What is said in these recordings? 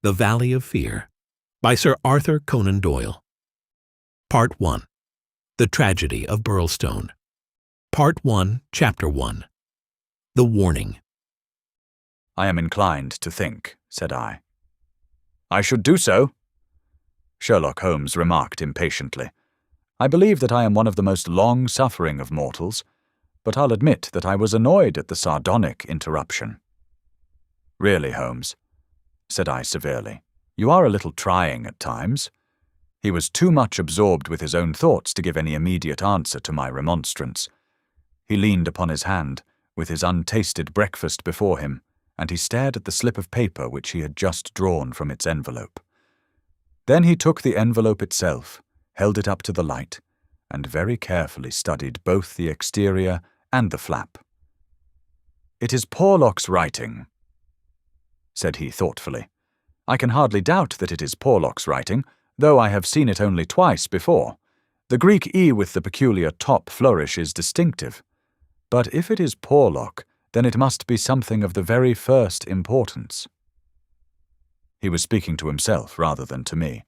The Valley of Fear by Sir Arthur Conan Doyle. Part 1. The Tragedy of Birlstone. Part 1, Chapter 1. The Warning. "I am inclined to think," said I. "I should do so," Sherlock Holmes remarked impatiently. "I believe that I am one of the most long-suffering of mortals, but I'll admit that I was annoyed at the sardonic interruption." "Really, Holmes," said I severely, "you are a little trying at times." He was too much absorbed with his own thoughts to give any immediate answer to my remonstrance. He leaned upon his hand, with his untasted breakfast before him, and he stared at the slip of paper which he had just drawn from its envelope. Then he took the envelope itself, held it up to the light, and very carefully studied both the exterior and the flap. "It is Porlock's writing," said he thoughtfully. "I can hardly doubt that it is Porlock's writing, though I have seen it only twice before. The Greek E with the peculiar top flourish is distinctive. But if it is Porlock, then it must be something of the very first importance." He was speaking to himself rather than to me,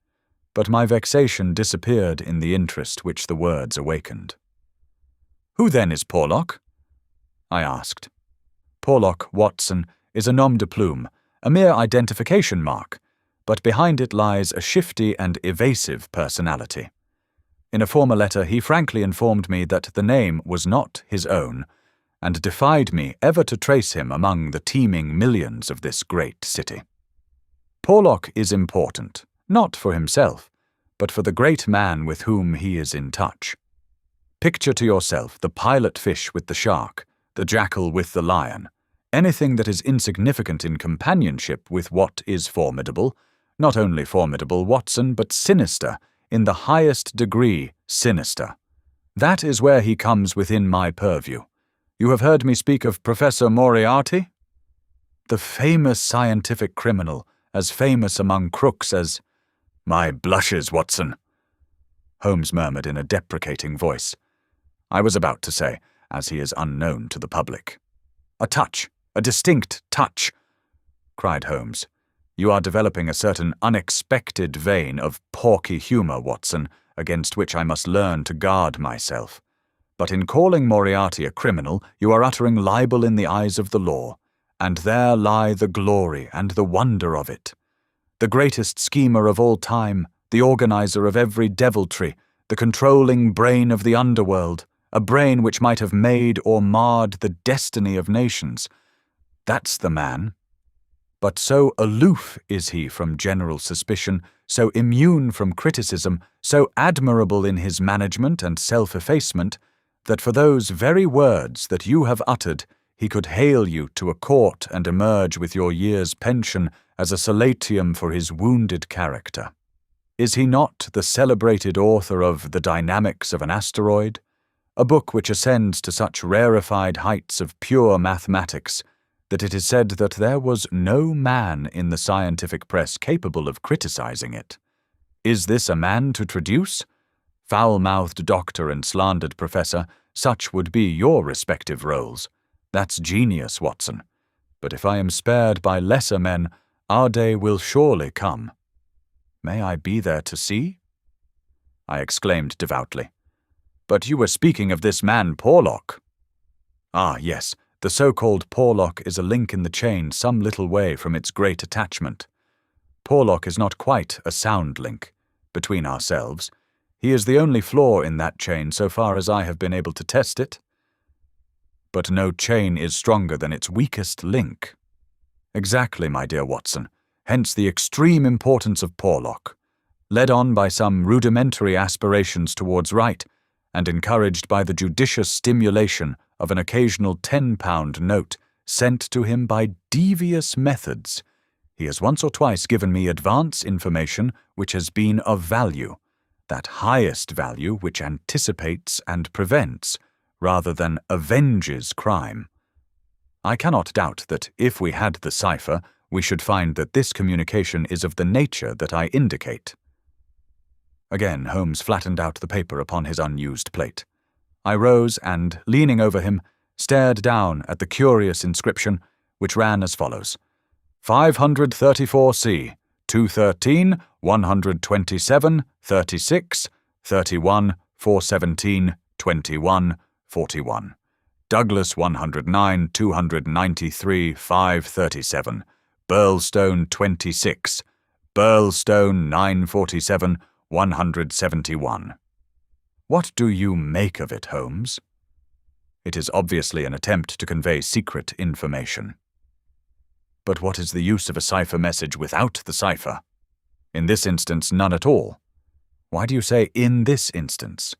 but my vexation disappeared in the interest which the words awakened. "Who then is Porlock?" I asked. "Porlock, Watson, is a nom de plume, a mere identification mark, but behind it lies a shifty and evasive personality. In a former letter he frankly informed me that the name was not his own, and defied me ever to trace him among the teeming millions of this great city. Porlock is important, not for himself, but for the great man with whom he is in touch. Picture to yourself the pilot fish with the shark, the jackal with the lion, anything that is insignificant in companionship with what is formidable, not only formidable, Watson, but sinister, in the highest degree sinister. That is where he comes within my purview. You have heard me speak of Professor Moriarty? The famous scientific criminal, as famous among crooks as— "My blushes, Watson," Holmes murmured in a deprecating voice. "I was about to say, as he is unknown to the public." "A touch, a distinct touch," cried Holmes. "You are developing a certain unexpected vein of porky humour, Watson, against which I must learn to guard myself. But in calling Moriarty a criminal, you are uttering libel in the eyes of the law, and there lie the glory and the wonder of it. The greatest schemer of all time, the organizer of every deviltry, the controlling brain of the underworld, a brain which might have made or marred the destiny of nations. That's the man. But so aloof is he from general suspicion, so immune from criticism, so admirable in his management and self-effacement, that for those very words that you have uttered, he could hale you to a court and emerge with your year's pension as a solatium for his wounded character. Is he not the celebrated author of The Dynamics of an Asteroid, a book which ascends to such rarefied heights of pure mathematics that it is said that there was no man in the scientific press capable of criticizing it? Is this a man to traduce? Foul-mouthed doctor and slandered professor, such would be your respective roles. That's genius, Watson. But if I am spared by lesser men, our day will surely come. May I be there to see?" I exclaimed devoutly. "But you were speaking of this man Porlock." "Ah, yes, the so-called Porlock is a link in the chain some little way from its great attachment. Porlock is not quite a sound link, between ourselves. He is the only flaw in that chain so far as I have been able to test it. But no chain is stronger than its weakest link." "Exactly, my dear Watson. Hence the extreme importance of Porlock. Led on by some rudimentary aspirations towards right, and encouraged by the judicious stimulation of an occasional £10 note sent to him by devious methods, he has once or twice given me advance information which has been of value, that highest value which anticipates and prevents, rather than avenges crime. I cannot doubt that if we had the cipher, we should find that this communication is of the nature that I indicate." Again Holmes flattened out the paper upon his unused plate. I rose and, leaning over him, stared down at the curious inscription, which ran as follows: 534C, 213, 127, 36, 31, 417, 21, 41. Douglas 109, 293, 537. Birlstone 26. Birlstone 947, 171. What do you make of it, Holmes? It is obviously an attempt to convey secret information. But what is the use of a cipher message without the cipher? In this instance, none at all. Why do you say in this instance?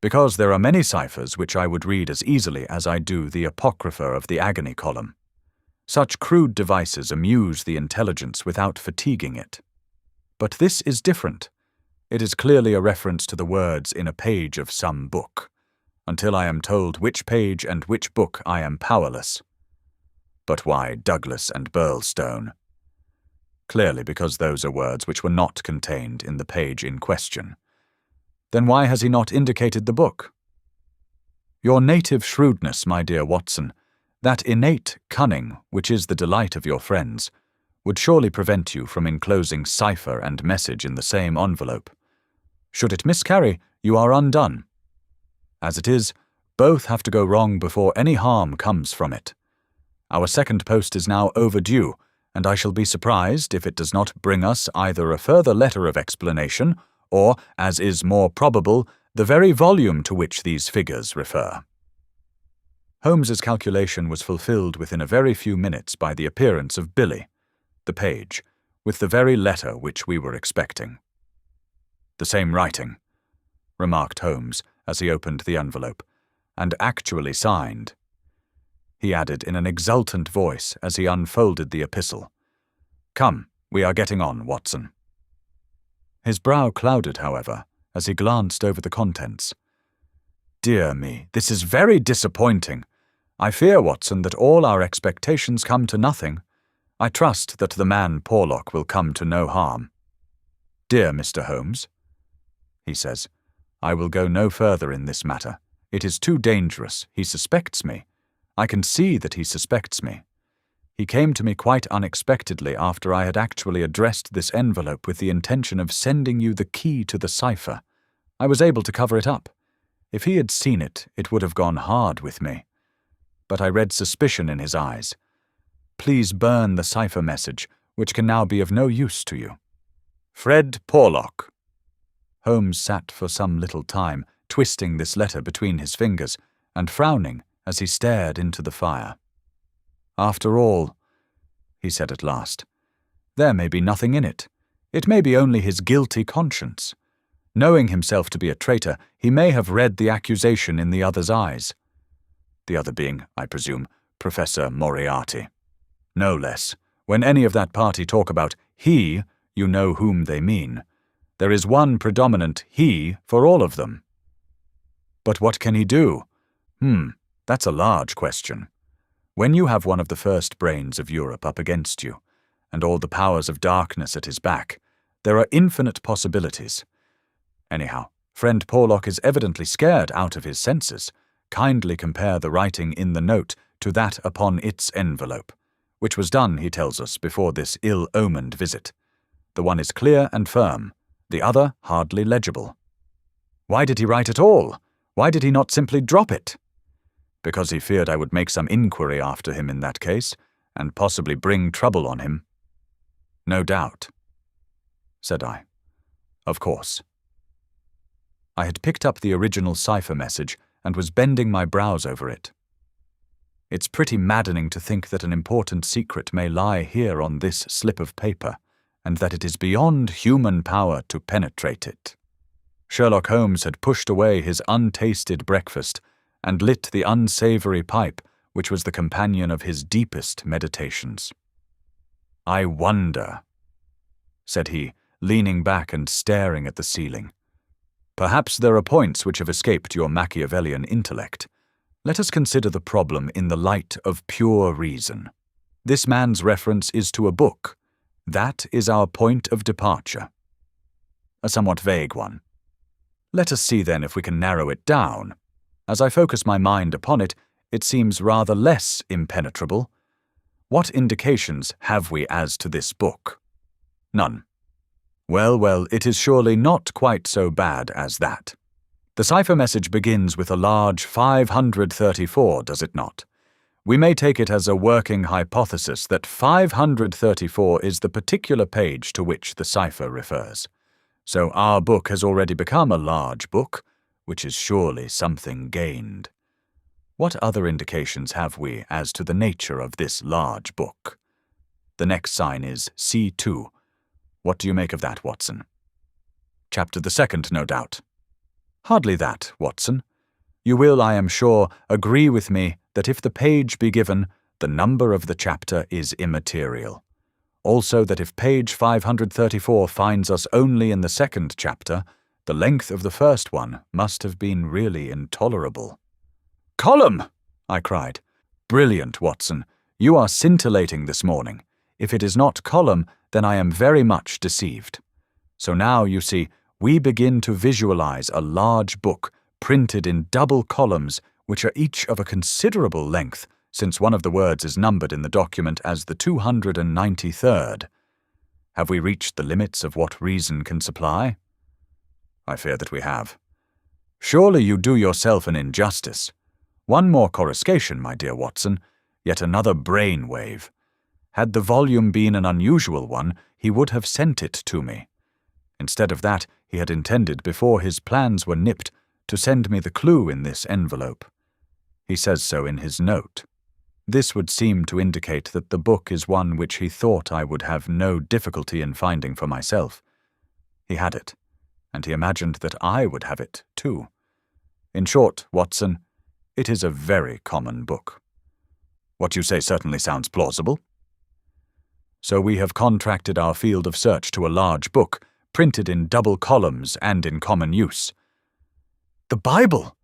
Because there are many ciphers which I would read as easily as I do the Apocrypha of the Agony column. Such crude devices amuse the intelligence without fatiguing it. But this is different. It is clearly a reference to the words in a page of some book. Until I am told which page and which book, I am powerless. But why Douglas and Birlstone? Clearly because those are words which were not contained in the page in question. Then why has he not indicated the book? Your native shrewdness, my dear Watson, that innate cunning which is the delight of your friends, would surely prevent you from enclosing cipher and message in the same envelope. Should it miscarry, you are undone. As it is, both have to go wrong before any harm comes from it. Our second post is now overdue, and I shall be surprised if it does not bring us either a further letter of explanation or, as is more probable, the very volume to which these figures refer. Holmes's calculation was fulfilled within a very few minutes by the appearance of Billy, the page, with the very letter which we were expecting. "The same writing," remarked Holmes as he opened the envelope, "and actually signed." He added in an exultant voice as he unfolded the epistle, "Come, we are getting on, Watson." His brow clouded, however, as he glanced over the contents. "Dear me, this is very disappointing. I fear, Watson, that all our expectations come to nothing. I trust that the man Porlock will come to no harm. Dear Mr. Holmes," he says, "I will go no further in this matter. It is too dangerous. He suspects me. I can see that he suspects me. He came to me quite unexpectedly after I had actually addressed this envelope with the intention of sending you the key to the cipher. I was able to cover it up. If he had seen it, it would have gone hard with me. But I read suspicion in his eyes. Please burn the cipher message, which can now be of no use to you. Fred Porlock." Holmes sat for some little time, twisting this letter between his fingers, and frowning as he stared into the fire. "After all," he said at last, "there may be nothing in it. It may be only his guilty conscience. Knowing himself to be a traitor, he may have read the accusation in the other's eyes. The other being, I presume, Professor Moriarty. No less. When any of that party talk about he, you know whom they mean. There is one predominant he for all of them. But what can he do? That's a large question. When you have one of the first brains of Europe up against you, and all the powers of darkness at his back, there are infinite possibilities. Anyhow, friend Porlock is evidently scared out of his senses. Kindly compare the writing in the note to that upon its envelope, which was done, he tells us, before this ill-omened visit. The one is clear and firm, the other hardly legible. Why did he write at all? Why did he not simply drop it? Because he feared I would make some inquiry after him in that case, and possibly bring trouble on him. No doubt, said I. Of course. I had picked up the original cipher message and was bending my brows over it. It's pretty maddening to think that an important secret may lie here on this slip of paper, and that it is beyond human power to penetrate it. Sherlock Holmes had pushed away his untasted breakfast and lit the unsavory pipe which was the companion of his deepest meditations. "I wonder," said he, leaning back and staring at the ceiling. "Perhaps there are points which have escaped your Machiavellian intellect. Let us consider the problem in the light of pure reason. This man's reference is to a book. That is our point of departure. A somewhat vague one. Let us see then if we can narrow it down. As I focus my mind upon it, it seems rather less impenetrable. What indications have we as to this book? None. Well, it is surely not quite so bad as that. The cipher message begins with a large 534, does it not? We may take it as a working hypothesis that 534 is the particular page to which the cipher refers. So our book has already become a large book, which is surely something gained. What other indications have we as to the nature of this large book? The next sign is C2. What do you make of that, Watson? Chapter the second, no doubt. Hardly that, Watson. You will, I am sure, agree with me that if the page be given, the number of the chapter is immaterial. Also that if page 534 finds us only in the second chapter, the length of the first one must have been really intolerable. "Column!" I cried. "Brilliant, Watson. You are scintillating this morning. If it is not column, then I am very much deceived. So now, you see, we begin to visualize a large book printed in double columns, which are each of a considerable length, since one of the words is numbered in the document as the 293rd. Have we reached the limits of what reason can supply? I fear that we have. Surely you do yourself an injustice. One more coruscation, my dear Watson, yet another brain wave. Had the volume been an unusual one, he would have sent it to me. Instead of that, he had intended, before his plans were nipped, to send me the clue in this envelope. He says so in his note. This would seem to indicate that the book is one which he thought I would have no difficulty in finding for myself. He had it, and he imagined that I would have it, too. In short, Watson, it is a very common book. What you say certainly sounds plausible. So we have contracted our field of search to a large book, printed in double columns and in common use. "The Bible!"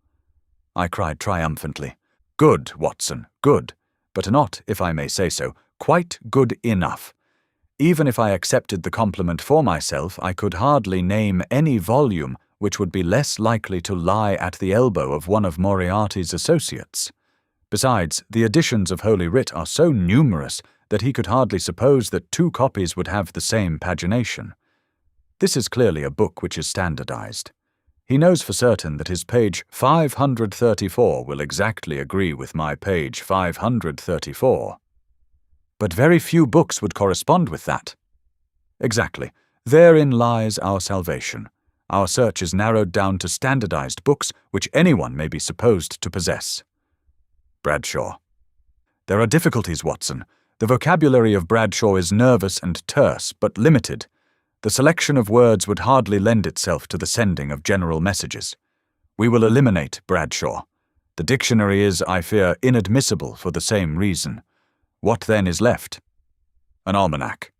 I cried triumphantly. "Good, Watson, good, but not, if I may say so, quite good enough. Even if I accepted the compliment for myself, I could hardly name any volume which would be less likely to lie at the elbow of one of Moriarty's associates. Besides, the editions of Holy Writ are so numerous that he could hardly suppose that two copies would have the same pagination. This is clearly a book which is standardized. He knows for certain that his page 534 will exactly agree with my page 534. But very few books would correspond with that. Exactly. Therein lies our salvation. Our search is narrowed down to standardized books which anyone may be supposed to possess. Bradshaw. There are difficulties, Watson. The vocabulary of Bradshaw is nervous and terse, but limited. The selection of words would hardly lend itself to the sending of general messages. We will eliminate Bradshaw. The dictionary is, I fear, inadmissible for the same reason. What then is left? An almanac.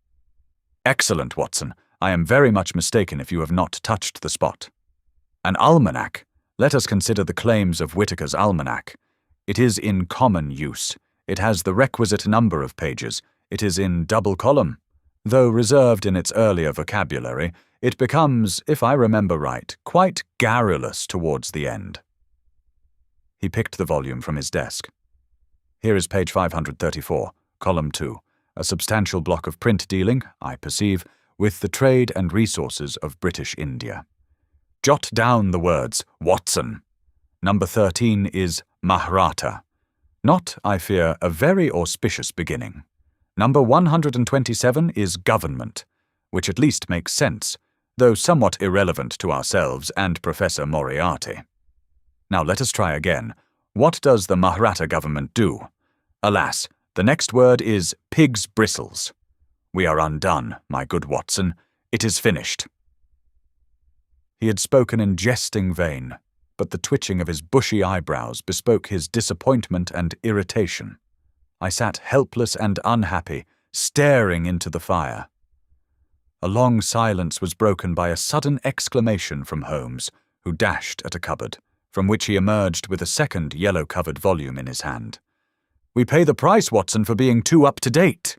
Excellent, Watson. I am very much mistaken if you have not touched the spot. An almanac. Let us consider the claims of Whitaker's almanac. It is in common use. It has the requisite number of pages. It is in double column. Though reserved in its earlier vocabulary, it becomes, if I remember right, quite garrulous towards the end. He picked the volume from his desk. Here is page 534, column 2, a substantial block of print dealing, I perceive, with the trade and resources of British India. Jot down the words Watson. Number 13 is Mahratta. Not, I fear, a very auspicious beginning. Number 127 is government, which at least makes sense, though somewhat irrelevant to ourselves and Professor Moriarty. Now let us try again. What does the Mahratta government do? Alas, the next word is pig's bristles. We are undone, my good Watson. It is finished. He had spoken in jesting vein, but the twitching of his bushy eyebrows bespoke his disappointment and irritation. I sat helpless and unhappy, staring into the fire. A long silence was broken by a sudden exclamation from Holmes, who dashed at a cupboard, from which he emerged with a second yellow-covered volume in his hand. "We pay the price, Watson, for being too up-to-date,"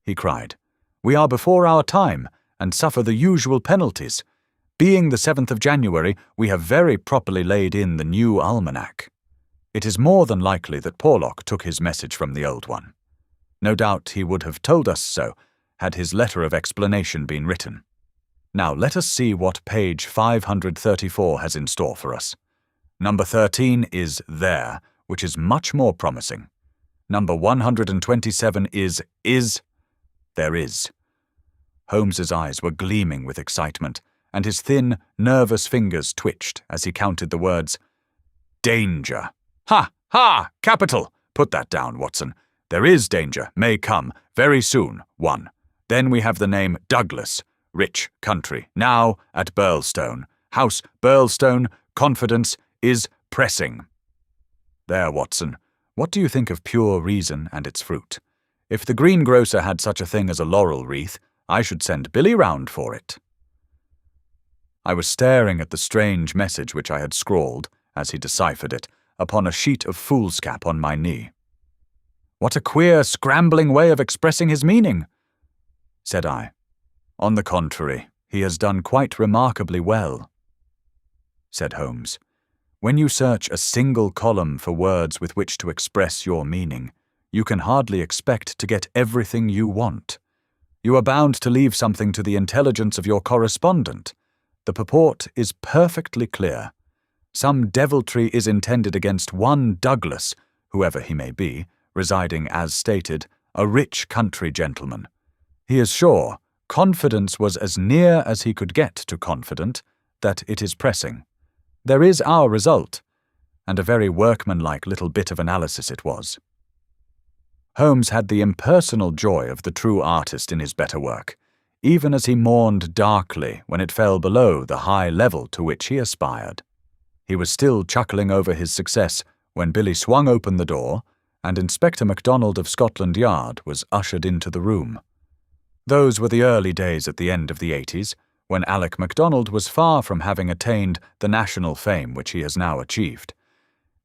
he cried. "We are before our time, and suffer the usual penalties. Being the 7th of January, we have very properly laid in the new almanac. It is more than likely that Porlock took his message from the old one. No doubt he would have told us so, had his letter of explanation been written. Now let us see what page 534 has in store for us. Number 13 is there, which is much more promising. Number 127 is there is. Holmes's eyes were gleaming with excitement, and his thin, nervous fingers twitched as he counted the words. Danger. Ha! Ha! Capital! Put that down, Watson. There is danger, may come, very soon, 1. Then we have the name Douglas, rich country, now at Birlstone. House Birlstone, confidence is pressing. There, Watson. What do you think of pure reason and its fruit? If the greengrocer had such a thing as a laurel wreath, I should send Billy round for it. I was staring at the strange message which I had scrawled, as he deciphered it, upon a sheet of foolscap on my knee. What a queer, scrambling way of expressing his meaning, said I. On the contrary, he has done quite remarkably well, said Holmes. When you search a single column for words with which to express your meaning, you can hardly expect to get everything you want. You are bound to leave something to the intelligence of your correspondent. The purport is perfectly clear. Some deviltry is intended against one Douglas, whoever he may be, residing, as stated, a rich country gentleman. He is sure confidence was as near as he could get to confident, that it is pressing. There is our result, and a very workmanlike little bit of analysis it was. Holmes had the impersonal joy of the true artist in his better work, even as he mourned darkly when it fell below the high level to which he aspired. He was still chuckling over his success when Billy swung open the door, and Inspector MacDonald of Scotland Yard was ushered into the room. Those were the early days at the end of the 80s, when Alec MacDonald was far from having attained the national fame which he has now achieved.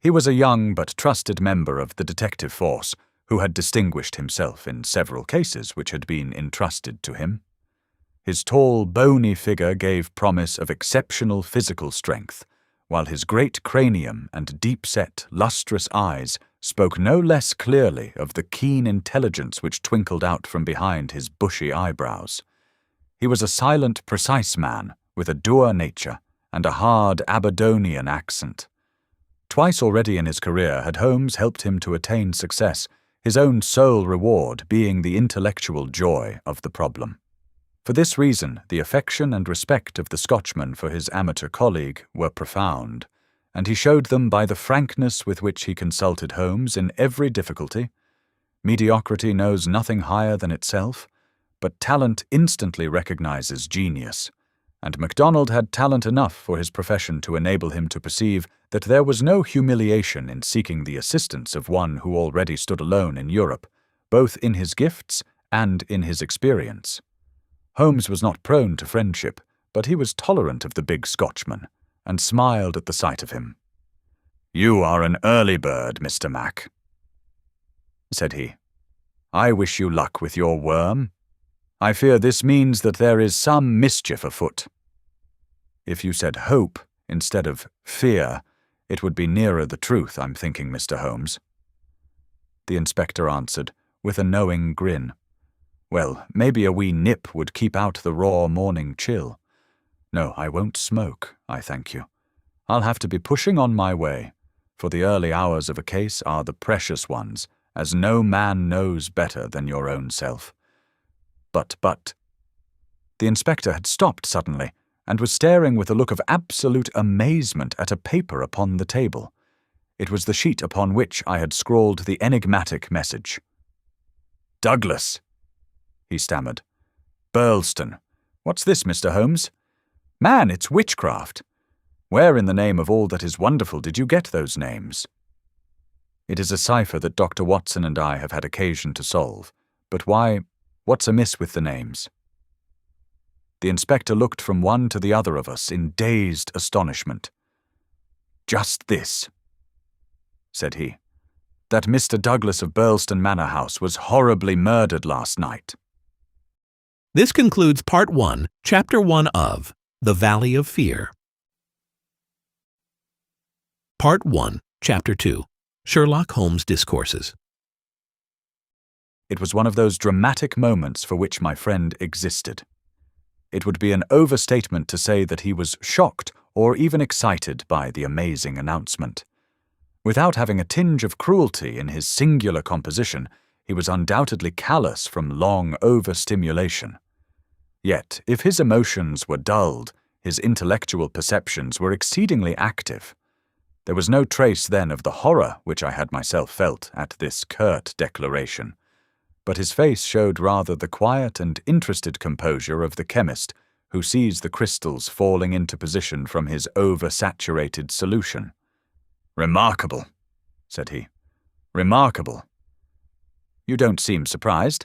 He was a young but trusted member of the detective force, who had distinguished himself in several cases which had been entrusted to him. His tall, bony figure gave promise of exceptional physical strength, while his great cranium and deep-set, lustrous eyes spoke no less clearly of the keen intelligence which twinkled out from behind his bushy eyebrows. He was a silent, precise man, with a dour nature and a hard Aberdonian accent. Twice already in his career had Holmes helped him to attain success, his own sole reward being the intellectual joy of the problem. For this reason, the affection and respect of the Scotchman for his amateur colleague were profound, and he showed them by the frankness with which he consulted Holmes in every difficulty. Mediocrity knows nothing higher than itself, but talent instantly recognizes genius, and MacDonald had talent enough for his profession to enable him to perceive that there was no humiliation in seeking the assistance of one who already stood alone in Europe, both in his gifts and in his experience. Holmes was not prone to friendship, but he was tolerant of the big Scotchman, and smiled at the sight of him. "You are an early bird, Mr. Mac," said he. "I wish you luck with your worm. I fear this means that there is some mischief afoot. If you said hope instead of fear, it would be nearer the truth, I'm thinking, Mr. Holmes." The inspector answered, with a knowing grin. "Well, maybe a wee nip would keep out the raw morning chill. No, I won't smoke, I thank you. I'll have to be pushing on my way, for the early hours of a case are the precious ones, as no man knows better than your own self. But... The inspector had stopped suddenly, and was staring with a look of absolute amazement at a paper upon the table. It was the sheet upon which I had scrawled the enigmatic message. "Douglas," he stammered. "Birlstone. What's this, Mr. Holmes? Man, it's witchcraft. Where in the name of all that is wonderful did you get those names?" "It is a cipher that Dr. Watson and I have had occasion to solve. But why, what's amiss with the names?" The inspector looked from one to the other of us in dazed astonishment. "Just this," said he, "that Mr. Douglas of Birlstone Manor House was horribly murdered last night." This concludes Part 1, Chapter 1 of The Valley of Fear. Part 1, Chapter 2, Sherlock Holmes Discourses. It was one of those dramatic moments for which my friend existed. It would be an overstatement to say that he was shocked or even excited by the amazing announcement. Without having a tinge of cruelty in his singular composition, he was undoubtedly callous from long overstimulation. Yet, if his emotions were dulled, his intellectual perceptions were exceedingly active. There was no trace then of the horror which I had myself felt at this curt declaration, but his face showed rather the quiet and interested composure of the chemist who sees the crystals falling into position from his oversaturated solution. "Remarkable," said he. "Remarkable. You don't seem surprised."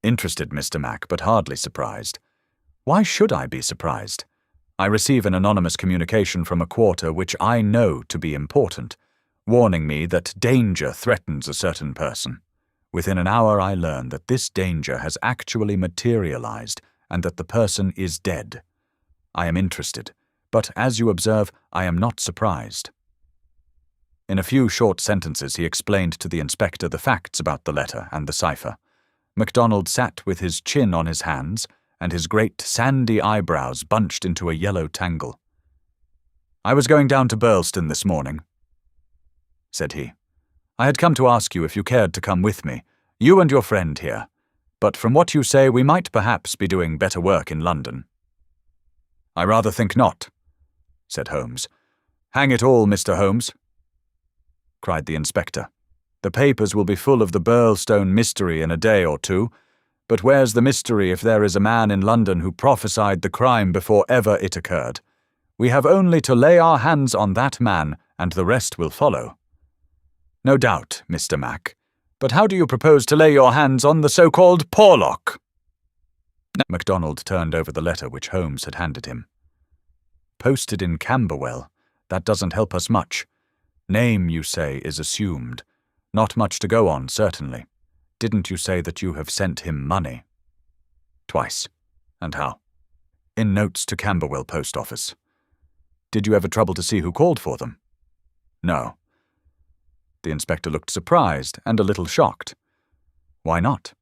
"Interested, Mr. Mac, but hardly surprised. Why should I be surprised? I receive an anonymous communication from a quarter which I know to be important, warning me that danger threatens a certain person. Within an hour I learn that this danger has actually materialized and that the person is dead. I am interested, but as you observe, I am not surprised." In a few short sentences he explained to the inspector the facts about the letter and the cipher. MacDonald sat with his chin on his hands and his great sandy eyebrows bunched into a yellow tangle. "I was going down to Birlstone this morning," said he. "I had come to ask you if you cared to come with me, you and your friend here, but from what you say we might perhaps be doing better work in London." "I rather think not," said Holmes. "Hang it all, Mr. Holmes," cried the inspector. "The papers will be full of the Birlstone mystery in a day or two, but where's the mystery if there is a man in London who prophesied the crime before ever it occurred? We have only to lay our hands on that man, and the rest will follow." "No doubt, Mr. Mac. But how do you propose to lay your hands on the so-called Porlock?" MacDonald turned over the letter which Holmes had handed him. "Posted in Camberwell. That doesn't help us much. Name, you say, is assumed. Not much to go on, certainly. Didn't you say that you have sent him money?" "Twice. And how?" "In notes to Camberwell Post Office." "Did you ever trouble to see who called for them?" "No." The inspector looked surprised and a little shocked. "Why not?"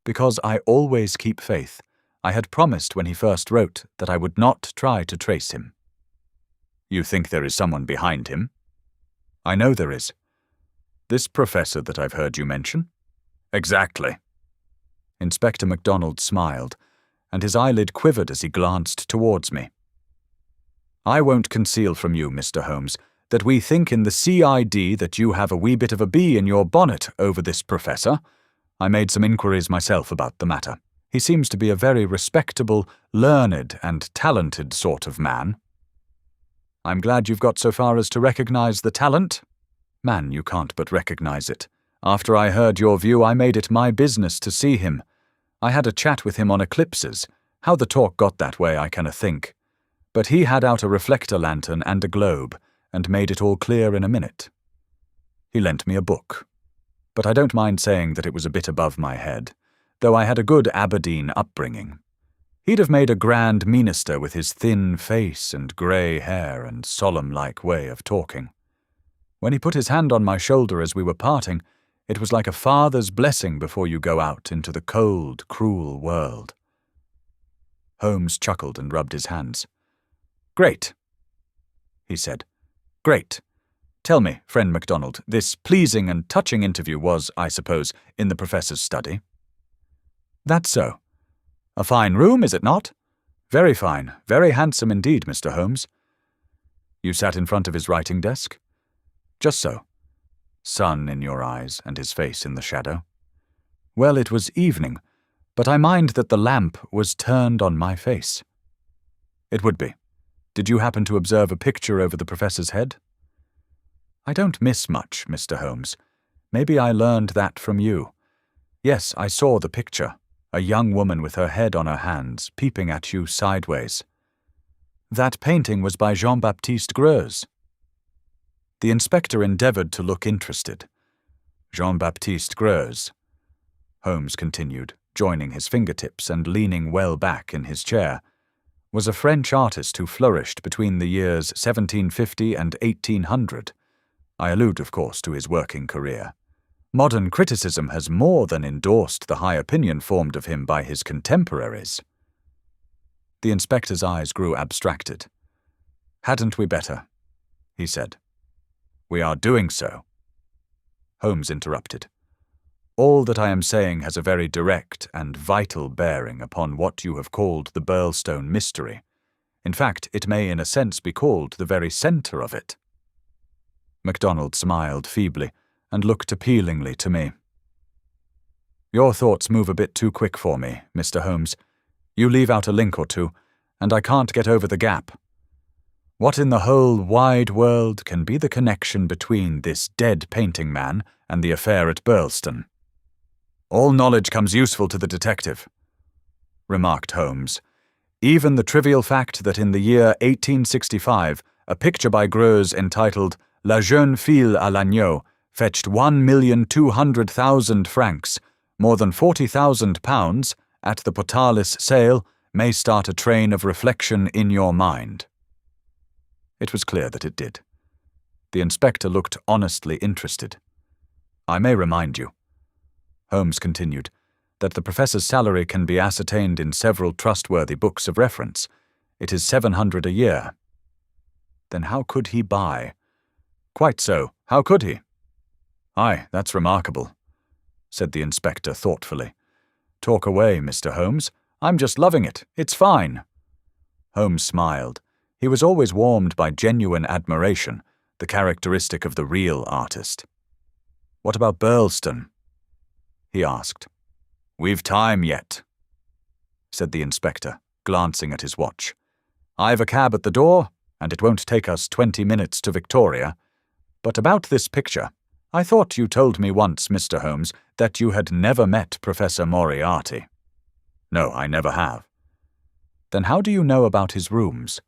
"Because I always keep faith. I had promised when he first wrote that I would not try to trace him." "You think there is someone behind him?" "I know there is." "This professor that I've heard you mention?" "Exactly." Inspector MacDonald smiled, and his eyelid quivered as he glanced towards me. "I won't conceal from you, Mr. Holmes, that we think in the CID that you have a wee bit of a bee in your bonnet over this professor. I made some inquiries myself about the matter. He seems to be a very respectable, learned, and talented sort of man." "I'm glad you've got so far as to recognize the talent." "Man, you can't but recognize it. After I heard your view, I made it my business to see him. I had a chat with him on eclipses. How the talk got that way I canna think. But he had out a reflector lantern and a globe, and made it all clear in a minute. He lent me a book. But I don't mind saying that it was a bit above my head, though I had a good Aberdeen upbringing. He'd have made a grand minister with his thin face and grey hair and solemn-like way of talking. When he put his hand on my shoulder as we were parting, it was like a father's blessing before you go out into the cold, cruel world." Holmes chuckled and rubbed his hands. "Great," he said. "Great. Tell me, friend MacDonald, this pleasing and touching interview was, I suppose, in the professor's study?" "That's so. A fine room, is it not?" "Very fine, very handsome indeed, Mr. Holmes." "You sat in front of his writing desk?" "Just so." "Sun in your eyes and his face in the shadow?" "Well, it was evening, but I mind that the lamp was turned on my face." "It would be. Did you happen to observe a picture over the professor's head?" "I don't miss much, Mr. Holmes. Maybe I learned that from you. Yes, I saw the picture, a young woman with her head on her hands, peeping at you sideways." "That painting was by Jean-Baptiste Greuze." The inspector endeavoured to look interested. "Jean-Baptiste Greuze," Holmes continued, joining his fingertips and leaning well back in his chair, "was a French artist who flourished between the years 1750 and 1800. I allude, of course, to his working career. Modern criticism has more than endorsed the high opinion formed of him by his contemporaries." The inspector's eyes grew abstracted. "Hadn't we better?" he said. "We are doing so." Holmes interrupted. "All that I am saying has a very direct and vital bearing upon what you have called the Birlstone mystery. In fact, it may in a sense be called the very centre of it." MacDonald smiled feebly and looked appealingly to me. "Your thoughts move a bit too quick for me, Mr. Holmes. You leave out a link or two, and I can't get over the gap. What in the whole wide world can be the connection between this dead painting man and the affair at Birlstone?" "All knowledge comes useful to the detective," remarked Holmes. "Even the trivial fact that in the year 1865 a picture by Greuze entitled La Jeune Fille à l'Agneau fetched 1,200,000 francs, more than £40,000, at the Portalis sale may start a train of reflection in your mind." It was clear that it did. The inspector looked honestly interested. "I may remind you," Holmes continued, "that the professor's salary can be ascertained in several trustworthy books of reference. It is $700 a year." "Then how could he buy?" "Quite so. How could he?" "Aye, that's remarkable," said the inspector thoughtfully. "Talk away, Mr. Holmes. I'm just loving it. It's fine." Holmes smiled. He was always warmed by genuine admiration, the characteristic of the real artist. "What about Birlstone?" he asked. "We've time yet," said the inspector, glancing at his watch. "I've a cab at the door, and it won't take us 20 minutes to Victoria. But about this picture, I thought you told me once, Mr. Holmes, that you had never met Professor Moriarty." "No, I never have." "Then how do you know about his rooms?"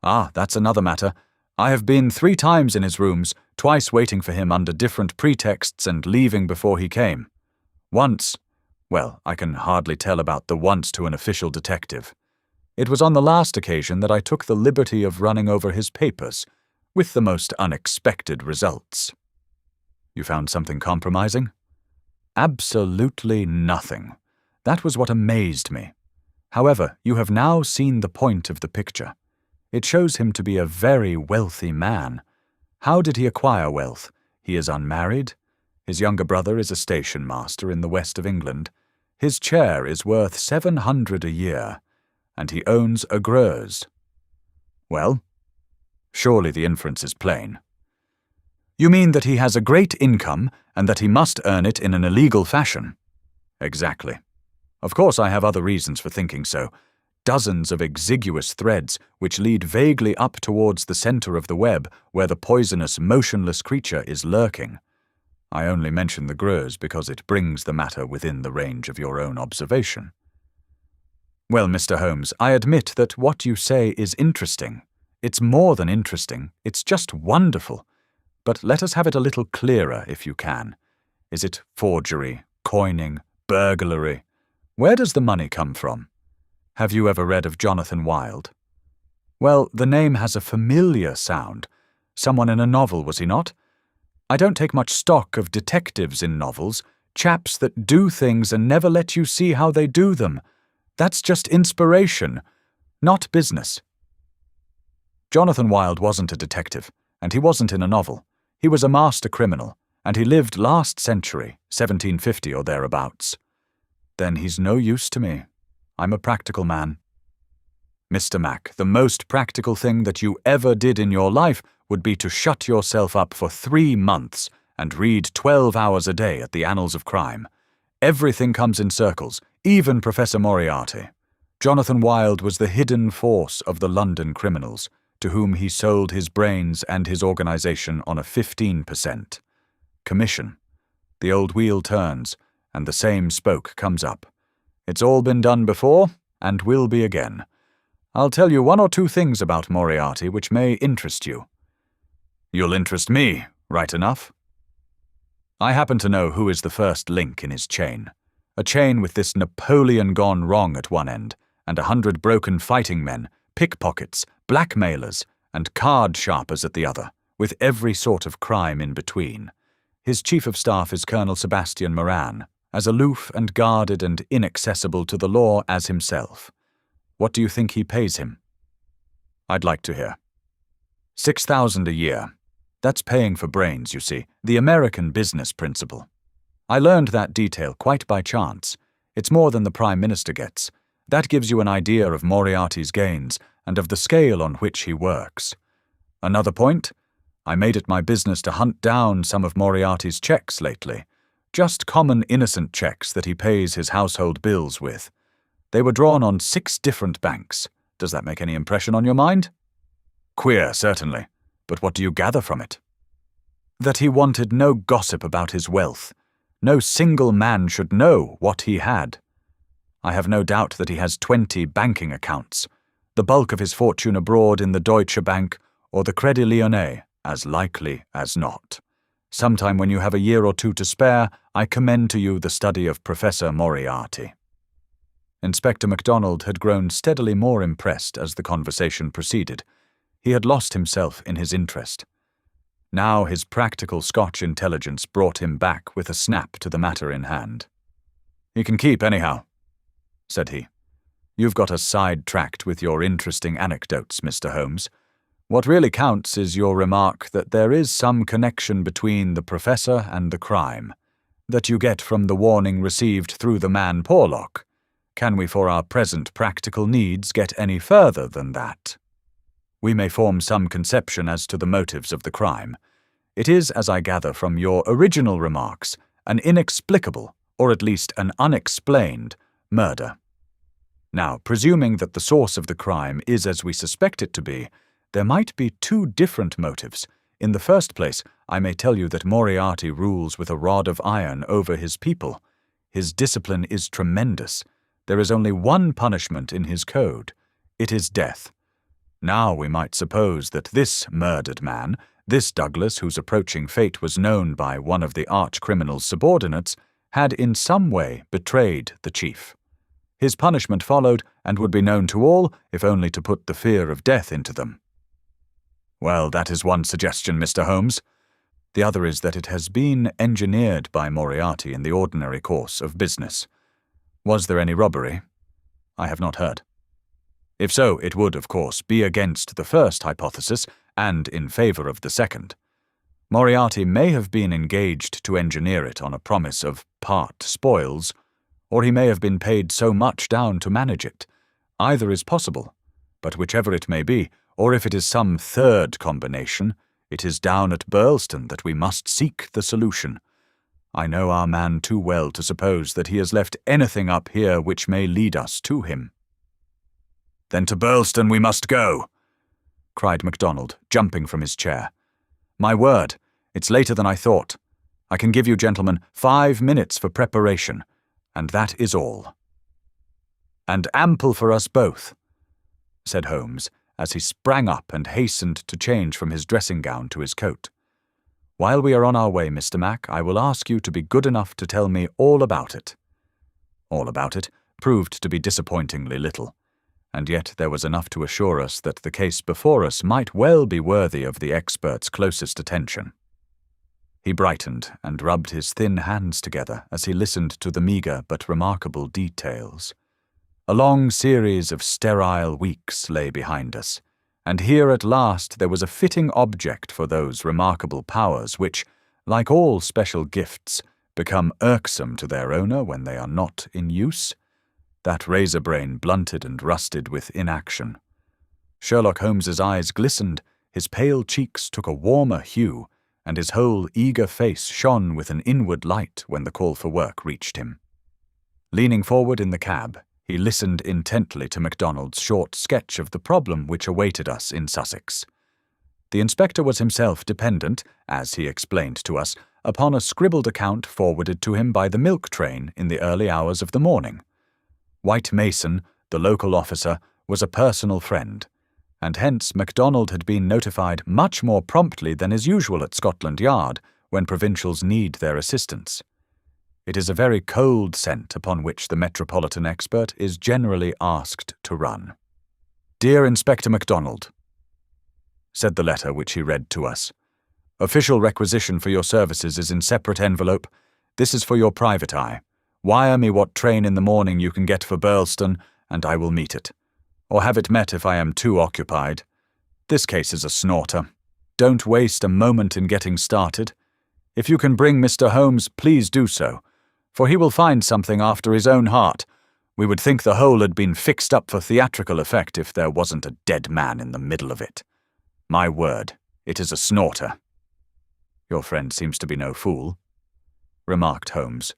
"Ah, that's another matter. I have been 3 times in his rooms, twice waiting for him under different pretexts and leaving before he came. Once, well, I can hardly tell about the once to an official detective. It was on the last occasion that I took the liberty of running over his papers, with the most unexpected results." "You found something compromising?" "Absolutely nothing. That was what amazed me. However, you have now seen the point of the picture. It shows him to be a very wealthy man. How did he acquire wealth? He is unmarried. His younger brother is a station master in the west of England. His chair is worth $700 a year, and he owns a Greuze." "Well, surely the inference is plain." "You mean that he has a great income and that he must earn it in an illegal fashion?" "Exactly. Of course I have other reasons for thinking so. Dozens of exiguous threads which lead vaguely up towards the center of the web where the poisonous, motionless creature is lurking. I only mention the Greuze because it brings the matter within the range of your own observation." "Well, Mr. Holmes, I admit that what you say is interesting. It's more than interesting, it's just wonderful. But let us have it a little clearer if you can. Is it forgery, coining, burglary? Where does the money come from? Have you ever read of Jonathan Wild?" "Well, the name has a familiar sound. Someone in a novel, was he not? I don't take much stock of detectives in novels, chaps that do things and never let you see how they do them. That's just inspiration, not business." "Jonathan Wild wasn't a detective, and he wasn't in a novel. He was a master criminal, and he lived last century, 1750 or thereabouts." "Then he's no use to me. I'm a practical man." "Mr. Mac, the most practical thing that you ever did in your life would be to shut yourself up for 3 months and read 12 hours a day at the Annals of Crime. Everything comes in circles, even Professor Moriarty. Jonathan Wild was the hidden force of the London criminals, to whom he sold his brains and his organization on a 15% commission. The old wheel turns, and the same spoke comes up. It's all been done before, and will be again. I'll tell you 1 or 2 things about Moriarty which may interest you." "You'll interest me, right enough." "I happen to know who is the first link in his chain. A chain with this Napoleon gone wrong at one end, and 100 broken fighting men, pickpockets, blackmailers, and card sharpers at the other, with every sort of crime in between. His chief of staff is Colonel Sebastian Moran, as aloof and guarded and inaccessible to the law as himself. What do you think he pays him?" "I'd like to hear." "6,000 a year. That's paying for brains, you see, the American business principle. I learned that detail quite by chance. It's more than the Prime Minister gets. That gives you an idea of Moriarty's gains and of the scale on which he works. Another point, I made it my business to hunt down some of Moriarty's checks lately. Just common innocent checks that he pays his household bills with. They were drawn on 6 different banks. Does that make any impression on your mind?" "Queer, certainly. But what do you gather from it?" "That he wanted no gossip about his wealth. No single man should know what he had. I have no doubt that he has 20 banking accounts, the bulk of his fortune abroad in the Deutsche Bank or the Crédit Lyonnais, as likely as not. Sometime when you have a year or two to spare, I commend to you the study of Professor Moriarty." Inspector MacDonald had grown steadily more impressed as the conversation proceeded. He had lost himself in his interest. Now his practical Scotch intelligence brought him back with a snap to the matter in hand. "He can keep anyhow," said he. "You've got us sidetracked with your interesting anecdotes, Mr. Holmes. What really counts is your remark that there is some connection between the professor and the crime, that you get from the warning received through the man Porlock. Can we, for our present practical needs, get any further than that? We may form some conception as to the motives of the crime. It is, as I gather from your original remarks, an inexplicable, or at least an unexplained, murder. Now, presuming that the source of the crime is as we suspect it to be, there might be 2 different motives. In the first place, I may tell you that Moriarty rules with a rod of iron over his people. His discipline is tremendous. There is only one punishment in his code. It is death. Now we might suppose that this murdered man, this Douglas whose approaching fate was known by one of the arch-criminal's subordinates, had in some way betrayed the chief. His punishment followed and would be known to all, if only to put the fear of death into them. Well, that is one suggestion, Mr. Holmes. The other is that it has been engineered by Moriarty in the ordinary course of business. Was there any robbery? I have not heard. If so, it would, of course, be against the first hypothesis and in favor of the second. Moriarty may have been engaged to engineer it on a promise of part spoils, or he may have been paid so much down to manage it. Either is possible, but whichever it may be, or if it is some third combination, it is down at Birlstone that we must seek the solution. I know our man too well to suppose that he has left anything up here which may lead us to him. "Then to Birlstone we must go," cried MacDonald, jumping from his chair. "My word, it's later than I thought. I can give you, gentlemen, 5 minutes for preparation, and that is all." "And ample for us both," said Holmes, as he sprang up and hastened to change from his dressing gown to his coat. "While we are on our way, Mr. Mac, I will ask you to be good enough to tell me all about it." All about it proved to be disappointingly little, and yet there was enough to assure us that the case before us might well be worthy of the expert's closest attention. He brightened and rubbed his thin hands together as he listened to the meagre but remarkable details. A long series of sterile weeks lay behind us, and here at last there was a fitting object for those remarkable powers which, like all special gifts, become irksome to their owner when they are not in use. That razor brain blunted and rusted with inaction. Sherlock Holmes's eyes glistened, his pale cheeks took a warmer hue, and his whole eager face shone with an inward light when the call for work reached him. Leaning forward in the cab, he listened intently to MacDonald's short sketch of the problem which awaited us in Sussex. The inspector was himself dependent, as he explained to us, upon a scribbled account forwarded to him by the milk train in the early hours of the morning. White Mason, the local officer, was a personal friend, and hence MacDonald had been notified much more promptly than is usual at Scotland Yard when provincials need their assistance. It is a very cold scent upon which the metropolitan expert is generally asked to run. "Dear Inspector MacDonald," said the letter which he read to us, Official requisition for your services is in separate envelope. This is for your private eye. Wire me what train in the morning you can get for Birlstone, and I will meet it. Or have it met if I am too occupied. This case is a snorter. Don't waste a moment in getting started. If you can bring Mr. Holmes, please do so, for he will find something after his own heart. We would think the whole had been fixed up for theatrical effect if there wasn't a dead man in the middle of it. My word, it is a snorter." "Your friend seems to be no fool," remarked Holmes.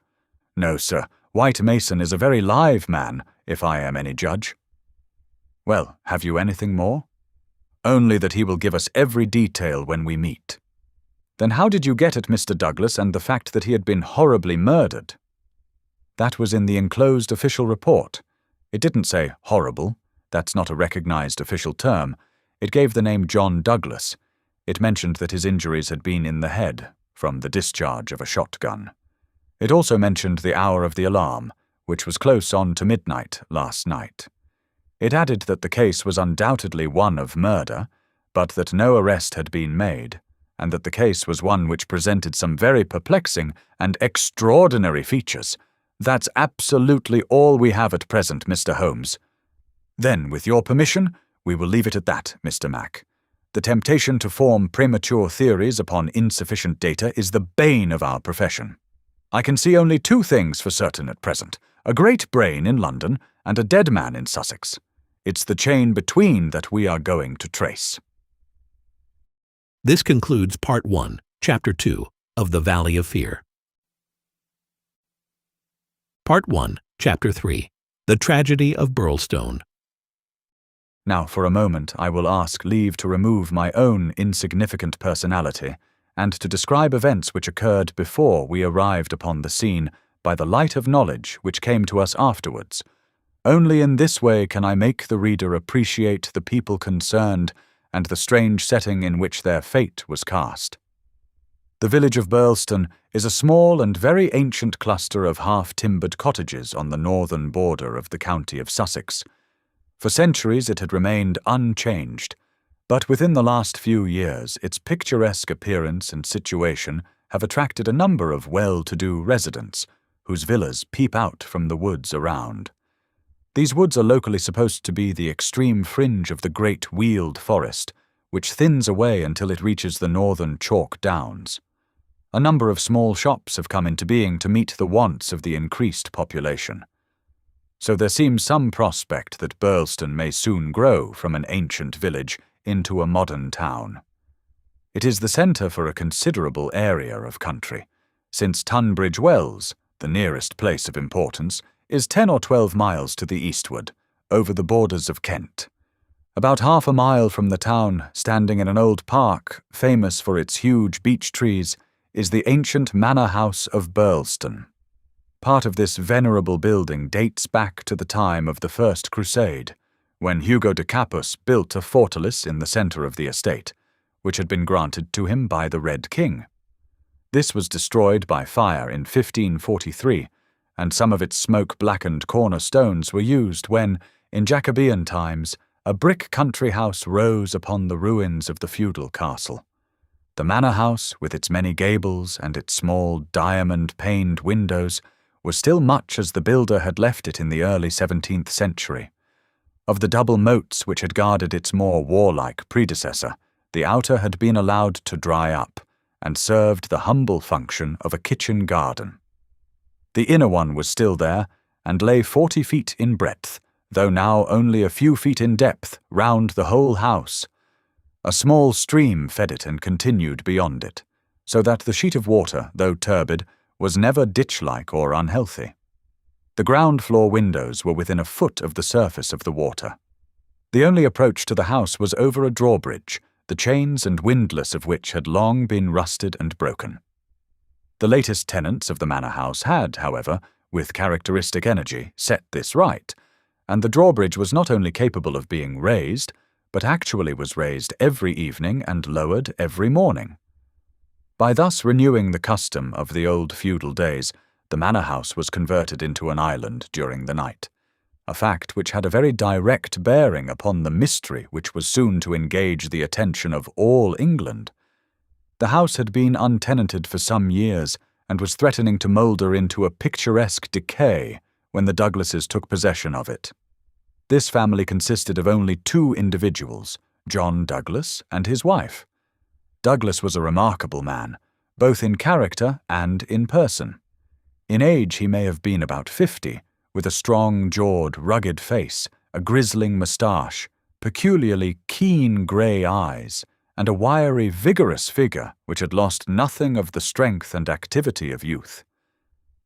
"No, sir. White Mason is a very live man, if I am any judge." "Well, have you anything more?" "Only that he will give us every detail when we meet." "Then how did you get at Mr. Douglas and the fact that he had been horribly murdered?" "That was in the enclosed official report. It didn't say horrible. That's not a recognized official term. It gave the name John Douglas. It mentioned that his injuries had been in the head, from the discharge of a shotgun. It also mentioned the hour of the alarm, which was close on to midnight last night. It added that the case was undoubtedly one of murder, but that no arrest had been made, and that the case was one which presented some very perplexing and extraordinary features. That's absolutely all we have at present, Mr. Holmes. Then, with your permission, we will leave it at that, Mr. Mack. The temptation to form premature theories upon insufficient data is the bane of our profession. I can see only two things for certain at present: a great brain in London and a dead man in Sussex. It's the chain between that we are going to trace. This concludes Part 1, Chapter 2 of The Valley of Fear. Part 1, Chapter 3, The Tragedy of Birlstone. Now for a moment I will ask leave to remove my own insignificant personality and to describe events which occurred before we arrived upon the scene by the light of knowledge which came to us afterwards. Only in this way can I make the reader appreciate the people concerned and the strange setting in which their fate was cast. The village of Birlstone is a small and very ancient cluster of half-timbered cottages on the northern border of the county of Sussex. For centuries it had remained unchanged, but within the last few years its picturesque appearance and situation have attracted a number of well-to-do residents, whose villas peep out from the woods around. These woods are locally supposed to be the extreme fringe of the great Weald forest, which thins away until it reaches the northern chalk downs. A number of small shops have come into being to meet the wants of the increased population. So there seems some prospect that Birlstone may soon grow from an ancient village into a modern town. It is the centre for a considerable area of country, since Tunbridge Wells, the nearest place of importance, is 10 or 12 miles to the eastward, over the borders of Kent. About half a mile from the town, standing in an old park, famous for its huge beech trees, is the ancient manor house of Birlstone. Part of this venerable building dates back to the time of the First Crusade, when Hugo de Capus built a fortalice in the centre of the estate, which had been granted to him by the Red King. This was destroyed by fire in 1543, and some of its smoke-blackened cornerstones were used when, in Jacobean times, a brick country house rose upon the ruins of the feudal castle. The manor house, with its many gables and its small diamond-paned windows, was still much as the builder had left it in the early 17th century. Of the double moats which had guarded its more warlike predecessor, the outer had been allowed to dry up, and served the humble function of a kitchen garden. The inner one was still there, and lay 40 feet in breadth, though now only a few feet in depth, round the whole house. A small stream fed it and continued beyond it, so that the sheet of water, though turbid, was never ditch-like or unhealthy. The ground-floor windows were within a foot of the surface of the water. The only approach to the house was over a drawbridge, the chains and windlass of which had long been rusted and broken. The latest tenants of the manor house had, however, with characteristic energy, set this right, and the drawbridge was not only capable of being raised, but actually was raised every evening and lowered every morning. By thus renewing the custom of the old feudal days, the manor house was converted into an island during the night, a fact which had a very direct bearing upon the mystery which was soon to engage the attention of all England. The house had been untenanted for some years and was threatening to moulder into a picturesque decay when the Douglases took possession of it. This family consisted of only two individuals, John Douglas and his wife. Douglas was a remarkable man, both in character and in person. In age he may have been about 50, with a strong-jawed, rugged face, a grizzling moustache, peculiarly keen grey eyes, and a wiry, vigorous figure which had lost nothing of the strength and activity of youth.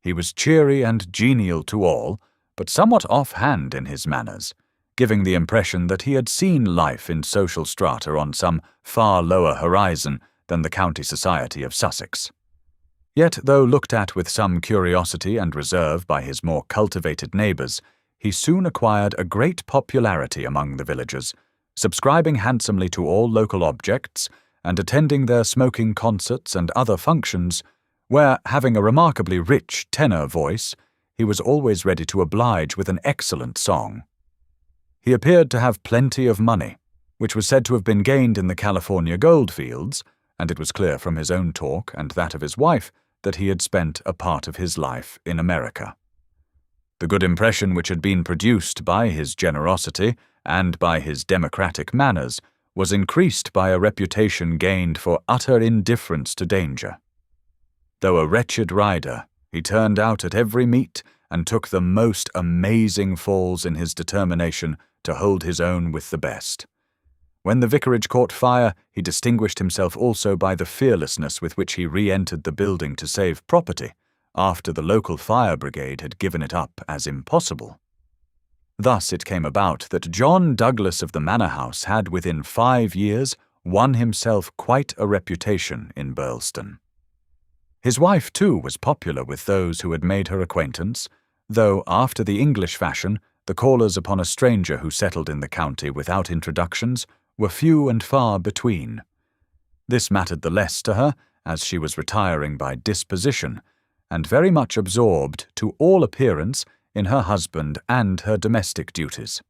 He was cheery and genial to all, but somewhat off-hand in his manners, giving the impression that he had seen life in social strata on some far lower horizon than the county society of Sussex. Yet, though looked at with some curiosity and reserve by his more cultivated neighbours, he soon acquired a great popularity among the villagers, subscribing handsomely to all local objects and attending their smoking concerts and other functions, where, having a remarkably rich tenor voice, he was always ready to oblige with an excellent song. He appeared to have plenty of money, which was said to have been gained in the California goldfields, and it was clear from his own talk and that of his wife that he had spent a part of his life in America. The good impression which had been produced by his generosity and by his democratic manners was increased by a reputation gained for utter indifference to danger. Though a wretched rider, he turned out at every meet and took the most amazing falls in his determination to hold his own with the best. When the vicarage caught fire, he distinguished himself also by the fearlessness with which he re-entered the building to save property, after the local fire brigade had given it up as impossible. Thus it came about that John Douglas of the Manor House had within 5 years won himself quite a reputation in Birlstone. His wife, too, was popular with those who had made her acquaintance, though, after the English fashion, the callers upon a stranger who settled in the county without introductions were few and far between. This mattered the less to her, as she was retiring by disposition, and very much absorbed, to all appearance, in her husband and her domestic duties.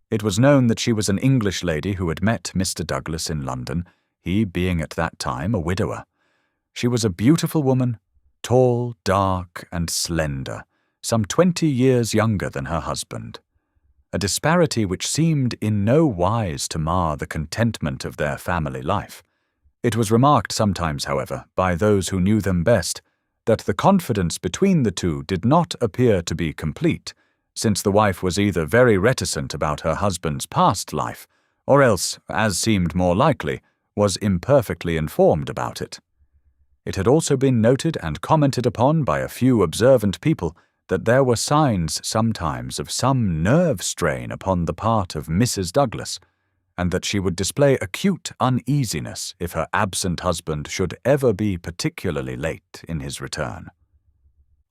It was known that she was an English lady who had met Mr. Douglas in London, he being at that time a widower. She was a beautiful woman, tall, dark, and slender, some 20 years younger than her husband, a disparity which seemed in no wise to mar the contentment of their family life. It was remarked sometimes, however, by those who knew them best, that the confidence between the two did not appear to be complete, since the wife was either very reticent about her husband's past life, or else, as seemed more likely, was imperfectly informed about it. It had also been noted and commented upon by a few observant people that there were signs sometimes of some nerve strain upon the part of Mrs. Douglas, and that she would display acute uneasiness if her absent husband should ever be particularly late in his return.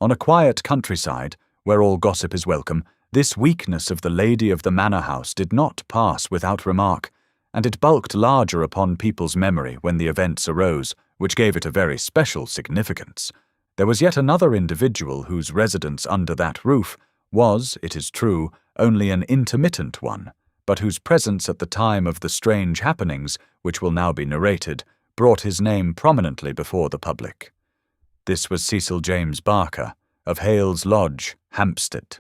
On a quiet countryside, where all gossip is welcome, this weakness of the lady of the manor house did not pass without remark, and it bulked larger upon people's memory when the events arose, which gave it a very special significance. There was yet another individual whose residence under that roof was, it is true, only an intermittent one, but whose presence at the time of the strange happenings, which will now be narrated, brought his name prominently before the public. This was Cecil James Barker, of Hales Lodge, Hampstead.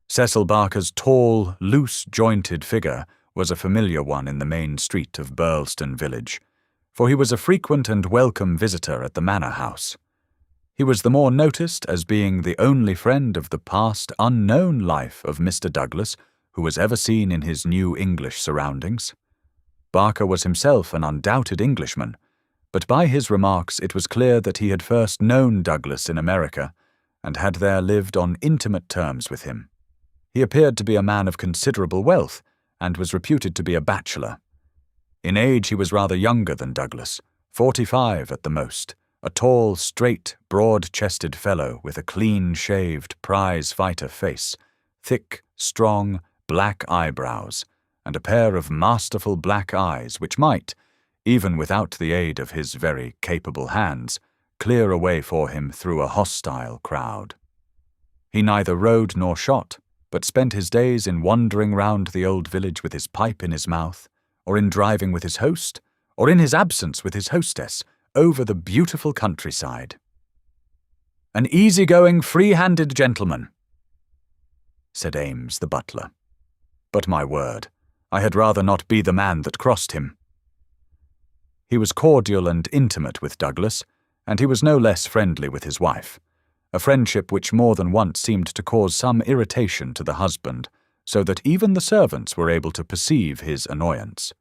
Cecil Barker's tall, loose-jointed figure was a familiar one in the main street of Birlstone village, for he was a frequent and welcome visitor at the manor house. He was the more noticed as being the only friend of the past unknown life of Mr. Douglas who was ever seen in his new English surroundings. Barker was himself an undoubted Englishman, but by his remarks it was clear that he had first known Douglas in America and had there lived on intimate terms with him. He appeared to be a man of considerable wealth and was reputed to be a bachelor. In age he was rather younger than Douglas, 45 at the most, a tall, straight, broad-chested fellow with a clean-shaved, prize-fighter face, thick, strong, black eyebrows, and a pair of masterful black eyes which might, even without the aid of his very capable hands, clear a way for him through a hostile crowd. He neither rode nor shot, but spent his days in wandering round the old village with his pipe in his mouth, or in driving with his host, or in his absence with his hostess, over the beautiful countryside. "An easy-going, free-handed gentleman," said Ames, the butler. But my word, I had rather not be the man that crossed him. He was cordial and intimate with Douglas, and he was no less friendly with his wife, a friendship which more than once seemed to cause some irritation to the husband, so that even the servants were able to perceive his annoyance.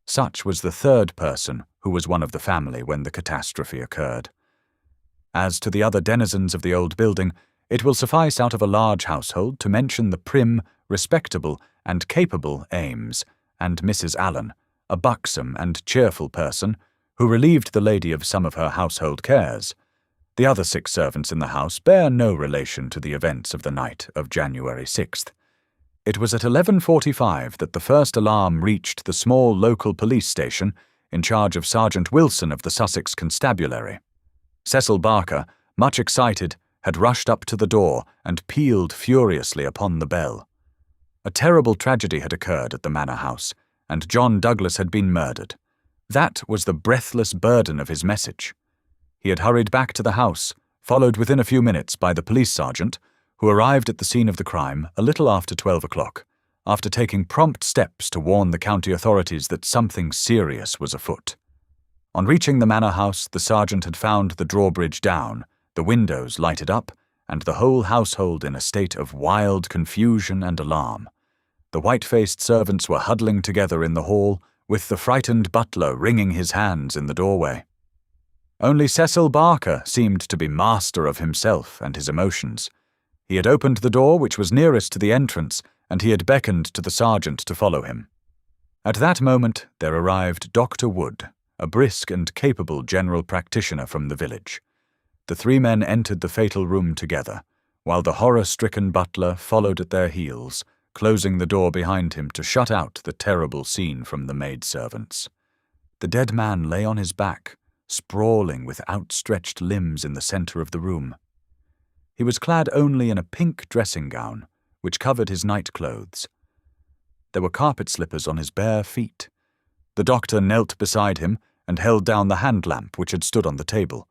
Such was the third person who was one of the family when the catastrophe occurred. As to the other denizens of the old building, it will suffice out of a large household to mention the prim, respectable, and capable Ames, and Mrs. Allen, a buxom and cheerful person, who relieved the lady of some of her household cares. The other 6 servants in the house bear no relation to the events of the night of January 6th. It was at 11:45 that the first alarm reached the small local police station in charge of Sergeant Wilson of the Sussex Constabulary. Cecil Barker, much excited, had rushed up to the door and pealed furiously upon the bell. A terrible tragedy had occurred at the manor house, and John Douglas had been murdered. That was the breathless burden of his message. He had hurried back to the house, followed within a few minutes by the police sergeant, who arrived at the scene of the crime a little after 12 o'clock, after taking prompt steps to warn the county authorities that something serious was afoot. On reaching the manor house, the sergeant had found the drawbridge down, the windows lighted up, and the whole household in a state of wild confusion and alarm. The white-faced servants were huddling together in the hall, with the frightened butler wringing his hands in the doorway. Only Cecil Barker seemed to be master of himself and his emotions. He had opened the door which was nearest to the entrance, and he had beckoned to the sergeant to follow him. At that moment there arrived Dr. Wood, a brisk and capable general practitioner from the village. The 3 men entered the fatal room together, while the horror-stricken butler followed at their heels, closing the door behind him to shut out the terrible scene from the maidservants. The dead man lay on his back, sprawling with outstretched limbs in the centre of the room. He was clad only in a pink dressing gown, which covered his night-clothes. There were carpet slippers on his bare feet. The doctor knelt beside him and held down the hand-lamp which had stood on the table.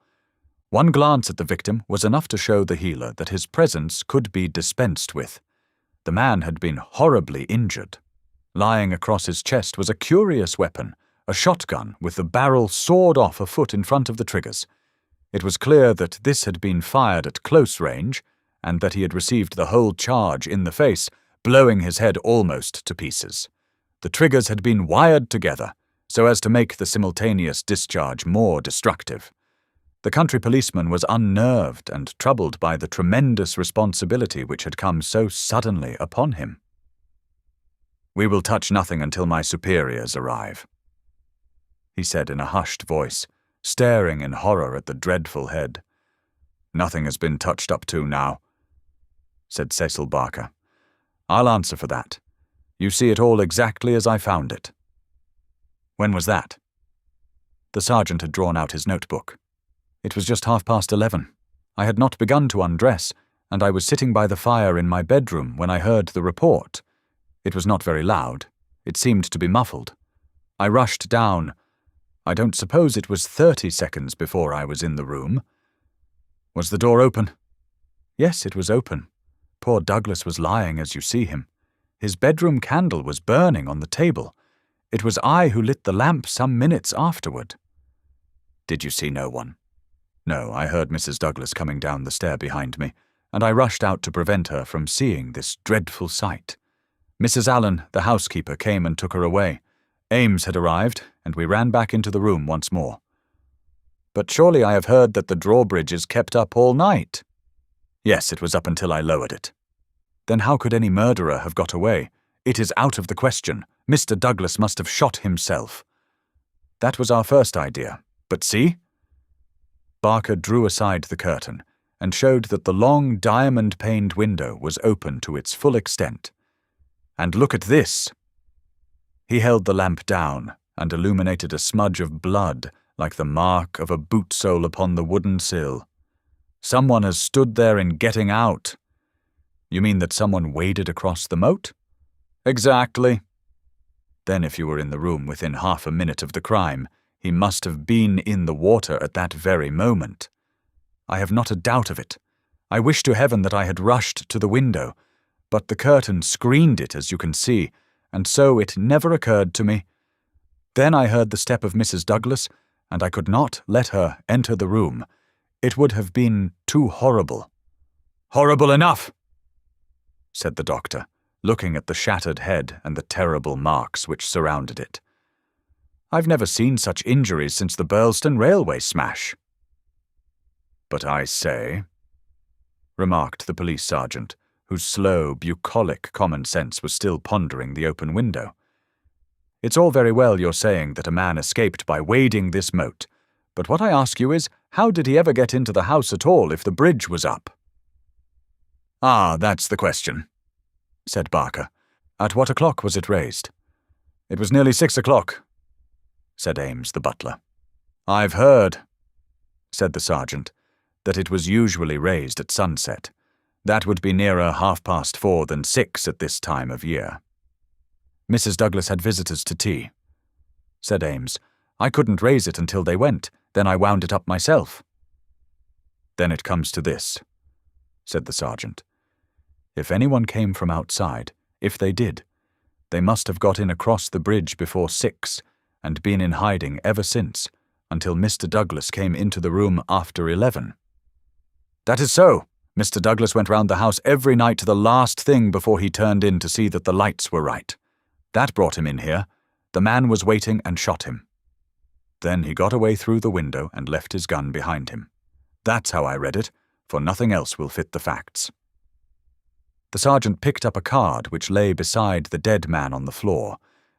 One glance at the victim was enough to show the healer that his presence could be dispensed with. The man had been horribly injured. Lying across his chest was a curious weapon, a shotgun with the barrel sawed off a foot in front of the triggers. It was clear that this had been fired at close range, and that he had received the whole charge in the face, blowing his head almost to pieces. The triggers had been wired together, so as to make the simultaneous discharge more destructive. The country policeman was unnerved and troubled by the tremendous responsibility which had come so suddenly upon him. "We will touch nothing until my superiors arrive," he said in a hushed voice, staring in horror at the dreadful head. "Nothing has been touched up to now," said Cecil Barker. "I'll answer for that. You see it all exactly as I found it." "When was that?" The sergeant had drawn out his notebook. "It was just 11:30. I had not begun to undress, and I was sitting by the fire in my bedroom when I heard the report. It was not very loud. It seemed to be muffled. I rushed down. I don't suppose it was 30 seconds before I was in the room." "Was the door open?" "Yes, it was open. Poor Douglas was lying as you see him. His bedroom candle was burning on the table. It was I who lit the lamp some minutes afterward." "Did you see no one?" "No, I heard Mrs. Douglas coming down the stair behind me, and I rushed out to prevent her from seeing this dreadful sight. Mrs. Allen, the housekeeper, came and took her away. Ames had arrived, and we ran back into the room once more." "But surely I have heard that the drawbridge is kept up all night." "Yes, it was up until I lowered it." "Then how could any murderer have got away? It is out of the question. Mr. Douglas must have shot himself." "That was our first idea. But see?" Barker drew aside the curtain and showed that the long diamond-paned window was open to its full extent. "And look at this." He held the lamp down and illuminated a smudge of blood like the mark of a boot sole upon the wooden sill. "Someone has stood there in getting out." "You mean that someone waded across the moat?" "Exactly." "Then if you were in the room within half a minute of the crime, He must have been in the water at that very moment. I have not a doubt of it. I wish to heaven that I had rushed to the window, but the curtain screened it, as you can see, and so it never occurred to me. Then I heard the step of Mrs. Douglas, and I could not let her enter the room. It would have been too horrible." "Horrible enough," said the doctor, looking at the shattered head and the terrible marks which surrounded it. "I've never seen such injuries since the Birlstone railway smash." "But I say," remarked the police sergeant, whose slow, bucolic common sense was still pondering the open window, "it's all very well your saying that a man escaped by wading this moat, but what I ask you is, how did he ever get into the house at all if the bridge was up?" "Ah, that's the question," said Barker. "At what o'clock was it raised?" "It was nearly 6 o'clock, said Ames, the butler. "I've heard," said the sergeant, "that it was usually raised at sunset. That would be nearer 4:30 than 6 at this time of year." "Mrs. Douglas had visitors to tea," said Ames. "I couldn't raise it until they went, then I wound it up myself." "Then it comes to this," said the sergeant. "If anyone came from outside, if they did, they must have got in across the bridge before 6 and been in hiding ever since, until Mr. Douglas came into the room after 11. "That is so. Mr. Douglas went round the house every night to the last thing before he turned in to see that the lights were right. That brought him in here. The man was waiting and shot him. Then he got away through the window and left his gun behind him. That's how I read it, for nothing else will fit the facts." The sergeant picked up a card which lay beside the dead man on the floor.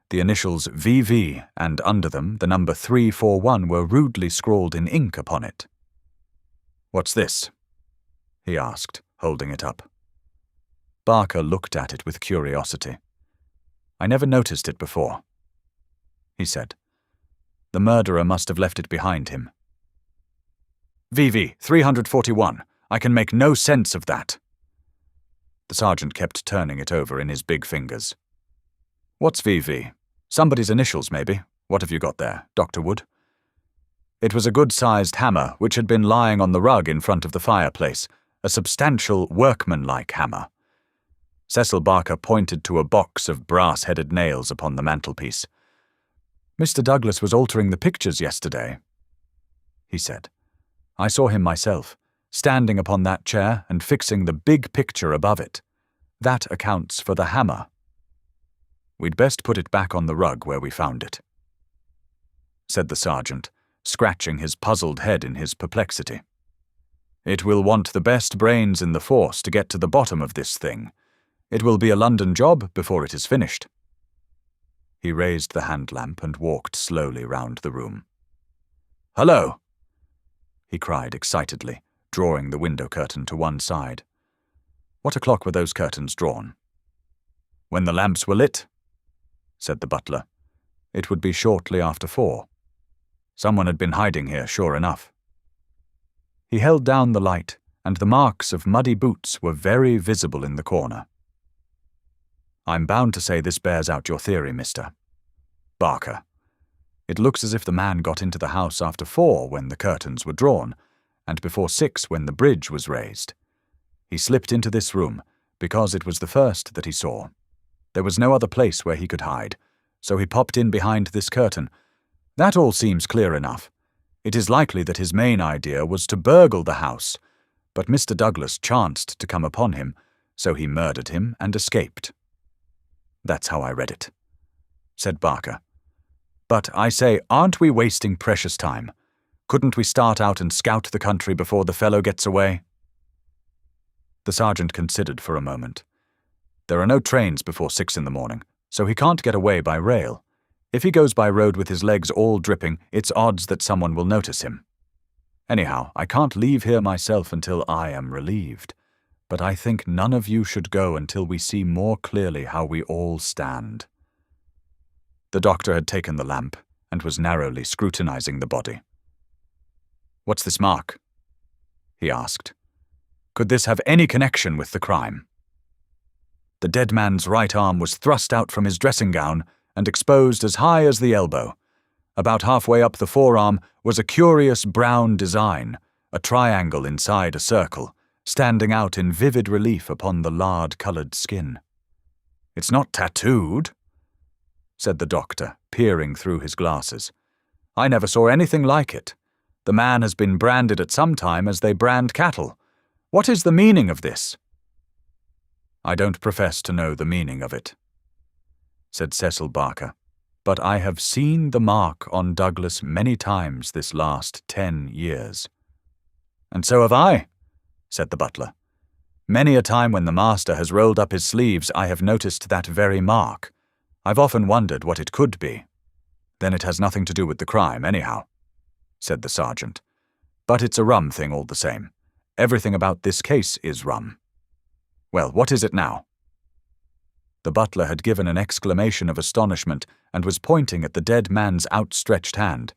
The initials VV, and under them the number 341 were rudely scrawled in ink upon it. "What's this?" he asked, holding it up. Barker looked at it with curiosity. "I never noticed it before," he said. "The murderer must have left it behind him." "VV 341. I can make no sense of that." The sergeant kept turning it over in his big fingers. "What's VV? Somebody's initials, maybe. What have you got there, Dr. Wood?" It was a good-sized hammer which had been lying on the rug in front of the fireplace, a substantial, workmanlike hammer. Cecil Barker pointed to a box of brass-headed nails upon the mantelpiece. "Mr. Douglas was altering the pictures yesterday," he said. "I saw him myself, standing upon that chair and fixing the big picture above it. That accounts for the hammer. We'd best put it back on the rug where we found it," said the sergeant, scratching his puzzled head in his perplexity. "It will want the best brains in the force to get to the bottom of this thing. It will be a London job before it is finished." He raised the hand lamp and walked slowly round the room. "Hello!" he cried excitedly, drawing the window curtain to one side. "What o'clock were those curtains drawn?" "When the lamps were lit," said the butler. "It would be shortly after 4. Someone had been hiding here, sure enough." He held down the light, and the marks of muddy boots were very visible in the corner. "I'm bound to say this bears out your theory, Mr. Barker. It looks as if the man got into the house after 4 when the curtains were drawn, and before 6 when the bridge was raised. He slipped into this room, because it was the first that he saw. There was no other place where he could hide, so he popped in behind this curtain. That all seems clear enough. It is likely that his main idea was to burgle the house, but Mr. Douglas chanced to come upon him, so he murdered him and escaped. That's how I read it," said Barker. "But, I say, aren't we wasting precious time? Couldn't we start out and scout the country before the fellow gets away?" The sergeant considered for a moment. "There are no trains before 6 in the morning, so he can't get away by rail. If he goes by road with his legs all dripping, it's odds that someone will notice him. Anyhow, I can't leave here myself until I am relieved, but I think none of you should go until we see more clearly how we all stand." The doctor had taken the lamp and was narrowly scrutinizing the body. "What's this mark?" he asked. "Could this have any connection with the crime?" The dead man's right arm was thrust out from his dressing gown and exposed as high as the elbow. About halfway up the forearm was a curious brown design, a triangle inside a circle, standing out in vivid relief upon the lard-coloured skin. "It's not tattooed," said the doctor, peering through his glasses. "I never saw anything like it. The man has been branded at some time as they brand cattle. What is the meaning of this?" "I don't profess to know the meaning of it," said Cecil Barker, "but I have seen the mark on Douglas many times this last 10 years. "And so have I," said the butler. "Many a time when the master has rolled up his sleeves, I have noticed that very mark. I've often wondered what it could be." "Then it has nothing to do with the crime, anyhow," said the sergeant. "But it's a rum thing all the same. Everything about this case is rum. Well, what is it now?" The butler had given an exclamation of astonishment and was pointing at the dead man's outstretched hand.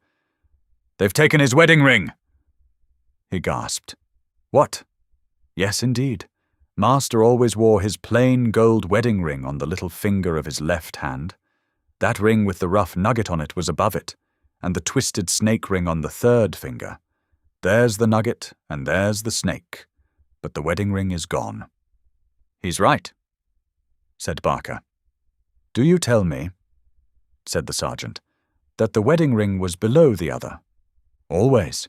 "They've taken his wedding ring!" he gasped. "What?" "Yes, indeed. Master always wore his plain gold wedding ring on the little finger of his left hand. That ring with the rough nugget on it was above it, and the twisted snake ring on the third finger. There's the nugget, and there's the snake, but the wedding ring is gone." "He's right," said Barker. "Do you tell me," said the sergeant, "that the wedding ring was below the other?" "Always.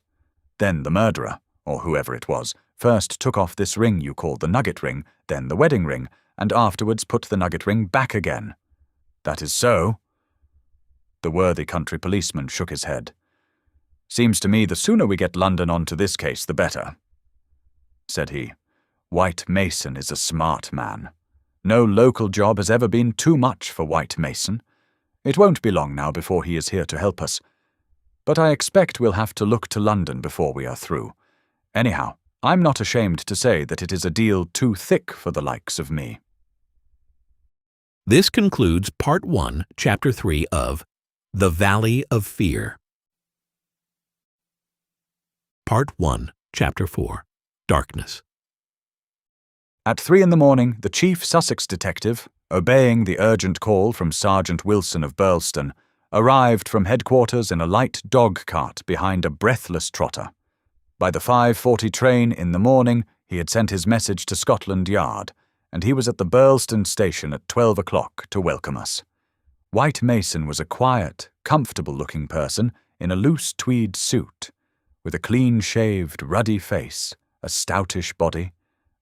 Then the murderer, or whoever it was, first took off this ring you call the nugget ring, then the wedding ring, and afterwards put the nugget ring back again." "That is so." The worthy country policeman shook his head. "Seems to me the sooner we get London on to this case, the better," said he. "White Mason is a smart man. No local job has ever been too much for White Mason. It won't be long now before he is here to help us. But I expect we'll have to look to London before we are through. Anyhow, I'm not ashamed to say that it is a deal too thick for the likes of me." This concludes Part 1, Chapter 3 of The Valley of Fear. Part 1, Chapter 4, Darkness. At 3 in the morning, the chief Sussex detective, obeying the urgent call from Sergeant Wilson of Birlstone, arrived from headquarters in a light dog cart behind a breathless trotter. By the 5:40 train in the morning, he had sent his message to Scotland Yard, and he was at the Birlstone station at 12 o'clock to welcome us. White Mason was a quiet, comfortable-looking person in a loose tweed suit, with a clean-shaved, ruddy face, a stoutish body,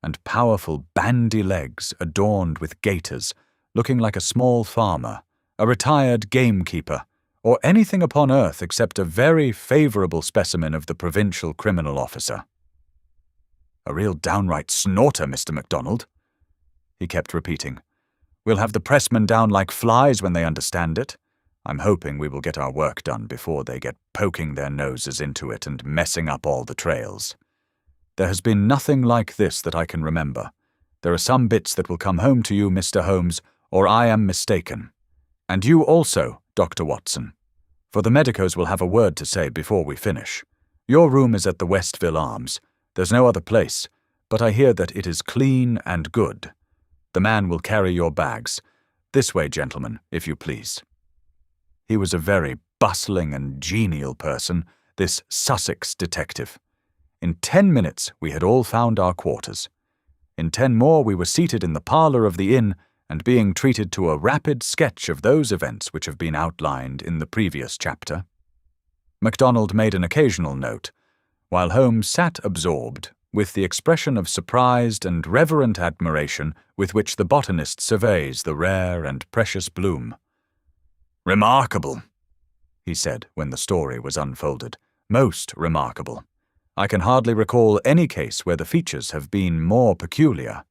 and powerful bandy legs adorned with gaiters, looking like a small farmer, a retired gamekeeper, or anything upon earth except a very favourable specimen of the provincial criminal officer. "A real downright snorter, Mr. MacDonald," he kept repeating. "We'll have the pressmen down like flies when they understand it. I'm hoping we will get our work done before they get poking their noses into it and messing up all the trails. There has been nothing like this that I can remember. There are some bits that will come home to you, Mr. Holmes, or I am mistaken. And you also, Dr. Watson. For the medicos will have a word to say before we finish. Your room is at the Westville Arms. There's no other place, but I hear that it is clean and good. The man will carry your bags. This way, gentlemen, if you please." He was a very bustling and genial person, this Sussex detective. In 10 minutes we had all found our quarters. In 10 more we were seated in the parlour of the inn and being treated to a rapid sketch of those events which have been outlined in the previous chapter. MacDonald made an occasional note, while Holmes sat absorbed, with the expression of surprised and reverent admiration with which the botanist surveys the rare and precious bloom. "Remarkable," he said when the story was unfolded. "Most remarkable. I can hardly recall any case where the features have been more peculiar."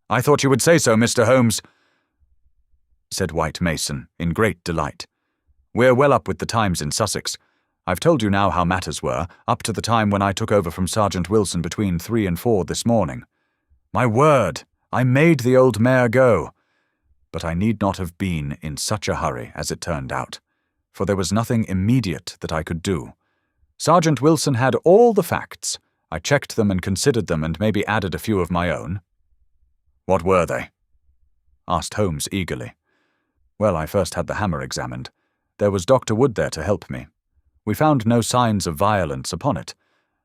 "I thought you would say so, Mr. Holmes," said White Mason, in great delight. "We're well up with the times in Sussex. I've told you now how matters were, up to the time when I took over from Sergeant Wilson between 3 and 4 this morning. My word, I made the old mare go. But I need not have been in such a hurry as it turned out, for there was nothing immediate that I could do. Sergeant Wilson had all the facts. I checked them and considered them and maybe added a few of my own." "What were they?" asked Holmes eagerly. "Well, I first had the hammer examined. There was Dr. Wood there to help me. We found no signs of violence upon it.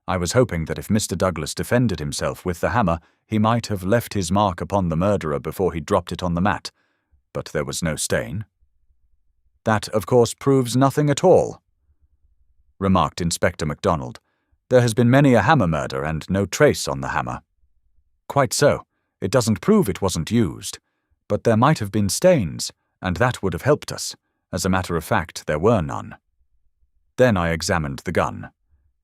I was hoping that if Mr. Douglas defended himself with the hammer, he might have left his mark upon the murderer before he dropped it on the mat. But there was no stain. That, of course, proves nothing at all, remarked Inspector MacDonald. There has been many a hammer murder and no trace on the hammer. Quite so. It doesn't prove it wasn't used. But there might have been stains, and that would have helped us. As a matter of fact, there were none. Then I examined the gun.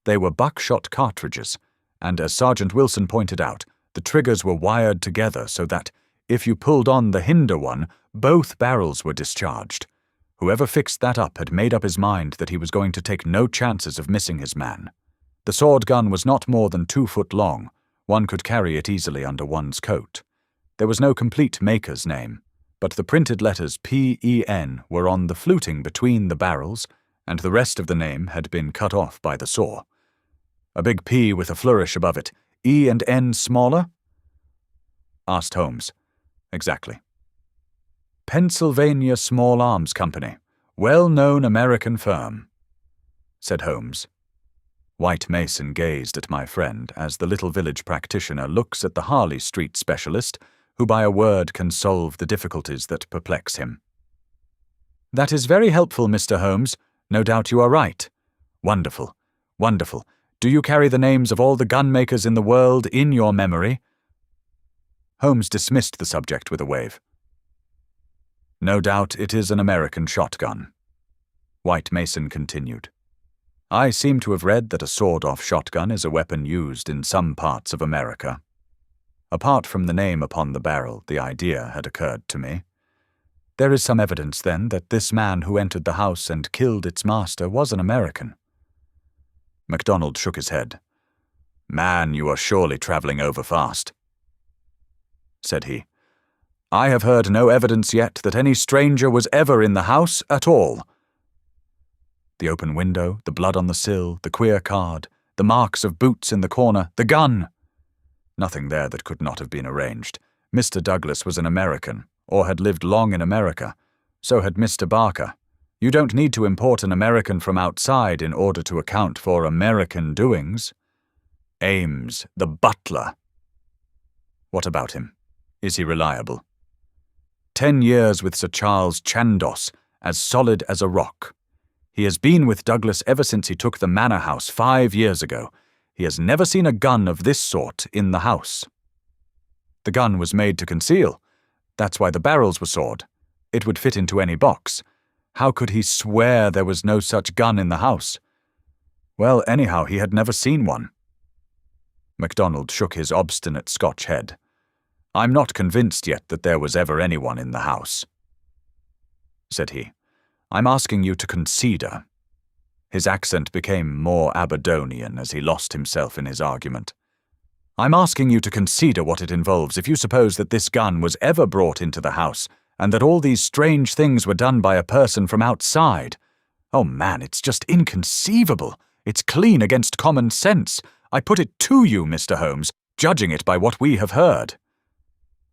They were buckshot cartridges, and as Sergeant Wilson pointed out, the triggers were wired together so that, if you pulled on the hinder one, both barrels were discharged. Whoever fixed that up had made up his mind that he was going to take no chances of missing his man. The sword gun was not more than 2 foot long. One could carry it easily under one's coat. There was no complete maker's name, but the printed letters P-E-N were on the fluting between the barrels, and the rest of the name had been cut off by the saw. A big P with a flourish above it. E and N smaller? Asked Holmes. Exactly. Pennsylvania Small Arms Company. Well-known American firm, said Holmes. White Mason gazed at my friend as the little village practitioner looks at the Harley Street specialist, who by a word can solve the difficulties that perplex him. That is very helpful, Mr. Holmes. No doubt you are right. Wonderful. Wonderful. Do you carry the names of all the gunmakers in the world in your memory? Holmes dismissed the subject with a wave. No doubt it is an American shotgun. White Mason continued. I seem to have read that a sawed-off shotgun is a weapon used in some parts of America. Apart from the name upon the barrel, the idea had occurred to me. There is some evidence, then, that this man who entered the house and killed its master was an American. MacDonald shook his head. Man, you are surely travelling over fast, said he. I have heard no evidence yet that any stranger was ever in the house at all. The open window, the blood on the sill, the queer card, the marks of boots in the corner, the gun. Nothing there that could not have been arranged. Mr. Douglas was an American, or had lived long in America. So had Mr. Barker. You don't need to import an American from outside in order to account for American doings. Ames, the butler. What about him? Is he reliable? 10 years with Sir Charles Chandos, as solid as a rock. He has been with Douglas ever since he took the manor house 5 years ago. He has never seen a gun of this sort in the house. The gun was made to conceal. That's why the barrels were sawed. It would fit into any box. How could he swear there was no such gun in the house? Well, anyhow, he had never seen one. MacDonald shook his obstinate Scotch head. I'm not convinced yet that there was ever anyone in the house, said he. I'm asking you to consider. His accent became more Aberdonian as he lost himself in his argument. I'm asking you to consider what it involves if you suppose that this gun was ever brought into the house, and that all these strange things were done by a person from outside. Oh man, it's just inconceivable. It's clean against common sense. I put it to you, Mr. Holmes, judging it by what we have heard.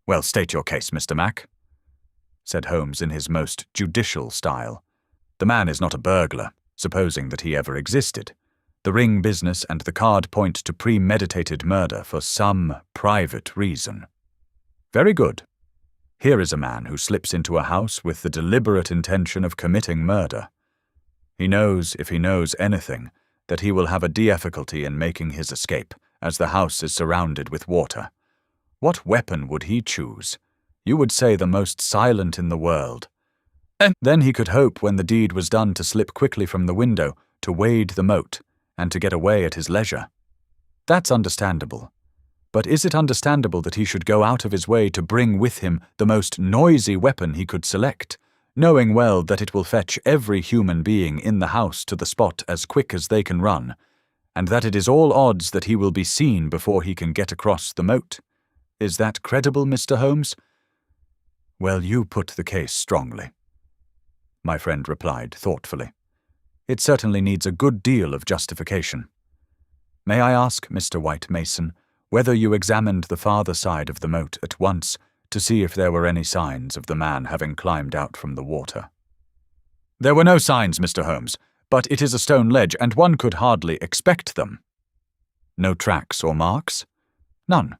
Well, state your case, Mr. Mac, said Holmes in his most judicial style. The man is not a burglar, supposing that he ever existed. The ring business and the card point to premeditated murder for some private reason. Very good. Here is a man who slips into a house with the deliberate intention of committing murder. He knows, if he knows anything, that he will have a difficulty in making his escape, as the house is surrounded with water. What weapon would he choose? You would say the most silent in the world. And then he could hope when the deed was done to slip quickly from the window, to wade the moat, and to get away at his leisure. That's understandable. But is it understandable that he should go out of his way to bring with him the most noisy weapon he could select, knowing well that it will fetch every human being in the house to the spot as quick as they can run, and that it is all odds that he will be seen before he can get across the moat? Is that credible, Mr. Holmes? Well, you put the case strongly, my friend replied thoughtfully. It certainly needs a good deal of justification. May I ask, Mr. White Mason, whether you examined the farther side of the moat at once to see if there were any signs of the man having climbed out from the water? There were no signs, Mr. Holmes, but it is a stone ledge, and one could hardly expect them. No tracks or marks? None.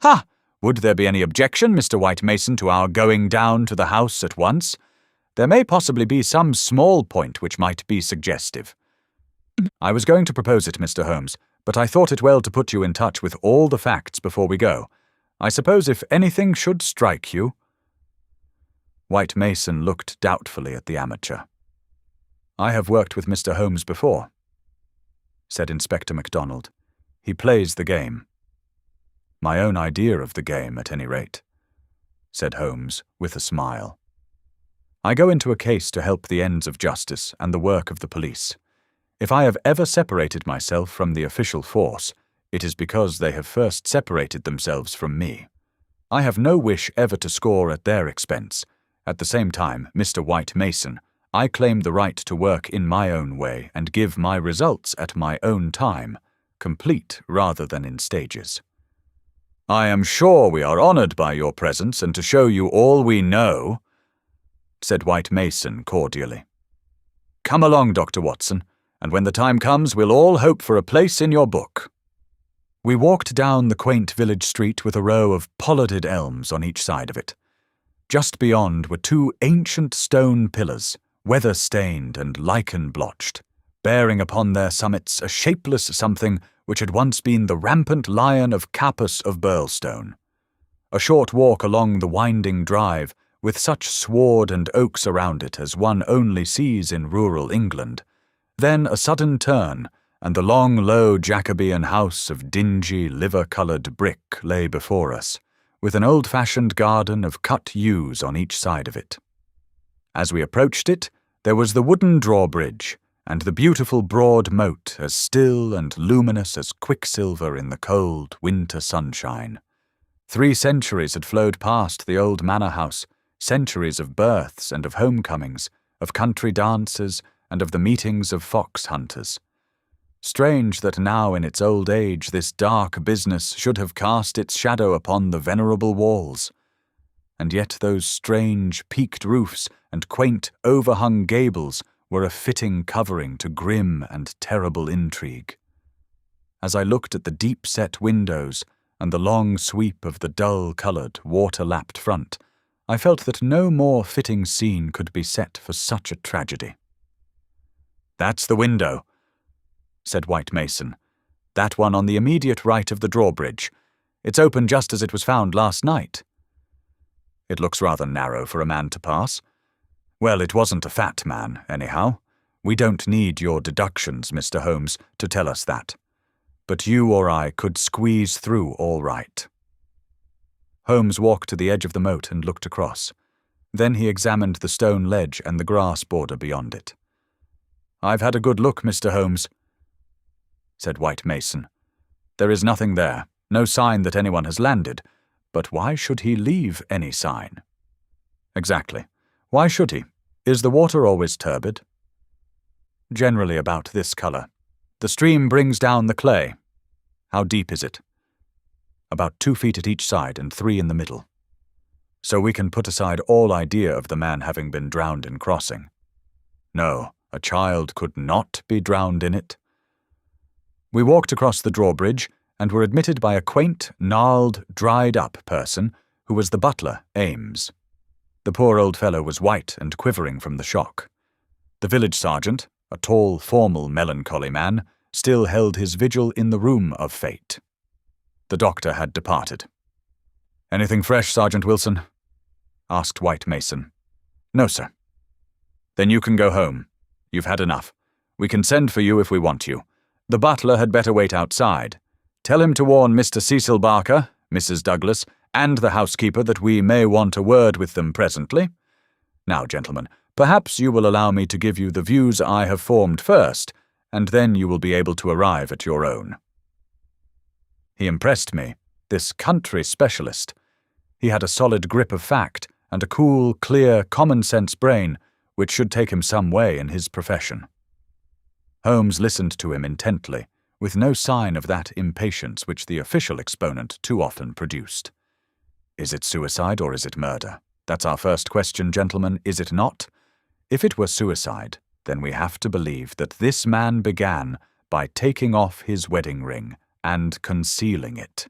Ha! Would there be any objection, Mr. White Mason, to our going down to the house at once? There may possibly be some small point which might be suggestive. I was going to propose it, Mr. Holmes, but I thought it well to put you in touch with all the facts before we go. I suppose if anything should strike you— White Mason looked doubtfully at the amateur. "I have worked with Mr. Holmes before," said Inspector MacDonald. "He plays the game." "My own idea of the game, at any rate," said Holmes, with a smile. "I go into a case to help the ends of justice and the work of the police. If I have ever separated myself from the official force, it is because they have first separated themselves from me. I have no wish ever to score at their expense. At the same time, Mr. White Mason, I claim the right to work in my own way and give my results at my own time, complete rather than in stages." "I am sure we are honored by your presence and to show you all we know," said White Mason cordially. "Come along, Dr. Watson, and when the time comes we'll all hope for a place in your book." We walked down the quaint village street with a row of pollarded elms on each side of it. Just beyond were two ancient stone pillars, weather-stained and lichen-blotched, bearing upon their summits a shapeless something which had once been the rampant lion of Capus of Birlstone. A short walk along the winding drive, with such sward and oaks around it as one only sees in rural England. Then a sudden turn, and the long, low Jacobean house of dingy, liver-coloured brick lay before us, with an old-fashioned garden of cut yews on each side of it. As we approached it, there was the wooden drawbridge, and the beautiful broad moat as still and luminous as quicksilver in the cold winter sunshine. 3 centuries had flowed past the old manor house, centuries of births and of homecomings, of country dances, and of the meetings of fox hunters. Strange that now in its old age this dark business should have cast its shadow upon the venerable walls. And yet those strange peaked roofs and quaint overhung gables were a fitting covering to grim and terrible intrigue. As I looked at the deep-set windows and the long sweep of the dull-coloured, water-lapped front, I felt that no more fitting scene could be set for such a tragedy. "That's the window," said White Mason. "That one on the immediate right of the drawbridge. It's open just as it was found last night." "It looks rather narrow for a man to pass." "Well, it wasn't a fat man, anyhow. We don't need your deductions, Mr. Holmes, to tell us that. But you or I could squeeze through all right." Holmes walked to the edge of the moat and looked across. Then he examined the stone ledge and the grass border beyond it. "I've had a good look, Mr. Holmes," said White Mason. "There is nothing there, no sign that anyone has landed. But why should he leave any sign?" "Exactly. Why should he? Is the water always turbid?" "Generally about this colour. The stream brings down the clay." "How deep is it?" "About 2 feet at each side and 3 in the middle." "So we can put aside all idea of the man having been drowned in crossing." "No, a child could not be drowned in it." We walked across the drawbridge and were admitted by a quaint, gnarled, dried-up person who was the butler, Ames. The poor old fellow was white and quivering from the shock. The village sergeant, a tall, formal, melancholy man, still held his vigil in the room of fate. The doctor had departed. "Anything fresh, Sergeant Wilson?" asked White Mason. "No, sir." "Then you can go home. You've had enough. We can send for you if we want you. The butler had better wait outside. Tell him to warn Mr. Cecil Barker, Mrs. Douglas, and the housekeeper that we may want a word with them presently. Now, gentlemen, perhaps you will allow me to give you the views I have formed first, and then you will be able to arrive at your own." He impressed me, this country specialist. He had a solid grip of fact and a cool, clear, common-sense brain, which should take him some way in his profession. Holmes listened to him intently, with no sign of that impatience which the official exponent too often produced. "Is it suicide or is it murder? That's our first question, gentlemen, is it not? If it were suicide, then we have to believe that this man began by taking off his wedding ring and concealing it.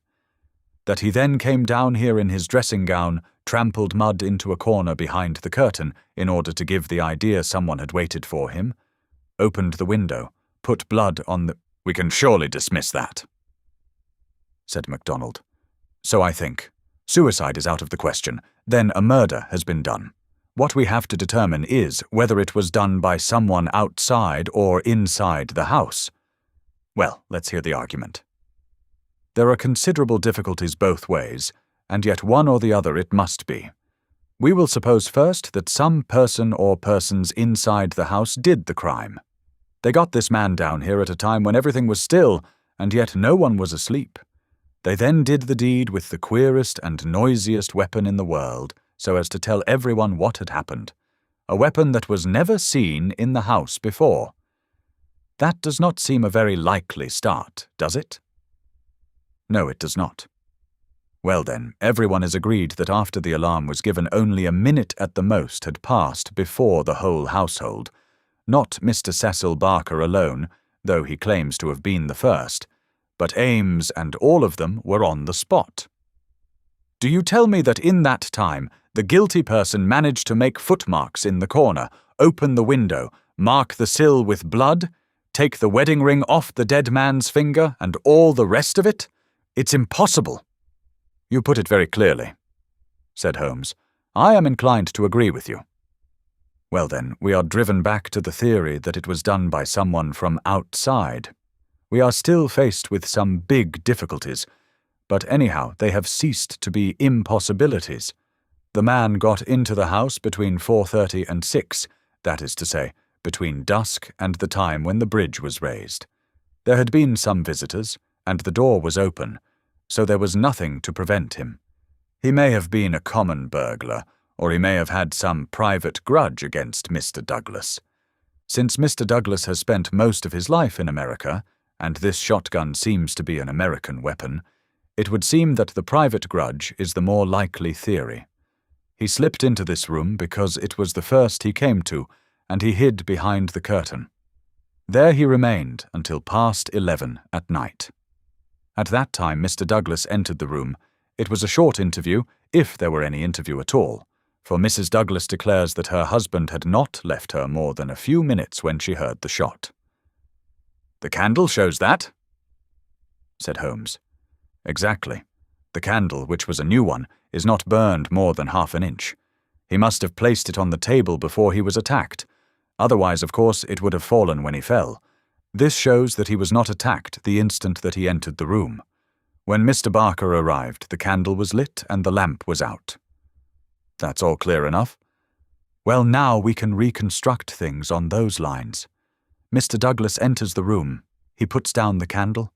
That he then came down here in his dressing gown, trampled mud into a corner behind the curtain in order to give the idea someone had waited for him, opened the window, put blood on the— "We can surely dismiss that," said MacDonald. "So I think. Suicide is out of the question. Then a murder has been done. What we have to determine is whether it was done by someone outside or inside the house. Well, let's hear the argument. There are considerable difficulties both ways, and yet one or the other it must be. We will suppose first that some person or persons inside the house did the crime. They got this man down here at a time when everything was still, and yet no one was asleep. They then did the deed with the queerest and noisiest weapon in the world, so as to tell everyone what had happened. A weapon that was never seen in the house before. That does not seem a very likely start, does it? No, it does not. Well then, everyone is agreed that after the alarm was given only a minute at the most had passed before the whole household, not Mr. Cecil Barker alone, though he claims to have been the first, but Ames and all of them were on the spot. Do you tell me that in that time the guilty person managed to make footmarks in the corner, open the window, mark the sill with blood, take the wedding ring off the dead man's finger, and all the rest of it? It's impossible." "You put it very clearly," said Holmes. "I am inclined to agree with you." "Well then, we are driven back to the theory that it was done by someone from outside. We are still faced with some big difficulties, but anyhow they have ceased to be impossibilities. The man got into the house between 4:30 and 6, that is to say, between dusk and the time when the bridge was raised. There had been some visitors, and the door was open, so there was nothing to prevent him. He may have been a common burglar, or he may have had some private grudge against Mr. Douglas. Since Mr. Douglas has spent most of his life in America, and this shotgun seems to be an American weapon, it would seem that the private grudge is the more likely theory. He slipped into this room because it was the first he came to, and he hid behind the curtain. There he remained until past 11 at night. At that time Mr. Douglas entered the room. It was a short interview, if there were any interview at all, for Mrs. Douglas declares that her husband had not left her more than a few minutes when she heard the shot." "The candle shows that," said Holmes. "Exactly. The candle, which was a new one, is not burned more than half an inch. He must have placed it on the table before he was attacked. Otherwise, of course, it would have fallen when he fell. This shows that he was not attacked the instant that he entered the room. When Mr. Barker arrived, the candle was lit and the lamp was out." "That's all clear enough." "Well, now we can reconstruct things on those lines. Mr. Douglas enters the room. He puts down the candle.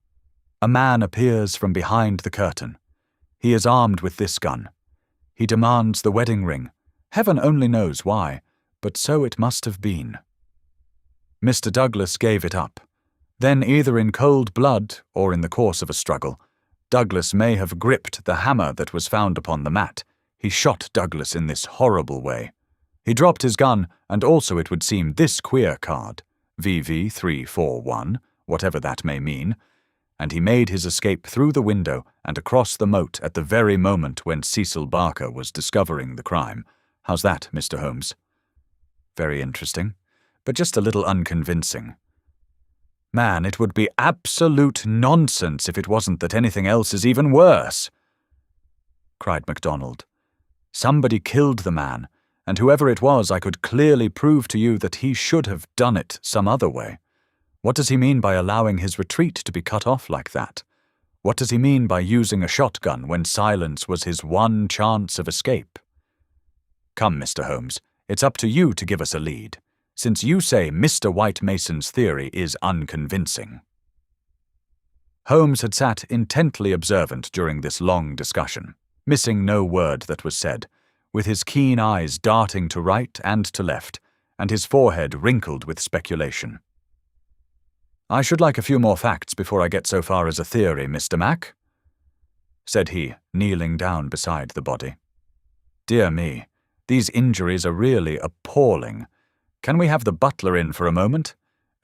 A man appears from behind the curtain. He is armed with this gun. He demands the wedding ring. Heaven only knows why, but so it must have been. Mr. Douglas gave it up. Then, either in cold blood or in the course of a struggle, Douglas may have gripped the hammer that was found upon the mat. He shot Douglas in this horrible way. He dropped his gun, and also it would seem this queer card, VV341, whatever that may mean, and he made his escape through the window and across the moat at the very moment when Cecil Barker was discovering the crime. How's that, Mr. Holmes?" "Very interesting, but just a little unconvincing." "Man, it would be absolute nonsense if it wasn't that anything else is even worse," cried MacDonald. "Somebody killed the man, and whoever it was, I could clearly prove to you that he should have done it some other way. What does he mean by allowing his retreat to be cut off like that? What does he mean by using a shotgun when silence was his one chance of escape? Come, Mr. Holmes, it's up to you to give us a lead, since you say Mr. White Mason's theory is unconvincing." Holmes had sat intently observant during this long discussion, missing no word that was said, with his keen eyes darting to right and to left, and his forehead wrinkled with speculation. "I should like a few more facts before I get so far as a theory, Mr. Mac," said he, kneeling down beside the body. "Dear me, these injuries are really appalling. Can we have the butler in for a moment?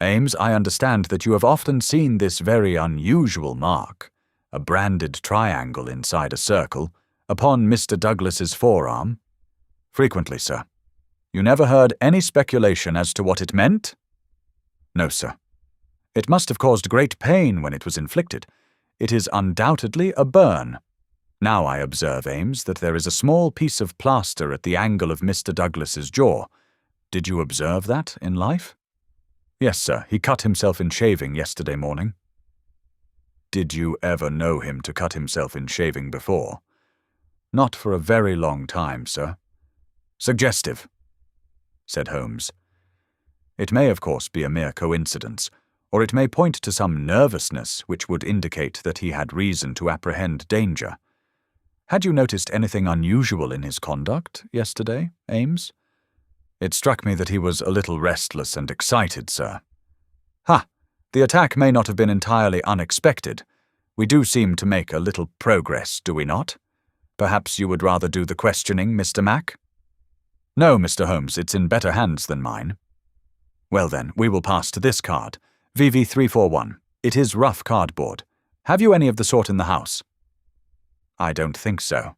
Ames, I understand that you have often seen this very unusual mark, a branded triangle inside a circle, upon Mr. Douglas's forearm. Frequently, sir. You never heard any speculation as to what it meant? No, sir. It must have caused great pain when it was inflicted. It is undoubtedly a burn. Now I observe, Ames, that there is a small piece of plaster at the angle of Mr. Douglas's jaw. Did you observe that in life? Yes, sir. He cut himself in shaving yesterday morning. Did you ever know him to cut himself in shaving before? Not for a very long time, sir. Suggestive, said Holmes. It may, of course, be a mere coincidence, or it may point to some nervousness which would indicate that he had reason to apprehend danger. Had you noticed anything unusual in his conduct yesterday, Ames? It struck me that he was a little restless and excited, sir. Ha! The attack may not have been entirely unexpected. We do seem to make a little progress, do we not? Perhaps you would rather do the questioning, Mr. Mac? No, Mr. Holmes, it's in better hands than mine. Well then, we will pass to this card, VV341. It is rough cardboard. Have you any of the sort in the house? I don't think so.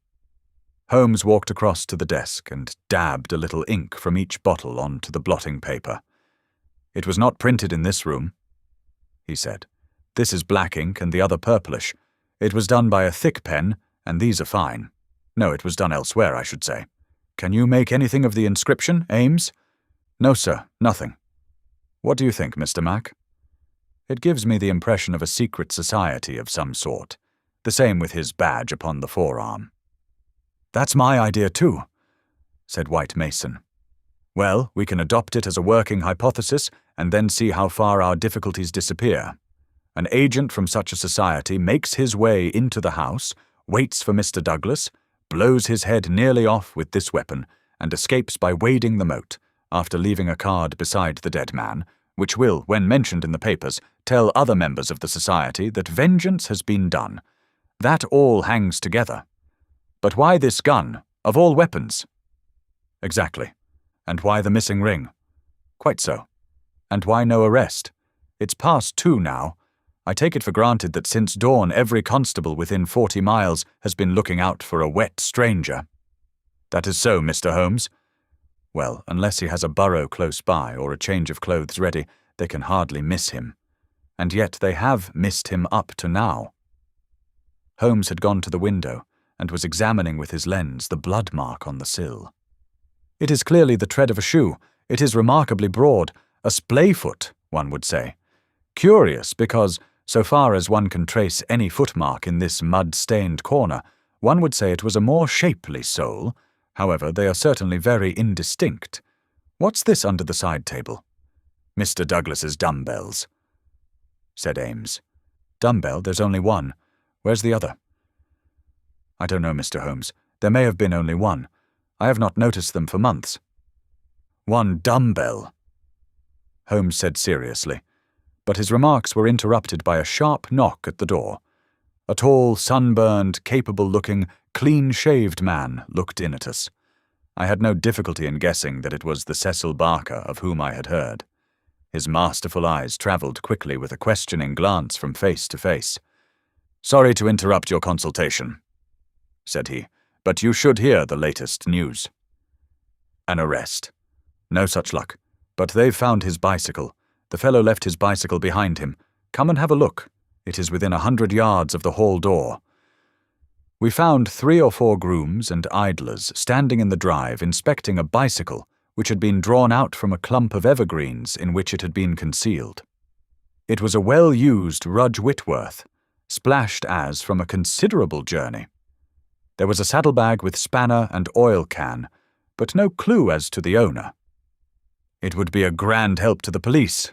Holmes walked across to the desk and dabbed a little ink from each bottle onto the blotting paper. It was not printed in this room, he said. This is black ink and the other purplish. It was done by a thick pen, and these are fine. No, it was done elsewhere, I should say. Can you make anything of the inscription, Ames? No, sir, nothing. What do you think, Mr. Mac? It gives me the impression of a secret society of some sort. The same with his badge upon the forearm. That's my idea too, said White Mason. Well, we can adopt it as a working hypothesis and then see how far our difficulties disappear. An agent from such a society makes his way into the house, waits for Mr. Douglas, blows his head nearly off with this weapon, and escapes by wading the moat, after leaving a card beside the dead man, which will, when mentioned in the papers, tell other members of the society that vengeance has been done. That all hangs together. But why this gun, of all weapons? Exactly. And why the missing ring? Quite so. And why no arrest? It's past 2 now. I take it for granted that since dawn every constable within 40 miles has been looking out for a wet stranger. That is so, Mr. Holmes. Well, unless he has a burrow close by or a change of clothes ready, they can hardly miss him. And yet they have missed him up to now. Holmes had gone to the window and was examining with his lens the blood mark on the sill. It is clearly the tread of a shoe. It is remarkably broad, a splay foot, one would say. Curious, because, so far as one can trace any footmark in this mud-stained corner, one would say it was a more shapely sole. However, they are certainly very indistinct. What's this under the side table? Mr. Douglas's dumbbells, said Ames. Dumbbell? There's only one. Where's the other? I don't know, Mr. Holmes. There may have been only one. I have not noticed them for months. One dumbbell, Holmes said seriously, but his remarks were interrupted by a sharp knock at the door. A tall, sunburned, capable-looking, clean-shaved man looked in at us. I had no difficulty in guessing that it was the Cecil Barker of whom I had heard. His masterful eyes travelled quickly with a questioning glance from face to face. "Sorry to interrupt your consultation," said he, "but you should hear the latest news." An arrest. No such luck. But they've found his bicycle. The fellow left his bicycle behind him. Come and have a look. It is within 100 yards of the hall door. We found 3 or 4 grooms and idlers standing in the drive inspecting a bicycle which had been drawn out from a clump of evergreens in which it had been concealed. It was a well-used Rudge Whitworth, splashed as from a considerable journey. There was a saddlebag with spanner and oil can, but no clue as to the owner. "It would be a grand help to the police,"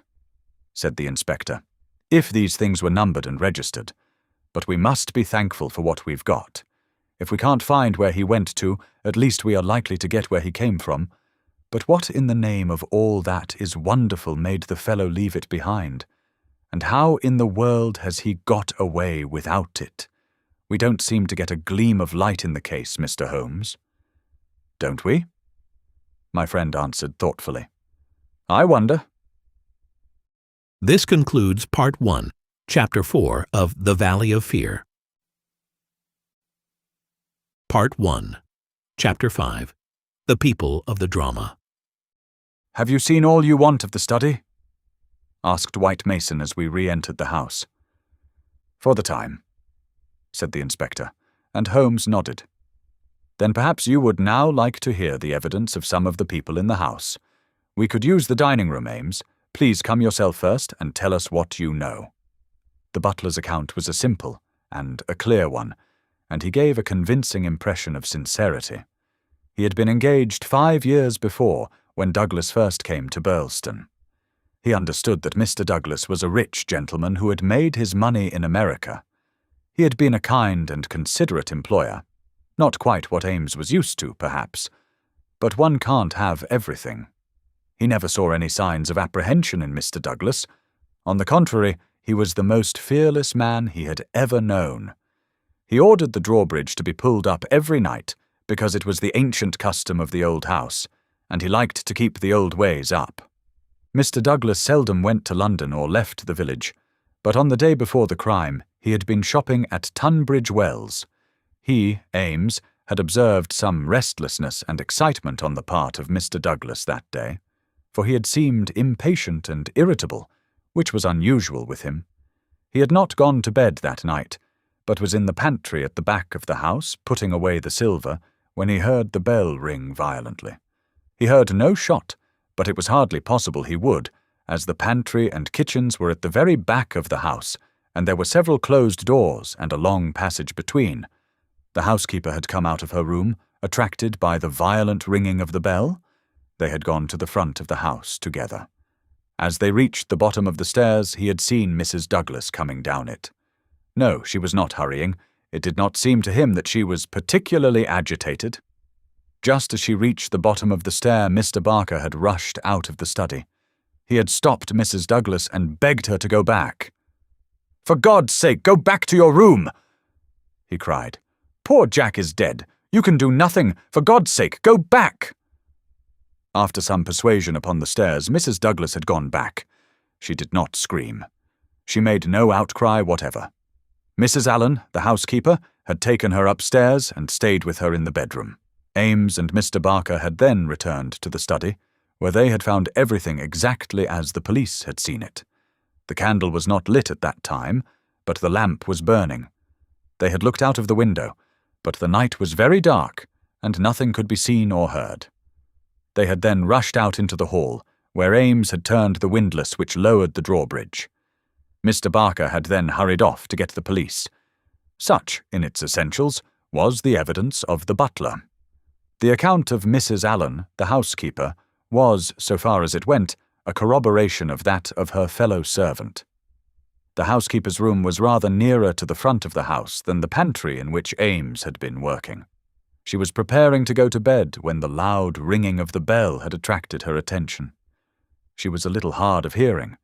said the inspector, "if these things were numbered and registered. But we must be thankful for what we've got. If we can't find where he went to, at least we are likely to get where he came from. But what in the name of all that is wonderful made the fellow leave it behind? And how in the world has he got away without it? We don't seem to get a gleam of light in the case, Mr. Holmes." "Don't we?" my friend answered thoughtfully. I wonder. This concludes Part 1, Chapter 4 of The Valley of Fear. Part 1, Chapter 5, The People of the Drama. Have you seen all you want of the study? Asked White Mason as we re-entered the house. For the time, said the inspector, and Holmes nodded. Then perhaps you would now like to hear the evidence of some of the people in the house. We could use the dining room, Ames. Please come yourself first and tell us what you know. The butler's account was a simple and a clear one, and he gave a convincing impression of sincerity. He had been engaged 5 years before, when Douglas first came to Birlstone. He understood that Mr. Douglas was a rich gentleman who had made his money in America. He had been a kind and considerate employer. Not quite what Ames was used to, perhaps, but one can't have everything. He never saw any signs of apprehension in Mr. Douglas. On the contrary, he was the most fearless man he had ever known. He ordered the drawbridge to be pulled up every night because it was the ancient custom of the old house, and he liked to keep the old ways up. Mr. Douglas seldom went to London or left the village, but on the day before the crime he had been shopping at Tunbridge Wells. He, Ames, had observed some restlessness and excitement on the part of Mr. Douglas that day, for he had seemed impatient and irritable, which was unusual with him. He had not gone to bed that night, but was in the pantry at the back of the house, putting away the silver, when he heard the bell ring violently. He heard no shot, but it was hardly possible he would, as the pantry and kitchens were at the very back of the house, and there were several closed doors and a long passage between. The housekeeper had come out of her room, attracted by the violent ringing of the bell. They had gone to the front of the house together. As they reached the bottom of the stairs, he had seen Mrs. Douglas coming down it. No, she was not hurrying. It did not seem to him that she was particularly agitated. Just as she reached the bottom of the stair, Mr. Barker had rushed out of the study. He had stopped Mrs. Douglas and begged her to go back. "For God's sake, go back to your room!" he cried. "Poor Jack is dead. You can do nothing. For God's sake, go back!" After some persuasion upon the stairs, Mrs. Douglas had gone back. She did not scream. She made no outcry whatever. Mrs. Allen, the housekeeper, had taken her upstairs and stayed with her in the bedroom. Ames and Mr. Barker had then returned to the study, where they had found everything exactly as the police had seen it. The candle was not lit at that time, but the lamp was burning. They had looked out of the window, but the night was very dark, and nothing could be seen or heard. They had then rushed out into the hall, where Ames had turned the windlass which lowered the drawbridge. Mr. Barker had then hurried off to get the police. Such, in its essentials, was the evidence of the butler. The account of Mrs. Allen, the housekeeper, was, so far as it went, a corroboration of that of her fellow servant. The housekeeper's room was rather nearer to the front of the house than the pantry in which Ames had been working. She was preparing to go to bed when the loud ringing of the bell had attracted her attention. She was a little hard of hearing.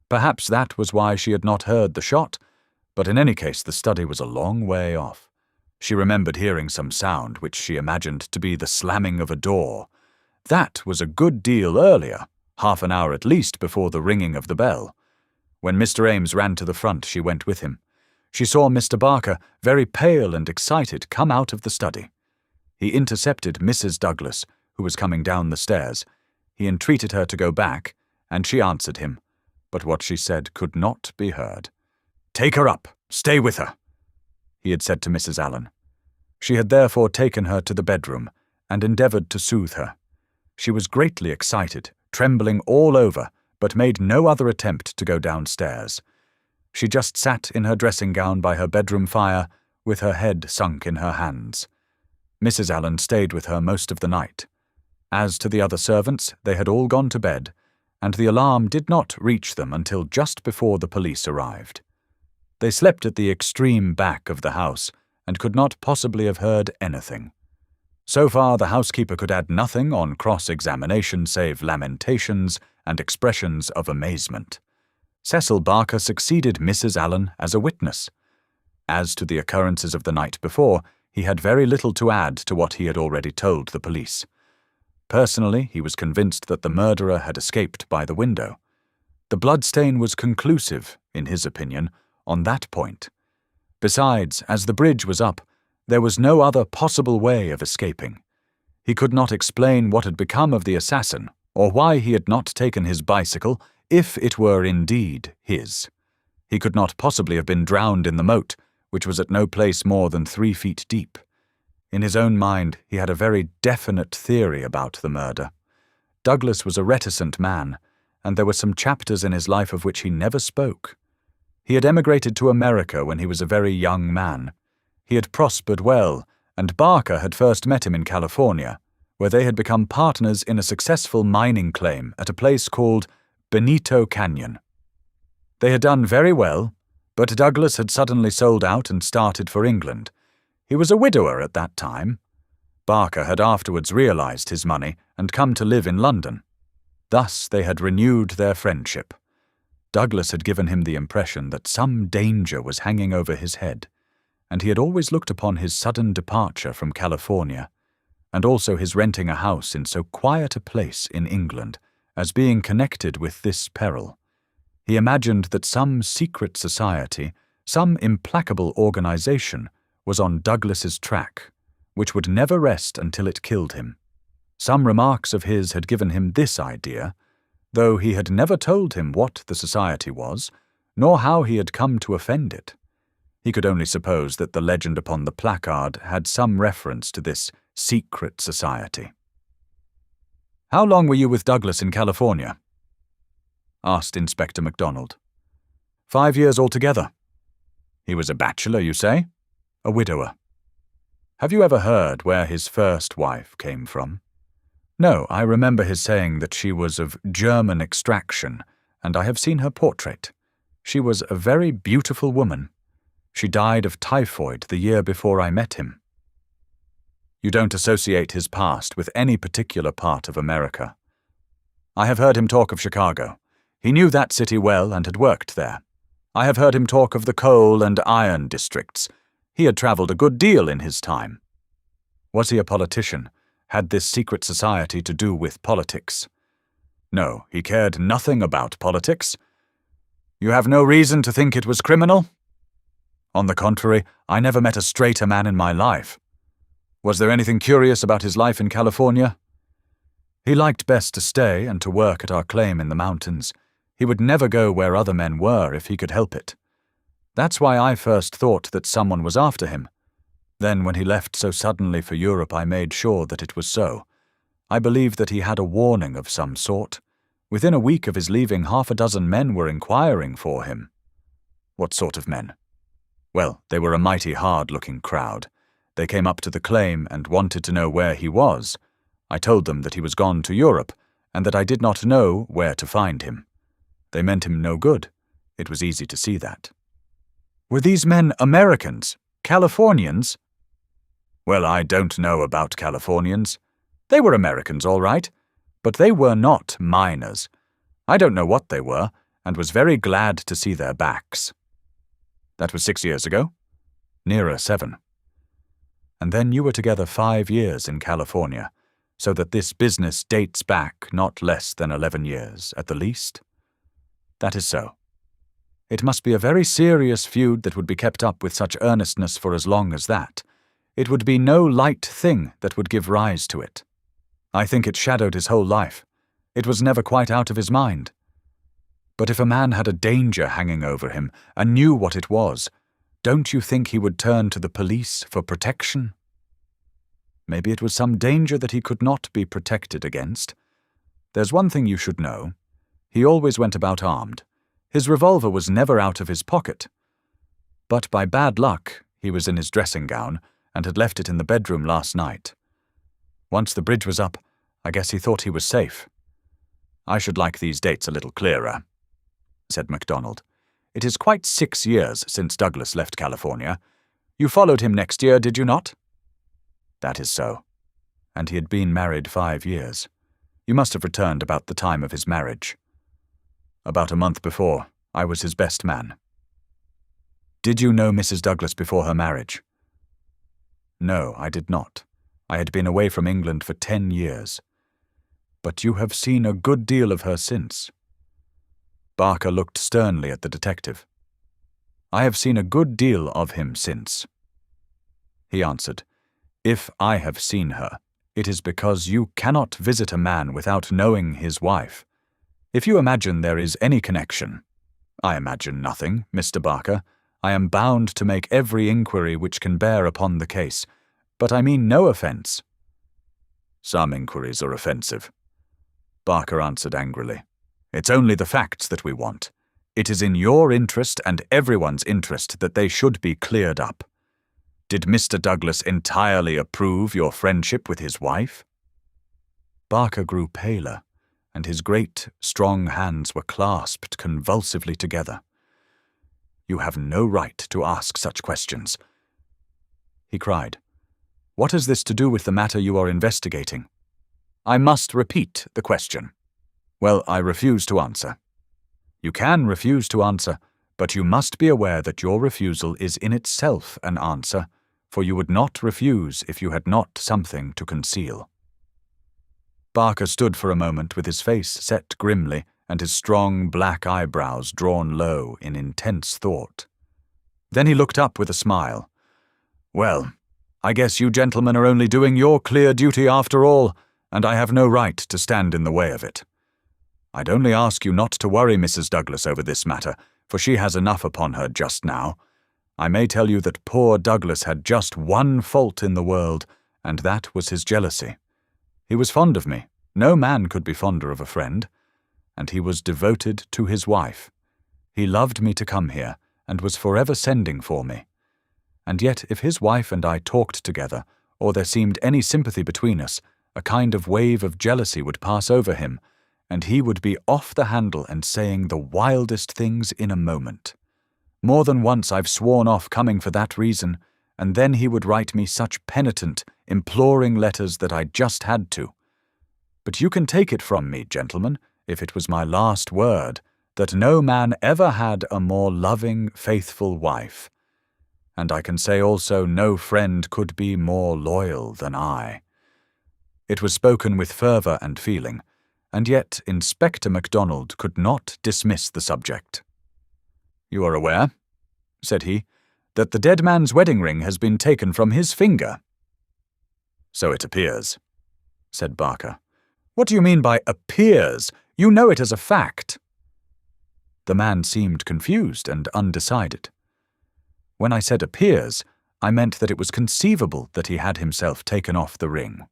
Perhaps that was why she had not heard the shot, but in any case the study was a long way off. She remembered hearing some sound which she imagined to be the slamming of a door. That was a good deal earlier, half an hour at least before the ringing of the bell. When Mr. Ames ran to the front, she went with him. She saw Mr. Barker, very pale and excited, come out of the study. He intercepted Mrs. Douglas, who was coming down the stairs. He entreated her to go back, and she answered him, but what she said could not be heard. "Take her up. Stay with her," he had said to Mrs. Allen. She had therefore taken her to the bedroom and endeavoured to soothe her. She was greatly excited, trembling all over, but made no other attempt to go downstairs. She just sat in her dressing gown by her bedroom fire, with her head sunk in her hands. Mrs. Allen stayed with her most of the night. As to the other servants, they had all gone to bed, and the alarm did not reach them until just before the police arrived. They slept at the extreme back of the house, and could not possibly have heard anything. So far the housekeeper could add nothing on cross-examination save lamentations and expressions of amazement. Cecil Barker succeeded Mrs. Allen as a witness. As to the occurrences of the night before, he had very little to add to what he had already told the police. Personally, he was convinced that the murderer had escaped by the window. The bloodstain was conclusive, in his opinion, on that point. Besides, as the bridge was up, there was no other possible way of escaping. He could not explain what had become of the assassin, or why he had not taken his bicycle, if it were indeed his. He could not possibly have been drowned in the moat, which was at no place more than 3 feet deep. In his own mind, he had a very definite theory about the murder. Douglas was a reticent man, and there were some chapters in his life of which he never spoke. He had emigrated to America when he was a very young man. He had prospered well, and Barker had first met him in California, where they had become partners in a successful mining claim at a place called Benito Canyon. They had done very well, but Douglas had suddenly sold out and started for England. He was a widower at that time. Barker had afterwards realized his money and come to live in London. Thus they had renewed their friendship. Douglas had given him the impression that some danger was hanging over his head, and he had always looked upon his sudden departure from California, and also his renting a house in so quiet a place in England, as being connected with this peril. He imagined that some secret society, some implacable organization, was on Douglas's track, which would never rest until it killed him. Some remarks of his had given him this idea, though he had never told him what the society was, nor how he had come to offend it. He could only suppose that the legend upon the placard had some reference to this secret society. "How long were you with Douglas in California?" asked Inspector MacDonald. 5 years altogether. He was a bachelor, you say? A widower. Have you ever heard where his first wife came from? No, I remember his saying that she was of German extraction, and I have seen her portrait. She was a very beautiful woman. She died of typhoid the year before I met him. You don't associate his past with any particular part of America. I have heard him talk of Chicago. He knew that city well and had worked there. I have heard him talk of the coal and iron districts. He had travelled a good deal in his time. Was he a politician? Had this secret society to do with politics? No, he cared nothing about politics. You have no reason to think it was criminal? On the contrary, I never met a straighter man in my life. Was there anything curious about his life in California? He liked best to stay and to work at our claim in the mountains. He would never go where other men were if he could help it. That's why I first thought that someone was after him. Then when he left so suddenly for Europe, I made sure that it was so. I believed that he had a warning of some sort. Within a week of his leaving, 6 men were inquiring for him. What sort of men? Well, they were a mighty hard-looking crowd. They came up to the claim and wanted to know where he was. I told them that he was gone to Europe, and that I did not know where to find him. They meant him no good. It was easy to see that. Were these men Americans? Californians? Well, I don't know about Californians. They were Americans, all right, but they were not miners. I don't know what they were, and was very glad to see their backs. That was 6 years ago? Nearer 7. And then you were together 5 years in California, so that this business dates back not less than 11 years, at the least? That is so. It must be a very serious feud that would be kept up with such earnestness for as long as that. It would be no light thing that would give rise to it. I think it shadowed his whole life. It was never quite out of his mind. But if a man had a danger hanging over him and knew what it was, don't you think he would turn to the police for protection? Maybe it was some danger that he could not be protected against. There's one thing you should know. He always went about armed. His revolver was never out of his pocket. But by bad luck, he was in his dressing gown and had left it in the bedroom last night. Once the bridge was up, I guess he thought he was safe. I should like these dates a little clearer, said MacDonald. It is quite 6 years since Douglas left California. You followed him next year, did you not? That is so. And he had been married 5 years. You must have returned about the time of his marriage. About a month before, I was his best man. Did you know Mrs. Douglas before her marriage? No, I did not. I had been away from England for 10 years. But you have seen a good deal of her since. Barker looked sternly at the detective. I have seen a good deal of him since. He answered, If I have seen her, it is because you cannot visit a man without knowing his wife. If you imagine there is any connection— I imagine nothing, Mr. Barker. I am bound to make every inquiry which can bear upon the case, but I mean no offence. Some inquiries are offensive, Barker answered angrily. It's only the facts that we want. It is in your interest and everyone's interest that they should be cleared up. Did Mr. Douglas entirely approve your friendship with his wife? Barker grew paler, and his great, strong hands were clasped convulsively together. You have no right to ask such questions, he cried. What has this to do with the matter you are investigating? I must repeat the question. Well, I refuse to answer. You can refuse to answer, but you must be aware that your refusal is in itself an answer, for you would not refuse if you had not something to conceal. Barker stood for a moment with his face set grimly and his strong black eyebrows drawn low in intense thought. Then he looked up with a smile. Well, I guess you gentlemen are only doing your clear duty after all, and I have no right to stand in the way of it. I'd only ask you not to worry Mrs. Douglas over this matter, for she has enough upon her just now. I may tell you that poor Douglas had just one fault in the world, and that was his jealousy. He was fond of me. No man could be fonder of a friend. And he was devoted to his wife. He loved me to come here, and was forever sending for me. And yet if his wife and I talked together, or there seemed any sympathy between us, a kind of wave of jealousy would pass over him, and he would be off the handle and saying the wildest things in a moment. More than once I've sworn off coming for that reason, and then he would write me such penitent, imploring letters that I just had to. But you can take it from me, gentlemen, if it was my last word, that no man ever had a more loving, faithful wife. And I can say also no friend could be more loyal than I. It was spoken with fervour and feeling, and yet Inspector MacDonald could not dismiss the subject. You are aware, said he, that the dead man's wedding ring has been taken from his finger. So it appears, said Barker. What do you mean by appears? You know it as a fact. The man seemed confused and undecided. When I said appears, I meant that it was conceivable that he had himself taken off the ring.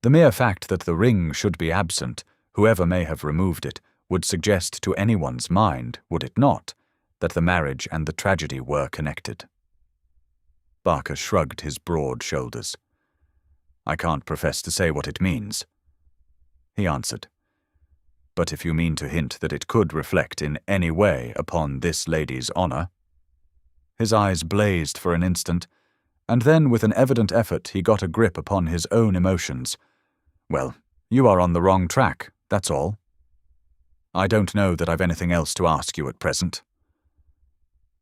The mere fact that the ring should be absent, whoever may have removed it, would suggest to anyone's mind, would it not, that the marriage and the tragedy were connected. Barker shrugged his broad shoulders. I can't profess to say what it means, he answered. But if you mean to hint that it could reflect in any way upon this lady's honour— His eyes blazed for an instant, and then with an evident effort he got a grip upon his own emotions. Well, you are on the wrong track, that's all. I don't know that I've anything else to ask you at present,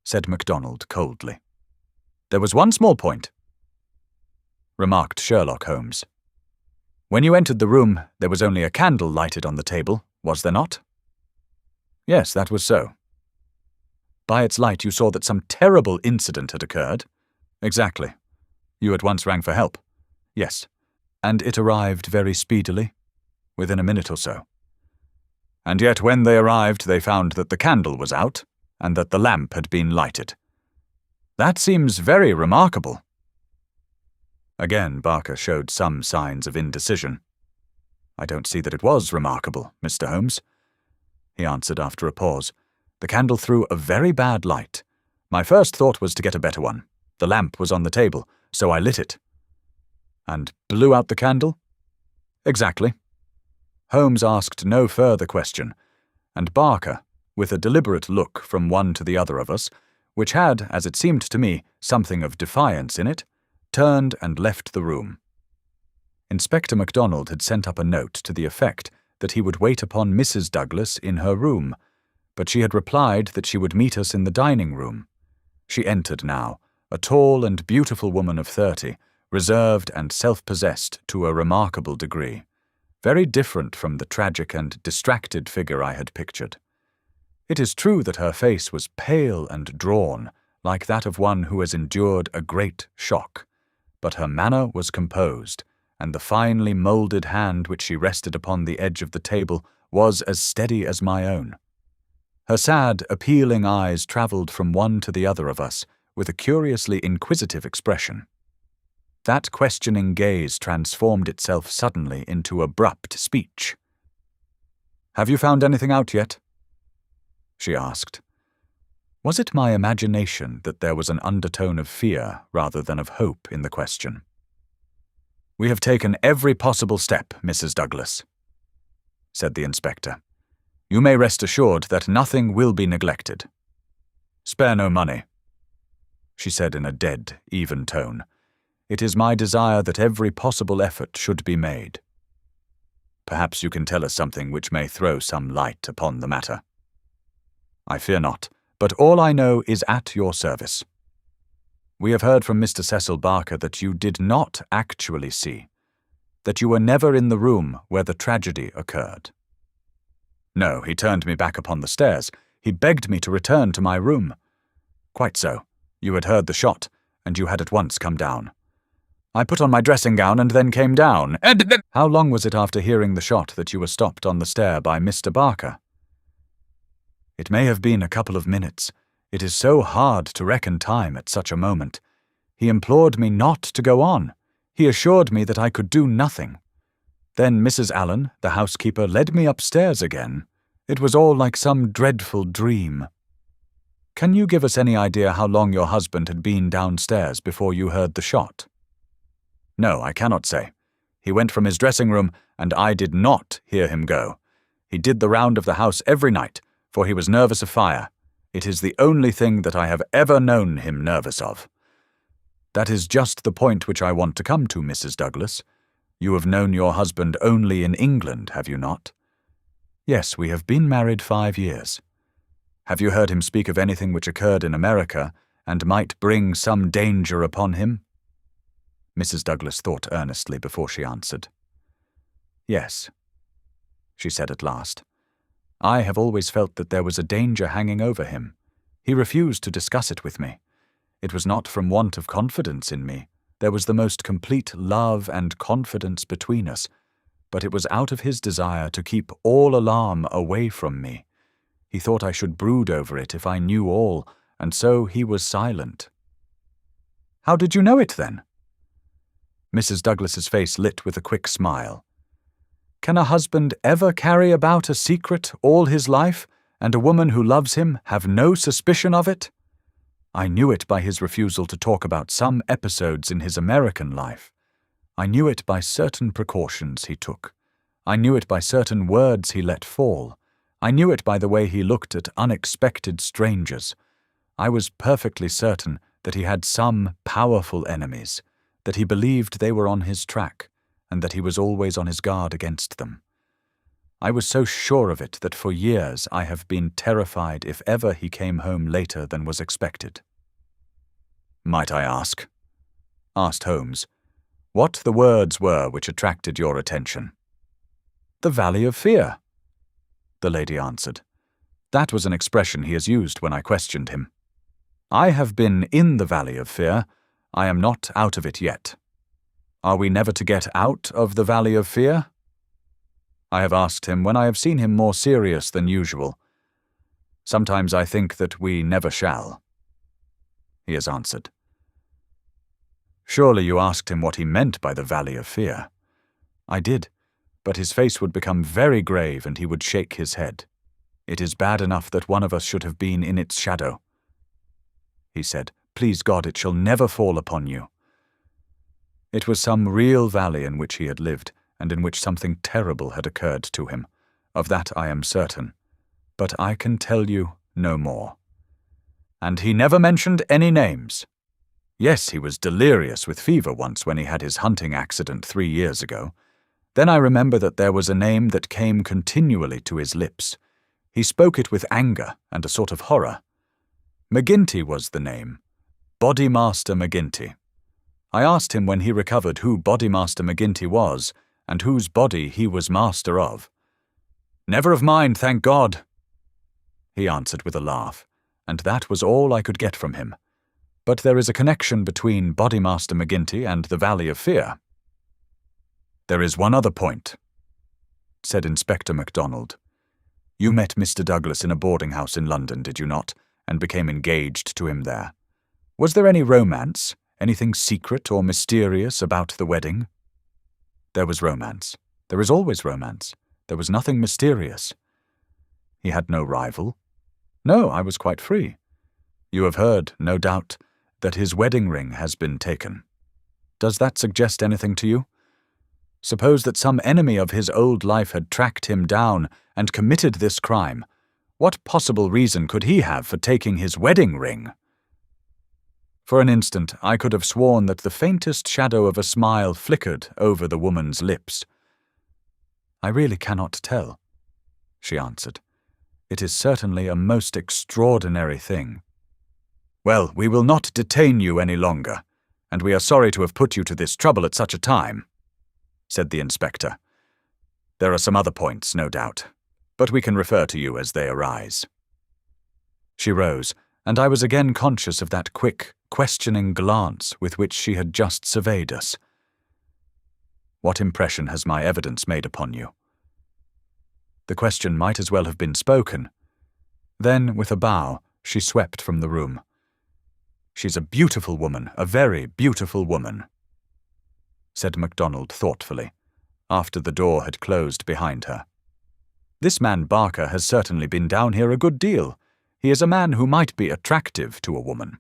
said MacDonald coldly. There was one small point, remarked Sherlock Holmes. When you entered the room, there was only a candle lighted on the table, was there not? Yes, that was so. By its light you saw that some terrible incident had occurred? Exactly. You at once rang for help? Yes. And it arrived very speedily? Within a minute or so. And yet when they arrived they found that the candle was out, and that the lamp had been lighted. That seems very remarkable. Again Barker showed some signs of indecision. I don't see that it was remarkable, Mr. Holmes, he answered after a pause. The candle threw a very bad light. My first thought was to get a better one. The lamp was on the table, so I lit it. And blew out the candle? Exactly. Holmes asked no further question, and Barker, with a deliberate look from one to the other of us, which had, as it seemed to me, something of defiance in it, turned and left the room. Inspector MacDonald had sent up a note to the effect that he would wait upon Mrs. Douglas in her room, but she had replied that she would meet us in the dining-room. She entered now, a tall and beautiful woman of 30, reserved and self-possessed to a remarkable degree. very different from the tragic and distracted figure I had pictured. It is true that her face was pale and drawn, like that of one who has endured a great shock, but her manner was composed, and the finely moulded hand which she rested upon the edge of the table was as steady as my own. Her sad, appealing eyes travelled from one to the other of us with a curiously inquisitive expression. That questioning gaze transformed itself suddenly into abrupt speech. "Have you found anything out yet?" she asked. Was it my imagination that there was an undertone of fear rather than of hope in the question? "We have taken every possible step, Mrs. Douglas," said the inspector. "You may rest assured that nothing will be neglected. Spare no money," she said in a dead, even tone. "It is my desire that every possible effort should be made. Perhaps you can tell us something which may throw some light upon the matter." "I fear not, but all I know is at your service. We have heard from Mr. Cecil Barker that you did not actually see, that you were never in the room where the tragedy occurred." "No, he turned me back upon the stairs. He begged me to return to my room." "Quite so. You had heard the shot, and you had at once come down." "I put on my dressing gown and then came down. How long was it after hearing the shot that you were stopped on the stair by Mr. Barker?" "It may have been a couple of minutes. It is so hard to reckon time at such a moment. He implored me not to go on. He assured me that I could do nothing. Then Mrs. Allen, the housekeeper, led me upstairs again. It was all like some dreadful dream." "Can you give us any idea how long your husband had been downstairs before you heard the shot?" "No, I cannot say. He went from his dressing room, and I did not hear him go. He did the round of the house every night, for he was nervous of fire. It is the only thing that I have ever known him nervous of." "That is just the point which I want to come to, Mrs. Douglas. You have known your husband only in England, have you not?" "Yes, we have been married 5 years." "Have you heard him speak of anything which occurred in America, and might bring some danger upon him?" Mrs. Douglas thought earnestly before she answered. "Yes," she said at last. "I have always felt that there was a danger hanging over him. He refused to discuss it with me. It was not from want of confidence in me. There was the most complete love and confidence between us, but it was out of his desire to keep all alarm away from me. He thought I should brood over it if I knew all, and so he was silent." "How did you know it, then?" Mrs. Douglas's face lit with a quick smile. "Can a husband ever carry about a secret all his life, and a woman who loves him have no suspicion of it? I knew it by his refusal to talk about some episodes in his American life. I knew it by certain precautions he took. I knew it by certain words he let fall. I knew it by the way he looked at unexpected strangers. I was perfectly certain that he had some powerful enemies, that he believed they were on his track, and that he was always on his guard against them. I was so sure of it that for years I have been terrified if ever he came home later than was expected." "Might I ask," asked Holmes, "what the words were which attracted your attention?" "The Valley of Fear," the lady answered. "That was an expression he has used when I questioned him. I have been in the Valley of Fear. I am not out of it yet. Are we never to get out of the Valley of Fear?" I have asked him when I have seen him more serious than usual. "Sometimes I think that we never shall," he has answered. "Surely you asked him what he meant by the Valley of Fear?" "I did, but his face would become very grave and he would shake his head. 'It is bad enough that one of us should have been in its shadow,' he said. 'Please God, it shall never fall upon you.' It was some real valley in which he had lived, and in which something terrible had occurred to him. Of that I am certain. But I can tell you no more." "And he never mentioned any names?" "Yes, he was delirious with fever once when he had his hunting accident 3 years ago. Then I remember that there was a name that came continually to his lips. He spoke it with anger and a sort of horror. McGinty was the name. Bodymaster McGinty. I asked him when he recovered who Bodymaster McGinty was, and whose body he was master of. "Never of mine, thank God," he answered with a laugh, and that was all I could get from him. But there is a connection between Bodymaster McGinty and the Valley of Fear. "There is one other point," said Inspector MacDonald. "You met Mr. Douglas in a boarding-house in London, did you not, and became engaged to him there? Was there any romance, anything secret or mysterious about the wedding?" "There was romance. There is always romance. There was nothing mysterious." "He had no rival?" "No, I was quite free." "You have heard, no doubt, that his wedding ring has been taken. Does that suggest anything to you? Suppose that some enemy of his old life had tracked him down and committed this crime. What possible reason could he have for taking his wedding ring?" For an instant I could have sworn that the faintest shadow of a smile flickered over the woman's lips. "I really cannot tell," she answered. "It is certainly a most extraordinary thing." "Well, we will not detain you any longer, and we are sorry to have put you to this trouble at such a time," said the inspector. "There are some other points, no doubt, but we can refer to you as they arise." She rose, and I was again conscious of that quick, questioning glance with which she had just surveyed us. "What impression has my evidence made upon you?" The question might as well have been spoken. Then, with a bow, she swept from the room. "She's a beautiful woman, a very beautiful woman," said MacDonald thoughtfully, after the door had closed behind her. "This man Barker has certainly been down here a good deal. He is a man who might be attractive to a woman.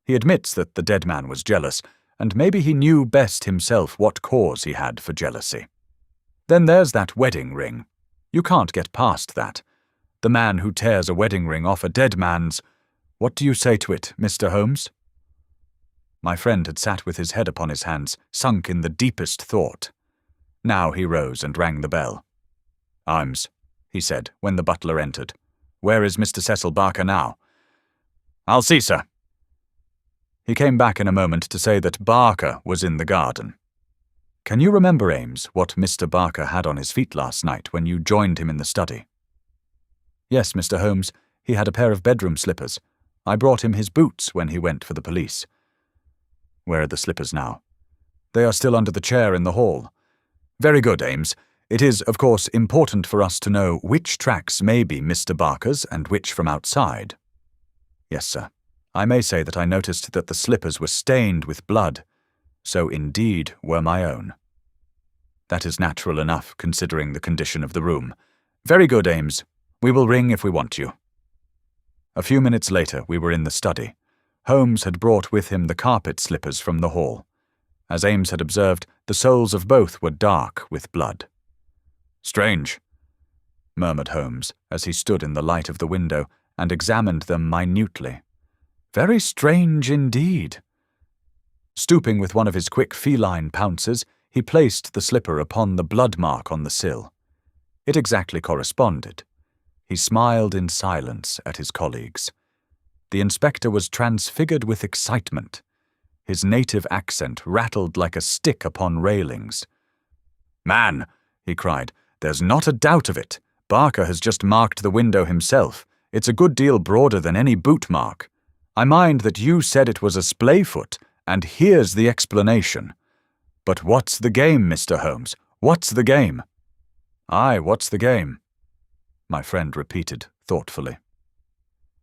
He admits that the dead man was jealous, and maybe he knew best himself what cause he had for jealousy. Then there's that wedding ring. You can't get past that. The man who tears a wedding ring off a dead man's— What do you say to it, Mr. Holmes?" My friend had sat with his head upon his hands, sunk in the deepest thought. Now he rose and rang the bell. "Holmes," he said, when the butler entered. "Where is Mr. Cecil Barker now?" "I'll see, sir." He came back in a moment to say that Barker was in the garden. "Can you remember, Ames, what Mr. Barker had on his feet last night when you joined him in the study?" "Yes, Mr. Holmes, he had a pair of bedroom slippers. I brought him his boots when he went for the police." "Where are the slippers now?" "They are still under the chair in the hall." "Very good, Ames. It is, of course, important for us to know which tracks may be Mr. Barker's and which from outside." "Yes, sir. I may say that I noticed that the slippers were stained with blood. So indeed were my own." "That is natural enough, considering the condition of the room." "Very good, Ames. We will ring if we want you." A few minutes later we were in the study. Holmes had brought with him the carpet slippers from the hall. As Ames had observed, the soles of both were dark with blood. "Strange," murmured Holmes, as he stood in the light of the window and examined them minutely. "Very strange indeed." Stooping with one of his quick feline pounces, he placed the slipper upon the blood mark on the sill. It exactly corresponded. He smiled in silence at his colleagues. The inspector was transfigured with excitement. His native accent rattled like a stick upon railings. "Man," he cried, "there's not a doubt of it. Barker has just marked the window himself. It's a good deal broader than any boot mark. I mind that you said it was a splay foot, and here's the explanation. But what's the game, Mr. Holmes? What's the game?" "Aye, what's the game?" my friend repeated thoughtfully.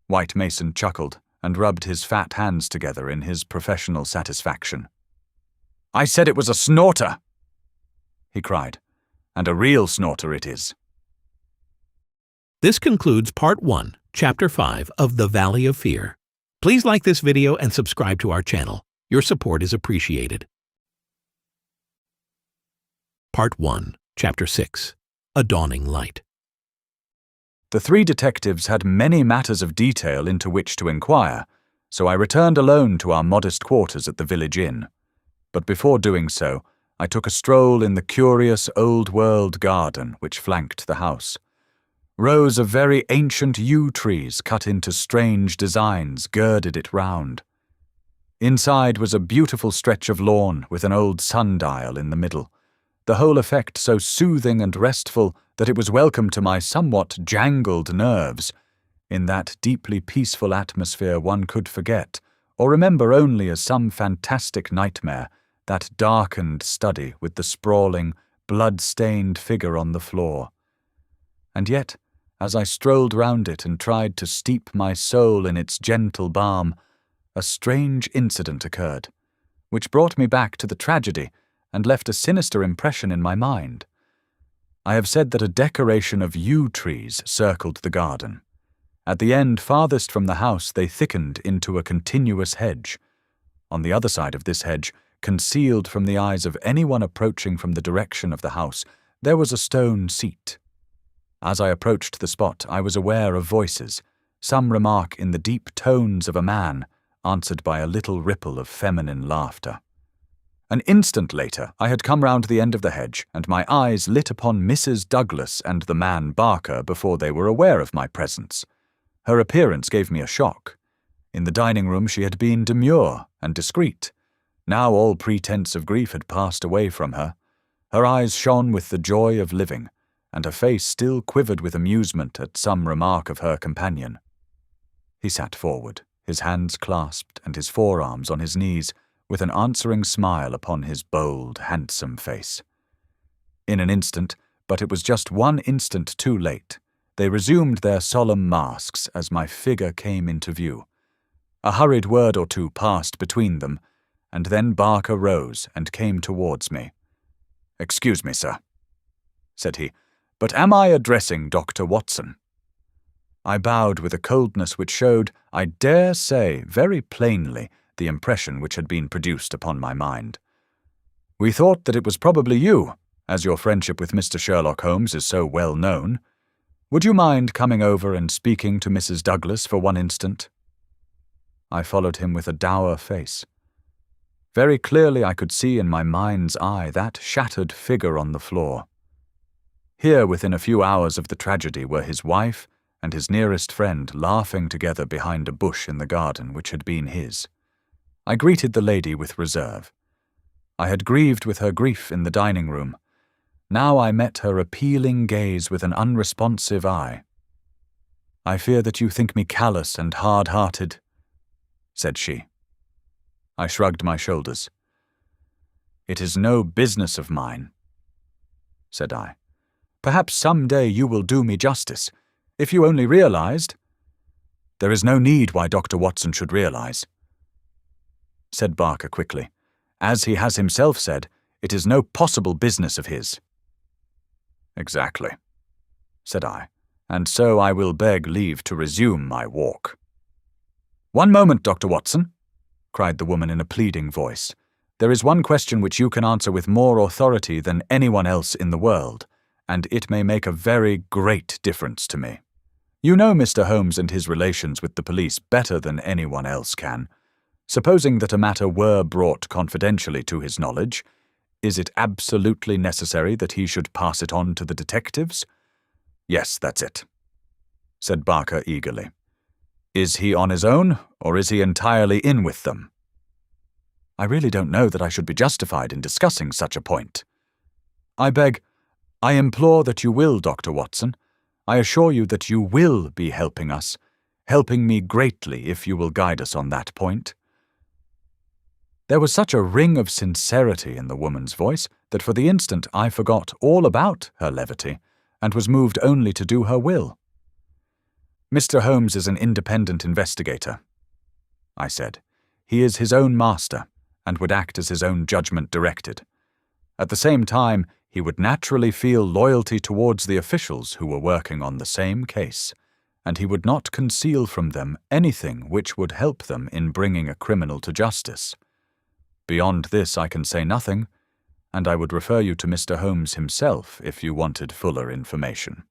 White Mason chuckled and rubbed his fat hands together in his professional satisfaction. "I said it was a snorter!" he cried. "And a real snorter it is." This concludes Part 1, Chapter 5 of The Valley of Fear. Please like this video and subscribe to our channel. Your support is appreciated. Part 1, Chapter 6, A Dawning Light. The three detectives had many matters of detail into which to inquire, so I returned alone to our modest quarters at the village inn. But before doing so, I took a stroll in the curious old-world garden which flanked the house. Rows of very ancient yew trees cut into strange designs girded it round. Inside was a beautiful stretch of lawn with an old sundial in the middle, the whole effect so soothing and restful that it was welcome to my somewhat jangled nerves. In that deeply peaceful atmosphere one could forget, or remember only as some fantastic nightmare, that darkened study with the sprawling, blood-stained figure on the floor. And yet, as I strolled round it and tried to steep my soul in its gentle balm, a strange incident occurred, which brought me back to the tragedy and left a sinister impression in my mind. I have said that a decoration of yew trees circled the garden. At the end farthest from the house they thickened into a continuous hedge. On the other side of this hedge, concealed from the eyes of anyone approaching from the direction of the house, there was a stone seat. As I approached the spot, I was aware of voices, some remark in the deep tones of a man, answered by a little ripple of feminine laughter. An instant later, I had come round the end of the hedge, and my eyes lit upon Mrs. Douglas and the man Barker before they were aware of my presence. Her appearance gave me a shock. In the dining room she had been demure and discreet. Now all pretense of grief had passed away from her. Her eyes shone with the joy of living, and her face still quivered with amusement at some remark of her companion. He sat forward, his hands clasped and his forearms on his knees, with an answering smile upon his bold, handsome face. In an instant, but it was just one instant too late, they resumed their solemn masks as my figure came into view. A hurried word or two passed between them, and then Barker rose and came towards me. "Excuse me, sir," said he, "but am I addressing Dr. Watson?" I bowed with a coldness which showed, I dare say, very plainly, the impression which had been produced upon my mind. "We thought that it was probably you, as your friendship with Mr. Sherlock Holmes is so well known. Would you mind coming over and speaking to Mrs. Douglas for one instant?" I followed him with a dour face. Very clearly I could see in my mind's eye that shattered figure on the floor. Here, within a few hours of the tragedy, were his wife and his nearest friend laughing together behind a bush in the garden which had been his. I greeted the lady with reserve. I had grieved with her grief in the dining room. Now I met her appealing gaze with an unresponsive eye. "I fear that you think me callous and hard-hearted," said she. I shrugged my shoulders. "It is no business of mine," said I. "Perhaps some day you will do me justice, if you only realized—" "There is no need why Dr. Watson should realize," said Barker quickly. "As he has himself said, it is no possible business of his." "Exactly," said I, "and so I will beg leave to resume my walk." "One moment, Dr. Watson," cried the woman in a pleading voice. "There is one question which you can answer with more authority than anyone else in the world, and it may make a very great difference to me. You know Mr. Holmes and his relations with the police better than anyone else can. Supposing that a matter were brought confidentially to his knowledge, is it absolutely necessary that he should pass it on to the detectives?" "Yes, that's it," said Barker eagerly. "Is he on his own, or is he entirely in with them?" "I really don't know that I should be justified in discussing such a point." I implore that you will, Dr. Watson. I assure you that you will be helping us, helping me greatly if you will guide us on that point." There was such a ring of sincerity in the woman's voice that for the instant I forgot all about her levity and was moved only to do her will. "Mr. Holmes is an independent investigator," I said. "He is his own master and would act as his own judgment directed. At the same time, he would naturally feel loyalty towards the officials who were working on the same case, and he would not conceal from them anything which would help them in bringing a criminal to justice. Beyond this I can say nothing, and I would refer you to Mr. Holmes himself if you wanted fuller information."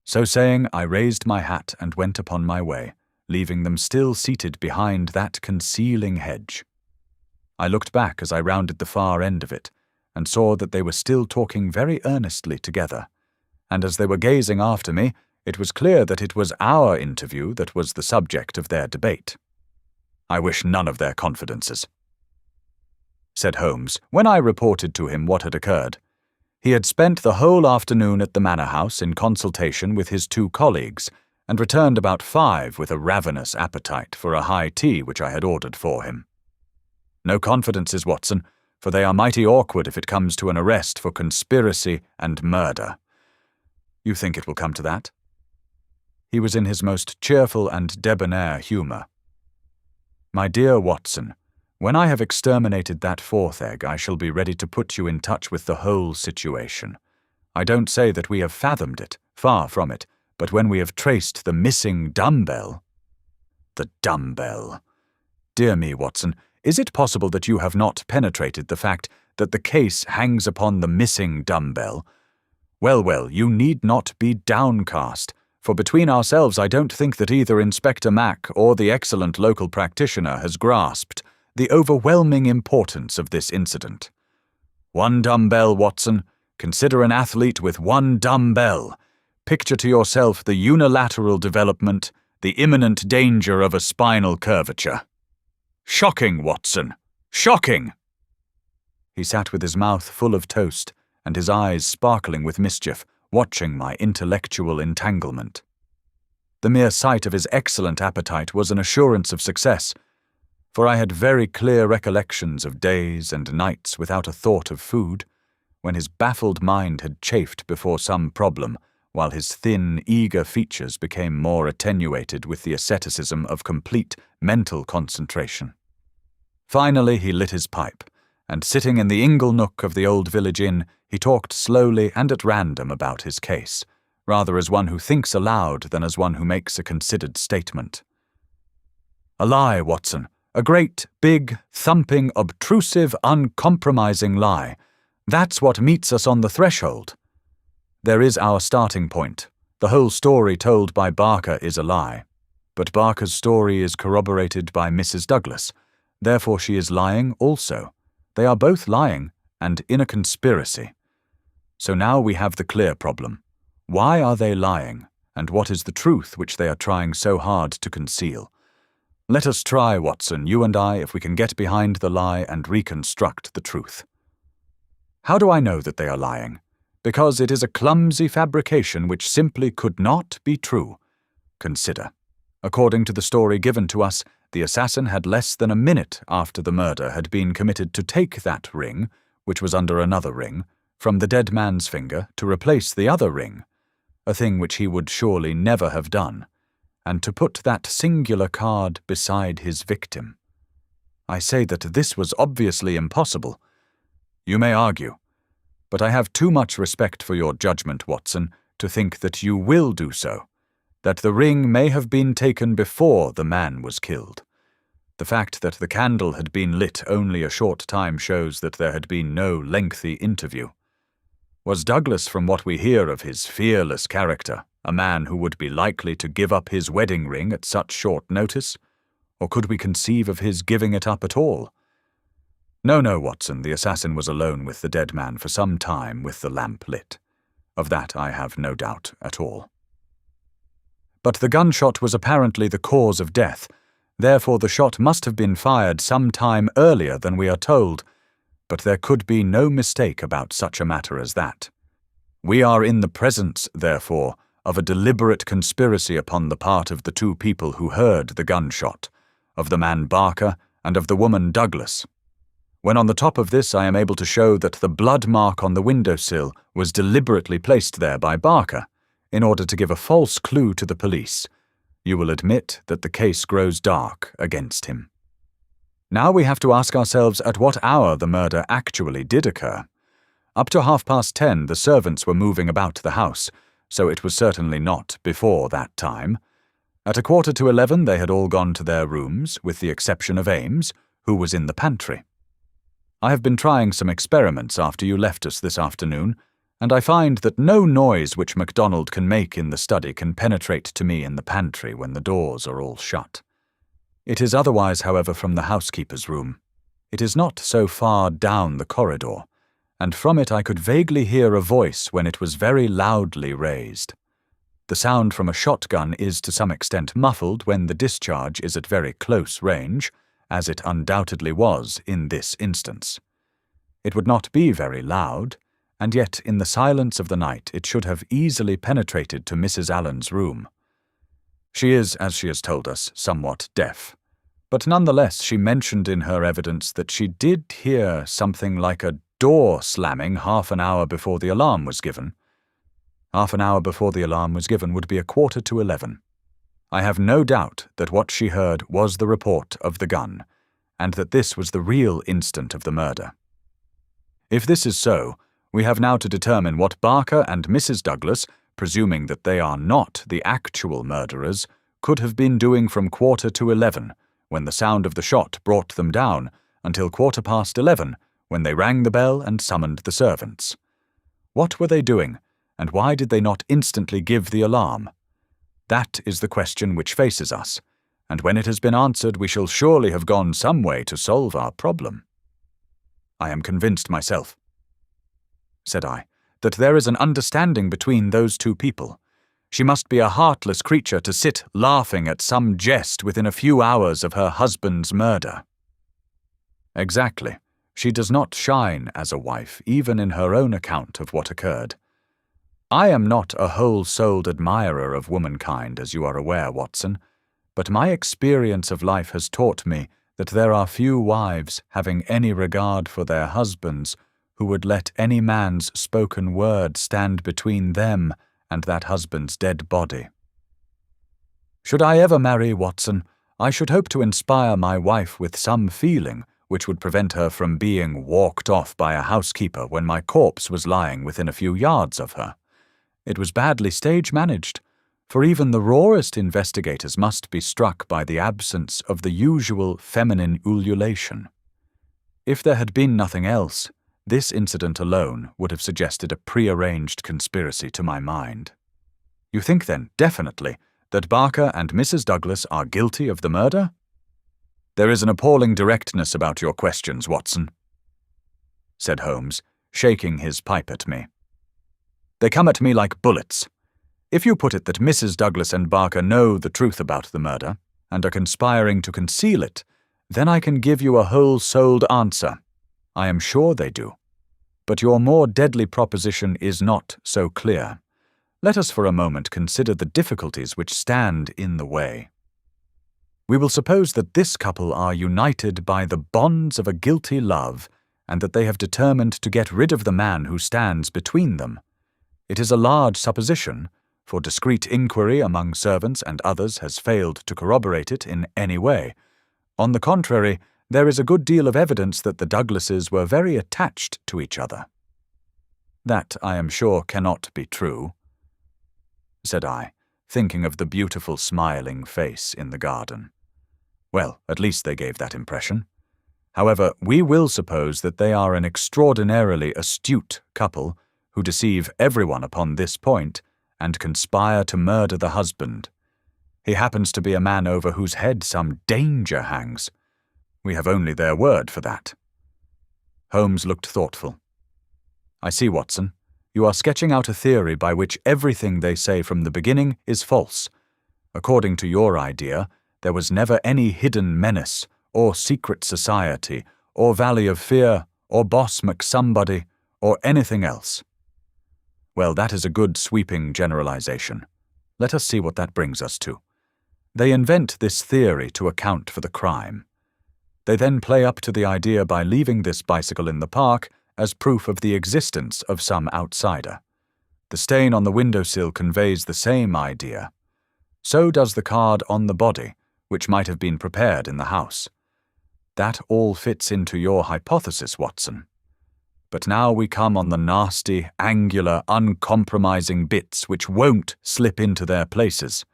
So saying, I raised my hat and went upon my way, leaving them still seated behind that concealing hedge. I looked back as I rounded the far end of it, and saw that they were still talking very earnestly together, and as they were gazing after me, it was clear that it was our interview that was the subject of their debate. "I wish none of their confidences," said Holmes, when I reported to him what had occurred. He had spent the whole afternoon at the manor house in consultation with his 2 colleagues, and returned about 5 with a ravenous appetite for a high tea which I had ordered for him. No confidences, Watson, for they are mighty awkward if it comes to an arrest for conspiracy and murder. You think it will come to that? He was in his most cheerful and debonair humour. My dear Watson, when I have exterminated that 4th egg, I shall be ready to put you in touch with the whole situation. I don't say that we have fathomed it, far from it, but when we have traced the missing dumbbell— The dumbbell. Dear me, Watson, is it possible that you have not penetrated the fact that the case hangs upon the missing dumbbell? Well, you need not be downcast, for between ourselves I don't think that either Inspector Mac or the excellent local practitioner has grasped the overwhelming importance of this incident. 1 dumbbell, Watson. Consider an athlete with 1 dumbbell. Picture to yourself the unilateral development, the imminent danger of a spinal curvature. Shocking, Watson! Shocking! He sat with his mouth full of toast and his eyes sparkling with mischief, watching my intellectual entanglement. The mere sight of his excellent appetite was an assurance of success, for I had very clear recollections of days and nights without a thought of food, when his baffled mind had chafed before some problem, while his thin, eager features became more attenuated with the asceticism of complete mental concentration. Finally he lit his pipe, and sitting in the ingle nook of the old village inn, he talked slowly and at random about his case, rather as one who thinks aloud than as one who makes a considered statement. A lie, Watson. A great, big, thumping, obtrusive, uncompromising lie. That's what meets us on the threshold. There is our starting point. The whole story told by Barker is a lie. But Barker's story is corroborated by Mrs. Douglas. Therefore she is lying also. They are both lying, and in a conspiracy. So now we have the clear problem. Why are they lying, and what is the truth which they are trying so hard to conceal? Let us try, Watson, you and I, if we can get behind the lie and reconstruct the truth. How do I know that they are lying? Because it is a clumsy fabrication which simply could not be true. Consider. According to the story given to us, the assassin had less than a minute after the murder had been committed to take that ring, which was under another ring, from the dead man's finger to replace the other ring, a thing which he would surely never have done, and to put that singular card beside his victim. I say that this was obviously impossible. You may argue, but I have too much respect for your judgment, Watson, to think that you will do so, that the ring may have been taken before the man was killed. The fact that the candle had been lit only a short time shows that there had been no lengthy interview. Was Douglas, from what we hear of his fearless character, a man who would be likely to give up his wedding ring at such short notice? Or could we conceive of his giving it up at all? No, Watson, the assassin was alone with the dead man for some time with the lamp lit. Of that I have no doubt at all. But the gunshot was apparently the cause of death. Therefore the shot must have been fired some time earlier than we are told, but there could be no mistake about such a matter as that. We are in the presence, therefore, of a deliberate conspiracy upon the part of the 2 people who heard the gunshot, of the man Barker and of the woman Douglas. When on the top of this I am able to show that the blood mark on the windowsill was deliberately placed there by Barker, in order to give a false clue to the police, you will admit that the case grows dark against him. Now we have to ask ourselves at what hour the murder actually did occur. Up to 10:30 the servants were moving about the house, so it was certainly not before that time. At 11:15 they had all gone to their rooms, with the exception of Ames, who was in the pantry. I have been trying some experiments after you left us this afternoon, and I find that no noise which MacDonald can make in the study can penetrate to me in the pantry when the doors are all shut. It is otherwise, however, from the housekeeper's room. It is not so far down the corridor, and from it I could vaguely hear a voice when it was very loudly raised. The sound from a shotgun is to some extent muffled when the discharge is at very close range, as it undoubtedly was in this instance. It would not be very loud, and yet in the silence of the night it should have easily penetrated to Mrs. Allen's room. She is, as she has told us, somewhat deaf, but nonetheless she mentioned in her evidence that she did hear something like a door slamming half an hour before the alarm was given. Half an hour before the alarm was given would be 11:15. I have no doubt that what she heard was the report of the gun, and that this was the real instant of the murder. If this is so, we have now to determine what Barker and Mrs. Douglas, presuming that they are not the actual murderers, could have been doing from 11:15, when the sound of the shot brought them down, until 11:15, when they rang the bell and summoned the servants. What were they doing, and why did they not instantly give the alarm? That is the question which faces us, and when it has been answered we shall surely have gone some way to solve our problem. I am convinced myself, said I, that there is an understanding between those two people. She must be a heartless creature to sit laughing at some jest within a few hours of her husband's murder. Exactly. She does not shine as a wife, even in her own account of what occurred. I am not a whole-souled admirer of womankind, as you are aware, Watson, but my experience of life has taught me that there are few wives having any regard for their husbands who would let any man's spoken word stand between them and that husband's dead body. Should I ever marry, Watson, I should hope to inspire my wife with some feeling which would prevent her from being walked off by a housekeeper when my corpse was lying within a few yards of her. It was badly stage-managed, for even the rawest investigators must be struck by the absence of the usual feminine ululation. If there had been nothing else, this incident alone would have suggested a prearranged conspiracy to my mind. You think, then, definitely, that Barker and Mrs. Douglas are guilty of the murder? There is an appalling directness about your questions, Watson, said Holmes, shaking his pipe at me. They come at me like bullets. If you put it that Mrs. Douglas and Barker know the truth about the murder, and are conspiring to conceal it, then I can give you a whole-souled answer. I am sure they do. But your more deadly proposition is not so clear. Let us for a moment consider the difficulties which stand in the way. We will suppose that this couple are united by the bonds of a guilty love, and that they have determined to get rid of the man who stands between them. It is a large supposition, for discreet inquiry among servants and others has failed to corroborate it in any way. On the contrary, there is a good deal of evidence that the Douglases were very attached to each other. That, I am sure, cannot be true, said I, thinking of the beautiful smiling face in the garden. Well, at least they gave that impression. However, we will suppose that they are an extraordinarily astute couple who deceive everyone upon this point and conspire to murder the husband. He happens to be a man over whose head some danger hangs. We have only their word for that. Holmes looked thoughtful. I see, Watson. You are sketching out a theory by which everything they say from the beginning is false. According to your idea, there was never any hidden menace, or secret society, or Valley of Fear, or Boss McSomebody, or anything else. Well, that is a good sweeping generalization. Let us see what that brings us to. They invent this theory to account for the crime. They then play up to the idea by leaving this bicycle in the park as proof of the existence of some outsider. The stain on the windowsill conveys the same idea. So does the card on the body, which might have been prepared in the house. That all fits into your hypothesis, Watson. But now we come on the nasty, angular, uncompromising bits which won't slip into their places.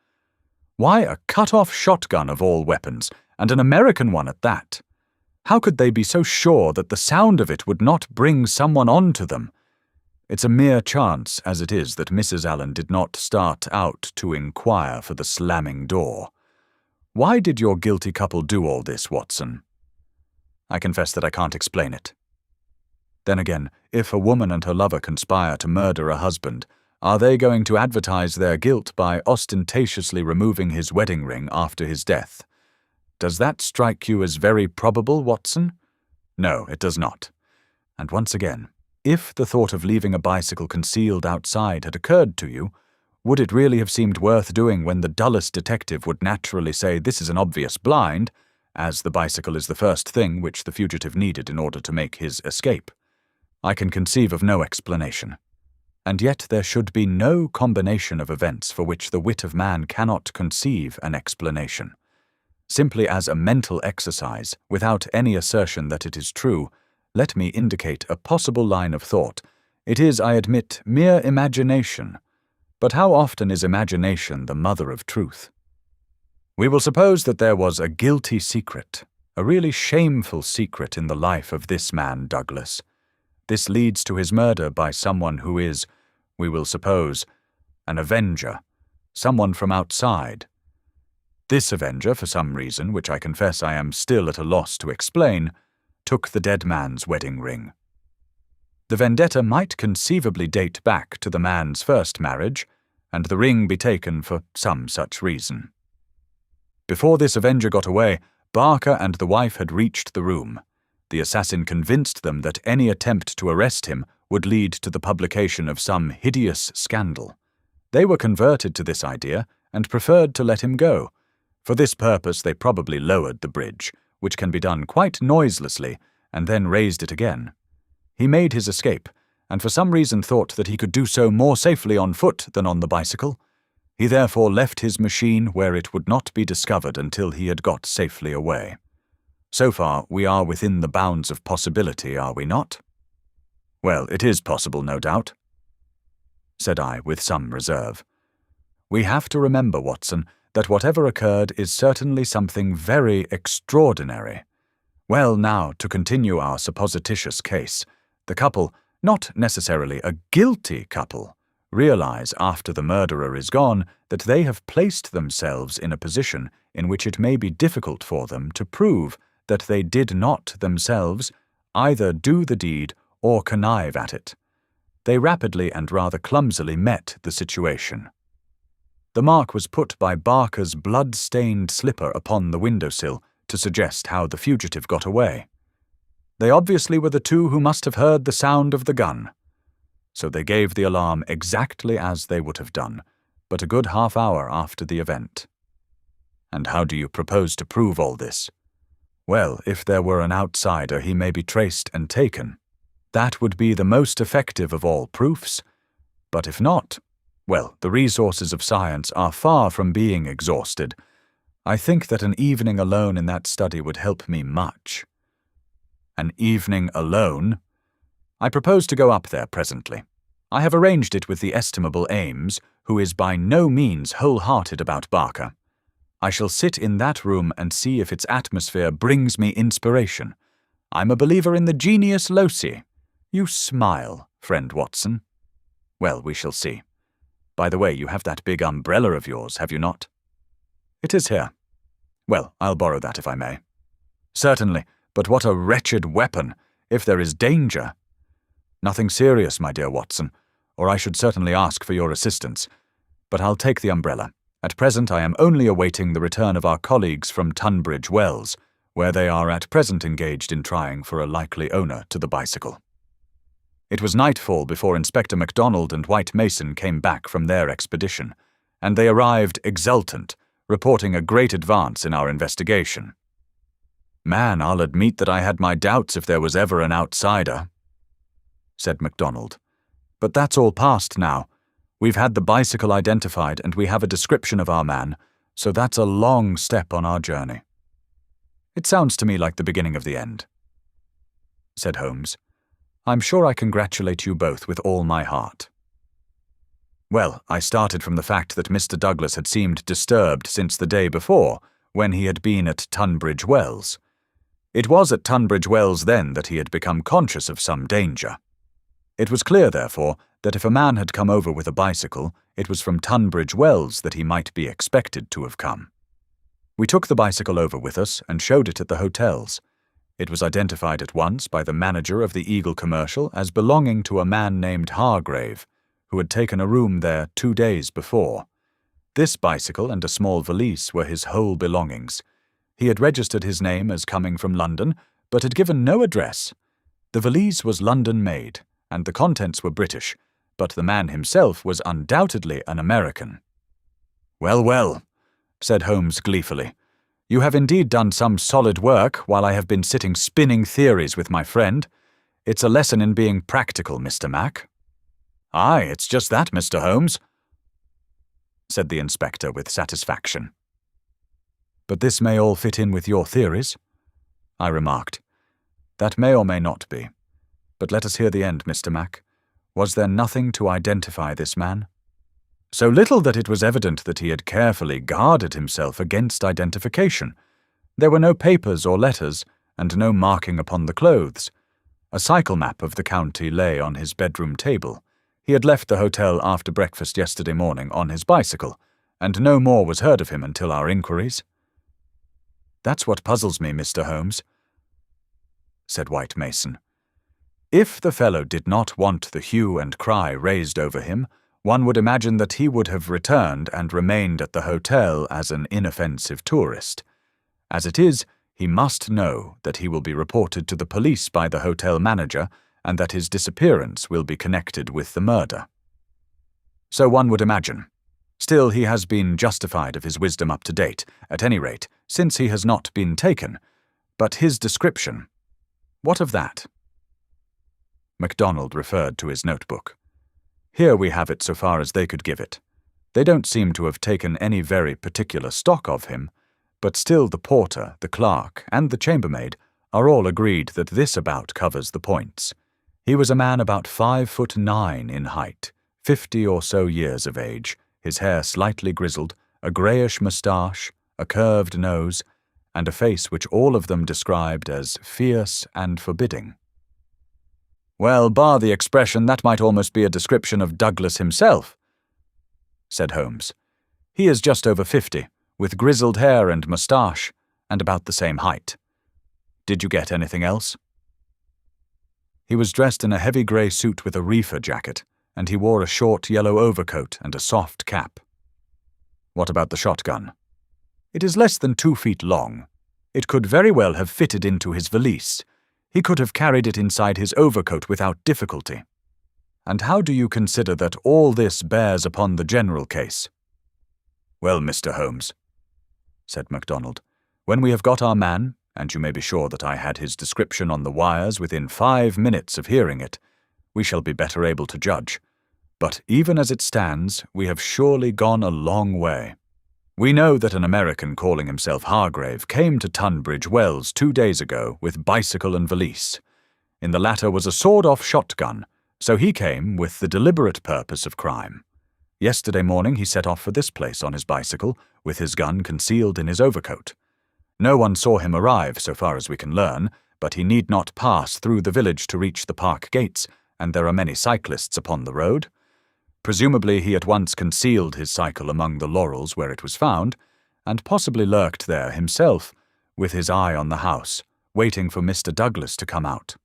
Why a cut-off shotgun of all weapons, and an American one at that? How could they be so sure that the sound of it would not bring someone on to them? It's a mere chance, as it is, that Mrs. Allen did not start out to inquire for the slamming door. Why did your guilty couple do all this, Watson? I confess that I can't explain it. Then again, if a woman and her lover conspire to murder a husband, are they going to advertise their guilt by ostentatiously removing his wedding ring after his death? Does that strike you as very probable, Watson? No, it does not. And once again, if the thought of leaving a bicycle concealed outside had occurred to you, would it really have seemed worth doing when the dullest detective would naturally say this is an obvious blind, as the bicycle is the first thing which the fugitive needed in order to make his escape? I can conceive of no explanation. And yet there should be no combination of events for which the wit of man cannot conceive an explanation. Simply as a mental exercise, without any assertion that it is true, let me indicate a possible line of thought. It is, I admit, mere imagination. But how often is imagination the mother of truth? We will suppose that there was a guilty secret, a really shameful secret in the life of this man Douglas. This leads to his murder by someone who is, we will suppose, an avenger, someone from outside. This avenger, for some reason which I confess I am still at a loss to explain, took the dead man's wedding ring. The vendetta might conceivably date back to the man's first marriage, and the ring be taken for some such reason. Before this avenger got away, Barker and the wife had reached the room. The assassin convinced them that any attempt to arrest him would lead to the publication of some hideous scandal. They were converted to this idea and preferred to let him go. For this purpose they probably lowered the bridge, which can be done quite noiselessly, and then raised it again. He made his escape, and for some reason thought that he could do so more safely on foot than on the bicycle. He therefore left his machine where it would not be discovered until he had got safely away. So far, we are within the bounds of possibility, are we not? Well, it is possible, no doubt, said I with some reserve. We have to remember, Watson, that whatever occurred is certainly something very extraordinary. Well, now, to continue our supposititious case, the couple, not necessarily a guilty couple, realize after the murderer is gone that they have placed themselves in a position in which it may be difficult for them to prove that they did not themselves either do the deed or connive at it. They rapidly and rather clumsily met the situation. The mark was put by Barker's blood-stained slipper upon the windowsill to suggest how the fugitive got away. They obviously were the two who must have heard the sound of the gun. So they gave the alarm exactly as they would have done, but a good half-hour after the event. And how do you propose to prove all this? Well, if there were an outsider, he may be traced and taken. That would be the most effective of all proofs. But if not, well, the resources of science are far from being exhausted. I think that an evening alone in that study would help me much. An evening alone? I propose to go up there presently. I have arranged it with the estimable Ames, who is by no means wholehearted about Barker. I shall sit in that room and see if its atmosphere brings me inspiration. I'm a believer in the genius loci. You smile, friend Watson. Well, we shall see. By the way, you have that big umbrella of yours, have you not? It is here. Well, I'll borrow that if I may. Certainly, but what a wretched weapon, if there is danger. Nothing serious, my dear Watson, or I should certainly ask for your assistance. But I'll take the umbrella. At present I am only awaiting the return of our colleagues from Tunbridge Wells, where they are at present engaged in trying for a likely owner to the bicycle. It was nightfall before Inspector MacDonald and White Mason came back from their expedition, and they arrived exultant, reporting a great advance in our investigation. Man, I'll admit that I had my doubts if there was ever an outsider, said MacDonald. But that's all past now. We've had the bicycle identified and we have a description of our man, so that's a long step on our journey. It sounds to me like the beginning of the end, said Holmes. I'm sure I congratulate you both with all my heart. Well, I started from the fact that Mr. Douglas had seemed disturbed since the day before, when he had been at Tunbridge Wells. It was at Tunbridge Wells then that he had become conscious of some danger. It was clear, therefore, that if a man had come over with a bicycle, it was from Tunbridge Wells that he might be expected to have come. We took the bicycle over with us and showed it at the hotels. It was identified at once by the manager of the Eagle Commercial as belonging to a man named Hargrave, who had taken a room there 2 days before. This bicycle and a small valise were his whole belongings. He had registered his name as coming from London, but had given no address. The valise was London-made, and the contents were British, but the man himself was undoubtedly an American. "Well, well," said Holmes gleefully. "You have indeed done some solid work while I have been sitting spinning theories with my friend. It's a lesson in being practical, Mr. Mac." "Aye, it's just that, Mr. Holmes," said the inspector with satisfaction. "But this may all fit in with your theories," I remarked. "That may or may not be. But let us hear the end, Mr. Mac. Was there nothing to identify this man?" "So little that it was evident that he had carefully guarded himself against identification. There were no papers or letters, and no marking upon the clothes. A cycle map of the county lay on his bedroom table. He had left the hotel after breakfast yesterday morning on his bicycle, and no more was heard of him until our inquiries." "That's what puzzles me, Mr. Holmes," said White Mason. "If the fellow did not want the hue and cry raised over him, one would imagine that he would have returned and remained at the hotel as an inoffensive tourist. As it is, he must know that he will be reported to the police by the hotel manager and that his disappearance will be connected with the murder. So one would imagine. Still, he has been justified of his wisdom up to date, at any rate, since he has not been taken. But his description, what of that?" MacDonald referred to his notebook. "Here we have it so far as they could give it. They don't seem to have taken any very particular stock of him, but still the porter, the clerk, and the chambermaid are all agreed that this about covers the points. He was a man about 5'9" in height, 50 or so years of age, his hair slightly grizzled, a greyish moustache, a curved nose, and a face which all of them described as fierce and forbidding." "Well, bar the expression, that might almost be a description of Douglas himself," said Holmes. "He is just over 50, with grizzled hair and moustache, and about the same height. Did you get anything else?" "He was dressed in a heavy grey suit with a reefer jacket, and he wore a short yellow overcoat and a soft cap." "What about the shotgun?" "It is less than 2 feet long. It could very well have fitted into his valise. He could have carried it inside his overcoat without difficulty." "And how do you consider that all this bears upon the general case?" "Well, Mr. Holmes," said MacDonald, "when we have got our man, and you may be sure that I had his description on the wires within 5 minutes of hearing it, we shall be better able to judge. But even as it stands, we have surely gone a long way. We know that an American calling himself Hargrave came to Tunbridge Wells 2 days ago with bicycle and valise. In the latter was a sawed-off shotgun, so he came with the deliberate purpose of crime. Yesterday morning he set off for this place on his bicycle, with his gun concealed in his overcoat. No one saw him arrive, so far as we can learn, but he need not pass through the village to reach the park gates, and there are many cyclists upon the road. Presumably he at once concealed his cycle among the laurels where it was found, and possibly lurked there himself, with his eye on the house, waiting for Mr. Douglas to come out.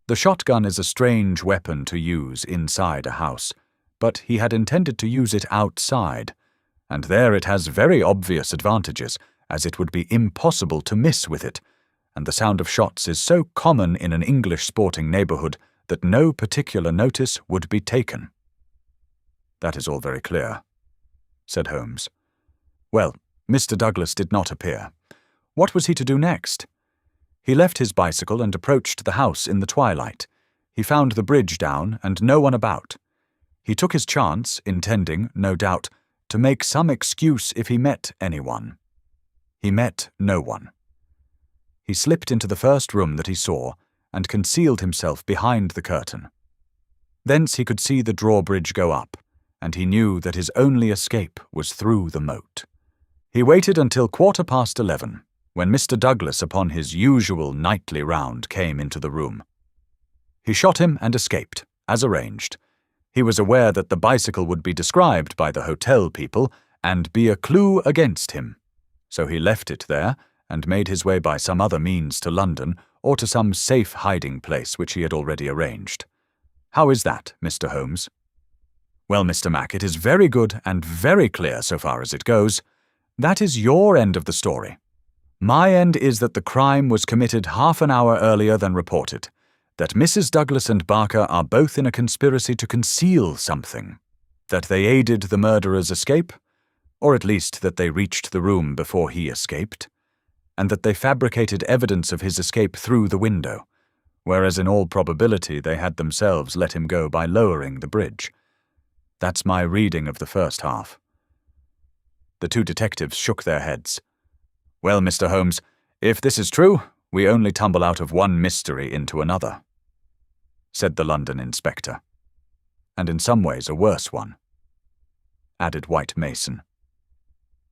The shotgun is a strange weapon to use inside a house, but he had intended to use it outside, and there it has very obvious advantages, as it would be impossible to miss with it, and the sound of shots is so common in an English sporting neighbourhood that no particular notice would be taken." "That is all very clear," said Holmes. "Well, Mr. Douglas did not appear. What was he to do next? He left his bicycle and approached the house in the twilight. He found the bridge down and no one about. He took his chance, intending, no doubt, to make some excuse if he met anyone. He met no one. He slipped into the first room that he saw and concealed himself behind the curtain. Thence he could see the drawbridge go up, and he knew that his only escape was through the moat. He waited until 11:15, when Mr. Douglas upon his usual nightly round came into the room. He shot him and escaped, as arranged. He was aware that the bicycle would be described by the hotel people and be a clue against him. So he left it there and made his way by some other means to London or to some safe hiding place which he had already arranged. How is that, Mr. Holmes? Well, Mr. Mac, it is very good and very clear so far as it goes. That is your end of the story. My end is that the crime was committed half an hour earlier than reported, that Mrs. Douglas and Barker are both in a conspiracy to conceal something, that they aided the murderer's escape, or at least that they reached the room before he escaped, and that they fabricated evidence of his escape through the window, whereas in all probability they had themselves let him go by lowering the bridge. That's my reading of the first half. The two detectives shook their heads. Well, Mr. Holmes, if this is true, we only tumble out of one mystery into another, said the London inspector. And in some ways a worse one, added White Mason.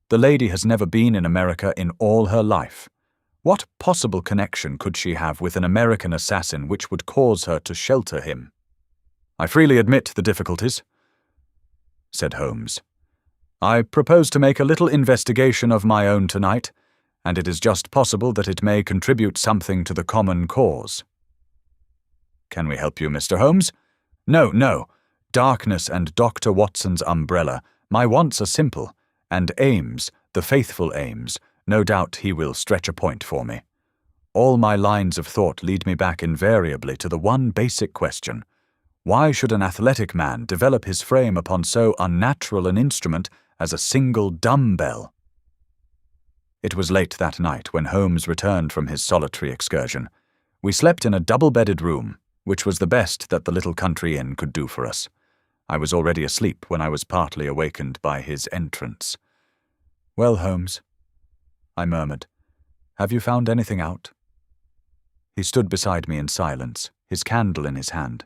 The lady has never been in America in all her life. What possible connection could she have with an American assassin which would cause her to shelter him? I freely admit the difficulties, said Holmes. I propose to make a little investigation of my own tonight, and it is just possible that it may contribute something to the common cause. Can we help you, Mr. Holmes? No. Darkness and Dr. Watson's umbrella. My wants are simple, and Ames, the faithful Ames, no doubt he will stretch a point for me. All my lines of thought lead me back invariably to the one basic question. Why should an athletic man develop his frame upon so unnatural an instrument as a single dumbbell? It was late that night when Holmes returned from his solitary excursion. We slept in a double-bedded room, which was the best that the little country inn could do for us. I was already asleep when I was partly awakened by his entrance. "Well, Holmes," I murmured, "have you found anything out?" He stood beside me in silence, his candle in his hand.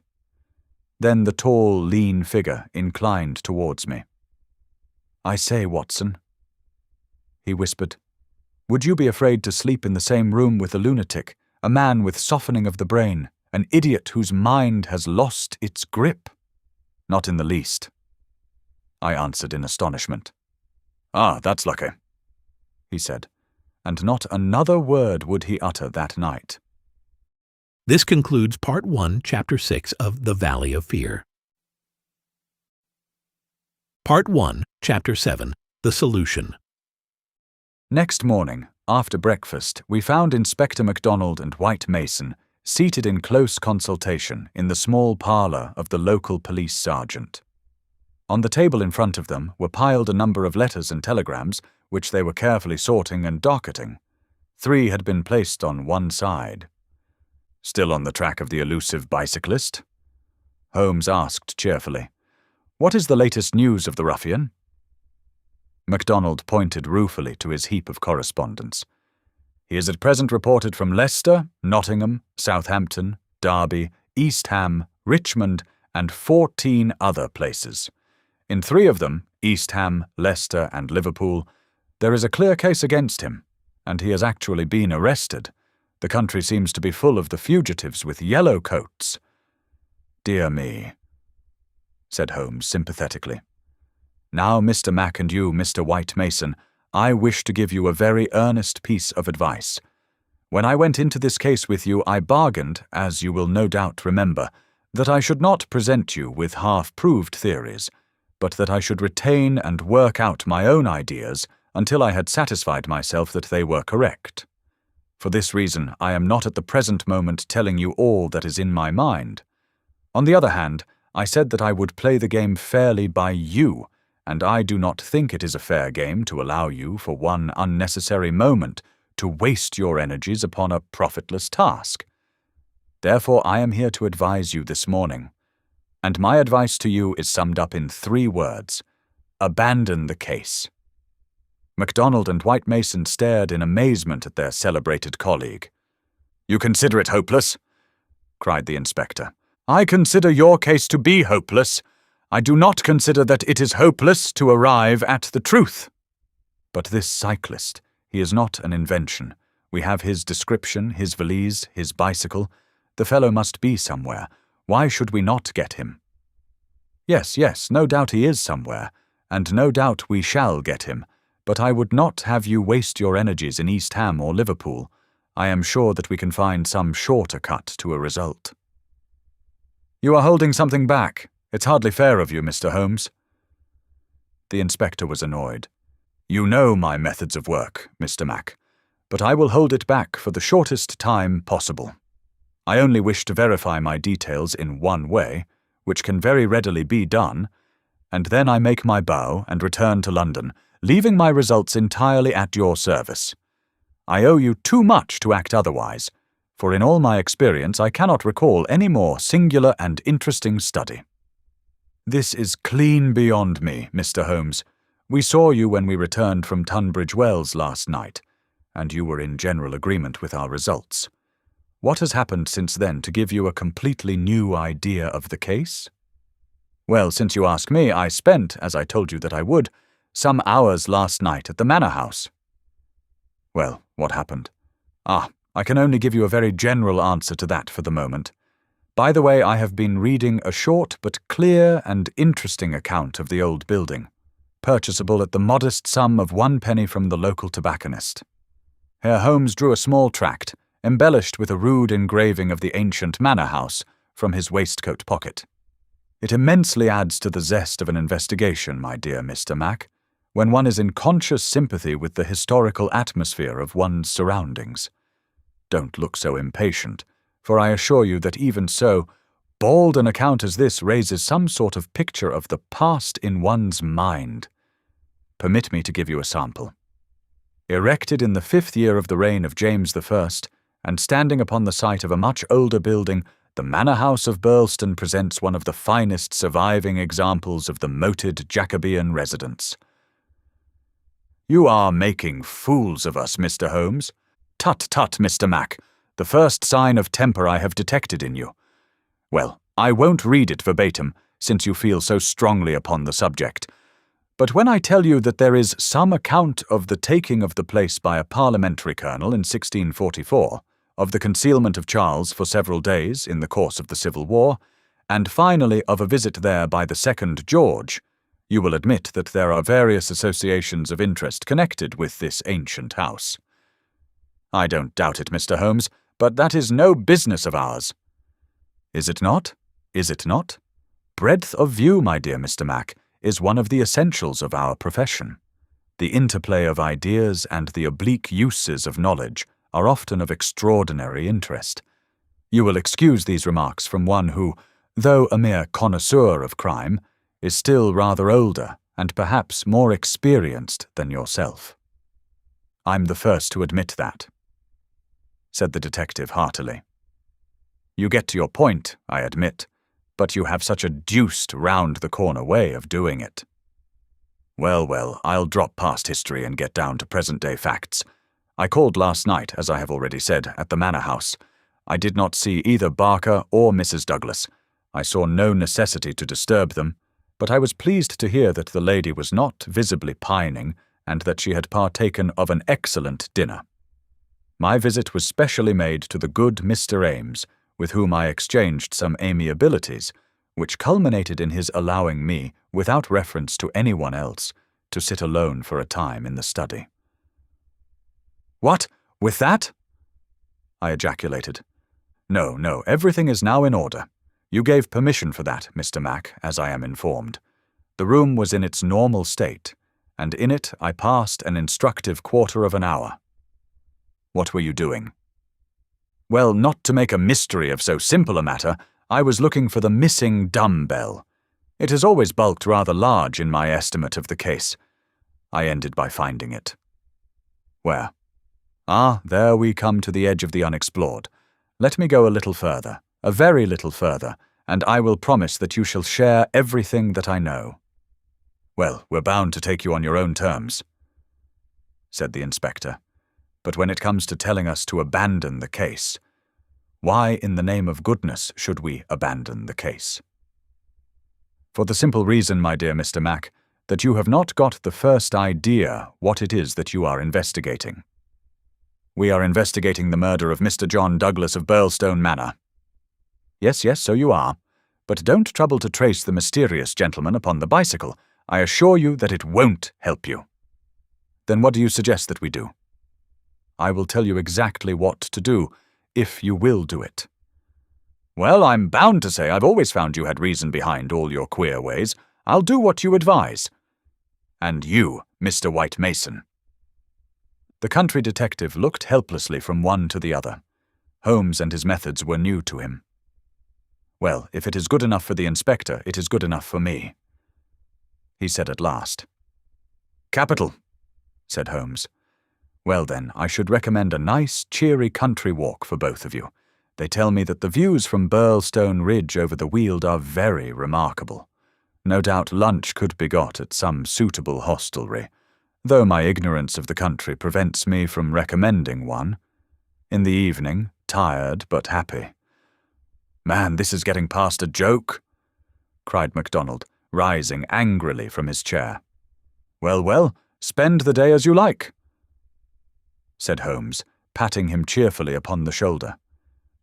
Then the tall, lean figure inclined towards me. "I say, Watson," he whispered, "would you be afraid to sleep in the same room with a lunatic, a man with softening of the brain, an idiot whose mind has lost its grip?" "Not in the least," I answered in astonishment. "Ah, that's lucky," he said, and not another word would he utter that night. This concludes Part 1, Chapter 6 of The Valley of Fear. Part 1, Chapter 7, The Solution. Next morning, after breakfast, we found Inspector MacDonald and White Mason seated in close consultation in the small parlour of the local police sergeant. On the table in front of them were piled a number of letters and telegrams, which they were carefully sorting and docketing. 3 had been placed on one side. "Still on the track of the elusive bicyclist?" Holmes asked cheerfully. "What is the latest news of the ruffian?" MacDonald pointed ruefully to his heap of correspondence. "He is at present reported from Leicester, Nottingham, Southampton, Derby, East Ham, Richmond, and 14 other places. In 3 of them, East Ham, Leicester, and Liverpool, there is a clear case against him, and he has actually been arrested. The country seems to be full of the fugitives with yellow coats." "Dear me," said Holmes sympathetically. "Now, Mr. Mac and you, Mr. White Mason, I wish to give you a very earnest piece of advice. When I went into this case with you, I bargained, as you will no doubt remember, that I should not present you with half-proved theories, but that I should retain and work out my own ideas until I had satisfied myself that they were correct. For this reason, I am not at the present moment telling you all that is in my mind. On the other hand, I said that I would play the game fairly by you, and I do not think it is a fair game to allow you, for one unnecessary moment, to waste your energies upon a profitless task. Therefore, I am here to advise you this morning, and my advice to you is summed up in 3 words. Abandon the case." MacDonald and White Mason stared in amazement at their celebrated colleague. "You consider it hopeless?" cried the inspector. "I consider your case to be hopeless. I do not consider that it is hopeless to arrive at the truth." "But this cyclist, he is not an invention. We have his description, his valise, his bicycle. The fellow must be somewhere. Why should we not get him?" Yes, no doubt he is somewhere, and no doubt we shall get him. But I would not have you waste your energies in East Ham or Liverpool. I am sure that we can find some shorter cut to a result." "You are holding something back. It's hardly fair of you, Mr. Holmes." The inspector was annoyed. "You know my methods of work, Mr. Mac, but I will hold it back for the shortest time possible. I only wish to verify my details in one way, which can very readily be done, and then I make my bow and return to London, leaving my results entirely at your service. I owe you too much to act otherwise, for in all my experience I cannot recall any more singular and interesting study. This is clean beyond me, Mr. Holmes. We saw you when we returned from Tunbridge Wells last night, and you were in general agreement with our results. What has happened since then to give you a completely new idea of the case? Well, since you ask me, I spent, as I told you that I would, some hours last night at the Manor House. Well, what happened? I can only give you a very general answer to that for the moment. By the way, I have been reading a short but clear and interesting account of the old building, purchasable at the modest sum of 1 penny from the local tobacconist. Herr Holmes drew a small tract, embellished with a rude engraving of the ancient manor house, from his waistcoat pocket. It immensely adds to the zest of an investigation, my dear Mr. Mac, when one is in conscious sympathy with the historical atmosphere of one's surroundings. Don't look so impatient, for I assure you that even so, bald an account as this raises some sort of picture of the past in one's mind. Permit me to give you a sample. Erected in the 5th year of the reign of James I, and standing upon the site of a much older building, the Manor House of Birlstone presents one of the finest surviving examples of the moated Jacobean residence. You are making fools of us, Mr. Holmes. Tut, tut, Mr. Mac, the first sign of temper I have detected in you. Well, I won't read it verbatim, since you feel so strongly upon the subject. But when I tell you that there is some account of the taking of the place by a parliamentary colonel in 1644, of the concealment of Charles for several days in the course of the Civil War, and finally of a visit there by the second George, you will admit that there are various associations of interest connected with this ancient house. I don't doubt it, Mr. Holmes, but that is no business of ours. Is it not? Is it not? Breadth of view, my dear Mr. Mac, is one of the essentials of our profession. The interplay of ideas and the oblique uses of knowledge are often of extraordinary interest. You will excuse these remarks from one who, though a mere connoisseur of crime, is still rather older and perhaps more experienced than yourself. I'm the first to admit that, said the detective heartily. You get to your point, I admit, but you have such a deuced round-the-corner way of doing it. Well, I'll drop past history and get down to present-day facts. I called last night, as I have already said, at the Manor House. I did not see either Barker or Mrs. Douglas. I saw no necessity to disturb them, but I was pleased to hear that the lady was not visibly pining and that she had partaken of an excellent dinner. My visit was specially made to the good Mr. Ames, with whom I exchanged some amiabilities, which culminated in his allowing me, without reference to anyone else, to sit alone for a time in the study. What? With that? I ejaculated. No, everything is now in order. You gave permission for that, Mr. Mac, as I am informed. The room was in its normal state, and in it I passed an instructive quarter of an hour. What were you doing? Well, not to make a mystery of so simple a matter, I was looking for the missing dumbbell. It has always bulked rather large in my estimate of the case. I ended by finding it. Where? There we come to the edge of the unexplored. Let me go a little further, a very little further, and I will promise that you shall share everything that I know. Well, we're bound to take you on your own terms, said the inspector. But when it comes to telling us to abandon the case, why in the name of goodness should we abandon the case? For the simple reason, my dear Mr. Mac, that you have not got the first idea what it is that you are investigating. We are investigating the murder of Mr. John Douglas of Birlstone Manor. Yes, so you are. But don't trouble to trace the mysterious gentleman upon the bicycle. I assure you that it won't help you. Then what do you suggest that we do? I will tell you exactly what to do, if you will do it. Well, I'm bound to say I've always found you had reason behind all your queer ways. I'll do what you advise. And you, Mr. White Mason. The country detective looked helplessly from one to the other. Holmes and his methods were new to him. "Well, if it is good enough for the inspector, it is good enough for me," he said at last. "Capital," said Holmes. "Well then, I should recommend a nice, cheery country walk for both of you. They tell me that the views from Birlstone Ridge over the Weald are very remarkable. No doubt lunch could be got at some suitable hostelry, though my ignorance of the country prevents me from recommending one. In the evening, tired but happy." "Man, this is getting past a joke," cried MacDonald, rising angrily from his chair. Well, spend the day as you like," said Holmes, patting him cheerfully upon the shoulder.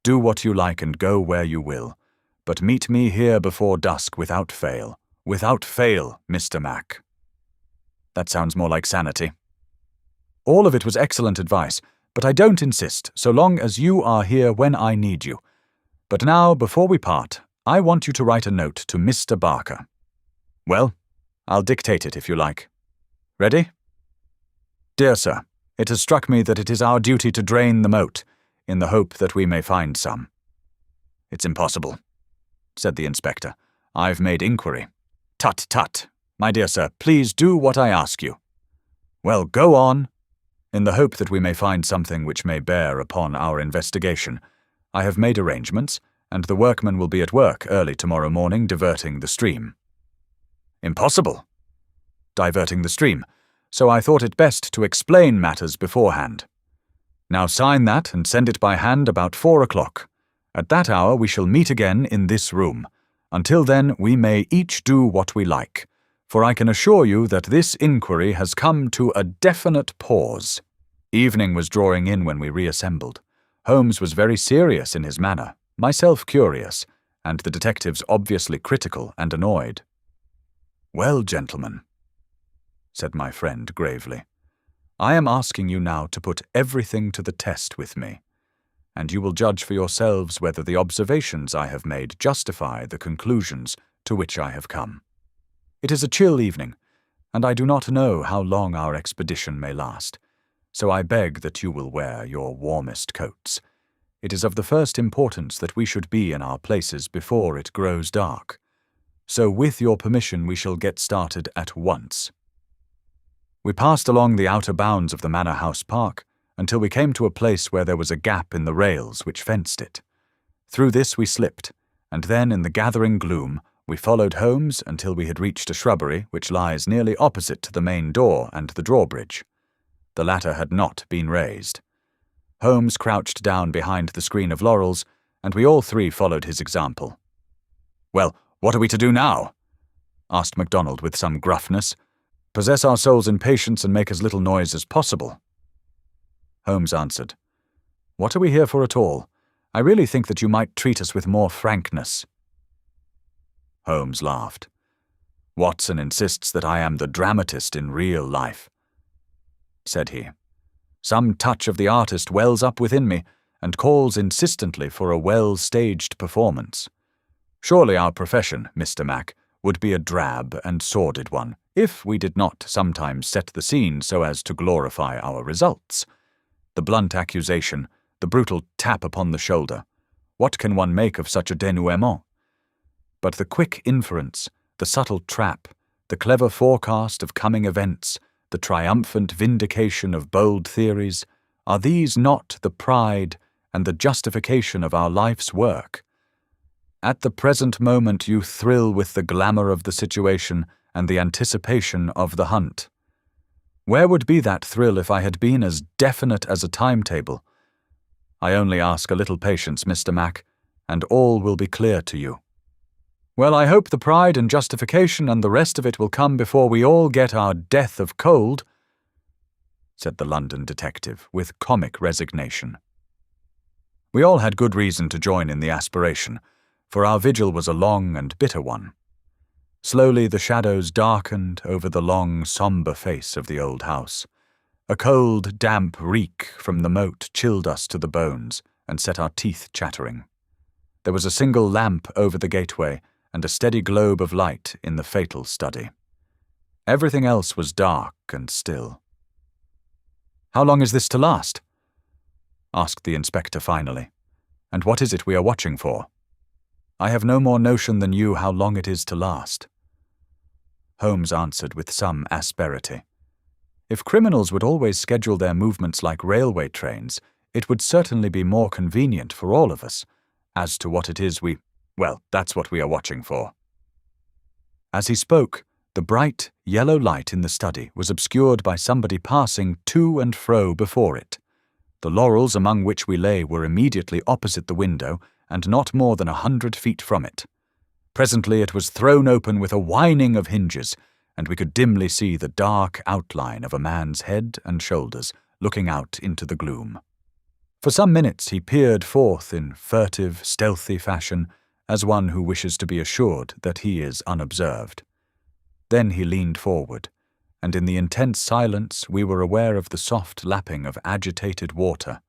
"Do what you like and go where you will, but meet me here before dusk without fail. Without fail, Mr. Mac." That sounds more like sanity. "All of it was excellent advice, but I don't insist, so long as you are here when I need you. But now, before we part, I want you to write a note to Mr. Barker. Well, I'll dictate it if you like. Ready? Dear Sir, it has struck me that it is our duty to drain the moat, in the hope that we may find some." "It's impossible," said the inspector. "I've made inquiry." "Tut, tut. My dear sir, please do what I ask you." "Well, go on." "In the hope that we may find something which may bear upon our investigation, I have made arrangements, and the workmen will be at work early tomorrow morning diverting the stream." "Impossible." "Diverting the stream, so I thought it best to explain matters beforehand. Now sign that and send it by hand about 4 o'clock. At that hour we shall meet again in this room. Until then we may each do what we like, for I can assure you that this inquiry has come to a definite pause." Evening was drawing in when we reassembled. Holmes was very serious in his manner, myself curious, and the detectives obviously critical and annoyed. "Well, gentlemen," said my friend gravely, "I am asking you now to put everything to the test with me, and you will judge for yourselves whether the observations I have made justify the conclusions to which I have come. It is a chill evening, and I do not know how long our expedition may last, so I beg that you will wear your warmest coats. It is of the first importance that we should be in our places before it grows dark. So with your permission we shall get started at once." We passed along the outer bounds of the Manor House Park until we came to a place where there was a gap in the rails which fenced it. Through this we slipped, and then in the gathering gloom we followed Holmes until we had reached a shrubbery which lies nearly opposite to the main door and the drawbridge. The latter had not been raised. Holmes crouched down behind the screen of laurels, and we all three followed his example. "Well, what are we to do now?" asked MacDonald with some gruffness. "Possess our souls in patience and make as little noise as possible." Holmes answered, "What are we here for at all? I really think that you might treat us with more frankness." Holmes laughed. "Watson insists that I am the dramatist in real life," said he. "Some touch of the artist wells up within me and calls insistently for a well-staged performance. Surely our profession, Mr. Mac, would be a drab and sordid one if we did not sometimes set the scene so as to glorify our results. The blunt accusation, the brutal tap upon the shoulder, what can one make of such a dénouement? But the quick inference, the subtle trap, the clever forecast of coming events, the triumphant vindication of bold theories, are these not the pride and the justification of our life's work? At the present moment you thrill with the glamour of the situation and the anticipation of the hunt. Where would be that thrill if I had been as definite as a timetable? I only ask a little patience, Mr. Mac, and all will be clear to you." "Well, I hope the pride and justification and the rest of it will come before we all get our death of cold," said the London detective with comic resignation. We all had good reason to join in the aspiration, for our vigil was a long and bitter one. Slowly the shadows darkened over the long, sombre face of the old house. A cold, damp reek from the moat chilled us to the bones and set our teeth chattering. There was a single lamp over the gateway and a steady globe of light in the fatal study. Everything else was dark and still. "How long is this to last?" asked the inspector finally. And what is it we are watching for? I have no more notion than you how long it is to last. Holmes answered with some asperity. If criminals would always schedule their movements like railway trains, it would certainly be more convenient for all of us. As to what it is well, that's what we are watching for. As he spoke, the bright, yellow light in the study was obscured by somebody passing to and fro before it. The laurels among which we lay were immediately opposite the window and not more than 100 feet from it. Presently it was thrown open with a whining of hinges, and we could dimly see the dark outline of a man's head and shoulders looking out into the gloom. For some minutes he peered forth in furtive, stealthy fashion, as one who wishes to be assured that he is unobserved. Then he leaned forward, and in the intense silence we were aware of the soft lapping of agitated water.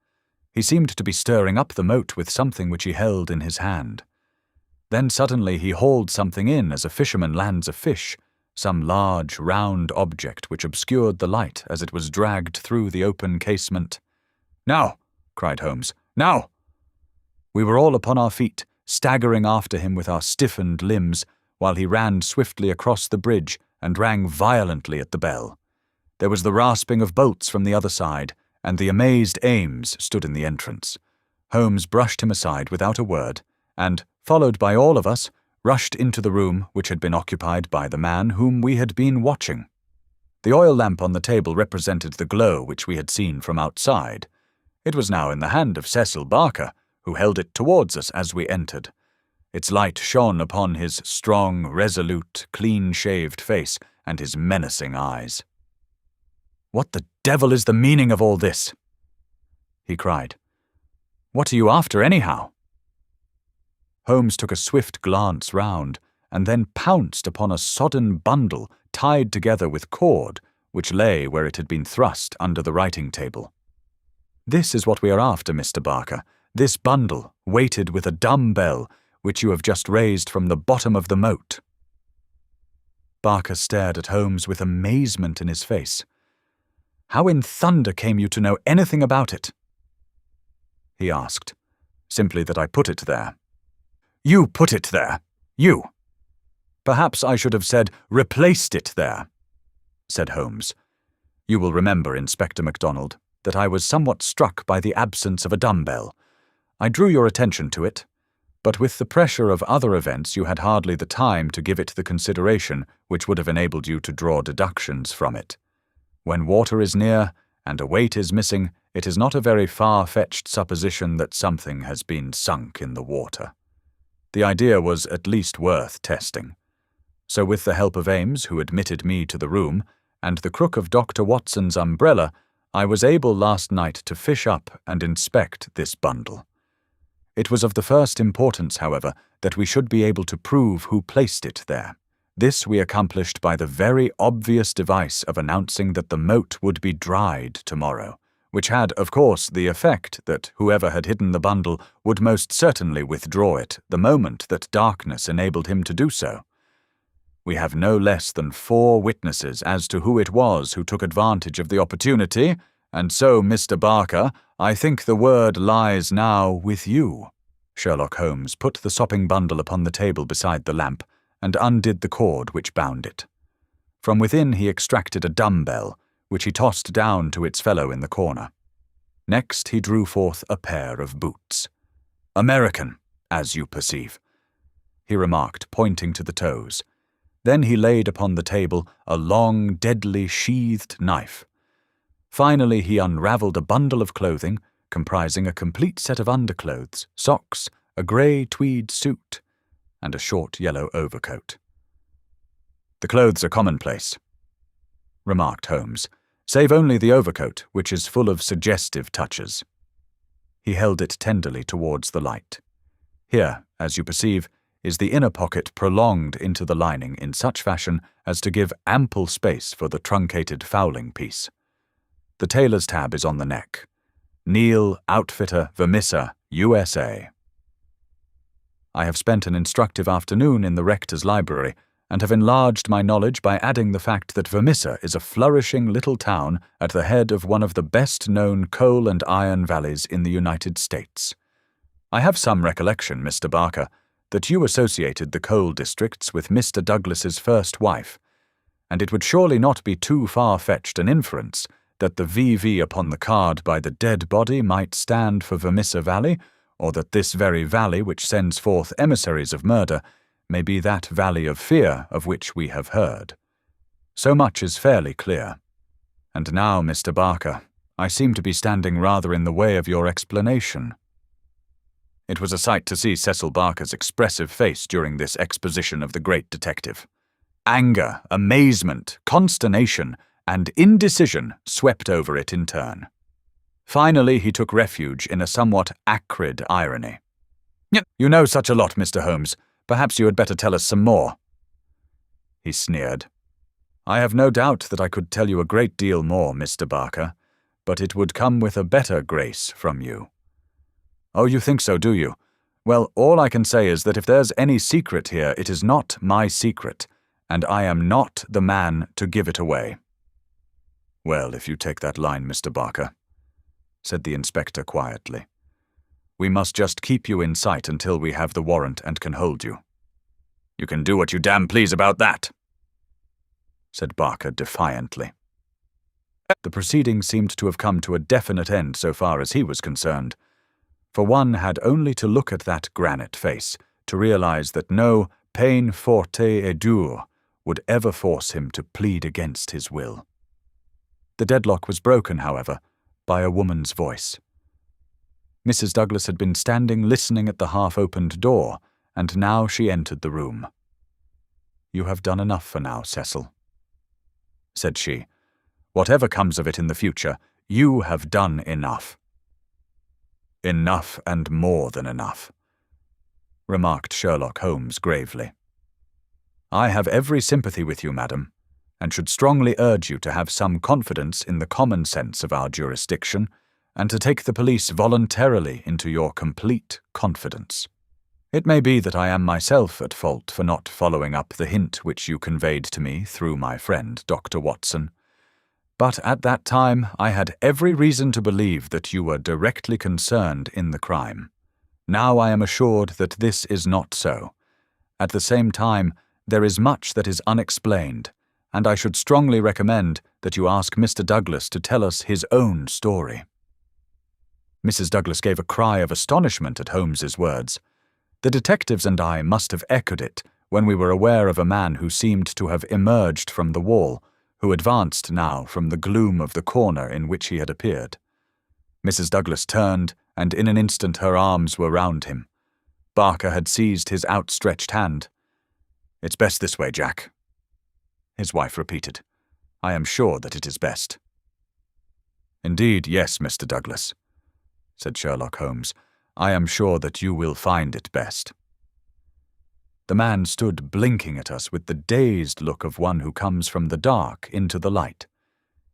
He seemed to be stirring up the moat with something which he held in his hand. Then suddenly he hauled something in as a fisherman lands a fish, some large, round object which obscured the light as it was dragged through the open casement. "Now!" cried Holmes. "Now!" We were all upon our feet, staggering after him with our stiffened limbs, while he ran swiftly across the bridge and rang violently at the bell. There was the rasping of bolts from the other side, and the amazed Ames stood in the entrance. Holmes brushed him aside without a word, and, followed by all of us, rushed into the room which had been occupied by the man whom we had been watching. The oil lamp on the table represented the glow which we had seen from outside. It was now in the hand of Cecil Barker, who held it towards us as we entered. Its light shone upon his strong, resolute, clean-shaved face and his menacing eyes. "What the devil is the meaning of all this?" he cried. "What are you after, anyhow?" Holmes took a swift glance round, and then pounced upon a sodden bundle tied together with cord, which lay where it had been thrust under the writing-table. "This is what we are after, Mr. Barker, this bundle, weighted with a dumb-bell, which you have just raised from the bottom of the moat." Barker stared at Holmes with amazement in his face. "How in thunder came you to know anything about it?" he asked. "Simply that I put it there." "You put it there? You?" "Perhaps I should have said replaced it there," said Holmes. "You will remember, Inspector MacDonald, that I was somewhat struck by the absence of a dumbbell. I drew your attention to it, but with the pressure of other events you had hardly the time to give it the consideration which would have enabled you to draw deductions from it. When water is near, and a weight is missing, it is not a very far-fetched supposition that something has been sunk in the water. The idea was at least worth testing. So with the help of Ames, who admitted me to the room, and the crook of Dr. Watson's umbrella, I was able last night to fish up and inspect this bundle. It was of the first importance, however, that we should be able to prove who placed it there. This we accomplished by the very obvious device of announcing that the moat would be dried tomorrow, which had, of course, the effect that whoever had hidden the bundle would most certainly withdraw it the moment that darkness enabled him to do so. We have no less than 4 witnesses as to who it was who took advantage of the opportunity, and so, Mr. Barker, I think the word lies now with you." Sherlock Holmes put the sopping bundle upon the table beside the lamp, and undid the cord which bound it. From within he extracted a dumbbell, which he tossed down to its fellow in the corner. Next he drew forth a pair of boots. "American, as you perceive," he remarked, pointing to the toes. Then he laid upon the table a long, deadly sheathed knife. Finally he unravelled a bundle of clothing, comprising a complete set of underclothes, socks, a grey tweed suit, and a short yellow overcoat. "The clothes are commonplace," remarked Holmes, "save only the overcoat, which is full of suggestive touches." He held it tenderly towards the light. "Here, as you perceive, is the inner pocket prolonged into the lining in such fashion as to give ample space for the truncated fowling piece. The tailor's tab is on the neck. Neal, Outfitter, Vermissa, USA. I have spent an instructive afternoon in the rector's library, and have enlarged my knowledge by adding the fact that Vermissa is a flourishing little town at the head of one of the best-known coal and iron valleys in the United States. I have some recollection, Mr. Barker, that you associated the coal districts with Mr. Douglas's first wife, and it would surely not be too far-fetched an inference that the VV upon the card by the dead body might stand for Vermissa Valley, or that this very valley which sends forth emissaries of murder may be that valley of fear of which we have heard. So much is fairly clear. And now, Mr. Barker, I seem to be standing rather in the way of your explanation. It was a sight to see Cecil Barker's expressive face during this exposition of the great detective. Anger, amazement, consternation, and indecision swept over it in turn. Finally, he took refuge in a somewhat acrid irony. "You know such a lot, Mr. Holmes. Perhaps you had better tell us some more." He sneered. "I have no doubt that I could tell you a great deal more, Mr. Barker, but it would come with a better grace from you." "Oh, you think so, do you? Well, all I can say is that if there's any secret here, it is not my secret, and I am not the man to give it away." "Well, if you take that line, Mr. Barker," said the inspector quietly, "we must just keep you in sight until we have the warrant and can hold you." "You can do what you damn please about that," said Barker defiantly. The proceedings seemed to have come to a definite end so far as he was concerned, for one had only to look at that granite face to realize that no peine forte et dure would ever force him to plead against his will. The deadlock was broken, however, by a woman's voice. Mrs. Douglas had been standing listening at the half-opened door, and now she entered the room. "You have done enough for now, Cecil," said she. "Whatever comes of it in the future, you have done enough." "Enough and more than enough," remarked Sherlock Holmes gravely. "I have every sympathy with you, madam, and should strongly urge you to have some confidence in the common sense of our jurisdiction, and to take the police voluntarily into your complete confidence. It may be that I am myself at fault for not following up the hint which you conveyed to me through my friend, Dr. Watson, but at that time I had every reason to believe that you were directly concerned in the crime. Now I am assured that this is not so. At the same time, there is much that is unexplained, and I should strongly recommend that you ask Mr. Douglas to tell us his own story." Mrs. Douglas gave a cry of astonishment at Holmes's words. The detectives and I must have echoed it when we were aware of a man who seemed to have emerged from the wall, who advanced now from the gloom of the corner in which he had appeared. Mrs. Douglas turned, and in an instant her arms were round him. Barker had seized his outstretched hand. "It's best this way, Jack," his wife repeated. "I am sure that it is best." "Indeed, yes, Mr. Douglas," said Sherlock Holmes. "I am sure that you will find it best." The man stood blinking at us with the dazed look of one who comes from the dark into the light.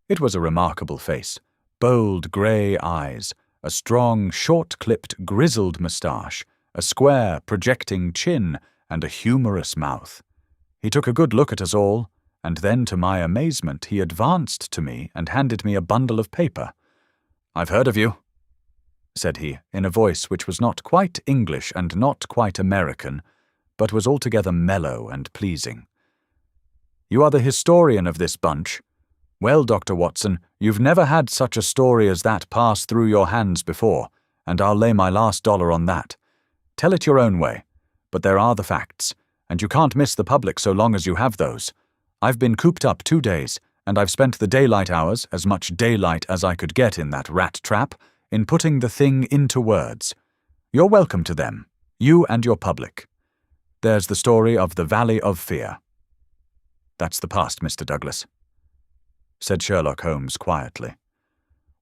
It was a remarkable face, bold grey eyes, a strong, short-clipped, grizzled moustache, a square, projecting chin, and a humorous mouth. He took a good look at us all, and then, to my amazement, he advanced to me and handed me a bundle of paper. "I've heard of you," said he, in a voice which was not quite English and not quite American, but was altogether mellow and pleasing. "You are the historian of this bunch. Well, Dr. Watson, you've never had such a story as that pass through your hands before, and I'll lay my last dollar on that. Tell it your own way, but there are the facts, and you can't miss the public so long as you have those. I've been cooped up 2 days, and I've spent the daylight hours, as much daylight as I could get in that rat trap, in putting the thing into words. You're welcome to them, you and your public. There's the story of the Valley of Fear." "That's the past, Mr. Douglas," said Sherlock Holmes quietly.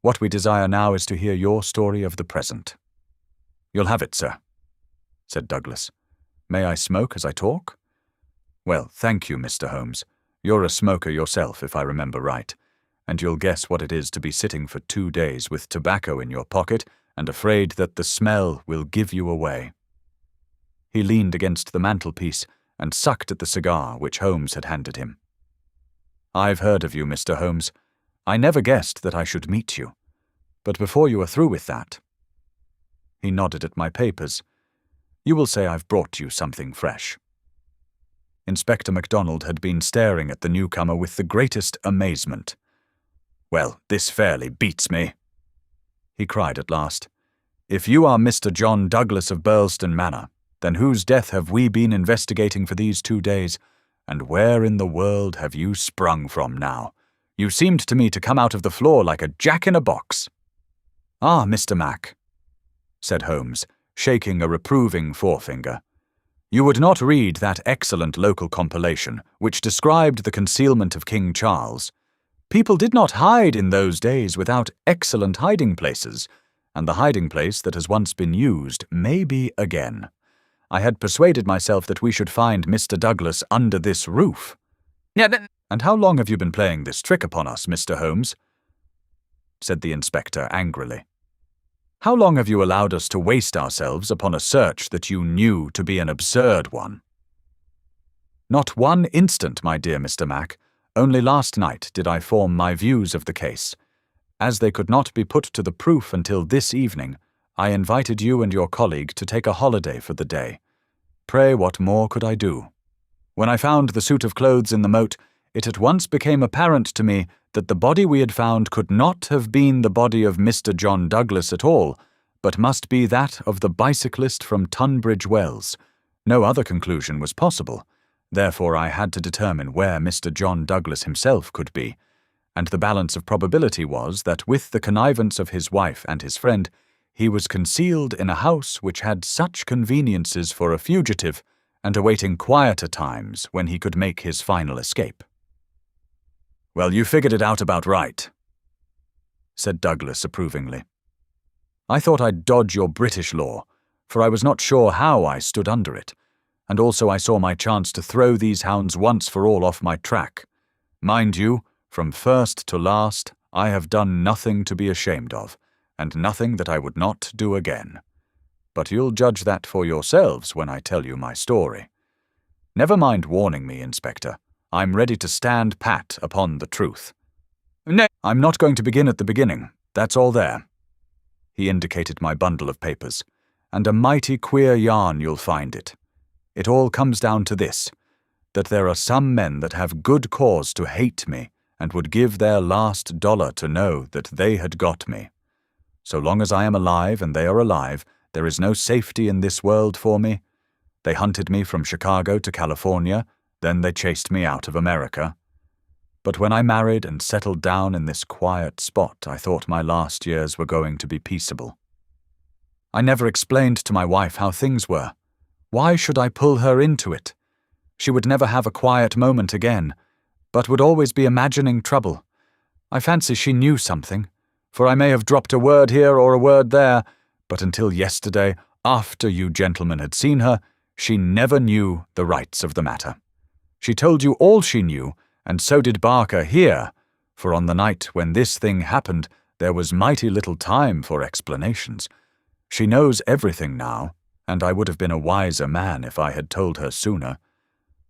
"What we desire now is to hear your story of the present." "You'll have it, sir," said Douglas. "May I smoke as I talk?" "Well, thank you, Mr. Holmes. You're a smoker yourself, if I remember right, and you'll guess what it is to be sitting for 2 days with tobacco in your pocket and afraid that the smell will give you away." He leaned against the mantelpiece and sucked at the cigar which Holmes had handed him. "I've heard of you, Mr. Holmes. I never guessed that I should meet you. But before you are through with that—" He nodded at my papers. "You will say I've brought you something fresh." Inspector MacDonald had been staring at the newcomer with the greatest amazement. "Well, this fairly beats me," he cried at last. "If you are Mr. John Douglas of Birlstone Manor, then whose death have we been investigating for these 2 days, and where in the world have you sprung from now? You seemed to me to come out of the floor like a jack-in-a-box." "Ah, Mr. Mac," said Holmes, shaking a reproving forefinger. "You would not read that excellent local compilation which described the concealment of King Charles. People did not hide in those days without excellent hiding places, and the hiding place that has once been used may be again. I had persuaded myself that we should find Mr. Douglas under this roof." "And how long have you been playing this trick upon us, Mr. Holmes?" said the inspector angrily. "How long have you allowed us to waste ourselves upon a search that you knew to be an absurd one?" "Not 1 instant, my dear Mr. Mac. Only last night did I form my views of the case. As they could not be put to the proof until this evening, I invited you and your colleague to take a holiday for the day. Pray, what more could I do? When I found the suit of clothes in the moat, it at once became apparent to me that the body we had found could not have been the body of Mr. John Douglas at all, but must be that of the bicyclist from Tunbridge Wells. No other conclusion was possible. Therefore I had to determine where Mr. John Douglas himself could be, and the balance of probability was that with the connivance of his wife and his friend, he was concealed in a house which had such conveniences for a fugitive and awaiting quieter times when he could make his final escape." "Well, you figured it out about right," said Douglas approvingly. "I thought I'd dodge your British law, for I was not sure how I stood under it, and also I saw my chance to throw these hounds once for all off my track. Mind you, from first to last, I have done nothing to be ashamed of, and nothing that I would not do again. But you'll judge that for yourselves when I tell you my story. Never mind warning me, Inspector. I'm ready to stand pat upon the truth. No, I'm not going to begin at the beginning. That's all there." He indicated my bundle of papers. "And a mighty queer yarn you'll find it. It all comes down to this, that there are some men that have good cause to hate me and would give their last dollar to know that they had got me. So long as I am alive and they are alive, there is no safety in this world for me. They hunted me from Chicago to California, then they chased me out of America. But when I married and settled down in this quiet spot, I thought my last years were going to be peaceable. I never explained to my wife how things were. Why should I pull her into it? She would never have a quiet moment again, but would always be imagining trouble. I fancy she knew something, for I may have dropped a word here or a word there, but until yesterday, after you gentlemen had seen her, she never knew the rights of the matter. She told you all she knew, and so did Barker here, for on the night when this thing happened, there was mighty little time for explanations. She knows everything now, and I would have been a wiser man if I had told her sooner.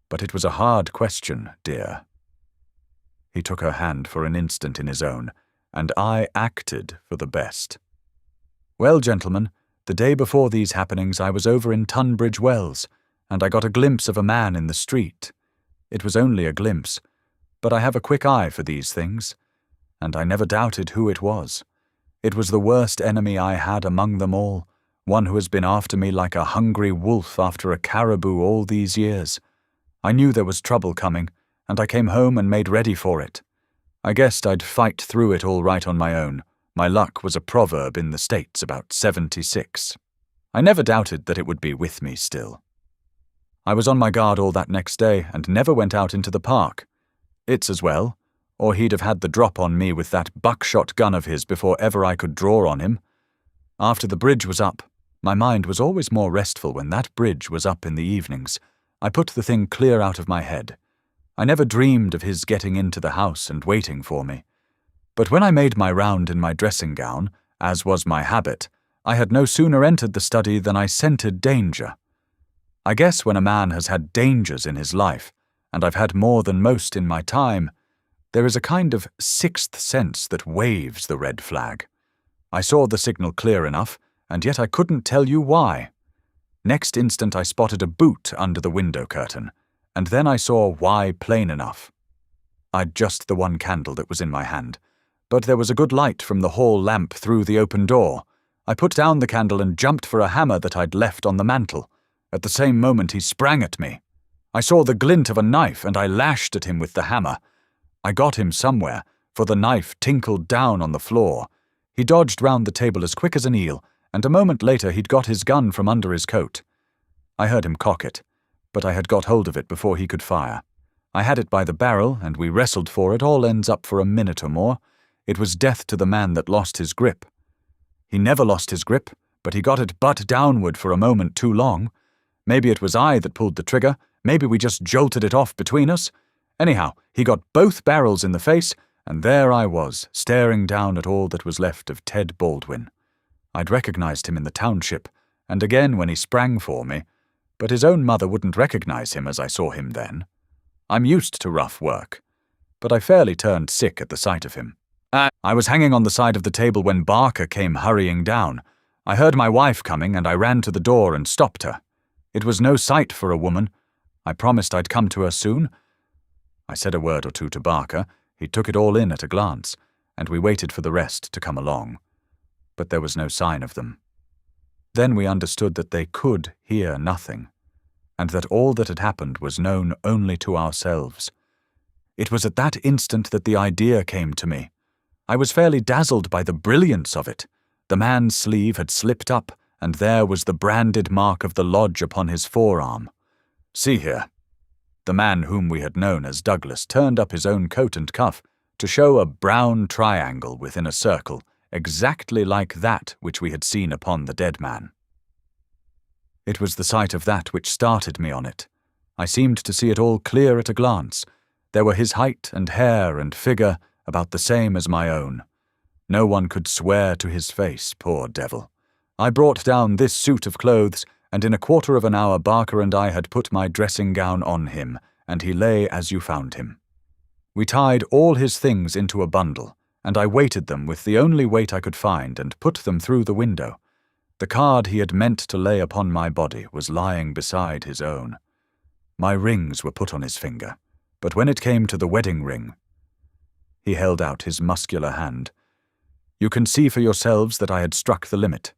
But it was a hard question, dear." He took her hand for an instant in his own, and I acted for the best. "Well, gentlemen, the day before these happenings I was over in Tunbridge Wells, and I got a glimpse of a man in the street. It was only a glimpse, but I have a quick eye for these things, and I never doubted who it was. It was the worst enemy I had among them all, one who has been after me like a hungry wolf after a caribou all these years. I knew there was trouble coming, and I came home and made ready for it. I guessed I'd fight through it all right on my own. My luck was a proverb in the States about 76. I never doubted that it would be with me still. I was on my guard all that next day and never went out into the park. It's as well, or he'd have had the drop on me with that buckshot gun of his before ever I could draw on him. After the bridge was up, my mind was always more restful when that bridge was up in the evenings. I put the thing clear out of my head. I never dreamed of his getting into the house and waiting for me. But when I made my round in my dressing gown, as was my habit, I had no sooner entered the study than I scented danger. I guess when a man has had dangers in his life, and I've had more than most in my time, there is a kind of sixth sense that waves the red flag. I saw the signal clear enough, and yet I couldn't tell you why. Next instant I spotted a boot under the window curtain, and then I saw why plain enough. I'd just the one candle that was in my hand, but there was a good light from the hall lamp through the open door. I put down the candle and jumped for a hammer that I'd left on the mantel. At the same moment he sprang at me. I saw the glint of a knife and I lashed at him with the hammer. I got him somewhere, for the knife tinkled down on the floor. He dodged round the table as quick as an eel, and a moment later he'd got his gun from under his coat. I heard him cock it, but I had got hold of it before he could fire. I had it by the barrel, and we wrestled for it all ends up for a minute or more. It was death to the man that lost his grip. He never lost his grip, but he got it butt downward for a moment too long. Maybe it was I that pulled the trigger, maybe we just jolted it off between us. Anyhow, he got both barrels in the face, and there I was, staring down at all that was left of Ted Baldwin. I'd recognized him in the township, and again when he sprang for me, but his own mother wouldn't recognize him as I saw him then. I'm used to rough work, but I fairly turned sick at the sight of him. I was hanging on the side of the table when Barker came hurrying down. I heard my wife coming, and I ran to the door and stopped her. It was no sight for a woman. I promised I'd come to her soon. I said a word or two to Barker. He took it all in at a glance, and we waited for the rest to come along. But there was no sign of them. Then we understood that they could hear nothing, and that all that had happened was known only to ourselves. It was at that instant that the idea came to me. I was fairly dazzled by the brilliance of it. The man's sleeve had slipped up, and there was the branded mark of the lodge upon his forearm. See here. The man whom we had known as Douglas turned up his own coat and cuff to show a brown triangle within a circle, exactly like that which we had seen upon the dead man. It was the sight of that which started me on it. I seemed to see it all clear at a glance. There were his height and hair and figure, about the same as my own. No one could swear to his face, poor devil. I brought down this suit of clothes, and in a quarter of an hour Barker and I had put my dressing gown on him, and he lay as you found him. We tied all his things into a bundle, and I weighted them with the only weight I could find and put them through the window. The card he had meant to lay upon my body was lying beside his own. My rings were put on his finger, but when it came to the wedding ring, he held out his muscular hand. You can see for yourselves that I had struck the limit.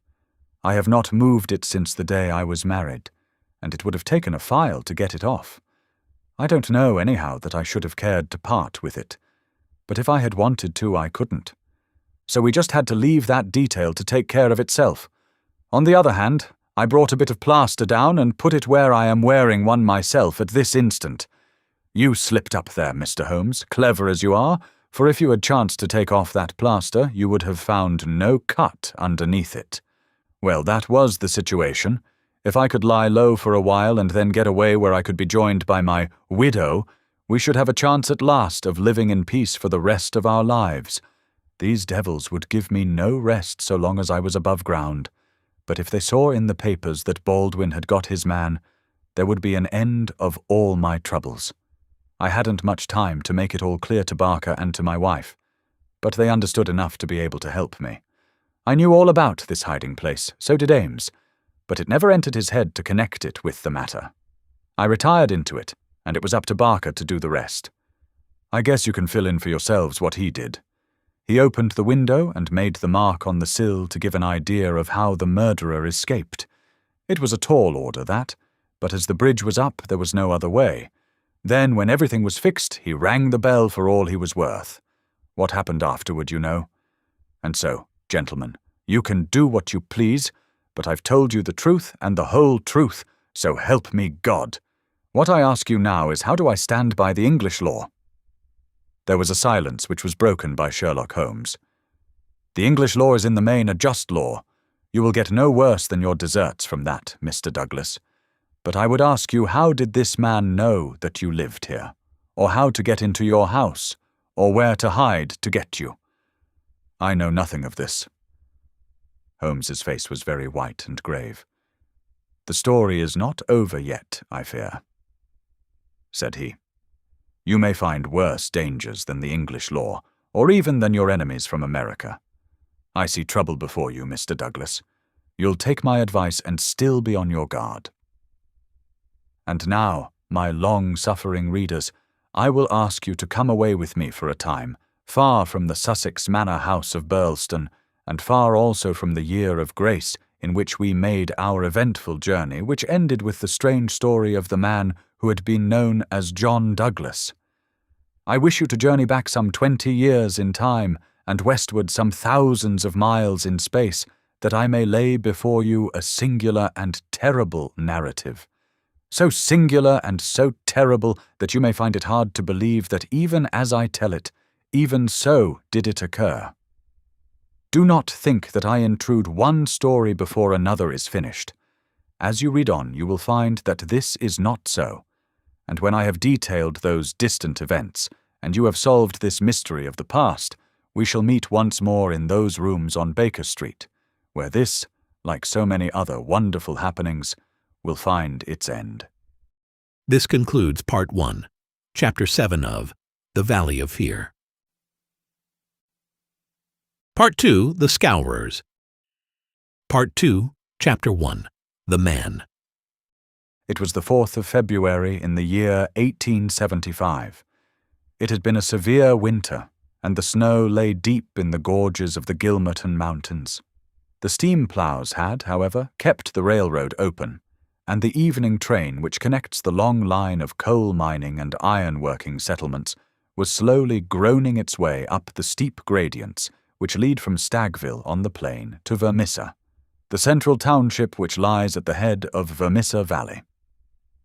I have not moved it since the day I was married, and it would have taken a file to get it off. I don't know, anyhow, that I should have cared to part with it, but if I had wanted to, I couldn't. So we just had to leave that detail to take care of itself. On the other hand, I brought a bit of plaster down and put it where I am wearing one myself at this instant. You slipped up there, Mr. Holmes, clever as you are, for if you had chanced to take off that plaster, you would have found no cut underneath it. Well, that was the situation. If I could lie low for a while and then get away where I could be joined by my widow, we should have a chance at last of living in peace for the rest of our lives. These devils would give me no rest so long as I was above ground. But if they saw in the papers that Baldwin had got his man, there would be an end of all my troubles. I hadn't much time to make it all clear to Barker and to my wife, but they understood enough to be able to help me. I knew all about this hiding place, so did Ames, but it never entered his head to connect it with the matter. I retired into it, and it was up to Barker to do the rest. I guess you can fill in for yourselves what he did. He opened the window and made the mark on the sill to give an idea of how the murderer escaped. It was a tall order, that, but as the bridge was up, there was no other way. Then, when everything was fixed, he rang the bell for all he was worth. What happened afterward, you know. And so, gentlemen, you can do what you please, but I've told you the truth and the whole truth, so help me God. What I ask you now is, how do I stand by the English law? There was a silence which was broken by Sherlock Holmes. The English law is in the main a just law. You will get no worse than your deserts from that, Mr. Douglas. But I would ask you, how did this man know that you lived here, or how to get into your house, or where to hide to get you? I know nothing of this. Holmes's face was very white and grave. The story is not over yet, I fear, said he. You may find worse dangers than the English law, or even than your enemies from America. I see trouble before you, Mr. Douglas. you'll take my advice and still be on your guard. And now, my long-suffering readers, I will ask you to come away with me for a time, far from the Sussex manor house of Birlstone, and far also from the year of grace in which we made our eventful journey, which ended with the strange story of the man who had been known as John Douglas. I wish you to journey back some 20 years in time, and westward some thousands of miles in space, that I may lay before you a singular and terrible narrative. So singular and so terrible that you may find it hard to believe that even as I tell it, even so did it occur. Do not think that I intrude one story before another is finished. As you read on, you will find that this is not so, and when I have detailed those distant events, and you have solved this mystery of the past, we shall meet once more in those rooms on Baker Street, where this, like so many other wonderful happenings, will find its end. This concludes Part 1, Chapter 7 of The Valley of Fear. Part 2, The Scowrers. Part 2, Chapter 1, The Man. It was the 4th of February in the year 1875. It had been a severe winter, and the snow lay deep in the gorges of the Gilmerton Mountains. The steam ploughs had, however, kept the railroad open, and the evening train which connects the long line of coal mining and iron-working settlements was slowly groaning its way up the steep gradients which lead from Stagville on the plain to Vermissa, the central township which lies at the head of Vermissa Valley.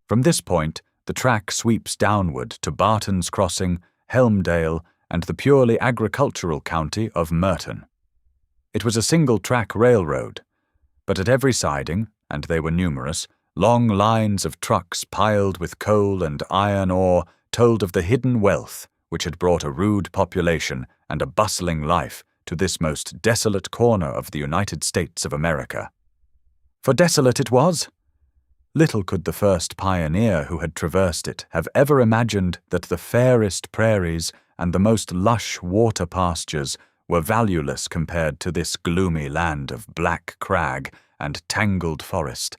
From this point, the track sweeps downward to Barton's Crossing, Helmdale, and the purely agricultural county of Merton. It was a single-track railroad, but at every siding, and they were numerous, long lines of trucks piled with coal and iron ore told of the hidden wealth which had brought a rude population and a bustling life to this most desolate corner of the United States of America. For desolate it was. Little could the first pioneer who had traversed it have ever imagined that the fairest prairies and the most lush water pastures were valueless compared to this gloomy land of black crag and tangled forest.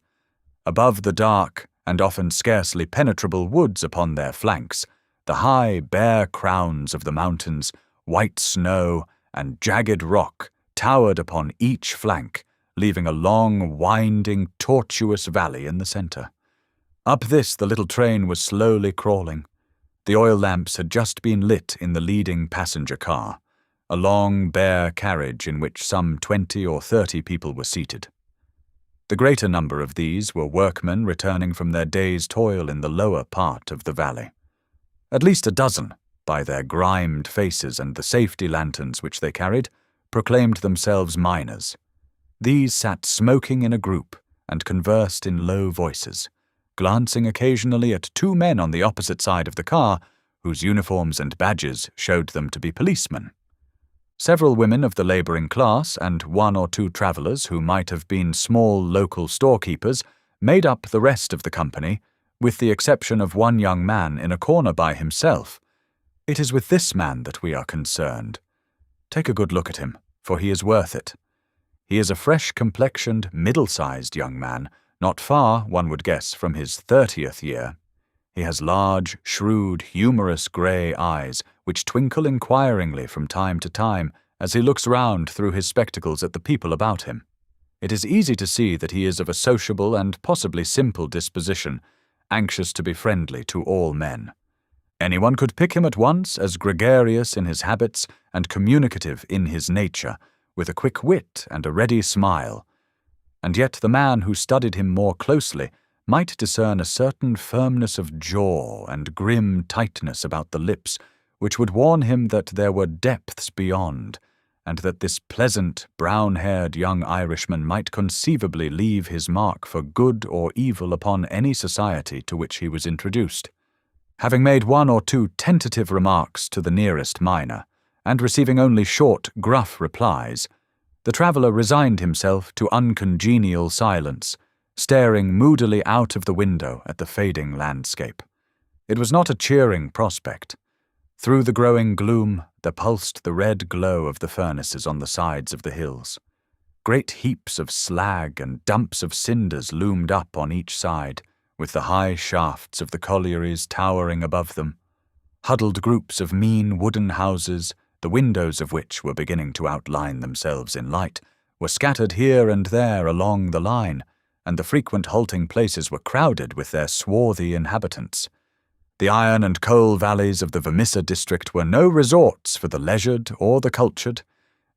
Above the dark and often scarcely penetrable woods upon their flanks, the high, bare crowns of the mountains, white snow, and jagged rock towered upon each flank, leaving a long, winding, tortuous valley in the center. Up this the little train was slowly crawling. The oil lamps had just been lit in the leading passenger car, a long, bare carriage in which some 20 or 30 people were seated. The greater number of these were workmen returning from their day's toil in the lower part of the valley. At least a dozen, by their grimed faces and the safety lanterns which they carried, proclaimed themselves miners. These sat smoking in a group and conversed in low voices, glancing occasionally at two men on the opposite side of the car, whose uniforms and badges showed them to be policemen. Several women of the laboring class and one or two travelers who might have been small local storekeepers made up the rest of the company, with the exception of one young man in a corner by himself. It is with this man that we are concerned. Take a good look at him, for he is worth it. He is a fresh-complexioned, middle-sized young man, not far, one would guess, from his 30th year. He has large, shrewd, humorous grey eyes, which twinkle inquiringly from time to time as he looks round through his spectacles at the people about him. It is easy to see that he is of a sociable and possibly simple disposition, anxious to be friendly to all men. Anyone could pick him at once as gregarious in his habits and communicative in his nature, with a quick wit and a ready smile. And yet the man who studied him more closely might discern a certain firmness of jaw and grim tightness about the lips, which would warn him that there were depths beyond, and that this pleasant, brown-haired young Irishman might conceivably leave his mark for good or evil upon any society to which he was introduced. Having made one or two tentative remarks to the nearest miner, and receiving only short, gruff replies, the traveller resigned himself to uncongenial silence, staring moodily out of the window at the fading landscape. It was not a cheering prospect. Through the growing gloom there pulsed the red glow of the furnaces on the sides of the hills. Great heaps of slag and dumps of cinders loomed up on each side, with the high shafts of the collieries towering above them. Huddled groups of mean wooden houses, the windows of which were beginning to outline themselves in light, were scattered here and there along the line, and the frequent halting places were crowded with their swarthy inhabitants. The iron and coal valleys of the Vermissa district were no resorts for the leisured or the cultured.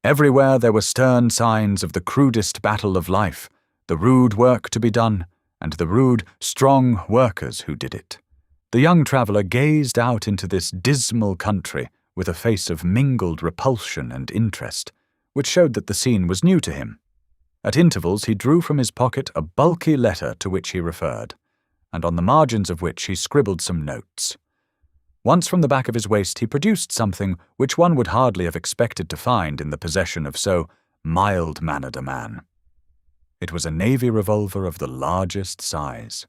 Everywhere there were stern signs of the crudest battle of life, the rude work to be done, and the rude, strong workers who did it. The young traveller gazed out into this dismal country with a face of mingled repulsion and interest, which showed that the scene was new to him. At intervals he drew from his pocket a bulky letter to which he referred, and on the margins of which he scribbled some notes. Once from the back of his waist he produced something which one would hardly have expected to find in the possession of so mild-mannered a man. It was a navy revolver of the largest size.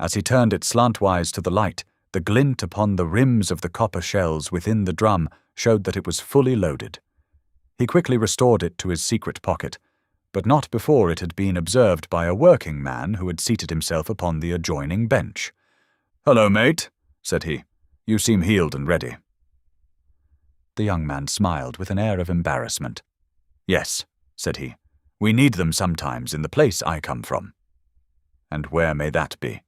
As he turned it slantwise to the light, the glint upon the rims of the copper shells within the drum showed that it was fully loaded. He quickly restored it to his secret pocket, but not before it had been observed by a working man who had seated himself upon the adjoining bench. "Hello, mate," said he. "You seem healed and ready." The young man smiled with an air of embarrassment. "Yes," said he. "We need them sometimes in the place I come from." "And where may that be?"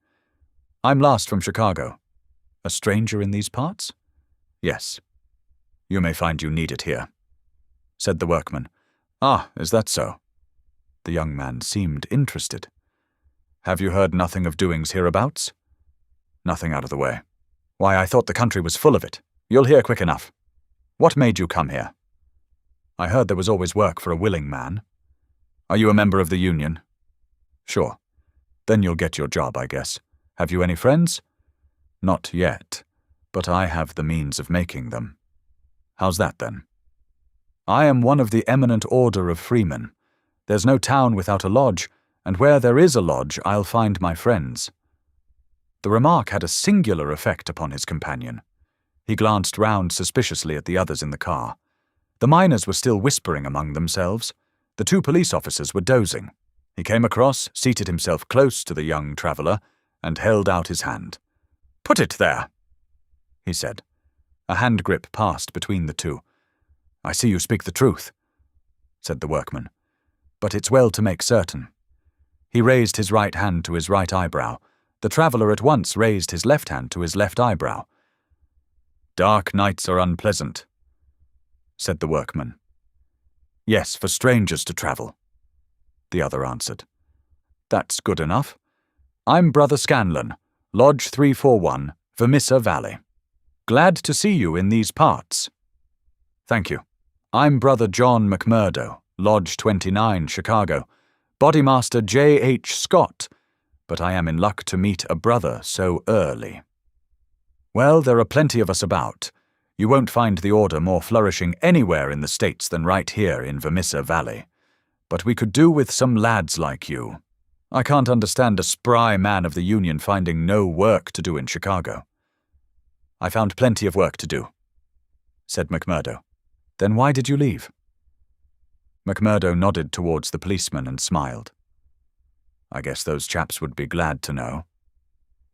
"I'm last from Chicago." "A stranger in these parts?" "Yes." "You may find you need it here," said the workman. "Ah, is that so?" The young man seemed interested. "Have you heard nothing of doings hereabouts?" "Nothing out of the way." "Why, I thought the country was full of it. You'll hear quick enough. What made you come here?" "I heard there was always work for a willing man." "Are you a member of the union?" "Sure." "Then you'll get your job, I guess. Have you any friends?" "Not yet, but I have the means of making them." "How's that, then?" "I am one of the eminent order of freemen. There's no town without a lodge, and where there is a lodge I'll find my friends." The remark had a singular effect upon his companion. He glanced round suspiciously at the others in the car. The miners were still whispering among themselves. The two police officers were dozing. He came across, seated himself close to the young traveller, and held out his hand. "Put it there," he said. A hand grip passed between the two. "I see you speak the truth," said the workman. "But it's well to make certain." He raised his right hand to his right eyebrow. The traveller at once raised his left hand to his left eyebrow. "Dark nights are unpleasant," said the workman. "Yes, for strangers to travel," the other answered. "That's good enough. I'm Brother Scanlon, Lodge 341, Vermissa Valley. Glad to see you in these parts." "Thank you. I'm Brother John McMurdo, Lodge 29, Chicago, Bodymaster J.H. Scott, but I am in luck to meet a brother so early." "Well, there are plenty of us about. You won't find the order more flourishing anywhere in the States than right here in Vermissa Valley. But we could do with some lads like you. I can't understand a spry man of the Union finding no work to do in Chicago." "I found plenty of work to do," said McMurdo. "Then why did you leave?" McMurdo nodded towards the policeman and smiled. "I guess those chaps would be glad to know,"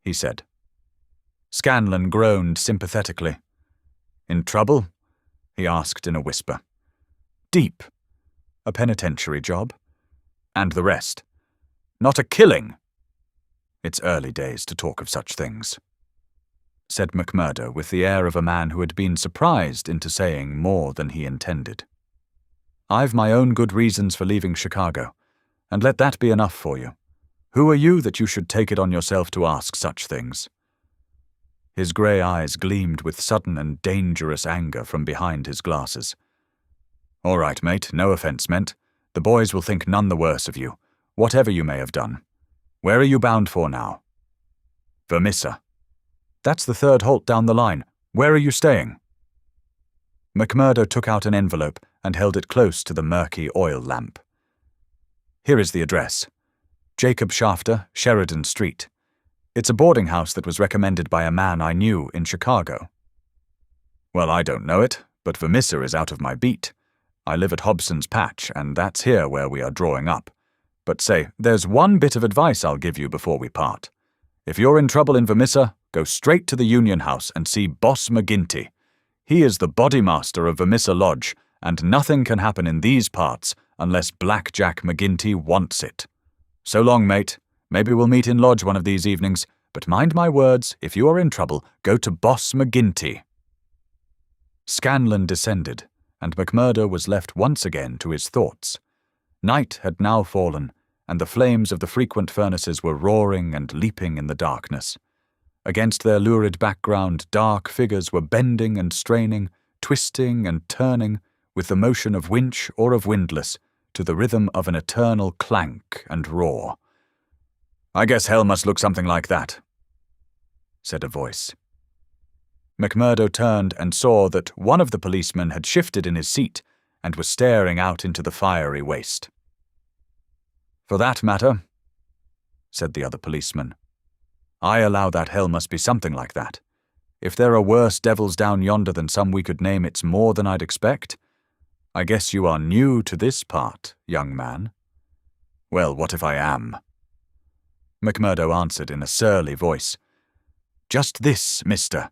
he said. Scanlon groaned sympathetically. "In trouble?" he asked in a whisper. "Deep. A penitentiary job. And the rest. Not a killing." "It's early days to talk of such things," said McMurdo with the air of a man who had been surprised into saying more than he intended. "I've my own good reasons for leaving Chicago, and let that be enough for you. Who are you that you should take it on yourself to ask such things?" His grey eyes gleamed with sudden and dangerous anger from behind his glasses. "All right, mate, no offence meant. The boys will think none the worse of you, whatever you may have done. Where are you bound for now?" "Vermissa." "That's the third halt down the line. Where are you staying?" McMurdo took out an envelope and held it close to the murky oil lamp. "Here is the address. Jacob Shafter, Sheridan Street. It's a boarding house that was recommended by a man I knew in Chicago." "Well, I don't know it, but Vermissa is out of my beat. I live at Hobson's Patch, and that's here where we are drawing up. But say, there's one bit of advice I'll give you before we part. If you're in trouble in Vermissa, go straight to the Union House and see Boss McGinty. He is the Bodymaster of Vermissa Lodge, and nothing can happen in these parts unless Blackjack McGinty wants it. So long, mate. Maybe we'll meet in Lodge one of these evenings, but mind my words, if you are in trouble, go to Boss McGinty. Scanlan descended, and McMurdo was left once again to his thoughts. Night had now fallen, and the flames of the frequent furnaces were roaring and leaping in the darkness. Against their lurid background, dark figures were bending and straining, twisting and turning, with the motion of winch or of windlass, to the rhythm of an eternal clank and roar. "I guess hell must look something like that," said a voice. McMurdo turned and saw that one of the policemen had shifted in his seat and was staring out into the fiery waste. "For that matter," said the other policeman, "I allow that hell must be something like that. If there are worse devils down yonder than some we could name, it's more than I'd expect. I guess you are new to this part, young man." "Well, what if I am?" McMurdo answered in a surly voice. "Just this, mister,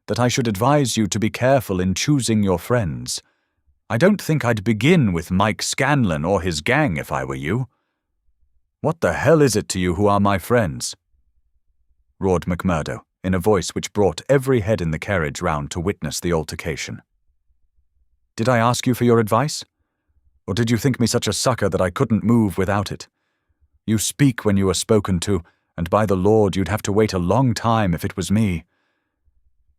that I should advise you to be careful in choosing your friends. I don't think I'd begin with Mike Scanlan or his gang if I were you." "What the hell is it to you who are my friends?" roared McMurdo, in a voice which brought every head in the carriage round to witness the altercation. "Did I ask you for your advice? Or did you think me such a sucker that I couldn't move without it? You speak when you are spoken to, and by the Lord you'd have to wait a long time if it was me."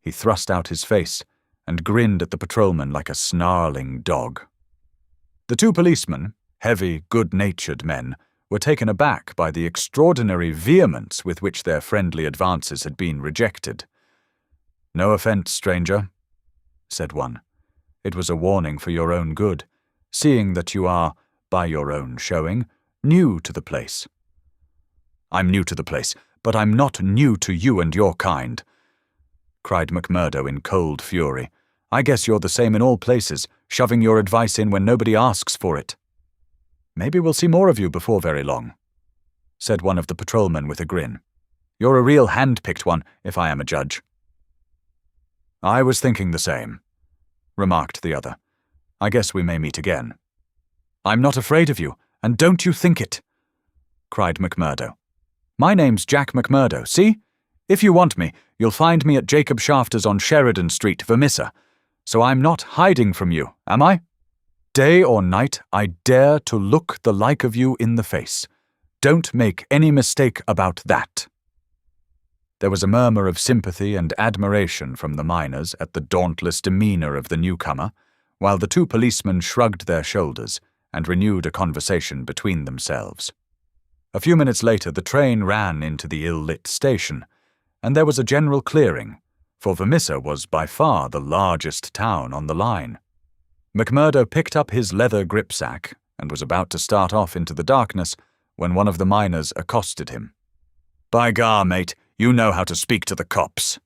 He thrust out his face and grinned at the patrolman like a snarling dog. The two policemen, heavy, good-natured men, were taken aback by the extraordinary vehemence with which their friendly advances had been rejected. "No offence, stranger," said one. "It was a warning for your own good, seeing that you are, by your own showing, new to the place." "I'm new to the place, but I'm not new to you and your kind," cried McMurdo in cold fury. "I guess you're the same in all places, shoving your advice in when nobody asks for it." "Maybe we'll see more of you before very long," said one of the patrolmen with a grin. "You're a real hand-picked one, if I am a judge." "I was thinking the same," remarked the other. "I guess we may meet again." "I'm not afraid of you, and don't you think it," cried McMurdo. "My name's Jack McMurdo, see? If you want me, you'll find me at Jacob Shafter's on Sheridan Street, Vermissa. So I'm not hiding from you, am I? Day or night, I dare to look the like of you in the face. Don't make any mistake about that." There was a murmur of sympathy and admiration from the miners at the dauntless demeanour of the newcomer, while the two policemen shrugged their shoulders and renewed a conversation between themselves. A few minutes later the train ran into the ill-lit station, and there was a general clearing, for Vermissa was by far the largest town on the line. McMurdo picked up his leather gripsack and was about to start off into the darkness when one of the miners accosted him. "By gar, mate, you know how to speak to the cops,"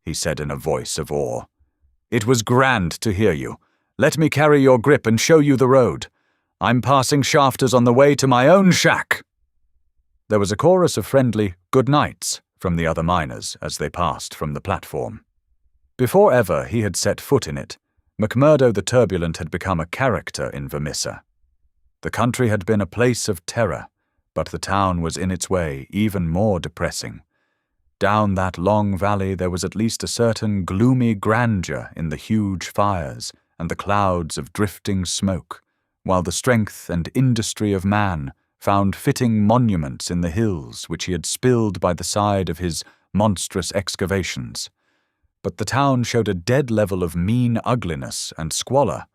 he said in a voice of awe. "It was grand to hear you. Let me carry your grip and show you the road. I'm passing Shafters on the way to my own shack." There was a chorus of friendly good nights from the other miners as they passed from the platform. Before ever he had set foot in it, McMurdo the Turbulent had become a character in Vermissa. The country had been a place of terror, but the town was in its way even more depressing. Down that long valley there was at least a certain gloomy grandeur in the huge fires and the clouds of drifting smoke, while the strength and industry of man found fitting monuments in the hills which he had spilled by the side of his monstrous excavations. But the town showed a dead level of mean ugliness and squalor.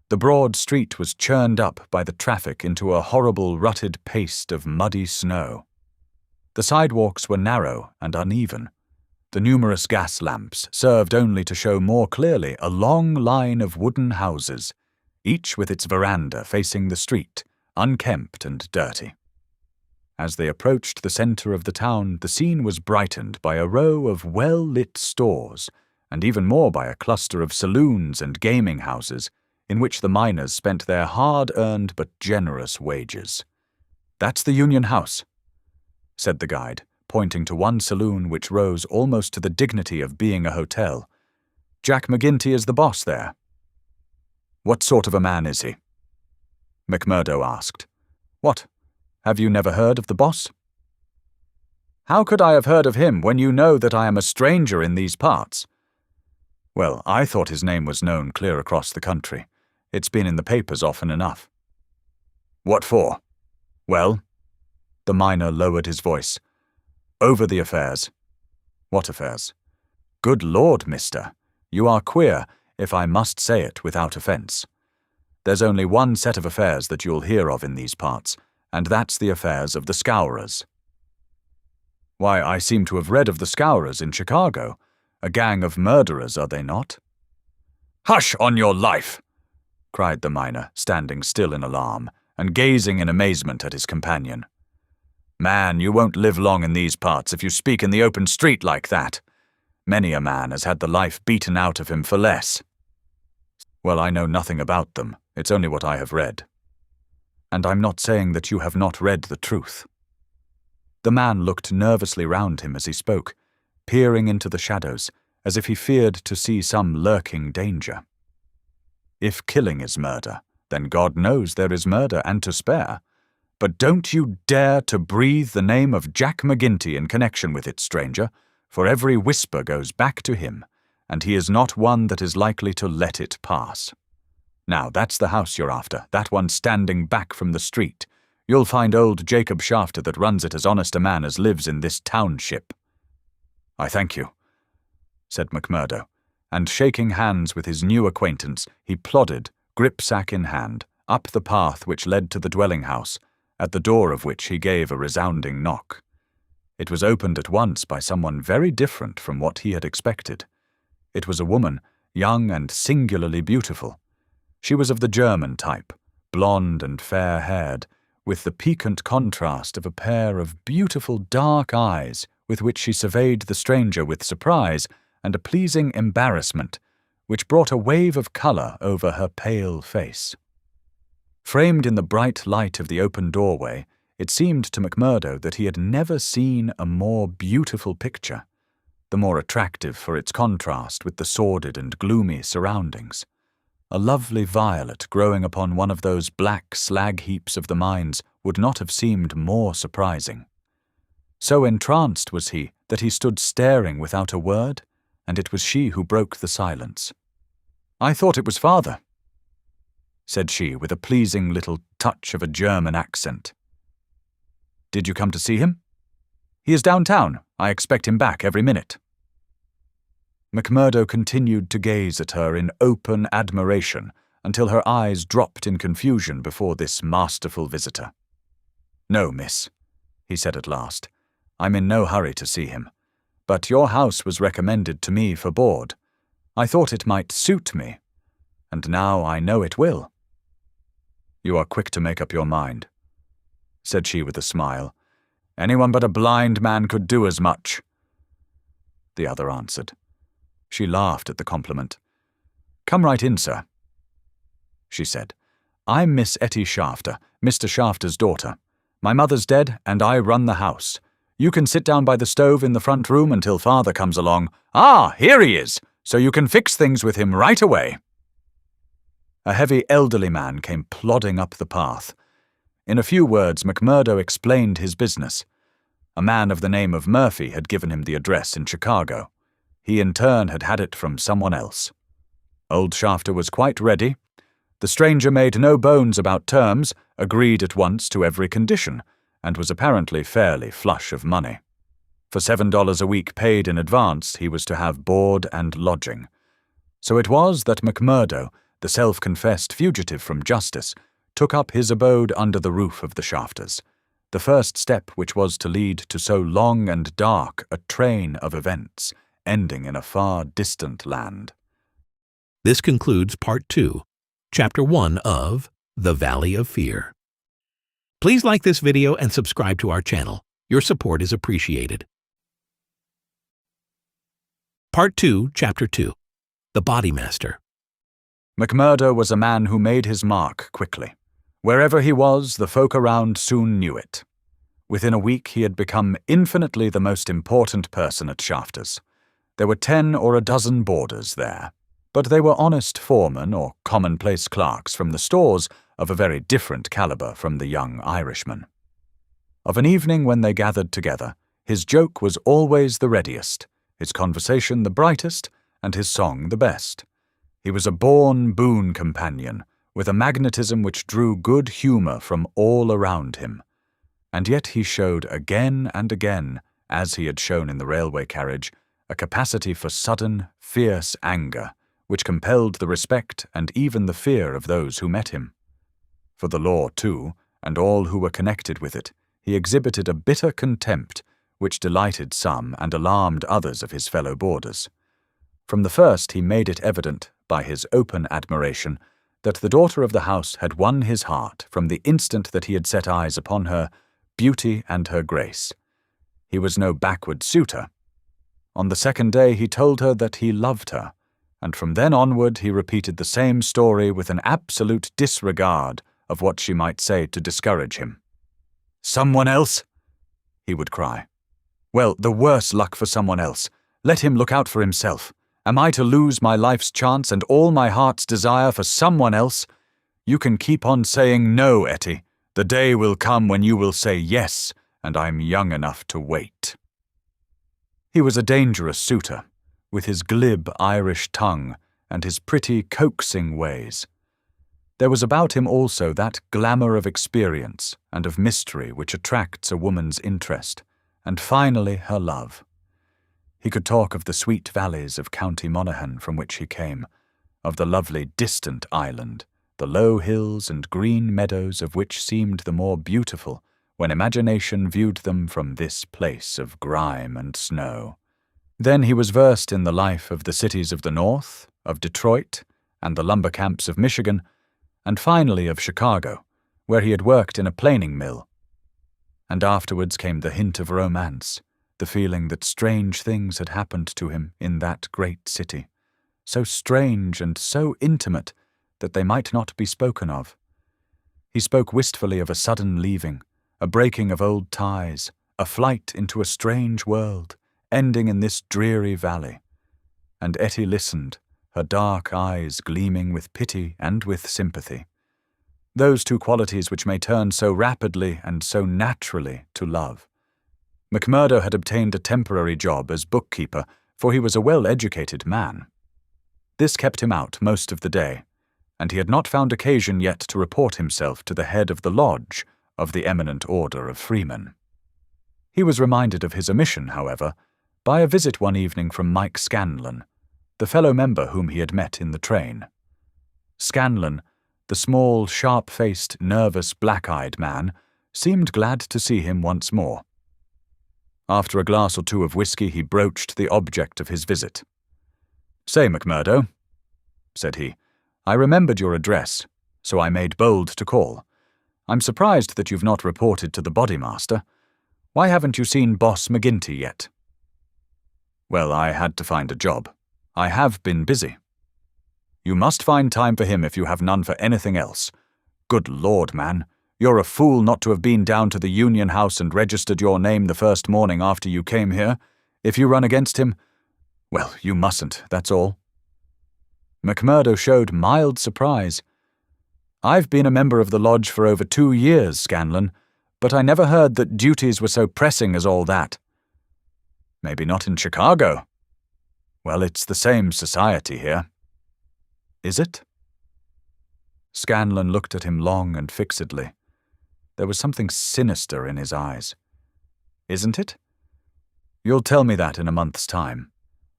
The broad street was churned up by the traffic into a horrible rutted paste of muddy snow. The sidewalks were narrow and uneven. The numerous gas lamps served only to show more clearly a long line of wooden houses, each with its veranda facing the street, unkempt and dirty. As they approached the centre of the town, the scene was brightened by a row of well-lit stores, and even more by a cluster of saloons and gaming houses, in which the miners spent their hard-earned but generous wages. "That's the Union House," said the guide, pointing to one saloon which rose almost to the dignity of being a hotel. "Jack McGinty is the boss there." "What sort of a man is he?" McMurdo asked. "What, have you never heard of the boss?" "How could I have heard of him when you know that I am a stranger in these parts?" "Well, I thought his name was known clear across the country. It's been in the papers often enough." "What for?" "Well," the miner lowered his voice, "over the affairs." "What affairs?" "Good Lord, mister, you are queer, if I must say it without offence. There's only one set of affairs that you'll hear of in these parts, and that's the affairs of the Scowrers." "Why, I seem to have read of the Scowrers in Chicago. A gang of murderers, are they not?" "Hush, on your life!" cried the miner, standing still in alarm, and gazing in amazement at his companion. "Man, you won't live long in these parts if you speak in the open street like that. Many a man has had the life beaten out of him for less." "Well, I know nothing about them. It's only what I have read." "And I'm not saying that you have not read the truth." The man looked nervously round him as he spoke, peering into the shadows, as if he feared to see some lurking danger. "If killing is murder, then God knows there is murder and to spare. But don't you dare to breathe the name of Jack McGinty in connection with it, stranger, for every whisper goes back to him, and he is not one that is likely to let it pass. Now, that's the house you're after, that one standing back from the street. You'll find old Jacob Shafter that runs it as honest a man as lives in this township." "I thank you," said McMurdo, and shaking hands with his new acquaintance, he plodded, gripsack in hand, up the path which led to the dwelling-house, at the door of which he gave a resounding knock. It was opened at once by someone very different from what he had expected. It was a woman, young and singularly beautiful. She was of the German type, blonde and fair-haired, with the piquant contrast of a pair of beautiful dark eyes with which she surveyed the stranger with surprise and a pleasing embarrassment, which brought a wave of colour over her pale face. Framed in the bright light of the open doorway, it seemed to McMurdo that he had never seen a more beautiful picture, the more attractive for its contrast with the sordid and gloomy surroundings. A lovely violet growing upon one of those black slag heaps of the mines would not have seemed more surprising. So entranced was he that he stood staring without a word, and it was she who broke the silence. "I thought it was father," said she with a pleasing little touch of a German accent. "Did you come to see him?" "He is downtown. I expect him back every minute." McMurdo continued to gaze at her in open admiration until her eyes dropped in confusion before this masterful visitor. "No, miss," he said at last. "I'm in no hurry to see him. But your house was recommended to me for board. I thought it might suit me, and now I know it will." "You are quick to make up your mind," said she with a smile. "Anyone but a blind man could do as much," the other answered. She laughed at the compliment. "Come right in, sir," she said. "I'm Miss Etty Shafter, Mr. Shafter's daughter. My mother's dead, and I run the house. You can sit down by the stove in the front room until father comes along. Ah, here he is, so you can fix things with him right away." A heavy elderly man came plodding up the path. In a few words, McMurdo explained his business. A man of the name of Murphy had given him the address in Chicago. He in turn had had it from someone else. Old Shafter was quite ready. The stranger made no bones about terms, agreed at once to every condition, and was apparently fairly flush of money. For $7 a week paid in advance, he was to have board and lodging. So it was that McMurdo, the self-confessed fugitive from justice, took up his abode under the roof of the Shafters, the first step which was to lead to so long and dark a train of events, ending in a far distant land. This concludes Part 2, Chapter 1 of The Valley of Fear. Please like this video and subscribe to our channel. Your support is appreciated. Part 2, Chapter 2, The Bodymaster. McMurdo was a man who made his mark quickly. Wherever he was, the folk around soon knew it. Within a week he had become infinitely the most important person at Shafters. There were 10 or a dozen boarders there, but they were honest foremen or commonplace clerks from the stores of a very different caliber from the young Irishman. Of an evening when they gathered together, his joke was always the readiest, his conversation the brightest, and his song the best. He was a born boon companion, with a magnetism which drew good humour from all around him. And yet he showed again and again, as he had shown in the railway carriage, a capacity for sudden, fierce anger, which compelled the respect and even the fear of those who met him. For the law, too, and all who were connected with it, he exhibited a bitter contempt, which delighted some and alarmed others of his fellow boarders. From the first he made it evident, by his open admiration, that the daughter of the house had won his heart from the instant that he had set eyes upon her beauty and her grace. He was no backward suitor. On the second day he told her that he loved her, and from then onward he repeated the same story with an absolute disregard of what she might say to discourage him. "Someone else?" he would cry. "Well, the worse luck for someone else. Let him look out for himself. Am I to lose my life's chance and all my heart's desire for someone else? You can keep on saying no, Etty. The day will come when you will say yes, and I'm young enough to wait." He was a dangerous suitor, with his glib Irish tongue and his pretty, coaxing ways. There was about him also that glamour of experience and of mystery which attracts a woman's interest, and finally her love. He could talk of the sweet valleys of County Monaghan from which he came, of the lovely distant island, the low hills and green meadows of which seemed the more beautiful when imagination viewed them from this place of grime and snow. Then he was versed in the life of the cities of the North, of Detroit, and the lumber camps of Michigan, and finally of Chicago, where he had worked in a planing mill. And afterwards came the hint of romance, the feeling that strange things had happened to him in that great city, so strange and so intimate that they might not be spoken of. He spoke wistfully of a sudden leaving, a breaking of old ties, a flight into a strange world, ending in this dreary valley. And Etty listened, her dark eyes gleaming with pity and with sympathy. Those two qualities which may turn so rapidly and so naturally to love. McMurdo had obtained a temporary job as bookkeeper, for he was a well-educated man. This kept him out most of the day, and he had not found occasion yet to report himself to the head of the lodge of the Eminent Order of Freemen. He was reminded of his omission, however, by a visit one evening from Mike Scanlon, the fellow member whom he had met in the train. Scanlon, the small, sharp-faced, nervous, black-eyed man, seemed glad to see him once more. After a glass or two of whiskey, he broached the object of his visit. "Say, McMurdo," said he, "I remembered your address, so I made bold to call. I'm surprised that you've not reported to the Bodymaster. Why haven't you seen Boss McGinty yet?" "Well, I had to find a job. I have been busy." "You must find time for him if you have none for anything else. Good Lord, man, you're a fool not to have been down to the Union House and registered your name the first morning after you came here. If you run against him, well, you mustn't, that's all." McMurdo showed mild surprise. "I've been a member of the lodge for over 2 years, Scanlon, but I never heard that duties were so pressing as all that." "Maybe not in Chicago." "Well, it's the same society here." "Is it?" Scanlon looked at him long and fixedly. There was something sinister in his eyes. "Isn't it? You'll tell me that in a month's time.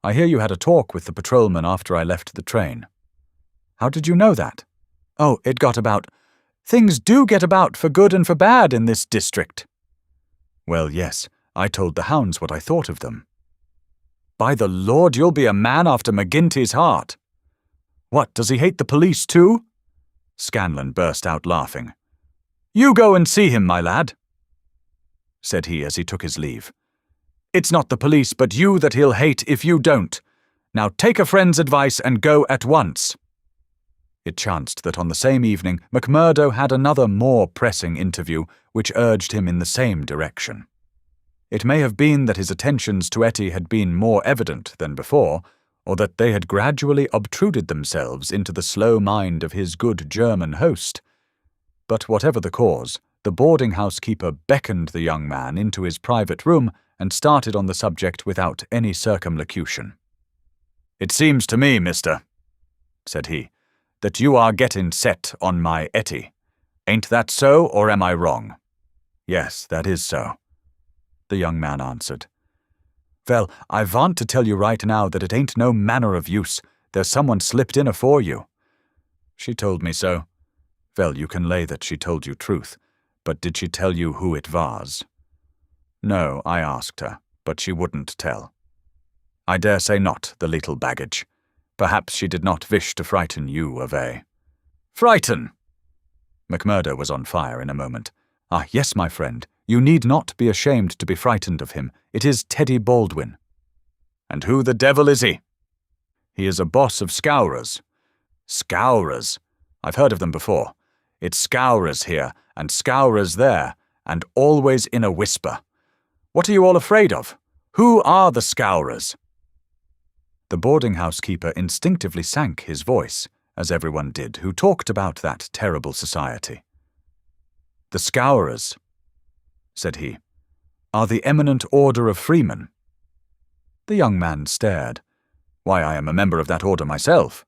I hear you had a talk with the patrolman after I left the train." "How did you know that?" "Oh, it got about. Things do get about for good and for bad in this district." "Well, yes, I told the hounds what I thought of them." "By the Lord, you'll be a man after McGinty's heart." "What, does he hate the police too?" Scanlon burst out laughing. "You go and see him, my lad," said he as he took his leave. "It's not the police but you that he'll hate if you don't. Now take a friend's advice and go at once." It chanced that on the same evening McMurdo had another more pressing interview which urged him in the same direction. It may have been that his attentions to Etty had been more evident than before, or that they had gradually obtruded themselves into the slow mind of his good German host. But whatever the cause, the boarding-house keeper beckoned the young man into his private room and started on the subject without any circumlocution. "It seems to me, mister," said he, "that you are getting set on my Etty. Ain't that so, or am I wrong?" "Yes, that is so," the young man answered. "Well, I want to tell you right now that it ain't no manner of use. There's someone slipped in afore you." "She told me so." "Well, you can lay that she told you truth, but did she tell you who it was?" "No, I asked her, but she wouldn't tell." "I dare say not, the little baggage. Perhaps she did not wish to frighten you away." "Frighten!" McMurdo was on fire in a moment. "Ah, yes, my friend. You need not be ashamed to be frightened of him. It is Teddy Baldwin." "And who the devil is he?" "He is a boss of Scowrers." "Scowrers? I've heard of them before. It's Scowrers here, and Scowrers there, and always in a whisper. What are you all afraid of? Who are the Scowrers?" The boarding-house keeper instinctively sank his voice, as everyone did who talked about that terrible society. "The Scowrers," said he, "are the eminent order of freemen." The young man stared. "Why, I am a member of that order myself."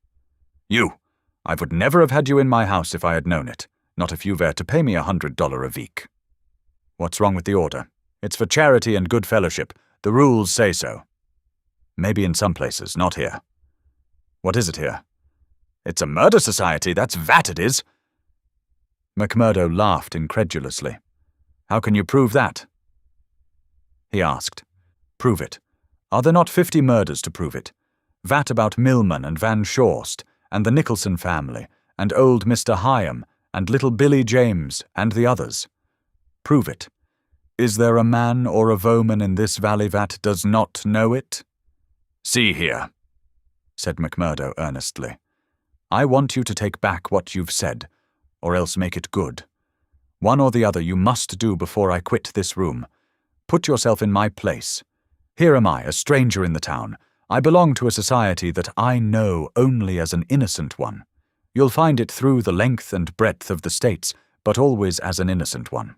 "You! I would never have had you in my house if I had known it, not if you were to pay me $100 a week." "What's wrong with the order? It's for charity and good fellowship. The rules say so." "Maybe in some places, not here." "What is it here?" "It's a murder society, that's vat it is." McMurdo laughed incredulously. "How can you prove that?" He asked. "Prove it. Are there not 50 murders to prove it? That about Millman and Van Shorst, and the Nicholson family, and old Mr. Hyam, and little Billy James, and the others. Prove it. Is there a man or a woman in this valley that does not know it?" "See here," said McMurdo earnestly. "I want you to take back what you've said, or else make it good. One or the other you must do before I quit this room. Put yourself in my place. Here am I, a stranger in the town. I belong to a society that I know only as an innocent one. You'll find it through the length and breadth of the states, but always as an innocent one.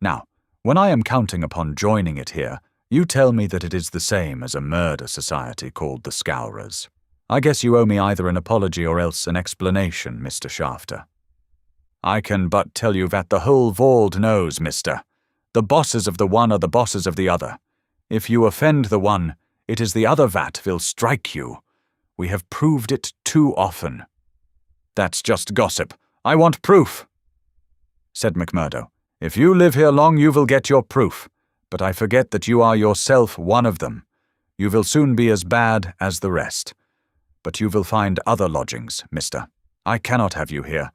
Now, when I am counting upon joining it here, you tell me that it is the same as a murder society called the Scowrers. I guess you owe me either an apology or else an explanation, Mr. Shafter." "I can but tell you that the whole world knows, mister. The bosses of the one are the bosses of the other. If you offend the one, it is the other that will strike you. We have proved it too often." "That's just gossip. I want proof," said McMurdo. "If you live here long, you will get your proof. But I forget that you are yourself one of them. You will soon be as bad as the rest. But you will find other lodgings, mister. I cannot have you here.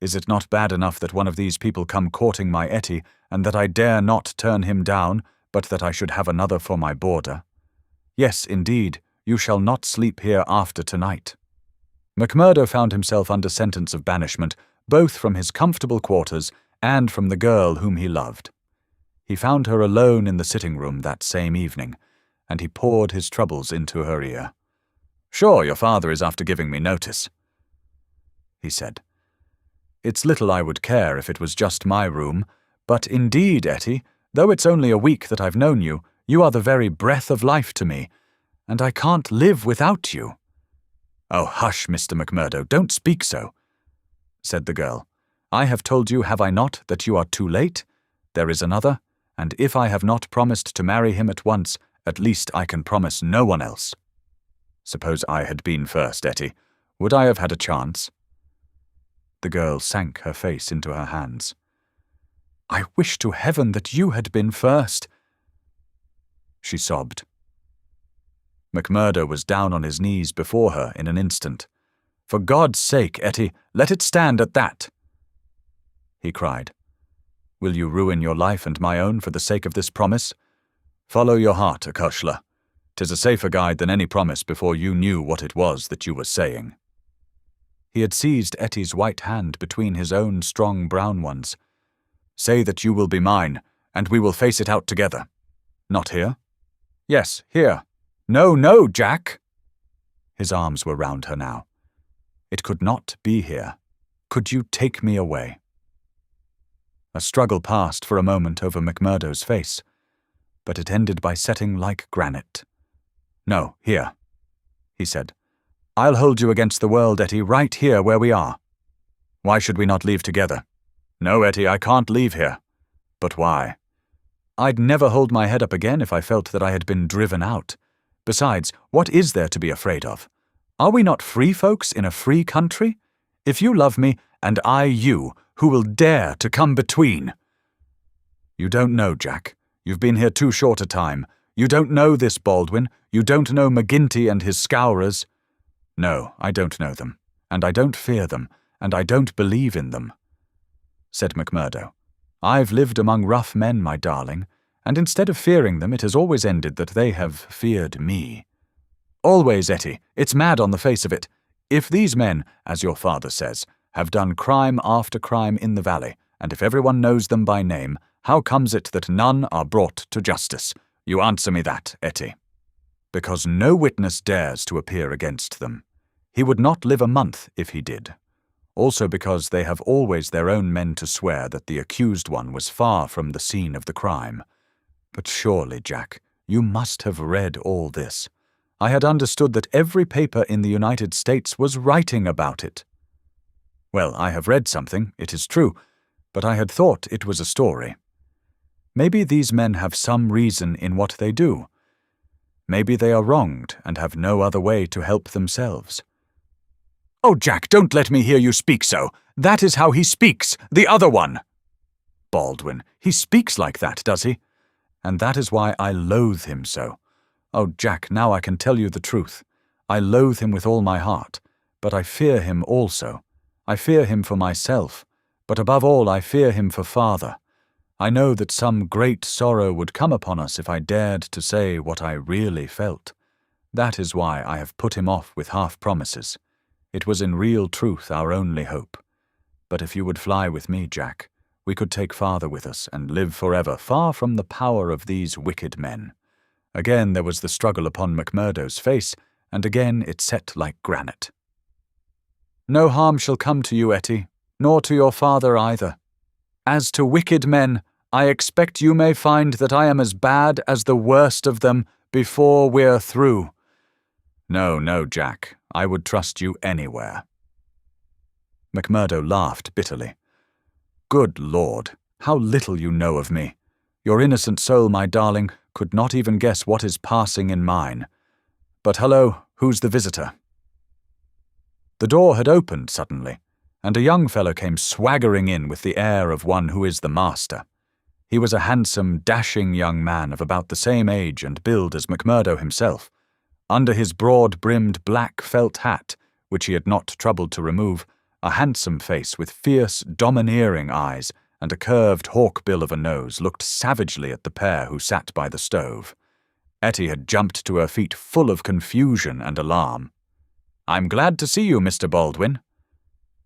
Is it not bad enough that one of these people come courting my Etty, and that I dare not turn him down, but that I should have another for my boarder? Yes, indeed, you shall not sleep here after tonight." McMurdo found himself under sentence of banishment, both from his comfortable quarters and from the girl whom he loved. He found her alone in the sitting-room that same evening, and he poured his troubles into her ear. "Sure, your father is after giving me notice," he said. "It's little I would care if it was just my room, but indeed, Etty, though it's only a week that I've known you, you are the very breath of life to me, and I can't live without you." "Oh, hush, Mr. McMurdo, don't speak so," said the girl. "I have told you, have I not, that you are too late? There is another, and if I have not promised to marry him at once, at least I can promise no one else. Suppose I had been first, Etty, would I have had a chance?" The girl sank her face into her hands. "I wish to heaven that you had been first," she sobbed. McMurdo was down on his knees before her in an instant. "For God's sake, Etty, let it stand at that," he cried. "Will you ruin your life and my own for the sake of this promise? Follow your heart, Acushla. 'Tis a safer guide than any promise before you knew what it was that you were saying." He had seized Etty's white hand between his own strong brown ones. "Say that you will be mine, and we will face it out together. Not here?" "Yes, here." "No, no, Jack!" His arms were round her now. "It could not be here. Could you take me away?" A struggle passed for a moment over McMurdo's face, but it ended by setting like granite. "No, here," he said. "I'll hold you against the world, Etty, right here where we are. Why should we not leave together?" "No, Etty, I can't leave here." "But why?" "I'd never hold my head up again if I felt that I had been driven out. Besides, what is there to be afraid of? Are we not free folks in a free country? If you love me, and I you, who will dare to come between?" "You don't know, Jack. You've been here too short a time. You don't know this Baldwin. You don't know McGinty and his Scowrers." "No, I don't know them, and I don't fear them, and I don't believe in them," said McMurdo. "I've lived among rough men, my darling, and instead of fearing them, it has always ended that they have feared me. Always, Etty. It's mad on the face of it. If these men, as your father says, have done crime after crime in the valley, and if everyone knows them by name, how comes it that none are brought to justice? You answer me that, Etty." "Because no witness dares to appear against them. He would not live a month if he did. Also because they have always their own men to swear that the accused one was far from the scene of the crime. But surely, Jack, you must have read all this. I had understood that every paper in the United States was writing about it." "Well, I have read something, it is true, but I had thought it was a story. Maybe these men have some reason in what they do. Maybe they are wronged and have no other way to help themselves." "Oh, Jack, don't let me hear you speak so. That is how he speaks, the other one." "Baldwin, he speaks like that, does he? And that is why I loathe him so. Oh, Jack, now I can tell you the truth. I loathe him with all my heart, but I fear him also. I fear him for myself, but above all I fear him for Father. I know that some great sorrow would come upon us if I dared to say what I really felt. That is why I have put him off with half-promises. It was in real truth our only hope. But if you would fly with me, Jack, we could take Father with us and live forever far from the power of these wicked men." Again there was the struggle upon McMurdo's face, and again it set like granite. "No harm shall come to you, Etty, nor to your father either. As to wicked men, I expect you may find that I am as bad as the worst of them before we're through." "No, no, Jack, I would trust you anywhere." McMurdo laughed bitterly. "Good Lord, how little you know of me. Your innocent soul, my darling, could not even guess what is passing in mine. But hello, who's the visitor?" The door had opened suddenly, and a young fellow came swaggering in with the air of one who is the master. He was a handsome, dashing young man of about the same age and build as McMurdo himself. Under his broad-brimmed black felt hat, which he had not troubled to remove, a handsome face with fierce, domineering eyes and a curved hawk-bill of a nose looked savagely at the pair who sat by the stove. Etty had jumped to her feet full of confusion and alarm. "I'm glad to see you, Mr. Baldwin,"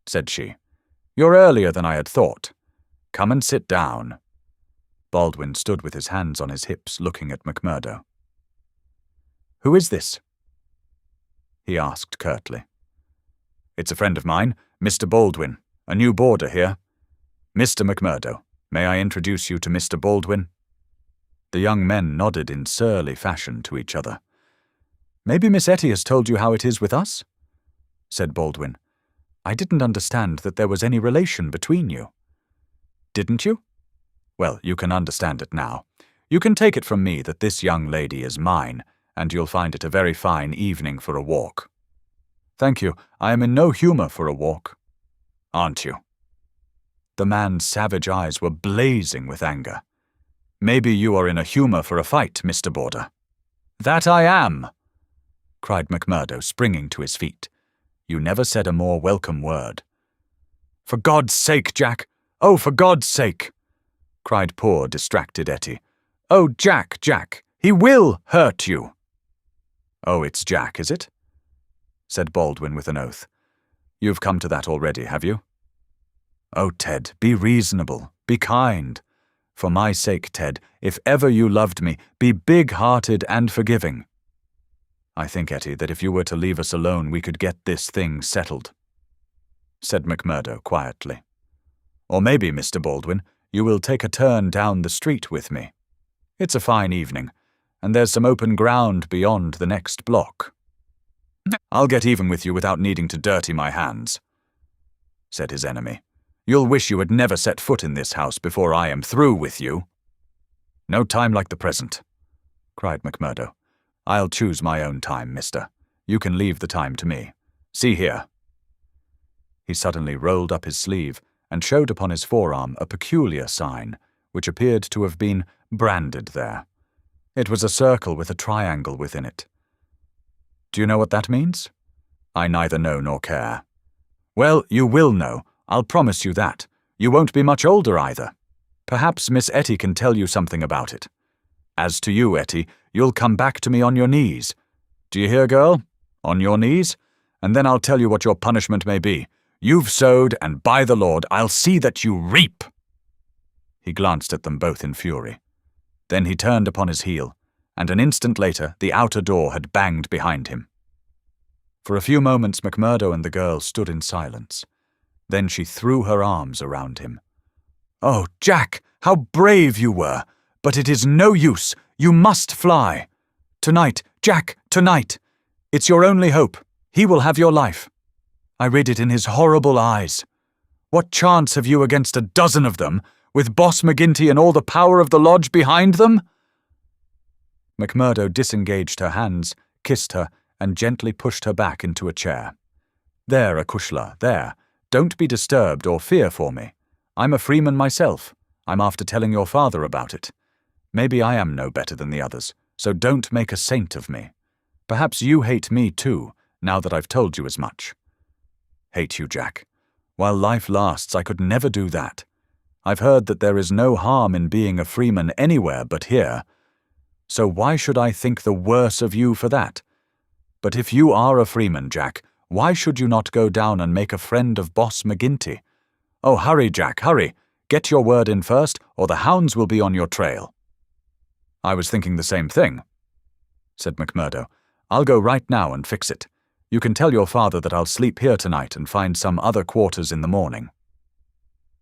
said she. "You're earlier than I had thought. Come and sit down." Baldwin stood with his hands on his hips, looking at McMurdo. "Who is this?" he asked curtly. "It's a friend of mine, Mr. Baldwin, a new boarder here. Mr. McMurdo, may I introduce you to Mr. Baldwin?" The young men nodded in surly fashion to each other. "Maybe Miss Etty has told you how it is with us?" said Baldwin. "I didn't understand that there was any relation between you." "Didn't you? Well, you can understand it now. You can take it from me that this young lady is mine, and you'll find it a very fine evening for a walk." "Thank you. I am in no humor for a walk." "Aren't you?" The man's savage eyes were blazing with anger. "Maybe you are in a humor for a fight, Mr. Boarder." "That I am!" cried McMurdo, springing to his feet. "You never said a more welcome word." "For God's sake, Jack! Oh, for God's sake!" cried poor, distracted Etty. "Oh, Jack, Jack! He will hurt you!" "Oh, it's Jack, is it?" said Baldwin with an oath. You've come to that already, have you? Oh, Ted, be reasonable, be kind. For my sake, Ted, if ever you loved me, be big-hearted and forgiving. I think, Etty, that if you were to leave us alone, we could get this thing settled, said McMurdo quietly. Or maybe, Mr. Baldwin, you will take a turn down the street with me. It's a fine evening, and there's some open ground beyond the next block. I'll get even with you without needing to dirty my hands, said his enemy. You'll wish you had never set foot in this house before I am through with you. No time like the present, cried McMurdo. I'll choose my own time, mister. You can leave the time to me. See here. He suddenly rolled up his sleeve and showed upon his forearm a peculiar sign, which appeared to have been branded there. It was a circle with a triangle within it. Do you know what that means? I neither know nor care. Well, you will know. I'll promise you that. You won't be much older either. Perhaps Miss Etty can tell you something about it. As to you, Etty, you'll come back to me on your knees. Do you hear, girl? On your knees? And then I'll tell you what your punishment may be. You've sowed, and by the Lord, I'll see that you reap. He glanced at them both in fury. Then he turned upon his heel, and an instant later the outer door had banged behind him. For a few moments McMurdo and the girl stood in silence. Then she threw her arms around him. "Oh, Jack, how brave you were! But it is no use. You must fly. Tonight, Jack, tonight. It's your only hope. He will have your life. I read it in his horrible eyes. What chance have you against a dozen of them, with Boss McGinty and all the power of the lodge behind them?" McMurdo disengaged her hands, kissed her, and gently pushed her back into a chair. "There, Acushla, there. Don't be disturbed or fear for me. I'm a freeman myself. I'm after telling your father about it. Maybe I am no better than the others, so don't make a saint of me. Perhaps you hate me too, now that I've told you as much." "Hate you, Jack. While life lasts, I could never do that. I've heard that there is no harm in being a freeman anywhere but here. So why should I think the worse of you for that? But if you are a freeman, Jack, why should you not go down and make a friend of Boss McGinty? Oh, hurry, Jack, hurry. Get your word in first, or the hounds will be on your trail." "I was thinking the same thing," said McMurdo. "I'll go right now and fix it. You can tell your father that I'll sleep here tonight and find some other quarters in the morning."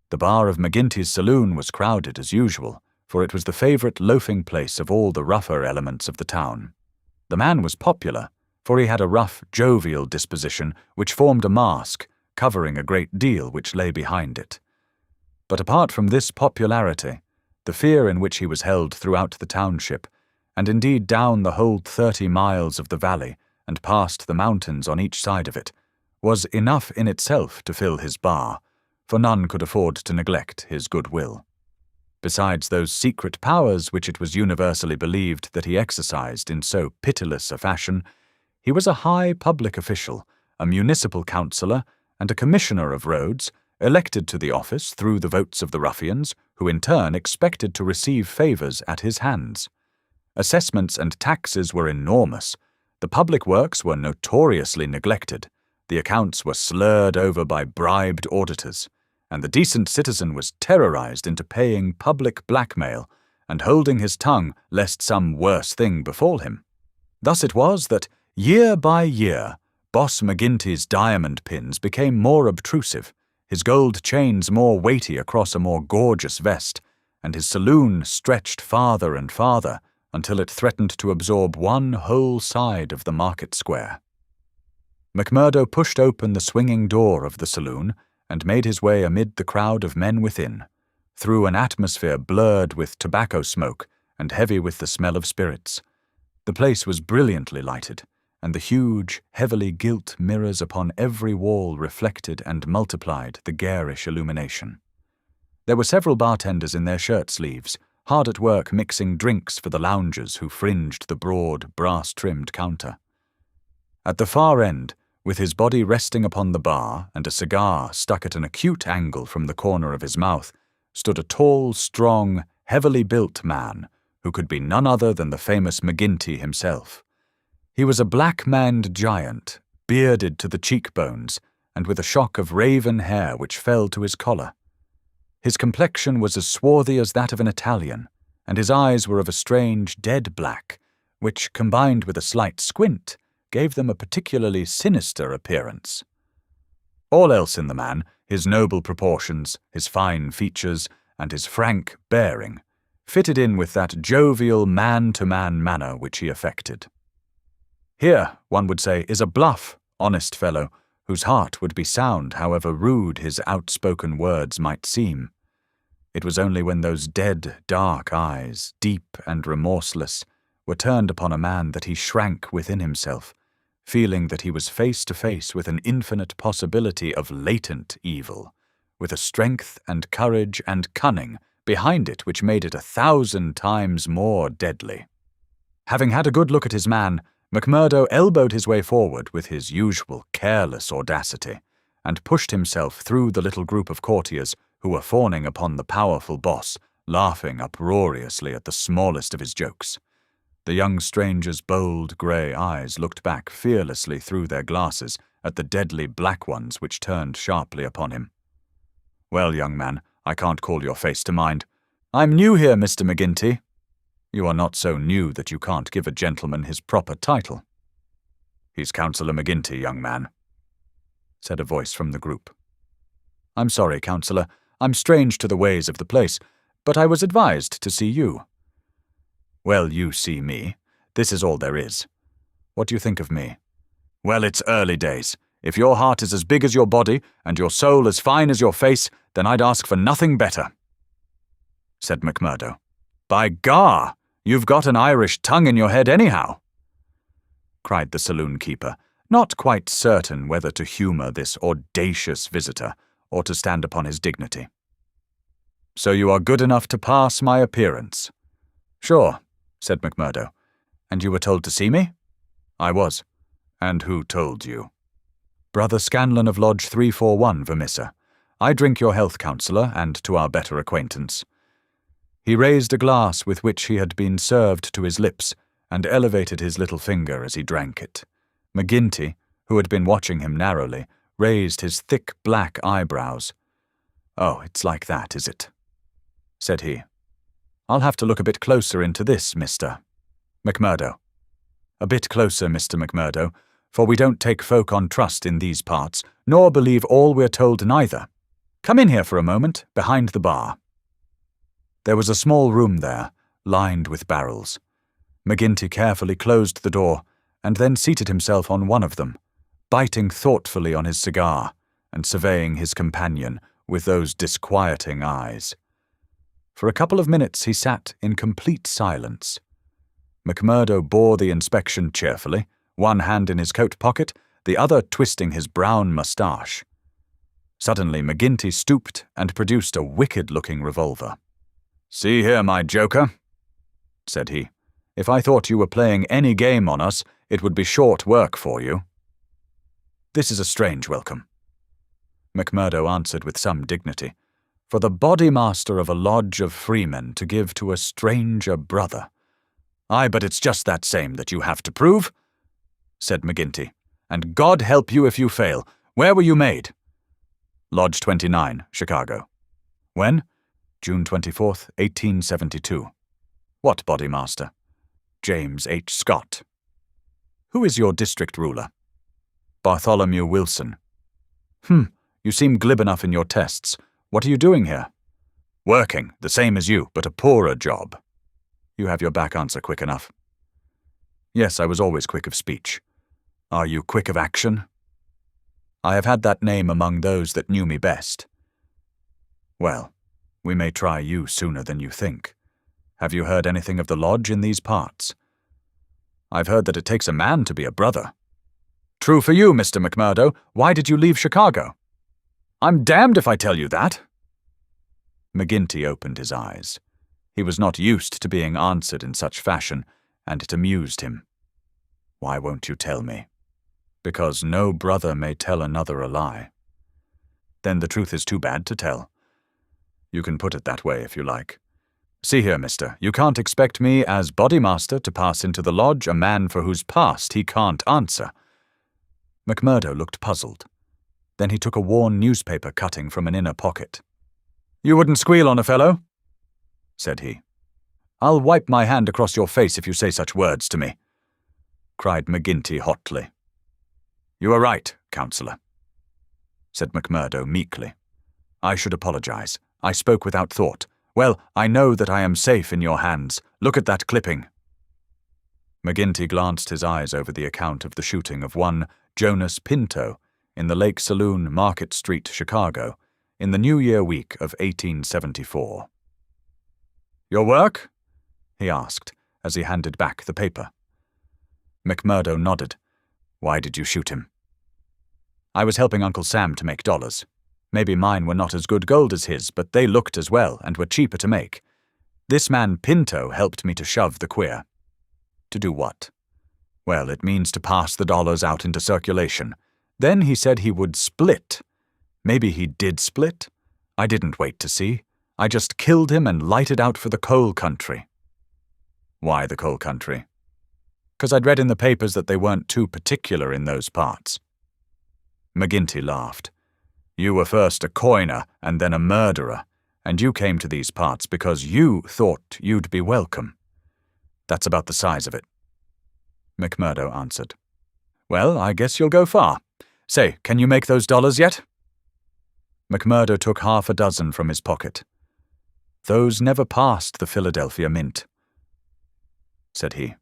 The bar of McGinty's saloon was crowded as usual, for it was the favourite loafing place of all the rougher elements of the town. The man was popular, for he had a rough, jovial disposition which formed a mask, covering a great deal which lay behind it. But apart from this popularity, the fear in which he was held throughout the township, and indeed down the whole 30 miles of the valley, and past the mountains on each side of it, was enough in itself to fill his bar, for none could afford to neglect his good will. Besides those secret powers which it was universally believed that he exercised in so pitiless a fashion, he was a high public official, a municipal councillor, and a commissioner of roads, elected to the office through the votes of the ruffians, who in turn expected to receive favours at his hands. Assessments and taxes were enormous. The public works were notoriously neglected. The accounts were slurred over by bribed auditors, and the decent citizen was terrorized into paying public blackmail and holding his tongue lest some worse thing befall him. Thus it was that, year by year, Boss McGinty's diamond pins became more obtrusive, his gold chains more weighty across a more gorgeous vest, and his saloon stretched farther and farther until it threatened to absorb one whole side of the market square. McMurdo pushed open the swinging door of the saloon and made his way amid the crowd of men within, through an atmosphere blurred with tobacco smoke and heavy with the smell of spirits. The place was brilliantly lighted, and the huge, heavily gilt mirrors upon every wall reflected and multiplied the garish illumination. There were several bartenders in their shirt sleeves, hard at work mixing drinks for the loungers who fringed the broad, brass-trimmed counter. At the far end, with his body resting upon the bar and a cigar stuck at an acute angle from the corner of his mouth, stood a tall, strong, heavily built man who could be none other than the famous McGinty himself. He was a black-maned giant, bearded to the cheekbones, and with a shock of raven hair which fell to his collar. His complexion was as swarthy as that of an Italian, and his eyes were of a strange dead black, which, combined with a slight squint, gave them a particularly sinister appearance. All else in the man, his noble proportions, his fine features, and his frank bearing, fitted in with that jovial man-to-man manner which he affected. Here, one would say, is a bluff, honest fellow, whose heart would be sound however rude his outspoken words might seem. It was only when those dead, dark eyes, deep and remorseless, were turned upon a man that he shrank within himself, feeling that he was face to face with an infinite possibility of latent evil, with a strength and courage and cunning behind it which made it 1,000 times more deadly. Having had a good look at his man, McMurdo elbowed his way forward with his usual careless audacity, and pushed himself through the little group of courtiers who were fawning upon the powerful boss, laughing uproariously at the smallest of his jokes. The young stranger's bold grey eyes looked back fearlessly through their glasses at the deadly black ones which turned sharply upon him. "Well, young man, I can't call your face to mind. I'm new here, Mr. McGinty." "You are not so new that you can't give a gentleman his proper title." "He's Councillor McGinty, young man," said a voice from the group. "I'm sorry, Councillor. I'm strange to the ways of the place, but I was advised to see you." "Well, you see me. This is all there is. What do you think of me?" "Well, it's early days. If your heart is as big as your body, and your soul as fine as your face, then I'd ask for nothing better," said McMurdo. "By gar! You've got an Irish tongue in your head anyhow," cried the saloon-keeper, not quite certain whether to humour this audacious visitor or to stand upon his dignity. "So you are good enough to pass my appearance?" "Sure," said McMurdo. "And you were told to see me?" "I was." "And who told you?" "Brother Scanlon of Lodge 341, Vermissa. I drink your health, Councillor, and to our better acquaintance." He raised a glass with which he had been served to his lips, and elevated his little finger as he drank it. McGinty, who had been watching him narrowly, raised his thick black eyebrows. "Oh, it's like that, is it?" said he. "I'll have to look a bit closer into this, Mr. McMurdo." "A bit closer, Mr. McMurdo, for we don't take folk on trust in these parts, nor believe all we're told neither. Come in here for a moment, behind the bar." There was a small room there, lined with barrels. McGinty carefully closed the door, and then seated himself on one of them, biting thoughtfully on his cigar, and surveying his companion with those disquieting eyes. For a couple of minutes he sat in complete silence. McMurdo bore the inspection cheerfully, one hand in his coat pocket, the other twisting his brown moustache. Suddenly McGinty stooped and produced a wicked-looking revolver. "See here, my joker," said he. "If I thought you were playing any game on us, it would be short work for you." "This is a strange welcome," McMurdo answered with some dignity, "for the Bodymaster of a lodge of freemen to give to a stranger brother." "Aye, but it's just that same that you have to prove," said McGinty. "And God help you if you fail. Where were you made?" "Lodge 29, Chicago." "When?" "June 24th, 1872. "What Bodymaster?" "James H. Scott." "Who is your district ruler?" "Bartholomew Wilson." You seem glib enough in your tests. What are you doing here?" "Working, the same as you, but a poorer job." "You have your back answer quick enough." "Yes, I was always quick of speech." "Are you quick of action?" "I have had that name among those that knew me best." "Well, we may try you sooner than you think. Have you heard anything of the lodge in these parts?" "I've heard that it takes a man to be a brother." "True for you, Mr. McMurdo. Why did you leave Chicago?" "I'm damned if I tell you that." McGinty opened his eyes. He was not used to being answered in such fashion, and it amused him. "Why won't you tell me?" "Because no brother may tell another a lie." "Then the truth is too bad to tell." "You can put it that way if you like. See here, mister, you can't expect me as Bodymaster to pass into the lodge a man for whose past he can't answer." McMurdo looked puzzled. Then he took a worn newspaper cutting from an inner pocket. "You wouldn't squeal on a fellow?" said he. "I'll wipe my hand across your face if you say such words to me," cried McGinty hotly. "You are right, counsellor," said McMurdo meekly. "I should apologize. I spoke without thought. Well, I know that I am safe in your hands. Look at that clipping." McGinty glanced his eyes over the account of the shooting of one Jonas Pinto in the Lake Saloon, Market Street, Chicago, in the New Year week of 1874. "Your work?" he asked, as he handed back the paper. McMurdo nodded. "Why did you shoot him?" "I was helping Uncle Sam to make dollars. Maybe mine were not as good gold as his, but they looked as well and were cheaper to make. This man Pinto helped me to shove the queer." "To do what?" "Well, it means to pass the dollars out into circulation. Then he said he would split. Maybe he did split. I didn't wait to see. I just killed him and lighted out for the coal country." "Why the coal country?" "'Cause I'd read in the papers that they weren't too particular in those parts." McGinty laughed. "You were first a coiner and then a murderer, and you came to these parts because you thought you'd be welcome. That's about the size of it." McMurdo answered. "Well, I guess you'll go far. Say, can you make those dollars yet?" McMurdo took half a dozen from his pocket. "Those never passed the Philadelphia Mint," said he.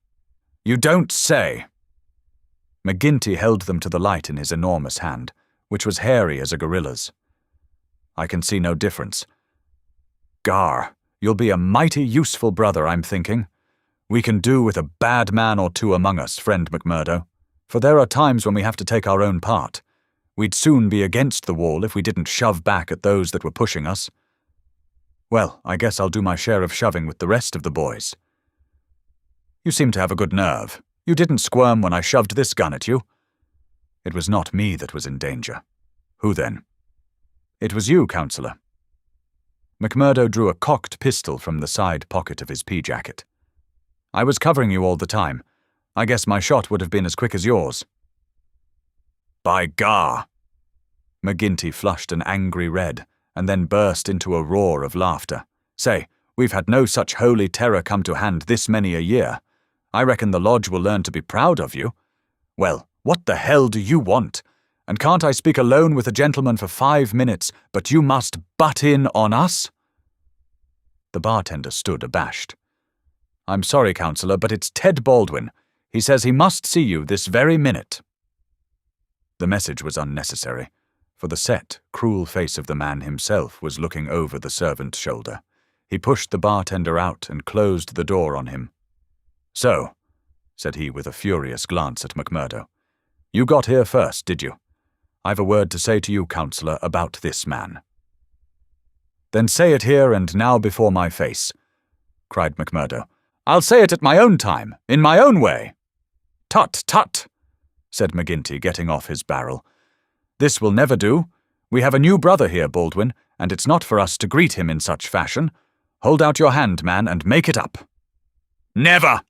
"You don't say!" McGinty held them to the light in his enormous hand, which was hairy as a gorilla's. "I can see no difference. Gar, you'll be a mighty useful brother, I'm thinking. We can do with a bad man or two among us, friend McMurdo, for there are times when we have to take our own part. We'd soon be against the wall if we didn't shove back at those that were pushing us. Well, I guess I'll do my share of shoving with the rest of the boys." "You seem to have a good nerve. You didn't squirm when I shoved this gun at you." "It was not me that was in danger." "Who then?" "It was you, counsellor." McMurdo drew a cocked pistol from the side pocket of his pea-jacket. "I was covering you all the time. I guess my shot would have been as quick as yours." "By gar!" McGinty flushed an angry red, and then burst into a roar of laughter. "Say, we've had no such holy terror come to hand this many a year. I reckon the lodge will learn to be proud of you. Well, what the hell do you want? And can't I speak alone with a gentleman for 5 minutes, but you must butt in on us?" The bartender stood abashed. "I'm sorry, counsellor, but it's Ted Baldwin. He says he must see you this very minute." The message was unnecessary, for the set, cruel face of the man himself was looking over the servant's shoulder. He pushed the bartender out and closed the door on him. "So," said he with a furious glance at McMurdo, "you got here first, did you? I've a word to say to you, counsellor, about this man." "Then say it here and now before my face," cried McMurdo. "I'll say it at my own time, in my own way." "Tut, tut," said McGinty, getting off his barrel. "This will never do. We have a new brother here, Baldwin, and it's not for us to greet him in such fashion. Hold out your hand, man, and make it up." "Never!"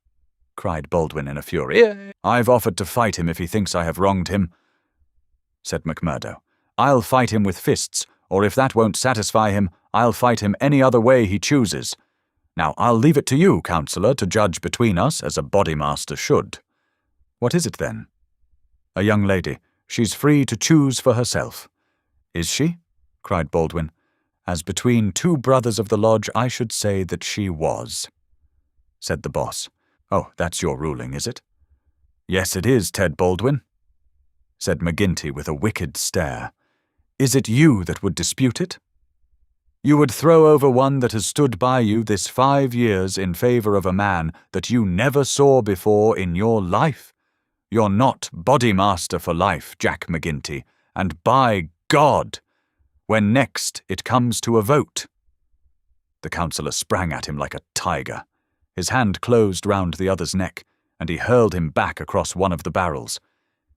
cried Baldwin in a fury. "I've offered to fight him if he thinks I have wronged him," said McMurdo. "I'll fight him with fists, or if that won't satisfy him, I'll fight him any other way he chooses. Now, I'll leave it to you, counsellor, to judge between us as a bodymaster should." "What is it, then?" "A young lady. She's free to choose for herself." "Is she?" cried Baldwin. "As between two brothers of the lodge, I should say that she was," said the boss. "Oh, that's your ruling, is it?" "Yes, it is, Ted Baldwin," said McGinty with a wicked stare. "Is it you that would dispute it? You would throw over one that has stood by you this 5 years in favor of a man that you never saw before in your life? You're not Bodymaster for life, Jack McGinty, and by God, when next it comes to a vote." The counsellor sprang at him like a tiger. His hand closed round the other's neck, and he hurled him back across one of the barrels.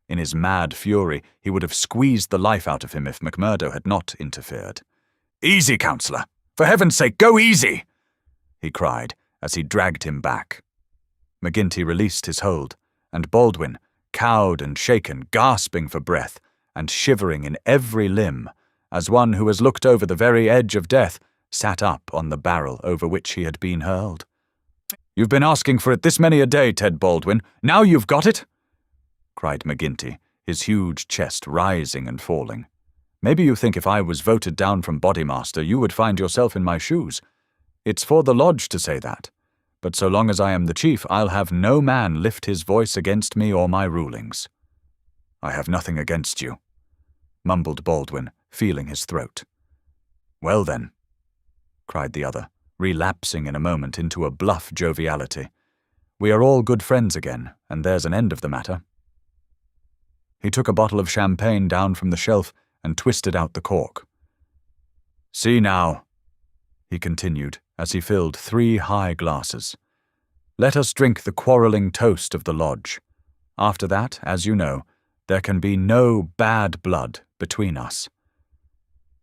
In his mad fury, he would have squeezed the life out of him if McMurdo had not interfered. "Easy, counsellor! For heaven's sake, go easy!" he cried, as he dragged him back. McGinty released his hold, and Baldwin, cowed and shaken, gasping for breath, and shivering in every limb, as one who has looked over the very edge of death, sat up on the barrel over which he had been hurled. "You've been asking for it this many a day, Ted Baldwin. Now you've got it!" cried McGinty, his huge chest rising and falling. "Maybe you think if I was voted down from Bodymaster, you would find yourself in my shoes. It's for the lodge to say that. But so long as I am the chief, I'll have no man lift his voice against me or my rulings." "I have nothing against you," mumbled Baldwin, feeling his throat. "Well then," cried the other, relapsing in a moment into a bluff joviality, "we are all good friends again, and there's an end of the matter." He took a bottle of champagne down from the shelf and twisted out the cork. "See now," he continued, as he filled 3 high glasses. "Let us drink the quarrelling toast of the lodge. After that, as you know, there can be no bad blood between us.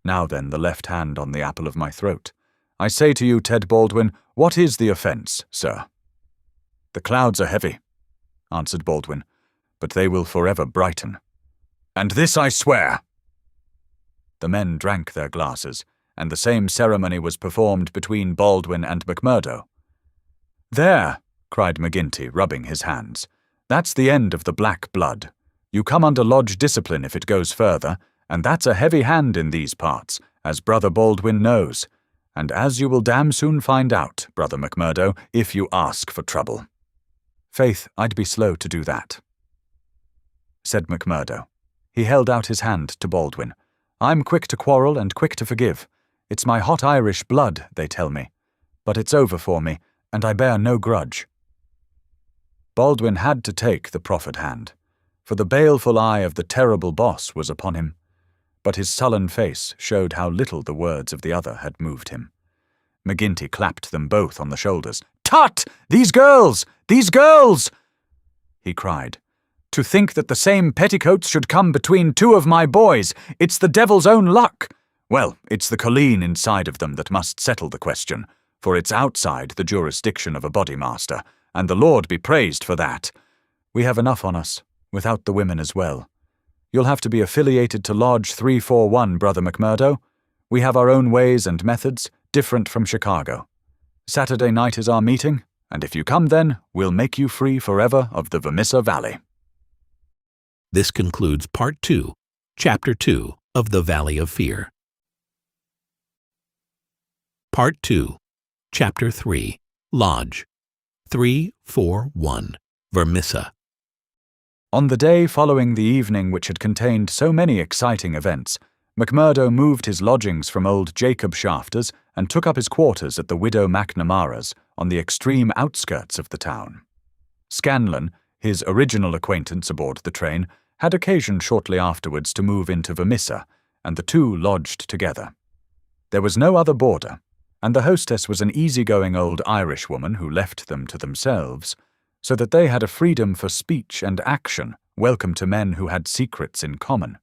Now then, the left hand on the apple of my throat. I say to you, Ted Baldwin, what is the offence, sir?" "The clouds are heavy," answered Baldwin, "but they will forever brighten. And this I swear." The men drank their glasses, and the same ceremony was performed between Baldwin and McMurdo. "There," cried McGinty, rubbing his hands. "That's the end of the black blood. You come under lodge discipline if it goes further, and that's a heavy hand in these parts, as Brother Baldwin knows, and as you will damn soon find out, Brother McMurdo, if you ask for trouble." "Faith, I'd be slow to do that," said McMurdo. He held out his hand to Baldwin. "I'm quick to quarrel and quick to forgive. It's my hot Irish blood, they tell me. But it's over for me, and I bear no grudge." Baldwin had to take the proffered hand, for the baleful eye of the terrible boss was upon him, but his sullen face showed how little the words of the other had moved him. McGinty clapped them both on the shoulders. "Tut! These girls! These girls!" he cried. "To think that the same petticoats should come between 2 of my boys! It's the devil's own luck! Well, it's the colleen inside of them that must settle the question, for it's outside the jurisdiction of a Bodymaster, and the Lord be praised for that. We have enough on us, without the women as well. You'll have to be affiliated to Lodge 341, Brother McMurdo. We have our own ways and methods, different from Chicago. Saturday night is our meeting, and if you come then, we'll make you free forever of the Vermissa Valley." This concludes Part 2, Chapter 2 of The Valley of Fear. Part 2, Chapter 3, Lodge 341, Vermissa. On the day following the evening which had contained so many exciting events, McMurdo moved his lodgings from old Jacob Shafter's and took up his quarters at the widow McNamara's on the extreme outskirts of the town. Scanlon, his original acquaintance aboard the train, had occasion shortly afterwards to move into Vermissa, and the two lodged together. There was no other boarder, and the hostess was an easy-going old Irishwoman who left them to themselves, so that they had a freedom for speech and action welcome to men who had secrets in common.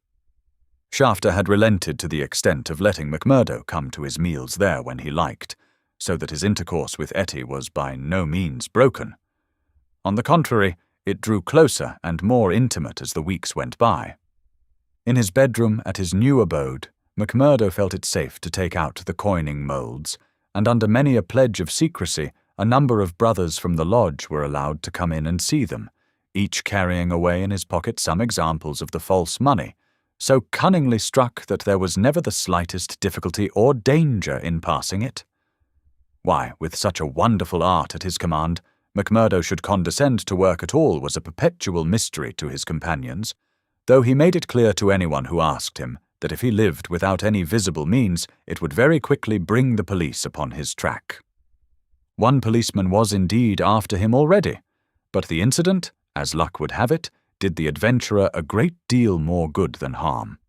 Shafter had relented to the extent of letting McMurdo come to his meals there when he liked, so that his intercourse with Etty was by no means broken. On the contrary, it drew closer and more intimate as the weeks went by. In his bedroom at his new abode, McMurdo felt it safe to take out the coining moulds, and under many a pledge of secrecy, a number of brothers from the lodge were allowed to come in and see them, each carrying away in his pocket some examples of the false money, so cunningly struck that there was never the slightest difficulty or danger in passing it. Why, with such a wonderful art at his command, McMurdo should condescend to work at all was a perpetual mystery to his companions, though he made it clear to anyone who asked him that if he lived without any visible means, it would very quickly bring the police upon his track. One policeman was indeed after him already, but the incident, as luck would have it, did the adventurer a great deal more good than harm.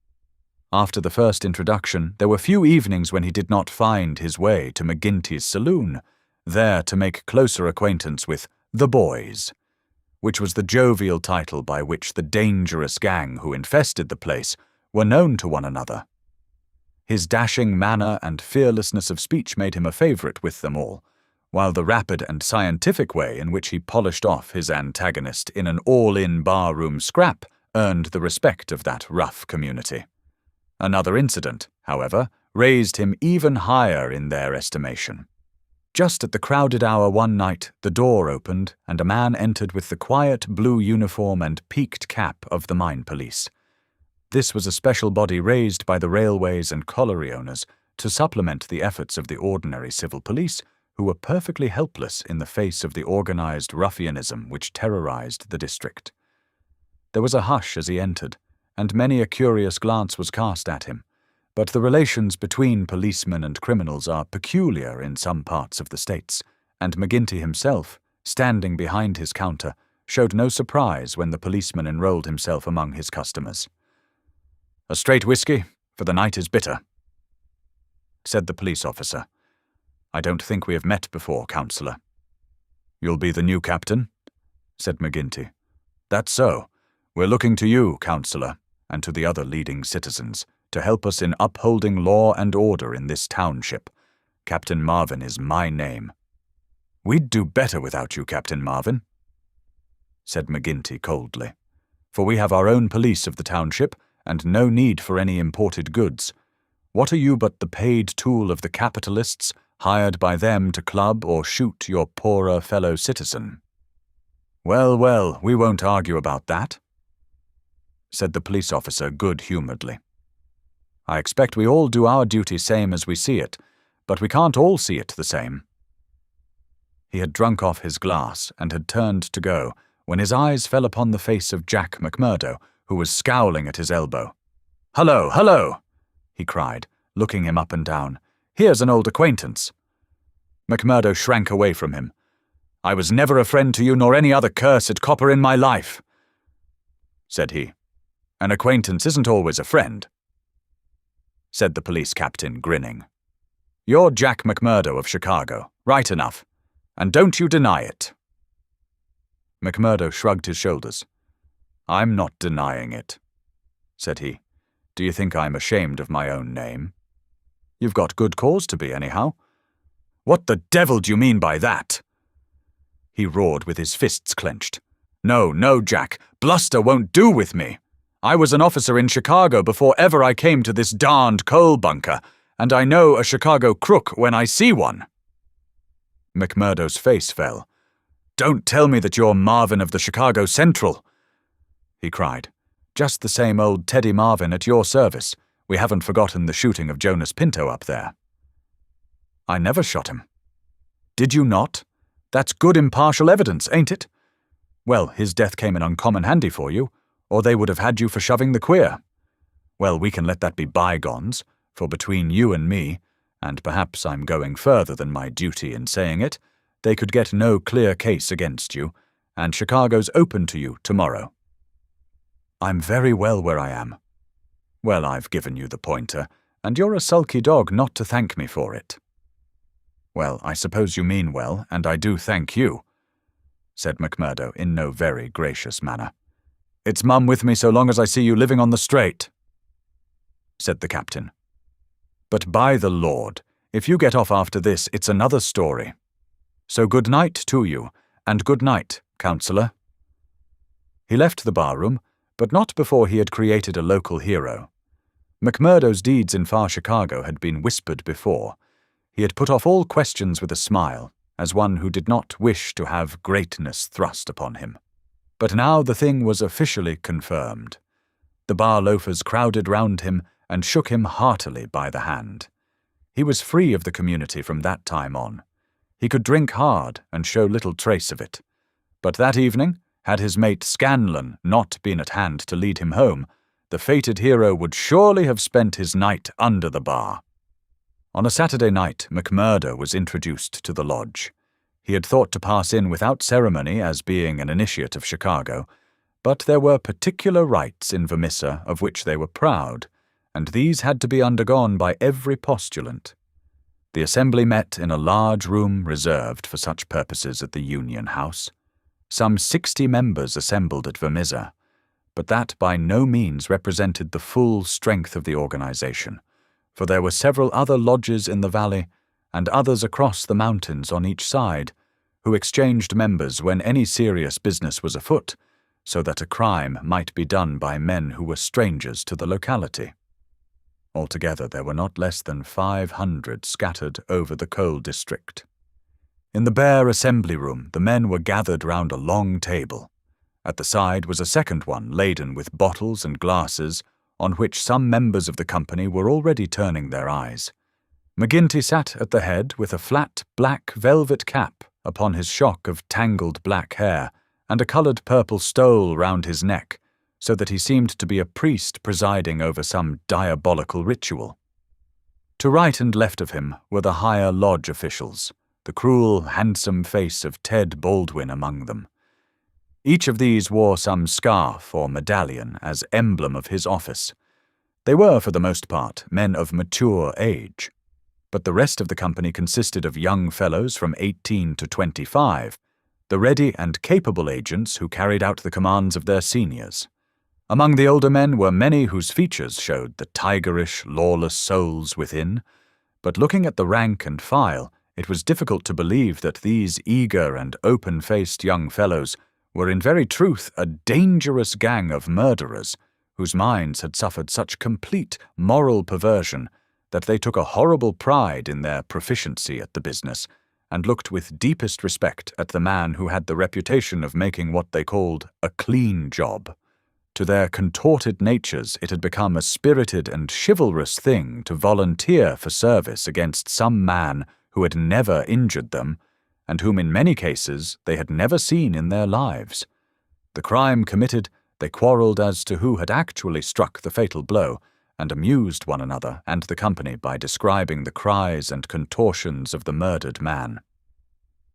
After the first introduction, there were few evenings when he did not find his way to McGinty's saloon, there to make closer acquaintance with the boys, which was the jovial title by which the dangerous gang who infested the place were known to one another. His dashing manner and fearlessness of speech made him a favourite with them all, while the rapid and scientific way in which he polished off his antagonist in an all-in bar-room scrap earned the respect of that rough community. Another incident, however, raised him even higher in their estimation. Just at the crowded hour one night, the door opened and a man entered with the quiet blue uniform and peaked cap of the mine police. This was a special body raised by the railways and colliery owners to supplement the efforts of the ordinary civil police, who were perfectly helpless in the face of the organized ruffianism which terrorized the district. There was a hush as he entered, and many a curious glance was cast at him, but the relations between policemen and criminals are peculiar in some parts of the States, and McGinty himself, standing behind his counter, showed no surprise when the policeman enrolled himself among his customers. "A straight whiskey, for the night is bitter," said the police officer. "I don't think we have met before, councillor." "You'll be the new captain?" said McGinty. "That's so. We're looking to you, councillor, and to the other leading citizens, to help us in upholding law and order in this township. Captain Marvin is my name." "We'd do better without you, Captain Marvin," said McGinty coldly, "for we have our own police of the township, and no need for any imported goods. What are you but the paid tool of the capitalists, hired by them to club or shoot your poorer fellow citizen?" "Well, well, we won't argue about that," said the police officer good-humouredly. "I expect we all do our duty same as we see it, but we can't all see it the same." He had drunk off his glass and had turned to go, when his eyes fell upon the face of Jack McMurdo, who was scowling at his elbow. "Hullo, hullo!" he cried, looking him up and down. "Here's an old acquaintance." McMurdo shrank away from him. "I was never a friend to you nor any other cursed copper in my life," said he. "An acquaintance isn't always a friend," said the police captain, grinning. "You're Jack McMurdo of Chicago, right enough, and don't you deny it." McMurdo shrugged his shoulders. "I'm not denying it," said he. "Do you think I'm ashamed of my own name?" "You've got good cause to be, anyhow." "What the devil do you mean by that?" he roared with his fists clenched. "No, no, Jack, bluster won't do with me. I was an officer in Chicago before ever I came to this darned coal bunker, and I know a Chicago crook when I see one." McMurdo's face fell. "Don't tell me that you're Marvin of the Chicago Central," he cried. "Just the same old Teddy Marvin at your service. We haven't forgotten the shooting of Jonas Pinto up there." "I never shot him." "Did you not? That's good impartial evidence, ain't it? Well, his death came in uncommon handy for you, or they would have had you for shoving the queer. Well, we can let that be bygones, for between you and me, and perhaps I'm going further than my duty in saying it, they could get no clear case against you, and Chicago's open to you tomorrow." "I'm very well where I am." "Well, I've given you the pointer, and you're a sulky dog not to thank me for it." "Well, I suppose you mean well, and I do thank you," said McMurdo in no very gracious manner. "It's mum with me so long as I see you living on the straight," said the captain. "But by the Lord, if you get off after this, it's another story. So good night to you, and good night, councillor." He left the barroom, but not before he had created a local hero. McMurdo's deeds in far Chicago had been whispered before. He had put off all questions with a smile, as one who did not wish to have greatness thrust upon him. But now the thing was officially confirmed. The bar loafers crowded round him and shook him heartily by the hand. He was free of the community from that time on. He could drink hard and show little trace of it. But that evening, had his mate Scanlon not been at hand to lead him home, the fated hero would surely have spent his night under the bar. On a Saturday night, McMurdo was introduced to the lodge. He had thought to pass in without ceremony as being an initiate of Chicago, but there were particular rites in Vermissa of which they were proud, and these had to be undergone by every postulant. The assembly met in a large room reserved for such purposes at the Union House. Some 60 members assembled at Vermissa, but that by no means represented the full strength of the organization, for there were several other lodges in the valley and others across the mountains on each side, who exchanged members when any serious business was afoot, so that a crime might be done by men who were strangers to the locality. Altogether, there were not less than 500 scattered over the coal district. In the bare assembly room, the men were gathered round a long table. At the side was a second one laden with bottles and glasses, on which some members of the company were already turning their eyes. McGinty sat at the head with a flat black velvet cap upon his shock of tangled black hair and a coloured purple stole round his neck, so that he seemed to be a priest presiding over some diabolical ritual. To right and left of him were the higher lodge officials, the cruel, handsome face of Ted Baldwin among them. Each of these wore some scarf or medallion as emblem of his office. They were, for the most part, men of mature age, but the rest of the company consisted of young fellows from 18 to 25, the ready and capable agents who carried out the commands of their seniors. Among the older men were many whose features showed the tigerish, lawless souls within, but looking at the rank and file, it was difficult to believe that these eager and open-faced young fellows were in very truth a dangerous gang of murderers whose minds had suffered such complete moral perversion that they took a horrible pride in their proficiency at the business and looked with deepest respect at the man who had the reputation of making what they called a clean job. To their contorted natures it had become a spirited and chivalrous thing to volunteer for service against some man who had never injured them, and whom in many cases they had never seen in their lives. The crime committed, they quarrelled as to who had actually struck the fatal blow, and amused one another and the company by describing the cries and contortions of the murdered man.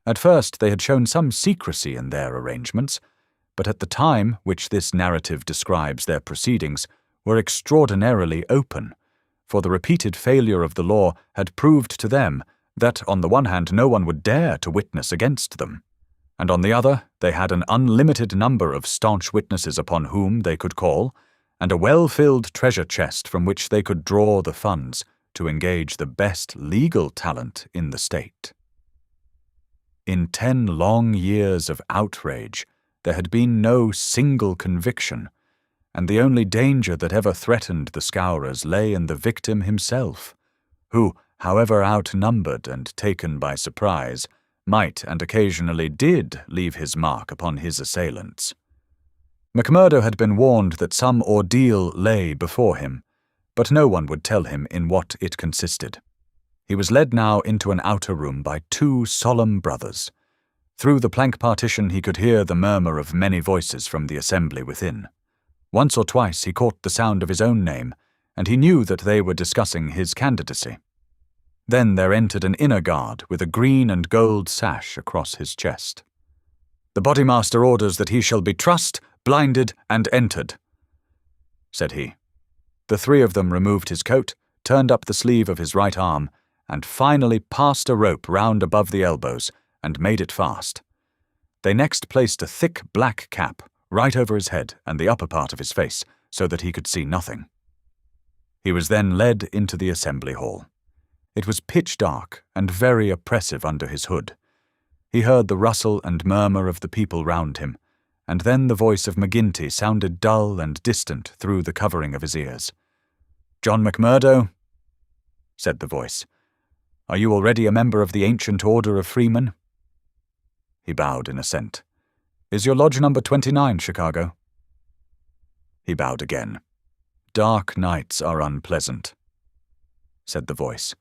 At first they had shown some secrecy in their arrangements, but at the time which this narrative describes their proceedings were extraordinarily open, for the repeated failure of the law had proved to them that on the one hand no one would dare to witness against them, and on the other they had an unlimited number of staunch witnesses upon whom they could call, and a well-filled treasure chest from which they could draw the funds to engage the best legal talent in the state. In 10 long years of outrage, there had been no single conviction, and the only danger that ever threatened the Scowrers lay in the victim himself, who, however outnumbered and taken by surprise, might and occasionally did leave his mark upon his assailants. McMurdo had been warned that some ordeal lay before him, but no one would tell him in what it consisted. He was led now into an outer room by 2 solemn brothers. Through the plank partition he could hear the murmur of many voices from the assembly within. Once or twice he caught the sound of his own name, and he knew that they were discussing his candidacy. Then there entered an inner guard with a green and gold sash across his chest. "The Bodymaster orders that he shall be trussed, blinded, and entered," said he. The 3 of them removed his coat, turned up the sleeve of his right arm, and finally passed a rope round above the elbows and made it fast. They next placed a thick black cap right over his head and the upper part of his face, so that he could see nothing. He was then led into the assembly hall. It was pitch dark and very oppressive under his hood. He heard the rustle and murmur of the people round him, and then the voice of McGinty sounded dull and distant through the covering of his ears. "John McMurdo," said the voice, "are you already a member of the ancient order of freemen?" He bowed in assent. "Is your lodge number 29, Chicago?" He bowed again. "Dark nights are unpleasant," said the voice.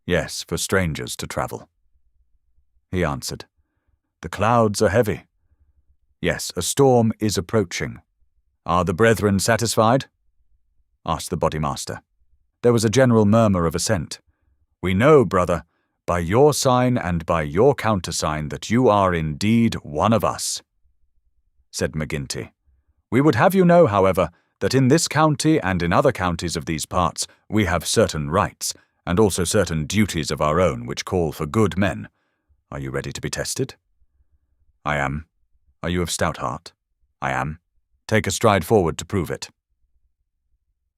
"Yes, for strangers to travel." He answered. "The clouds are heavy. Yes, a storm is approaching. Are the brethren satisfied?" asked the Bodymaster. There was a general murmur of assent. "We know, brother, by your sign and by your countersign that you are indeed one of us," said McGinty. "We would have you know, however, that in this county and in other counties of these parts we have certain rights, and also certain duties of our own which call for good men. Are you ready to be tested?" "I am." "Are you of stout heart?" "I am." "Take a stride forward to prove it."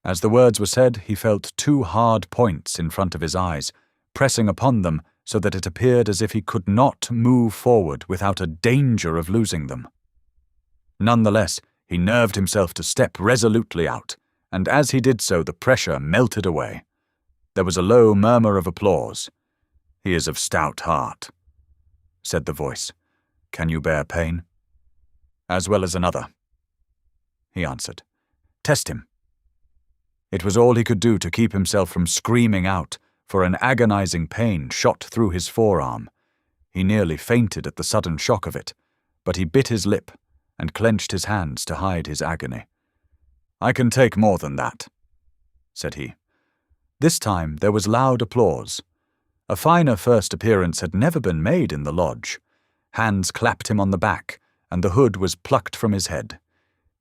As the words were said, he felt 2 hard points in front of his eyes, pressing upon them so that it appeared as if he could not move forward without a danger of losing them. Nonetheless, he nerved himself to step resolutely out, and as he did so the pressure melted away. There was a low murmur of applause. "He is of stout heart," said the voice. "Can you bear pain?" "As well as another," he answered. "Test him." It was all he could do to keep himself from screaming out, for an agonizing pain shot through his forearm. He nearly fainted at the sudden shock of it, but he bit his lip and clenched his hands to hide his agony. "I can take more than that," said he. This time there was loud applause. A finer first appearance had never been made in the lodge. Hands clapped him on the back, and the hood was plucked from his head.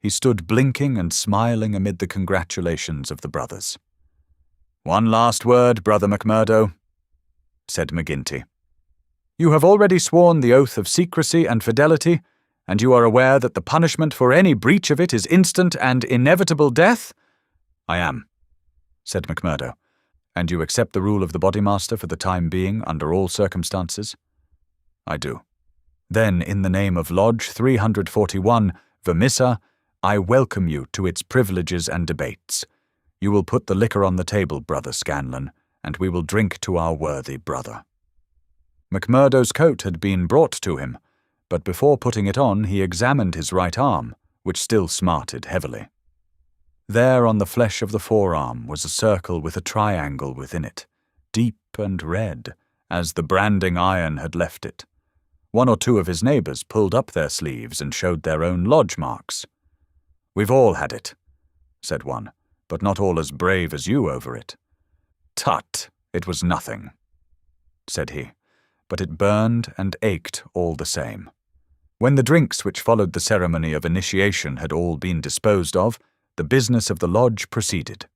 He stood blinking and smiling amid the congratulations of the brothers. "One last word, Brother McMurdo," said McGinty. "You have already sworn the oath of secrecy and fidelity, and you are aware that the punishment for any breach of it is instant and inevitable death?" "I am," said McMurdo. "And you accept the rule of the Bodymaster for the time being under all circumstances?" "I do." "Then, in the name of Lodge 341, Vermissa, I welcome you to its privileges and debates. You will put the liquor on the table, Brother Scanlon, and we will drink to our worthy brother." McMurdo's coat had been brought to him, but before putting it on he examined his right arm, which still smarted heavily. There on the flesh of the forearm was a circle with a triangle within it, deep and red, as the branding iron had left it. One or two of his neighbors pulled up their sleeves and showed their own lodge marks. "We've all had it," said one, "but not all as brave as you over it." "Tut, it was nothing," said he, "but it burned and ached all the same." When the drinks which followed the ceremony of initiation had all been disposed of, the business of the lodge proceeded.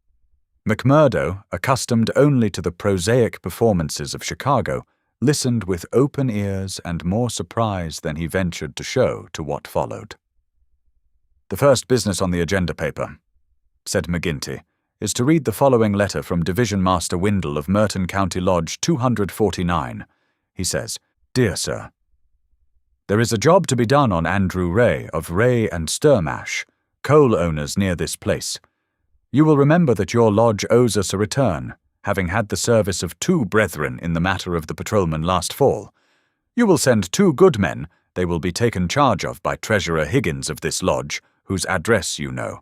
McMurdo, accustomed only to the prosaic performances of Chicago, listened with open ears and more surprise than he ventured to show to what followed. "The first business on the agenda paper," said McGinty, "is to read the following letter from Division Master Windle of Merton County Lodge 249. He says, "Dear Sir, there is a job to be done on Andrew Ray of Ray and Sturmash, coal owners near this place. You will remember that your lodge owes us a return, having had the service of 2 brethren in the matter of the patrolman last fall. You will send 2 good men. They will be taken charge of by Treasurer Higgins of this lodge, whose address you know.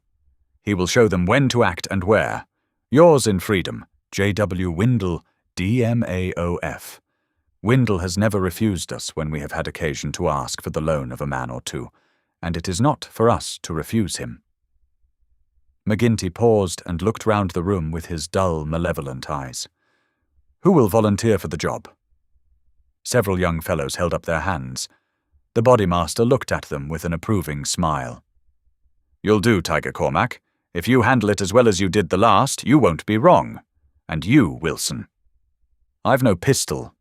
He will show them when to act and where. Yours in freedom, J.W. Windle, DMAOF. Windle has never refused us when we have had occasion to ask for the loan of a man or 2, and it is not for us to refuse him." McGinty paused and looked round the room with his dull, malevolent eyes. "Who will volunteer for the job?" Several young fellows held up their hands. The Bodymaster looked at them with an approving smile. "You'll do, Tiger Cormac. If you handle it as well as you did the last, you won't be wrong. And you, Wilson." "I've no pistol,"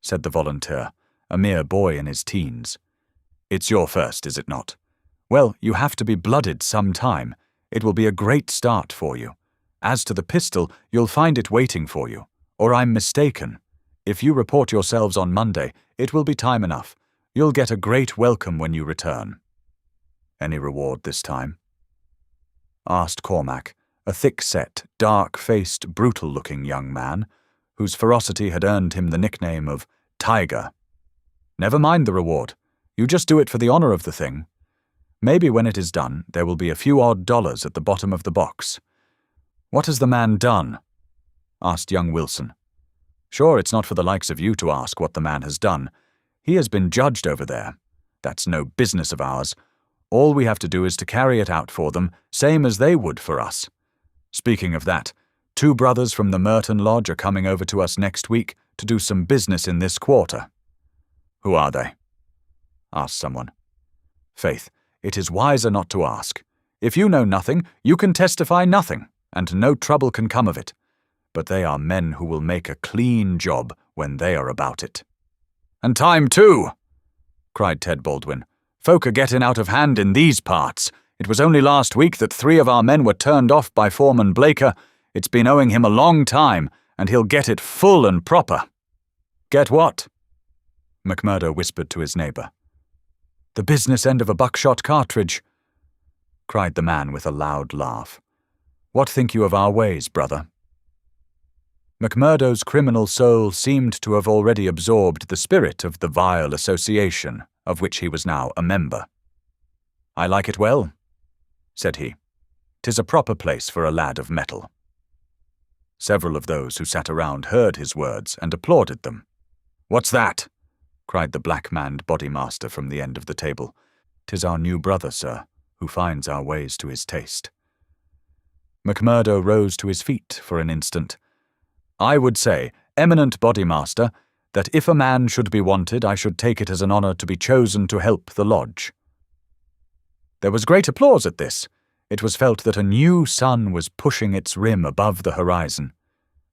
said the volunteer, a mere boy in his teens. "It's your first, is it not? Well, you have to be blooded some time. It will be a great start for you. As to the pistol, you'll find it waiting for you. Or I'm mistaken. If you report yourselves on Monday, it will be time enough. You'll get a great welcome when you return." "Any reward this time?" asked Cormac, a thick-set, dark-faced, brutal-looking young man, whose ferocity had earned him the nickname of Tiger. "Never mind the reward. You just do it for the honor of the thing. Maybe when it is done, there will be a few odd dollars at the bottom of the box." "What has the man done?" asked young Wilson. "Sure, it's not for the likes of you to ask what the man has done. He has been judged over there. That's no business of ours. All we have to do is to carry it out for them, same as they would for us. Speaking of that, 2 brothers from the Merton Lodge are coming over to us next week to do some business in this quarter." "Who are they?" asked someone. "Faith, it is wiser not to ask. If you know nothing, you can testify nothing, and no trouble can come of it. But they are men who will make a clean job when they are about it." "And time too!" cried Ted Baldwin. "Folk are getting out of hand in these parts. It was only last week that 3 of our men were turned off by Foreman Blaker. It's been owing him a long time, and he'll get it full and proper." "Get what?" McMurdo whispered to his neighbor. The business end of a buckshot cartridge," cried the man with a loud laugh. "What think you of our ways, brother?" McMurdo's criminal soul seemed to have already absorbed the spirit of the vile association of which he was now a member. "I like it well," said he. "'Tis a proper place for a lad of metal." Several of those who sat around heard his words and applauded them. "What's that?" cried the black-maned Bodymaster from the end of the table. "'Tis our new brother, sir, who finds our ways to his taste." McMurdo rose to his feet for an instant. "I would say, eminent Bodymaster, that if a man should be wanted, I should take it as an honour to be chosen to help the lodge." There was great applause at this. It was felt that a new sun was pushing its rim above the horizon.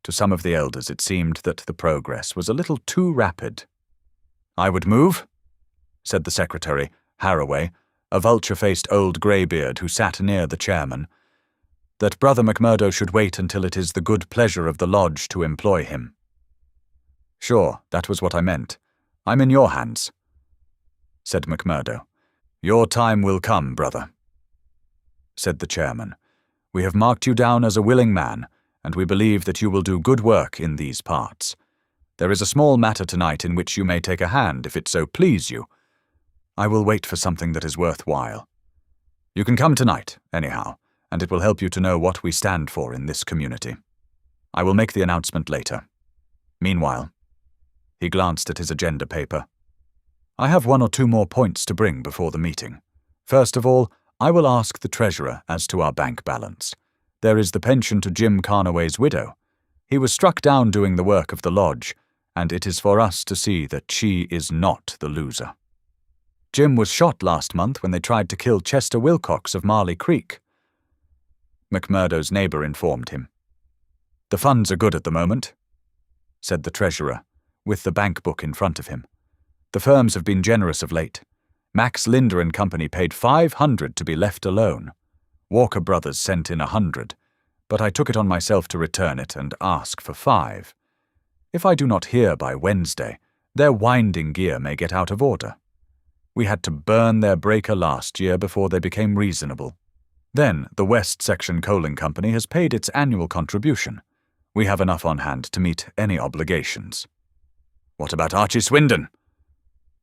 To some of the elders it seemed that the progress was a little too rapid. "I would move," said the secretary, Haraway, a vulture-faced old greybeard who sat near the chairman, "that Brother McMurdo should wait until it is the good pleasure of the lodge to employ him." "Sure, that was what I meant. I'm in your hands," said McMurdo. "Your time will come, brother," said the chairman. "We have marked you down as a willing man, and we believe that you will do good work in these parts. There is a small matter tonight in which you may take a hand, if it so please you. I will wait for something that is worthwhile. You can come tonight, anyhow, and it will help you to know what we stand for in this community. I will make the announcement later. Meanwhile," he glanced at his agenda paper, "I have one or two more points to bring before the meeting. First of all, I will ask the treasurer as to our bank balance. There is the pension to Jim Carnaway's widow. He was struck down doing the work of the lodge, and it is for us to see that she is not the loser. Jim was shot last month when they tried to kill Chester Wilcox of Marley Creek." McMurdo's neighbour informed him. "The funds are good at the moment," said the treasurer, with the bank book in front of him. "The firms have been generous of late. Max Linder and Company paid $500 to be left alone. Walker Brothers sent in $100, but I took it on myself to return it and ask for $5. If I do not hear by Wednesday, their winding gear may get out of order. We had to burn their breaker last year before they became reasonable. Then the West Section Coaling Company has paid its annual contribution. We have enough on hand to meet any obligations." "What about Archie Swindon?"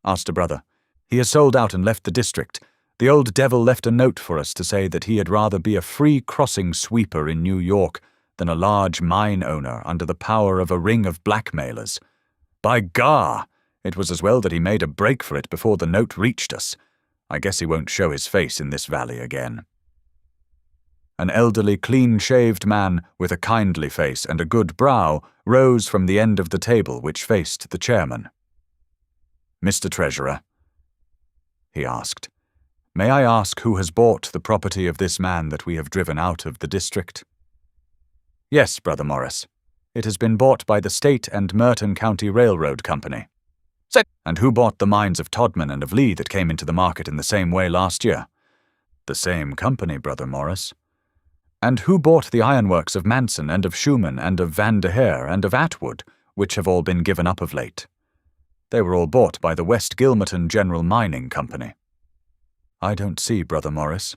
asked a brother. "He has sold out and left the district. The old devil left a note for us to say that he had rather be a free crossing sweeper in New York than a large mine owner under the power of a ring of blackmailers. By gar! It was as well that he made a break for it before the note reached us. I guess he won't show his face in this valley again." An elderly, clean-shaved man with a kindly face and a good brow rose from the end of the table which faced the chairman. "Mr. Treasurer," he asked, "may I ask who has bought the property of this man that we have driven out of the district?" "Yes, Brother Morris. It has been bought by the State and Merton County Railroad Company." "And who bought the mines of Todman and of Lee that came into the market in the same way last year?" "The same company, Brother Morris." "And who bought the ironworks of Manson and of Schumann and of Van der Heer and of Atwood, which have all been given up of late?" "They were all bought by the West Gilmerton General Mining Company." "I don't see, Brother Morris,"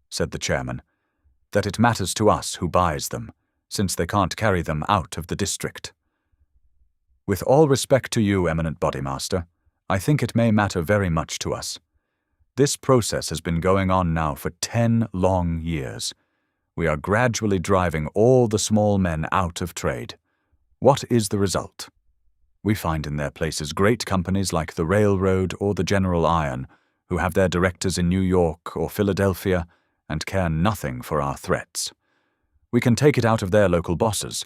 said the chairman, "that it matters to us who buys them, since they can't carry them out of the district. With all respect to you, eminent Bodymaster, I think it may matter very much to us. This process has been going on now for 10 long years. We are gradually driving all the small men out of trade. What is the result? We find in their places great companies like the Railroad or the General Iron, who have their directors in New York or Philadelphia and care nothing for our threats. We can take it out of their local bosses,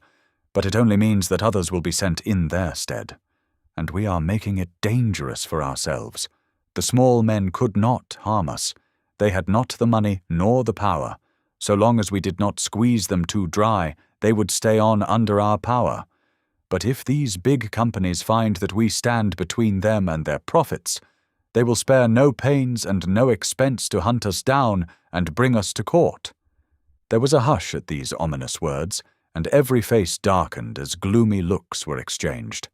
but it only means that others will be sent in their stead. And we are making it dangerous for ourselves. The small men could not harm us. They had not the money nor the power. So long as we did not squeeze them too dry, they would stay on under our power. But if these big companies find that we stand between them and their profits, they will spare no pains and no expense to hunt us down and bring us to court." There was a hush at these ominous words, and every face darkened as gloomy looks were exchanged.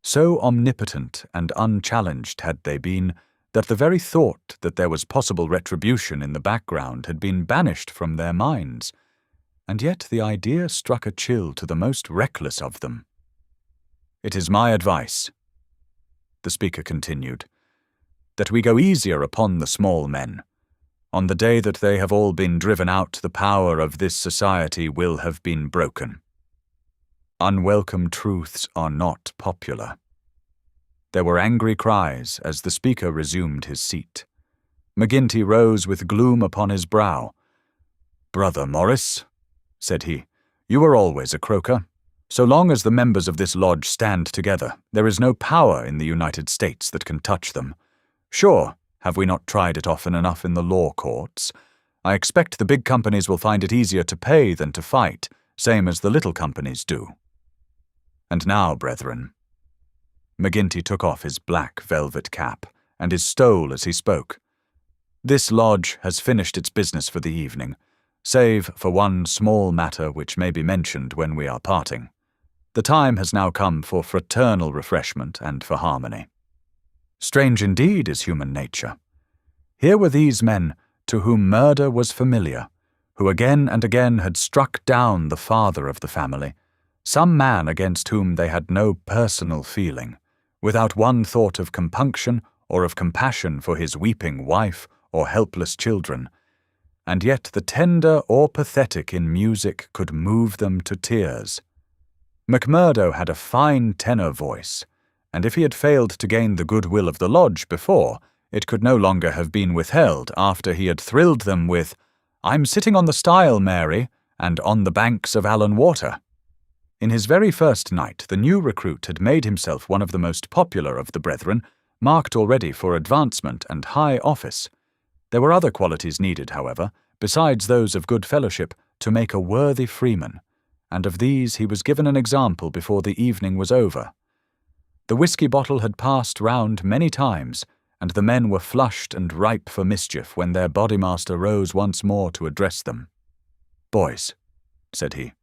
So omnipotent and unchallenged had they been that the very thought that there was possible retribution in the background had been banished from their minds, and yet the idea struck a chill to the most reckless of them. "It is my advice," the speaker continued, "that we go easier upon the small men. On the day that they have all been driven out, the power of this society will have been broken. Unwelcome truths are not popular." There were angry cries as the speaker resumed his seat. McGinty rose with gloom upon his brow. "Brother Morris," said he, "you are always a croaker. So long as the members of this lodge stand together, there is no power in the United States that can touch them. Sure, have we not tried it often enough in the law courts? I expect the big companies will find it easier to pay than to fight, same as the little companies do. And now, brethren," McGinty took off his black velvet cap and his stole as he spoke, "this lodge has finished its business for the evening, save for one small matter which may be mentioned when we are parting. The time has now come for fraternal refreshment and for harmony. Strange indeed is human nature. Here were these men to whom murder was familiar, who again and again had struck down the father of the family, some man against whom they had no personal feeling, without one thought of compunction or of compassion for his weeping wife or helpless children, and yet the tender or pathetic in music could move them to tears. McMurdo had a fine tenor voice, and if he had failed to gain the goodwill of the lodge before, it could no longer have been withheld after he had thrilled them with "I'm sitting on the stile, Mary," and "On the banks of Allan Water." In his very first night, the new recruit had made himself one of the most popular of the brethren, marked already for advancement and high office. There were other qualities needed, however, besides those of good fellowship, to make a worthy freeman, and of these he was given an example before the evening was over. The whiskey bottle had passed round many times, and the men were flushed and ripe for mischief when their Bodymaster rose once more to address them. "Boys," said he,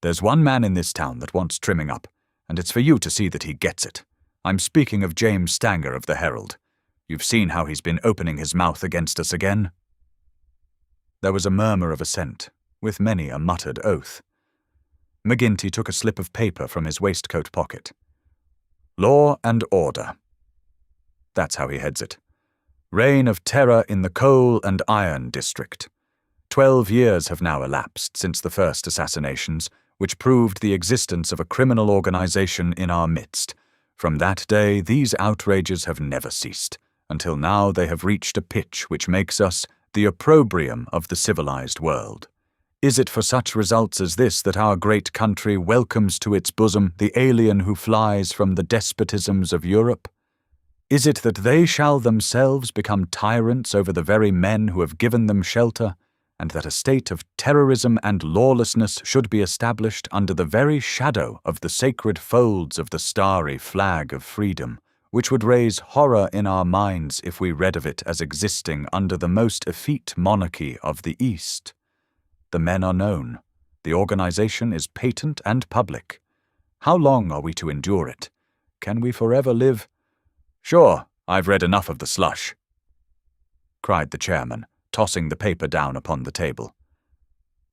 "there's one man in this town that wants trimming up, and it's for you to see that he gets it. I'm speaking of James Stanger of the Herald. You've seen how he's been opening his mouth against us again." There was a murmur of assent, with many a muttered oath. McGinty took a slip of paper from his waistcoat pocket. "Law and order. That's how he heads it. Reign of terror in the coal and iron district. 12 years have now elapsed since the first assassinations, which proved the existence of a criminal organization in our midst. From that day, these outrages have never ceased, until now they have reached a pitch which makes us the opprobrium of the civilized world. Is it for such results as this that our great country welcomes to its bosom the alien who flies from the despotisms of Europe? Is it that they shall themselves become tyrants over the very men who have given them shelter, and that a state of terrorism and lawlessness should be established under the very shadow of the sacred folds of the starry flag of freedom, which would raise horror in our minds if we read of it as existing under the most effete monarchy of the East? The men are known. The organization is patent and public. How long are we to endure it? Can we forever live—" "Sure, I've read enough of the slush," cried the chairman, tossing the paper down upon the table.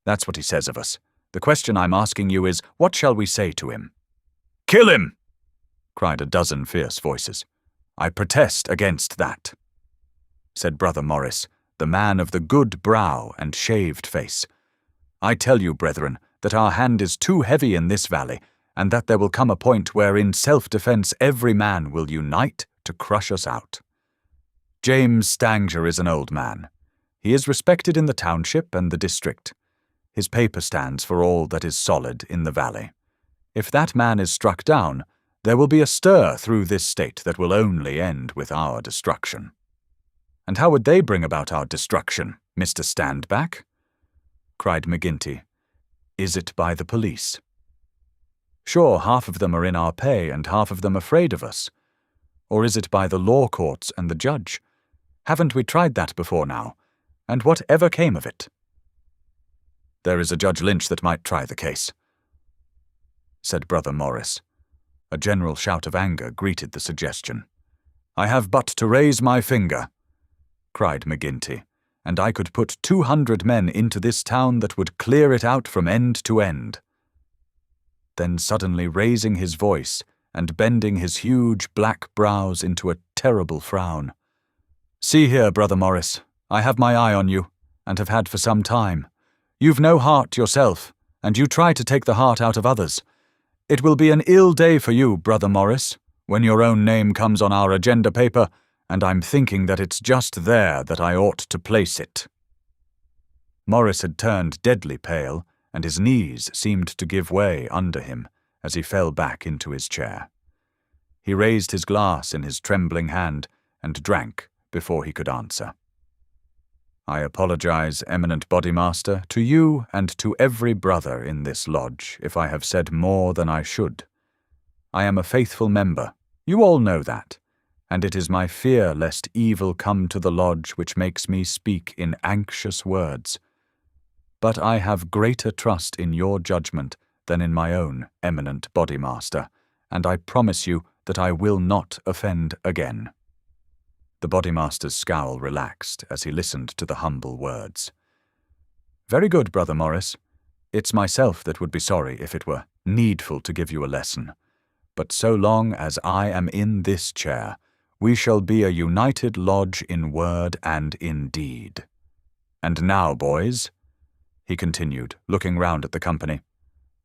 "That's what he says of us. The question I'm asking you is, what shall we say to him?" "Kill him!" cried a dozen fierce voices. "I protest against that," said Brother Morris, the man of the good brow and shaved face. "I tell you, brethren, that our hand is too heavy in this valley, and that there will come a point where in self-defense every man will unite to crush us out. James Stanger is an old man. He is respected in the township and the district. His paper stands for all that is solid in the valley. If that man is struck down, there will be a stir through this state that will only end with our destruction." "And how would they bring about our destruction, Mr. Standback?" cried McGinty. "Is it by the police? Sure, half of them are in our pay and half of them afraid of us. Or is it by the law courts and the judge? Haven't we tried that before now? And what ever came of it?" "There is a Judge Lynch that might try the case," said Brother Morris. A general shout of anger greeted the suggestion. I have but to raise my finger, cried McGinty, and I could put 200 men into this town that would clear it out from end to end. Then suddenly raising his voice and bending his huge black brows into a terrible frown. See here, Brother Morris, I have my eye on you, and have had for some time. You've no heart yourself, and you try to take the heart out of others. It will be an ill day for you, Brother Morris, when your own name comes on our agenda paper, and I'm thinking that it's just there that I ought to place it. Morris had turned deadly pale, and his knees seemed to give way under him as he fell back into his chair. He raised his glass in his trembling hand and drank before he could answer. I apologize, eminent Bodymaster, to you and to every brother in this lodge if I have said more than I should. I am a faithful member, you all know that, and it is my fear lest evil come to the lodge which makes me speak in anxious words. But I have greater trust in your judgment than in my own, eminent Bodymaster, and I promise you that I will not offend again. The Bodymaster's scowl relaxed as he listened to the humble words. Very good, Brother Morris. It's myself that would be sorry if it were needful to give you a lesson. But so long as I am in this chair, we shall be a united lodge in word and in deed. And now, boys, he continued, looking round at the company,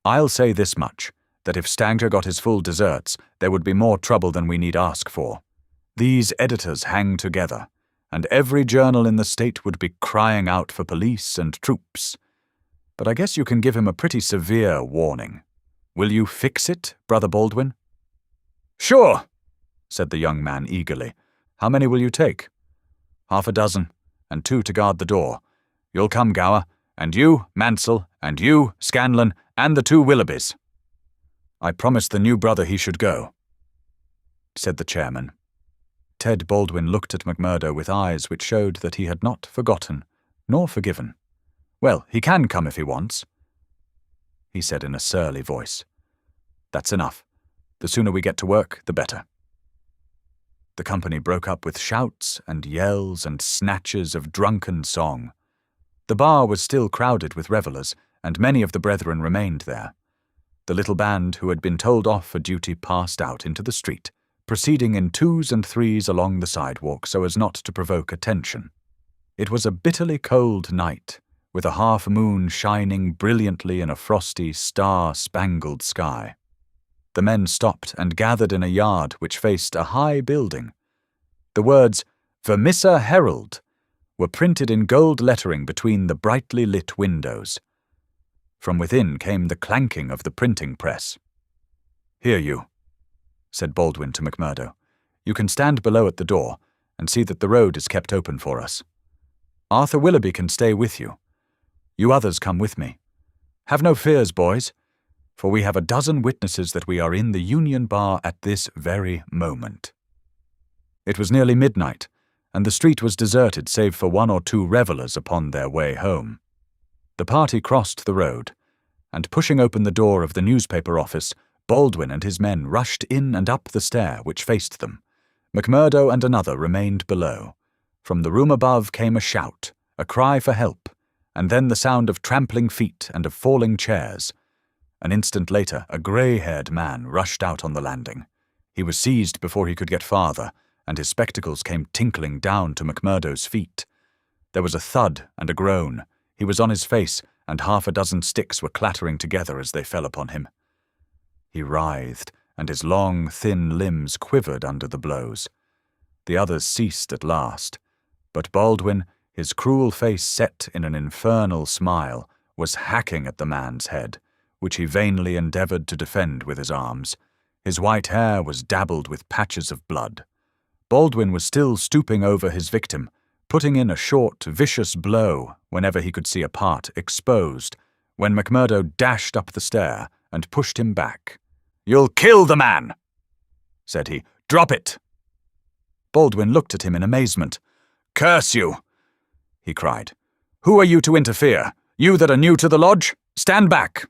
I'll say this much, that if Stanger got his full deserts, there would be more trouble than we need ask for. These editors hang together, and every journal in the state would be crying out for police and troops. But I guess you can give him a pretty severe warning. Will you fix it, Brother Baldwin? Sure, said the young man eagerly. How many will you take? 6, and 2 to guard the door. You'll come, Gower, and you, Mansell, and you, Scanlon, and the 2 Willoughbys. I promised the new brother he should go, said the chairman. Ted Baldwin looked at McMurdo with eyes which showed that he had not forgotten, nor forgiven. Well, he can come if he wants, he said in a surly voice. That's enough. The sooner we get to work, the better. The company broke up with shouts and yells and snatches of drunken song. The bar was still crowded with revellers, and many of the brethren remained there. The little band who had been told off for duty passed out into the street, proceeding in 2s and 3s along the sidewalk so as not to provoke attention. It was a bitterly cold night, with a half-moon shining brilliantly in a frosty, star-spangled sky. The men stopped and gathered in a yard which faced a high building. The words, Vermissa Herald, were printed in gold lettering between the brightly lit windows. From within came the clanking of the printing press. Here you, said Baldwin to McMurdo. You can stand below at the door and see that the road is kept open for us. Arthur Willoughby can stay with you. You others come with me. Have no fears, boys, for we have a dozen witnesses that we are in the Union Bar at this very moment. It was nearly midnight, and the street was deserted save for 1 or 2 revellers upon their way home. The party crossed the road, and pushing open the door of the newspaper office, Baldwin and his men rushed in and up the stair which faced them. McMurdo and another remained below. From the room above came a shout, a cry for help, and then the sound of trampling feet and of falling chairs. An instant later, a grey-haired man rushed out on the landing. He was seized before he could get farther, and his spectacles came tinkling down to McMurdo's feet. There was a thud and a groan. He was on his face, and 6 sticks were clattering together as they fell upon him. He writhed, and his long, thin limbs quivered under the blows. The others ceased at last, but Baldwin, his cruel face set in an infernal smile, was hacking at the man's head, which he vainly endeavoured to defend with his arms. His white hair was dabbled with patches of blood. Baldwin was still stooping over his victim, putting in a short, vicious blow whenever he could see a part exposed, when McMurdo dashed up the stair and pushed him back. "You'll kill the man," said he. "Drop it." Baldwin looked at him in amazement. "Curse you," he cried. "Who are you to interfere? You that are new to the lodge? Stand back."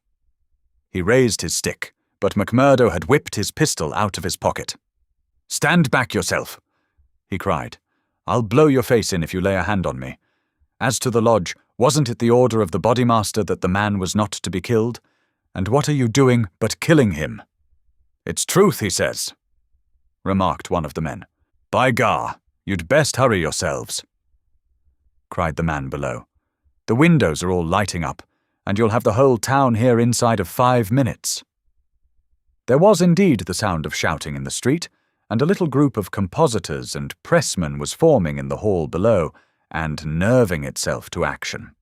He raised his stick, but McMurdo had whipped his pistol out of his pocket. "Stand back yourself. he cried. "I'll blow your face in if you lay a hand on me. As to the lodge, wasn't it the order of the Bodymaster that the man was not to be killed? And what are you doing but killing him?" "It's truth, he says," remarked one of the men. "By gar, you'd best hurry yourselves," cried the man below. "The windows are all lighting up, and you'll have the whole town here inside of 5 minutes." There was indeed the sound of shouting in the street, and a little group of compositors and pressmen was forming in the hall below, and nerving itself to action.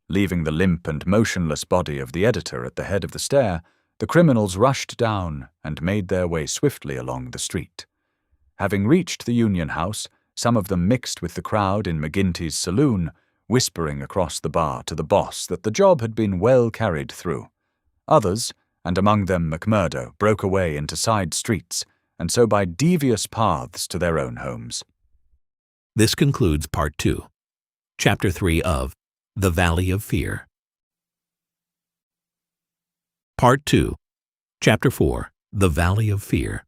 Leaving the limp and motionless body of the editor at the head of the stair, the criminals rushed down and made their way swiftly along the street. Having reached the Union House, some of them mixed with the crowd in McGinty's saloon, whispering across the bar to the boss that the job had been well carried through. Others, and among them McMurdo, broke away into side streets, and so by devious paths to their own homes. This concludes Part 2, Chapter 3 of The Valley of Fear. Part 2, Chapter 4, The Valley of Fear.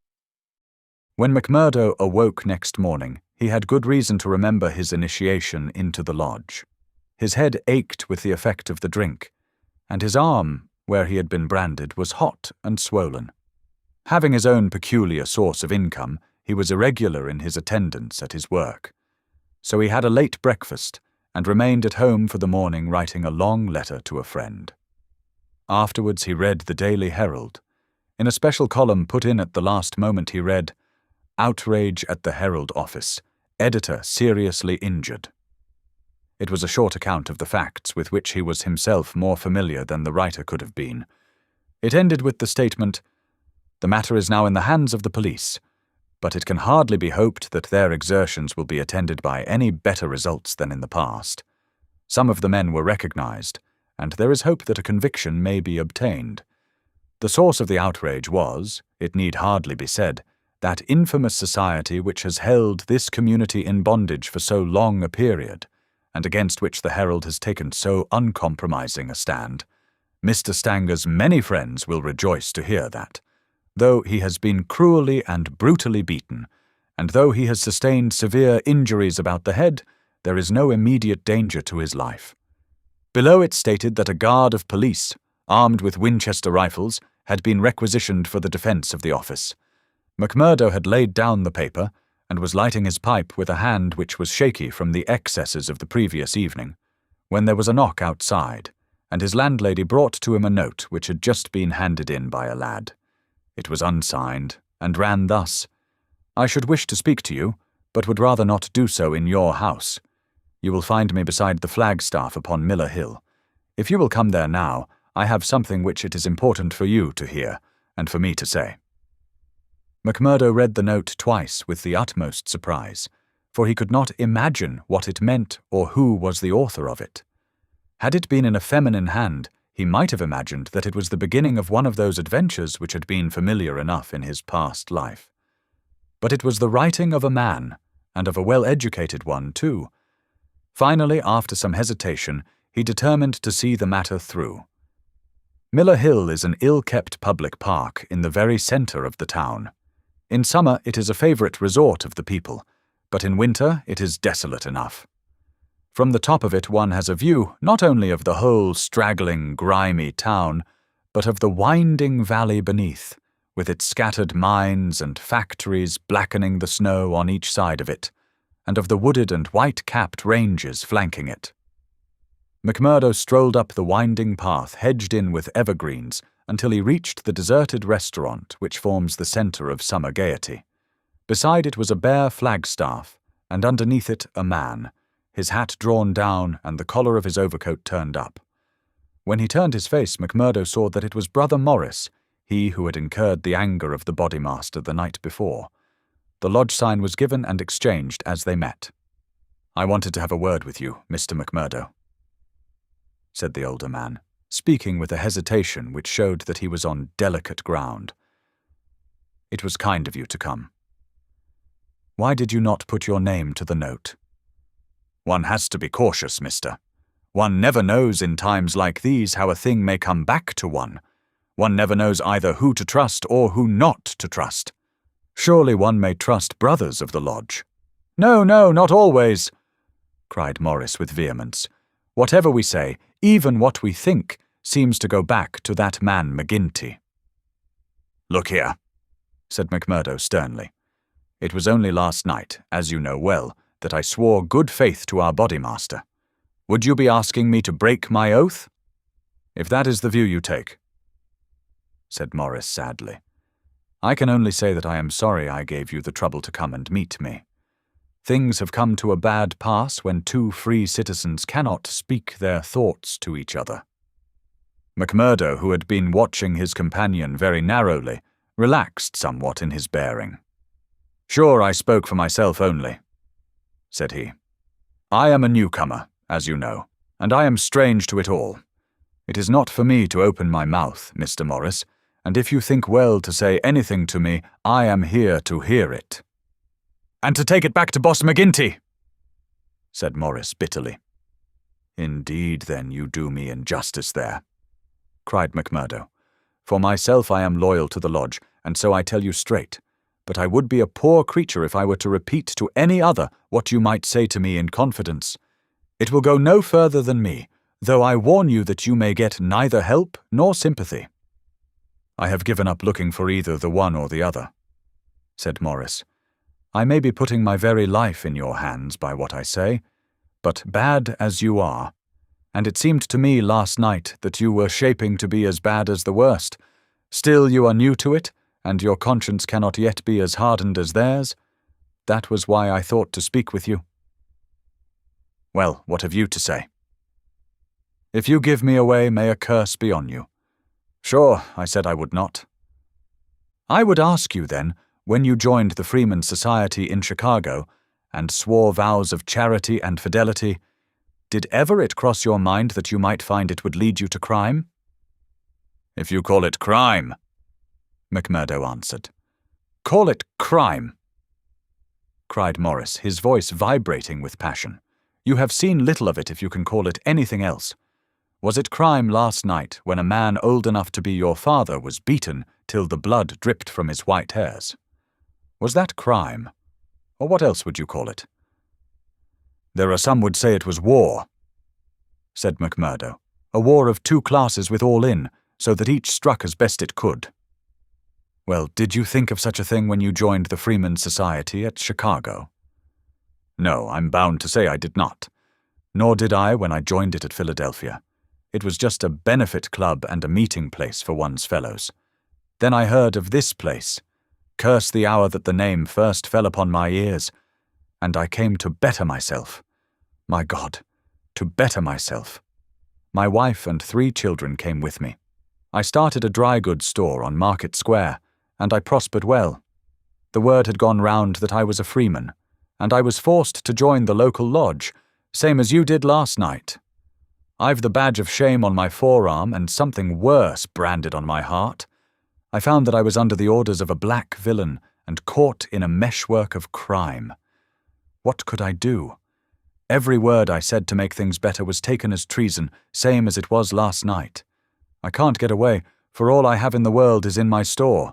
When McMurdo awoke next morning, he had good reason to remember his initiation into the lodge. His head ached with the effect of the drink, and his arm, where he had been branded, was hot and swollen. Having his own peculiar source of income, he was irregular in his attendance at his work. So he had a late breakfast, and remained at home for the morning writing a long letter to a friend. Afterwards he read the Daily Herald. In a special column put in at the last moment he read, "Outrage at the Herald office. Editor seriously injured." It was a short account of the facts with which he was himself more familiar than the writer could have been. It ended with the statement, "The matter is now in the hands of the police, but it can hardly be hoped that their exertions will be attended by any better results than in the past. Some of the men were recognized, and there is hope that a conviction may be obtained. The source of the outrage was, it need hardly be said, that infamous society which has held this community in bondage for so long a period, and against which the Herald has taken so uncompromising a stand. Mr. Stanger's many friends will rejoice to hear that, though he has been cruelly and brutally beaten, and though he has sustained severe injuries about the head, there is no immediate danger to his life." Below it stated that a guard of police, armed with Winchester rifles, had been requisitioned for the defence of the office. McMurdo had laid down the paper, and was lighting his pipe with a hand which was shaky from the excesses of the previous evening, when there was a knock outside, and his landlady brought to him a note which had just been handed in by a lad. It was unsigned, and ran thus, "I should wish to speak to you, but would rather not do so in your house. You will find me beside the flagstaff upon Miller Hill. If you will come there now, I have something which it is important for you to hear, and for me to say." McMurdo read the note twice with the utmost surprise, for he could not imagine what it meant or who was the author of it. Had it been in a feminine hand, he might have imagined that it was the beginning of one of those adventures which had been familiar enough in his past life. But it was the writing of a man, and of a well-educated one, too. Finally, after some hesitation, he determined to see the matter through. Miller Hill is an ill-kept public park in the very centre of the town. In summer it is a favourite resort of the people, but in winter it is desolate enough. From the top of it one has a view not only of the whole straggling, grimy town, but of the winding valley beneath, with its scattered mines and factories blackening the snow on each side of it, and of the wooded and white-capped ranges flanking it. McMurdo strolled up the winding path hedged in with evergreens until he reached the deserted restaurant which forms the centre of summer gaiety. Beside it was a bare flagstaff, and underneath it a man, his hat drawn down and the collar of his overcoat turned up. When he turned his face, McMurdo saw that it was Brother Morris, he who had incurred the anger of the Bodymaster the night before. The lodge sign was given and exchanged as they met. "I wanted to have a word with you, Mr. McMurdo," said the older man, speaking with a hesitation which showed that he was on delicate ground. "It was kind of you to come. Why did you not put your name to the note?" "One has to be cautious, mister. One never knows in times like these how a thing may come back to one. One never knows either who to trust or who not to trust. Surely one may trust brothers of the lodge." No, no, not always, cried Morris with vehemence. Whatever we say, even what we think, seems to go back to that man McGinty. Look here, said McMurdo sternly. It was only last night, as you know well, that I swore good faith to our Bodymaster. Would you be asking me to break my oath? If that is the view you take, said Morris sadly, I can only say that I am sorry I gave you the trouble to come and meet me. Things have come to a bad pass when two free citizens cannot speak their thoughts to each other. McMurdo, who had been watching his companion very narrowly, relaxed somewhat in his bearing. Sure, I spoke for myself only, said he. I am a newcomer, as you know, and I am strange to it all. It is not for me to open my mouth, Mr. Morris, and if you think well to say anything to me, I am here to hear it. And to take it back to Boss McGinty, said Morris bitterly. Indeed, then, you do me injustice there, cried McMurdo. For myself I am loyal to the lodge, and so I tell you straight, but I would be a poor creature if I were to repeat to any other what you might say to me in confidence. It will go no further than me, though I warn you that you may get neither help nor sympathy. I have given up looking for either the one or the other, said Morris. I may be putting my very life in your hands by what I say, but bad as you are, and it seemed to me last night that you were shaping to be as bad as the worst, still you are new to it, and your conscience cannot yet be as hardened as theirs. That was why I thought to speak with you. Well, what have you to say? If you give me away, may a curse be on you. Sure, I said I would not. I would ask you, then, when you joined the Freemen's Society in Chicago, and swore vows of charity and fidelity, did ever it cross your mind that you might find it would lead you to crime? If you call it crime, McMurdo answered. Call it crime, cried Morris, his voice vibrating with passion. You have seen little of it if you can call it anything else. Was it crime last night when a man old enough to be your father was beaten till the blood dripped from his white hairs? Was that crime? Or what else would you call it? There are some would say it was war, said McMurdo. A war of two classes with all in, so that each struck as best it could. Well, did you think of such a thing when you joined the Freemen's Society at Chicago? No, I'm bound to say I did not. Nor did I when I joined it at Philadelphia. It was just a benefit club and a meeting place for one's fellows. Then I heard of this place. Curse the hour that the name first fell upon my ears, and I came to better myself. My God, to better myself. My wife and 3 children came with me. I started a dry goods store on Market Square, and I prospered well. The word had gone round that I was a freeman, and I was forced to join the local lodge, same as you did last night. I've the badge of shame on my forearm and something worse branded on my heart. I found that I was under the orders of a black villain and caught in a meshwork of crime. What could I do? Every word I said to make things better was taken as treason, same as it was last night. I can't get away, for all I have in the world is in my store.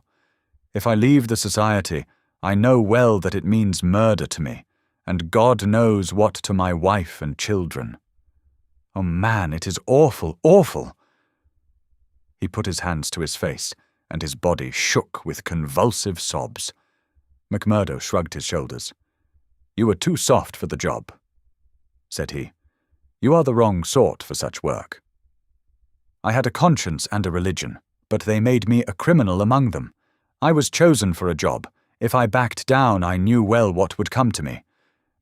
If I leave the society, I know well that it means murder to me, and God knows what to my wife and children. Oh man, it is awful, awful. He put his hands to his face, and his body shook with convulsive sobs. McMurdo shrugged his shoulders. You are too soft for the job, said he. You are the wrong sort for such work. I had a conscience and a religion, but they made me a criminal among them. I was chosen for a job. If I backed down, I knew well what would come to me.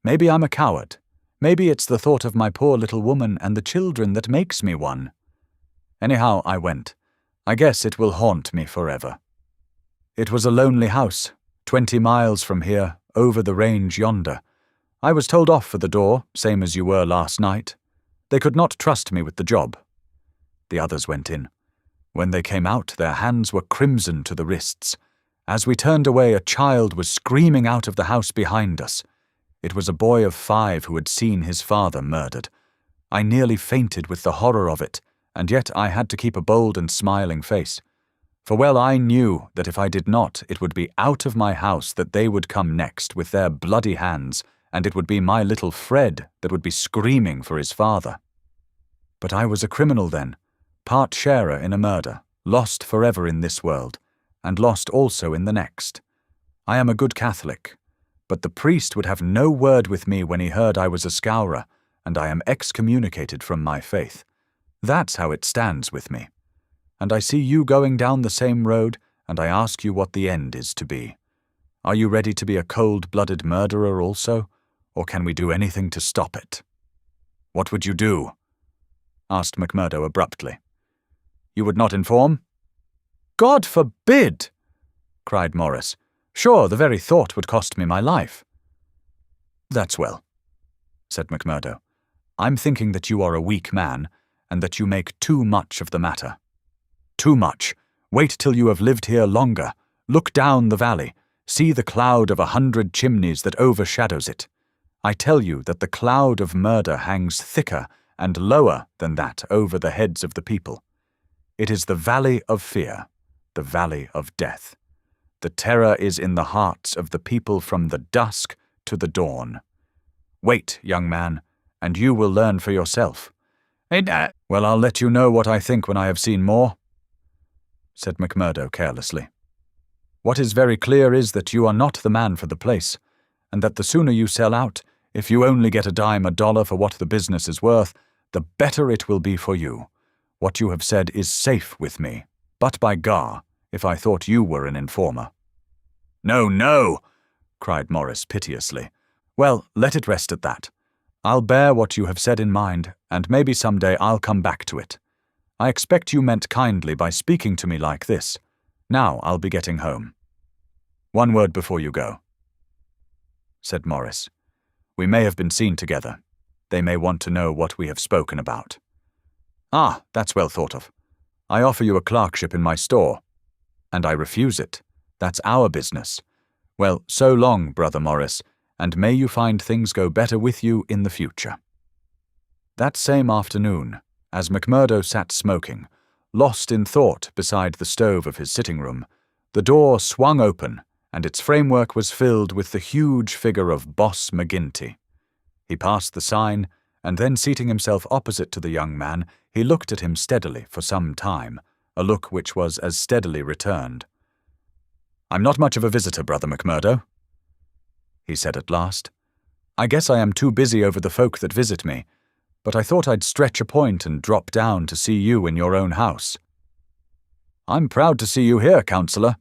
Maybe I'm a coward. Maybe it's the thought of my poor little woman and the children that makes me one. Anyhow, I went. I guess it will haunt me forever. It was a lonely house, 20 miles from here, over the range yonder. I was told off for the door, same as you were last night. They could not trust me with the job. The others went in. When they came out, their hands were crimson to the wrists. As we turned away, a child was screaming out of the house behind us. It was a boy of 5 who had seen his father murdered. I nearly fainted with the horror of it, and yet I had to keep a bold and smiling face. For well I knew that if I did not, it would be out of my house that they would come next with their bloody hands and it would be my little Fred that would be screaming for his father. But I was a criminal then, part sharer in a murder, lost forever in this world, and lost also in the next. I am a good Catholic, but the priest would have no word with me when he heard I was a Scowrer, and I am excommunicated from my faith. That's how it stands with me. And I see you going down the same road, and I ask you what the end is to be. Are you ready to be a cold-blooded murderer also, or can we do anything to stop it?" "What would you do?" asked McMurdo abruptly. "You would not inform?" "God forbid!" cried Morris. "Sure, the very thought would cost me my life." "That's well," said McMurdo. "I'm thinking that you are a weak man, and that you make too much of the matter." "Too much? Wait till you have lived here longer. Look down the valley. See the cloud of 100 chimneys that overshadows it. I tell you that the cloud of murder hangs thicker and lower than that over the heads of the people. It is the valley of fear, the valley of death. The terror is in the hearts of the people from the dusk to the dawn. Wait, young man, and you will learn for yourself." "Well, I'll let you know what I think when I have seen more," said McMurdo carelessly. "What is very clear is that you are not the man for the place, and that the sooner you sell out, if you only get a dime a dollar for what the business is worth, the better it will be for you. What you have said is safe with me, but by gar, if I thought you were an informer." "No, no!" cried Morris piteously. "Well, let it rest at that. I'll bear what you have said in mind, and maybe some day I'll come back to it. I expect you meant kindly by speaking to me like this. Now I'll be getting home." "One word before you go," said Morris. "We may have been seen together. They may want to know what we have spoken about." "Ah, that's well thought of. I offer you a clerkship in my store, and I refuse it. That's our business. Well, so long, Brother Morris, and may you find things go better with you in the future." That same afternoon, as McMurdo sat smoking, lost in thought beside the stove of his sitting room, the door swung open, and its framework was filled with the huge figure of Boss McGinty. He passed the sign, and then seating himself opposite to the young man, he looked at him steadily for some time, a look which was as steadily returned. "I'm not much of a visitor, Brother McMurdo," he said at last. "I guess I am too busy over the folk that visit me, but I thought I'd stretch a point and drop down to see you in your own house." "I'm proud to see you here, Counselor,"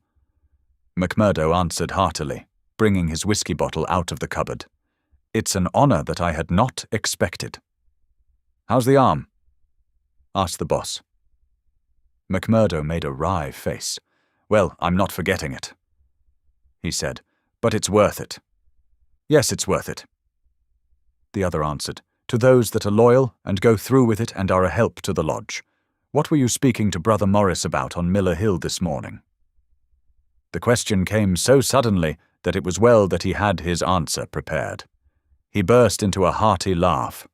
McMurdo answered heartily, bringing his whiskey bottle out of the cupboard. "It's an honor that I had not expected." "How's the arm?" asked the boss. McMurdo made a wry face. "Well, I'm not forgetting it," he said, "but it's worth it." "Yes, it's worth it," the other answered, "to those that are loyal and go through with it and are a help to the lodge. What were you speaking to Brother Morris about on Miller Hill this morning?" The question came so suddenly that it was well that he had his answer prepared. He burst into a hearty laugh.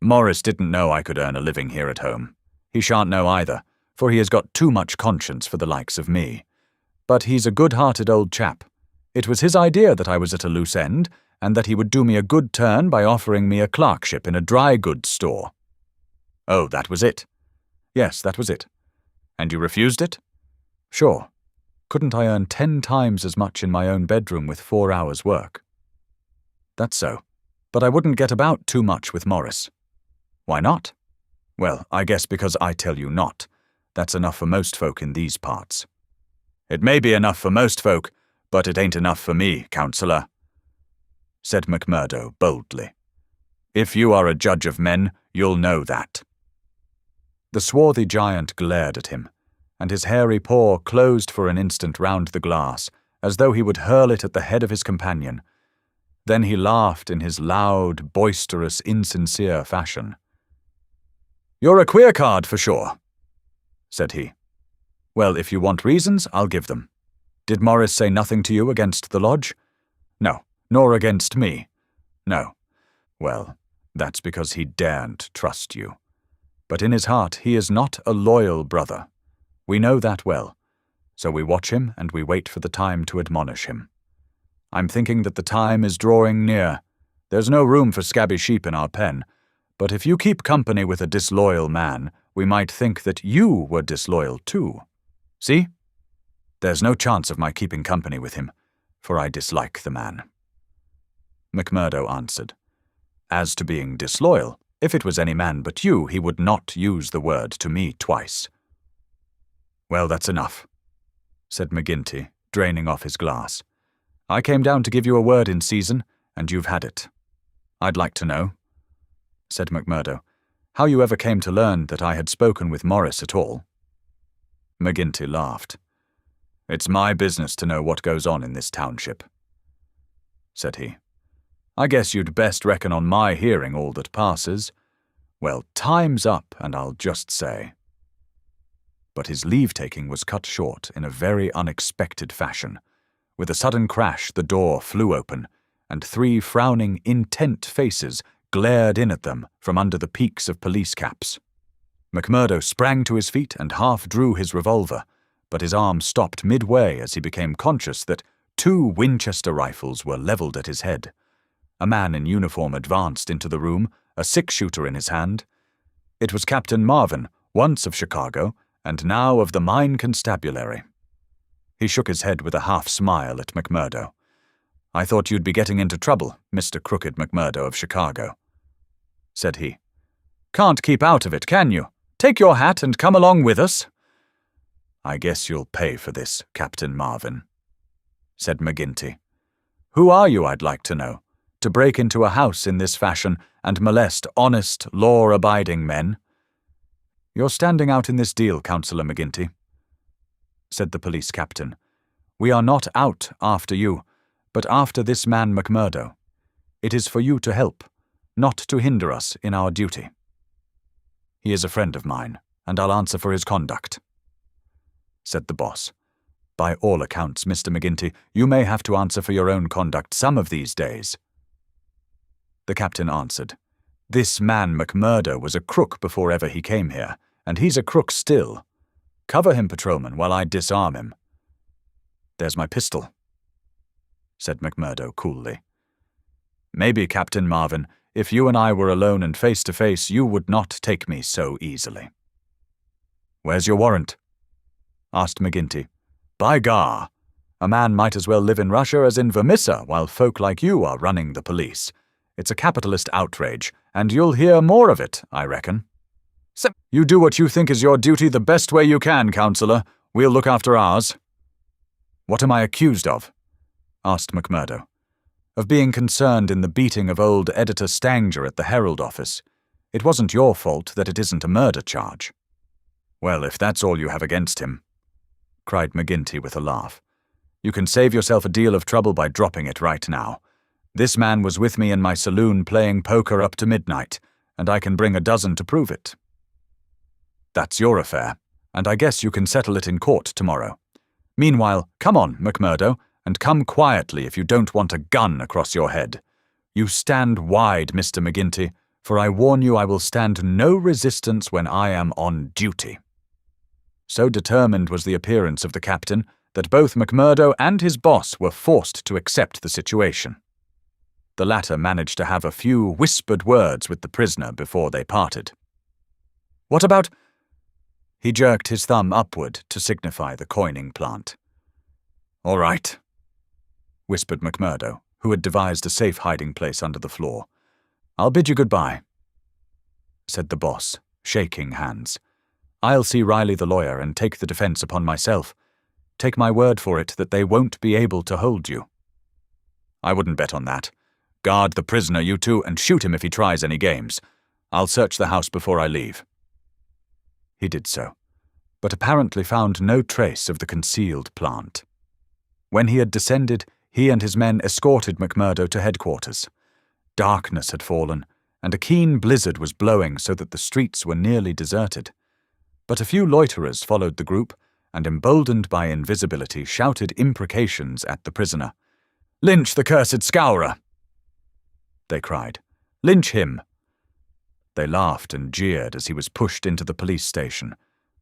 "Morris didn't know I could earn a living here at home. He shan't know either, for he has got too much conscience for the likes of me. But he's a good-hearted old chap. It was his idea that I was at a loose end, and that he would do me a good turn by offering me a clerkship in a dry goods store." "Oh, that was it?" "Yes, that was it." "And you refused it?" "Sure. Couldn't I earn 10 times as much in my own bedroom with 4 hours' work?" "That's so. But I wouldn't get about too much with Morris." "Why not?" "Well, I guess because I tell you not. That's enough for most folk in these parts." "It may be enough for most folk, but it ain't enough for me, Counselor," said McMurdo boldly. "If you are a judge of men, you'll know that." The swarthy giant glared at him, and his hairy paw closed for an instant round the glass, as though he would hurl it at the head of his companion. Then he laughed in his loud, boisterous, insincere fashion. "You're a queer card, for sure," said he. "Well, if you want reasons, I'll give them. Did Morris say nothing to you against the lodge?" "No, nor against me." "No. Well, that's because he daren't trust you. But in his heart he is not a loyal brother. We know that well, so we watch him and we wait for the time to admonish him. I'm thinking that the time is drawing near. There's no room for scabby sheep in our pen, but if you keep company with a disloyal man, we might think that you were disloyal too. See? There's no chance of my keeping company with him, for I dislike the man." McMurdo answered, "As to being disloyal, if it was any man but you, he would not use the word to me twice." "Well, that's enough," said McGinty, draining off his glass. "I came down to give you a word in season, and you've had it. I'd like to know," said McMurdo, "how you ever came to learn that I had spoken with Morris at all." McGinty laughed. "It's my business to know what goes on in this township," said he. "I guess you'd best reckon on my hearing all that passes. Well, time's up, and I'll just say—" But his leave-taking was cut short in a very unexpected fashion. With a sudden crash, the door flew open, and 3 frowning, intent faces glared in at them from under the peaks of police caps. McMurdo sprang to his feet and half drew his revolver, but his arm stopped midway as he became conscious that 2 Winchester rifles were leveled at his head. A man in uniform advanced into the room, a 6-shooter in his hand. It was Captain Marvin, once of Chicago, and now of the Mine Constabulary. He shook his head with a half-smile at McMurdo. "I thought you'd be getting into trouble, Mr. Crooked McMurdo of Chicago," said he. "Can't keep out of it, can you? Take your hat and come along with us." "I guess you'll pay for this, Captain Marvin," said McGinty. "Who are you, I'd like to know, to break into a house in this fashion and molest honest, law-abiding men?" "You're standing out in this deal, Councillor McGinty," said the police captain. "We are not out after you, but after this man McMurdo. It is for you to help, not to hinder us in our duty. He is a friend of mine, and I'll answer for his conduct," said the boss. "By all accounts, Mr. McGinty, you may have to answer for your own conduct some of these days." The captain answered, "This man McMurdo was a crook before ever he came here, and he's a crook still. Cover him, patrolman, while I disarm him." "There's my pistol," said McMurdo coolly. "Maybe, Captain Marvin, if you and I were alone and face to face, you would not take me so easily." "Where's your warrant?" asked McGinty. "By gar! A man might as well live in Russia as in Vermissa while folk like you are running the police. It's a capitalist outrage, and you'll hear more of it, I reckon." "You do what you think is your duty the best way you can, Councillor. We'll look after ours." "What am I accused of?" asked McMurdo. "Of being concerned in the beating of old Editor Stanger at the Herald office. It wasn't your fault that it isn't a murder charge." "Well, if that's all you have against him," cried McGinty with a laugh, "you can save yourself a deal of trouble by dropping it right now. This man was with me in my saloon playing poker up to midnight, and I can bring a dozen to prove it." "That's your affair, and I guess you can settle it in court tomorrow. Meanwhile, come on, McMurdo, and come quietly if you don't want a gun across your head. You stand wide, Mr. McGinty, for I warn you I will stand no resistance when I am on duty." So determined was the appearance of the captain that both McMurdo and his boss were forced to accept the situation. The latter managed to have a few whispered words with the prisoner before they parted. "What about—" He jerked his thumb upward to signify the coining plant. "All right," whispered McMurdo, who had devised a safe hiding place under the floor. "I'll bid you goodbye," said the boss, shaking hands. "I'll see Riley the lawyer and take the defense upon myself. Take my word for it that they won't be able to hold you." "I wouldn't bet on that. Guard the prisoner, you two, and shoot him if he tries any games. I'll search the house before I leave." He did so, but apparently found no trace of the concealed plant. When he had descended, he and his men escorted McMurdo to headquarters. Darkness had fallen, and a keen blizzard was blowing so that the streets were nearly deserted. But a few loiterers followed the group, and emboldened by invisibility shouted imprecations at the prisoner. "Lynch the cursed Scowrer!" they cried. "Lynch him!" They laughed and jeered as he was pushed into the police station.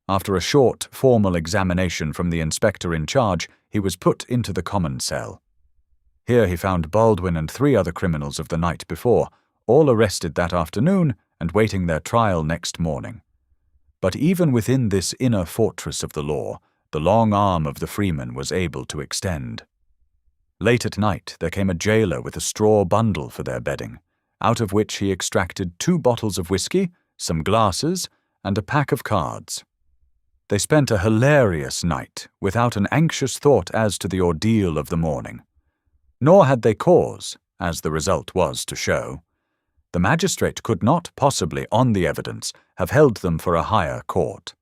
After a short, formal examination from the inspector in charge, he was put into the common cell. Here he found Baldwin and 3 other criminals of the night before, all arrested that afternoon and waiting their trial next morning. But even within this inner fortress of the law, the long arm of the freeman was able to extend. Late at night there came a jailer with a straw bundle for their bedding, out of which he extracted 2 bottles of whiskey, some glasses, and a pack of cards. They spent a hilarious night without an anxious thought as to the ordeal of the morning. Nor had they cause, as the result was to show. The magistrate could not possibly, on the evidence, have held them for a higher court.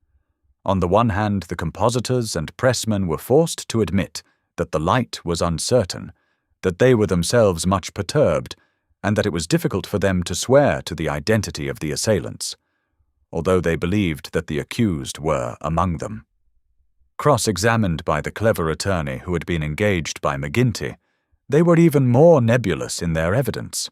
On the one hand, the compositors and pressmen were forced to admit that the light was uncertain, that they were themselves much perturbed, and that it was difficult for them to swear to the identity of the assailants, although they believed that the accused were among them. Cross-examined by the clever attorney who had been engaged by McGinty, they were even more nebulous in their evidence.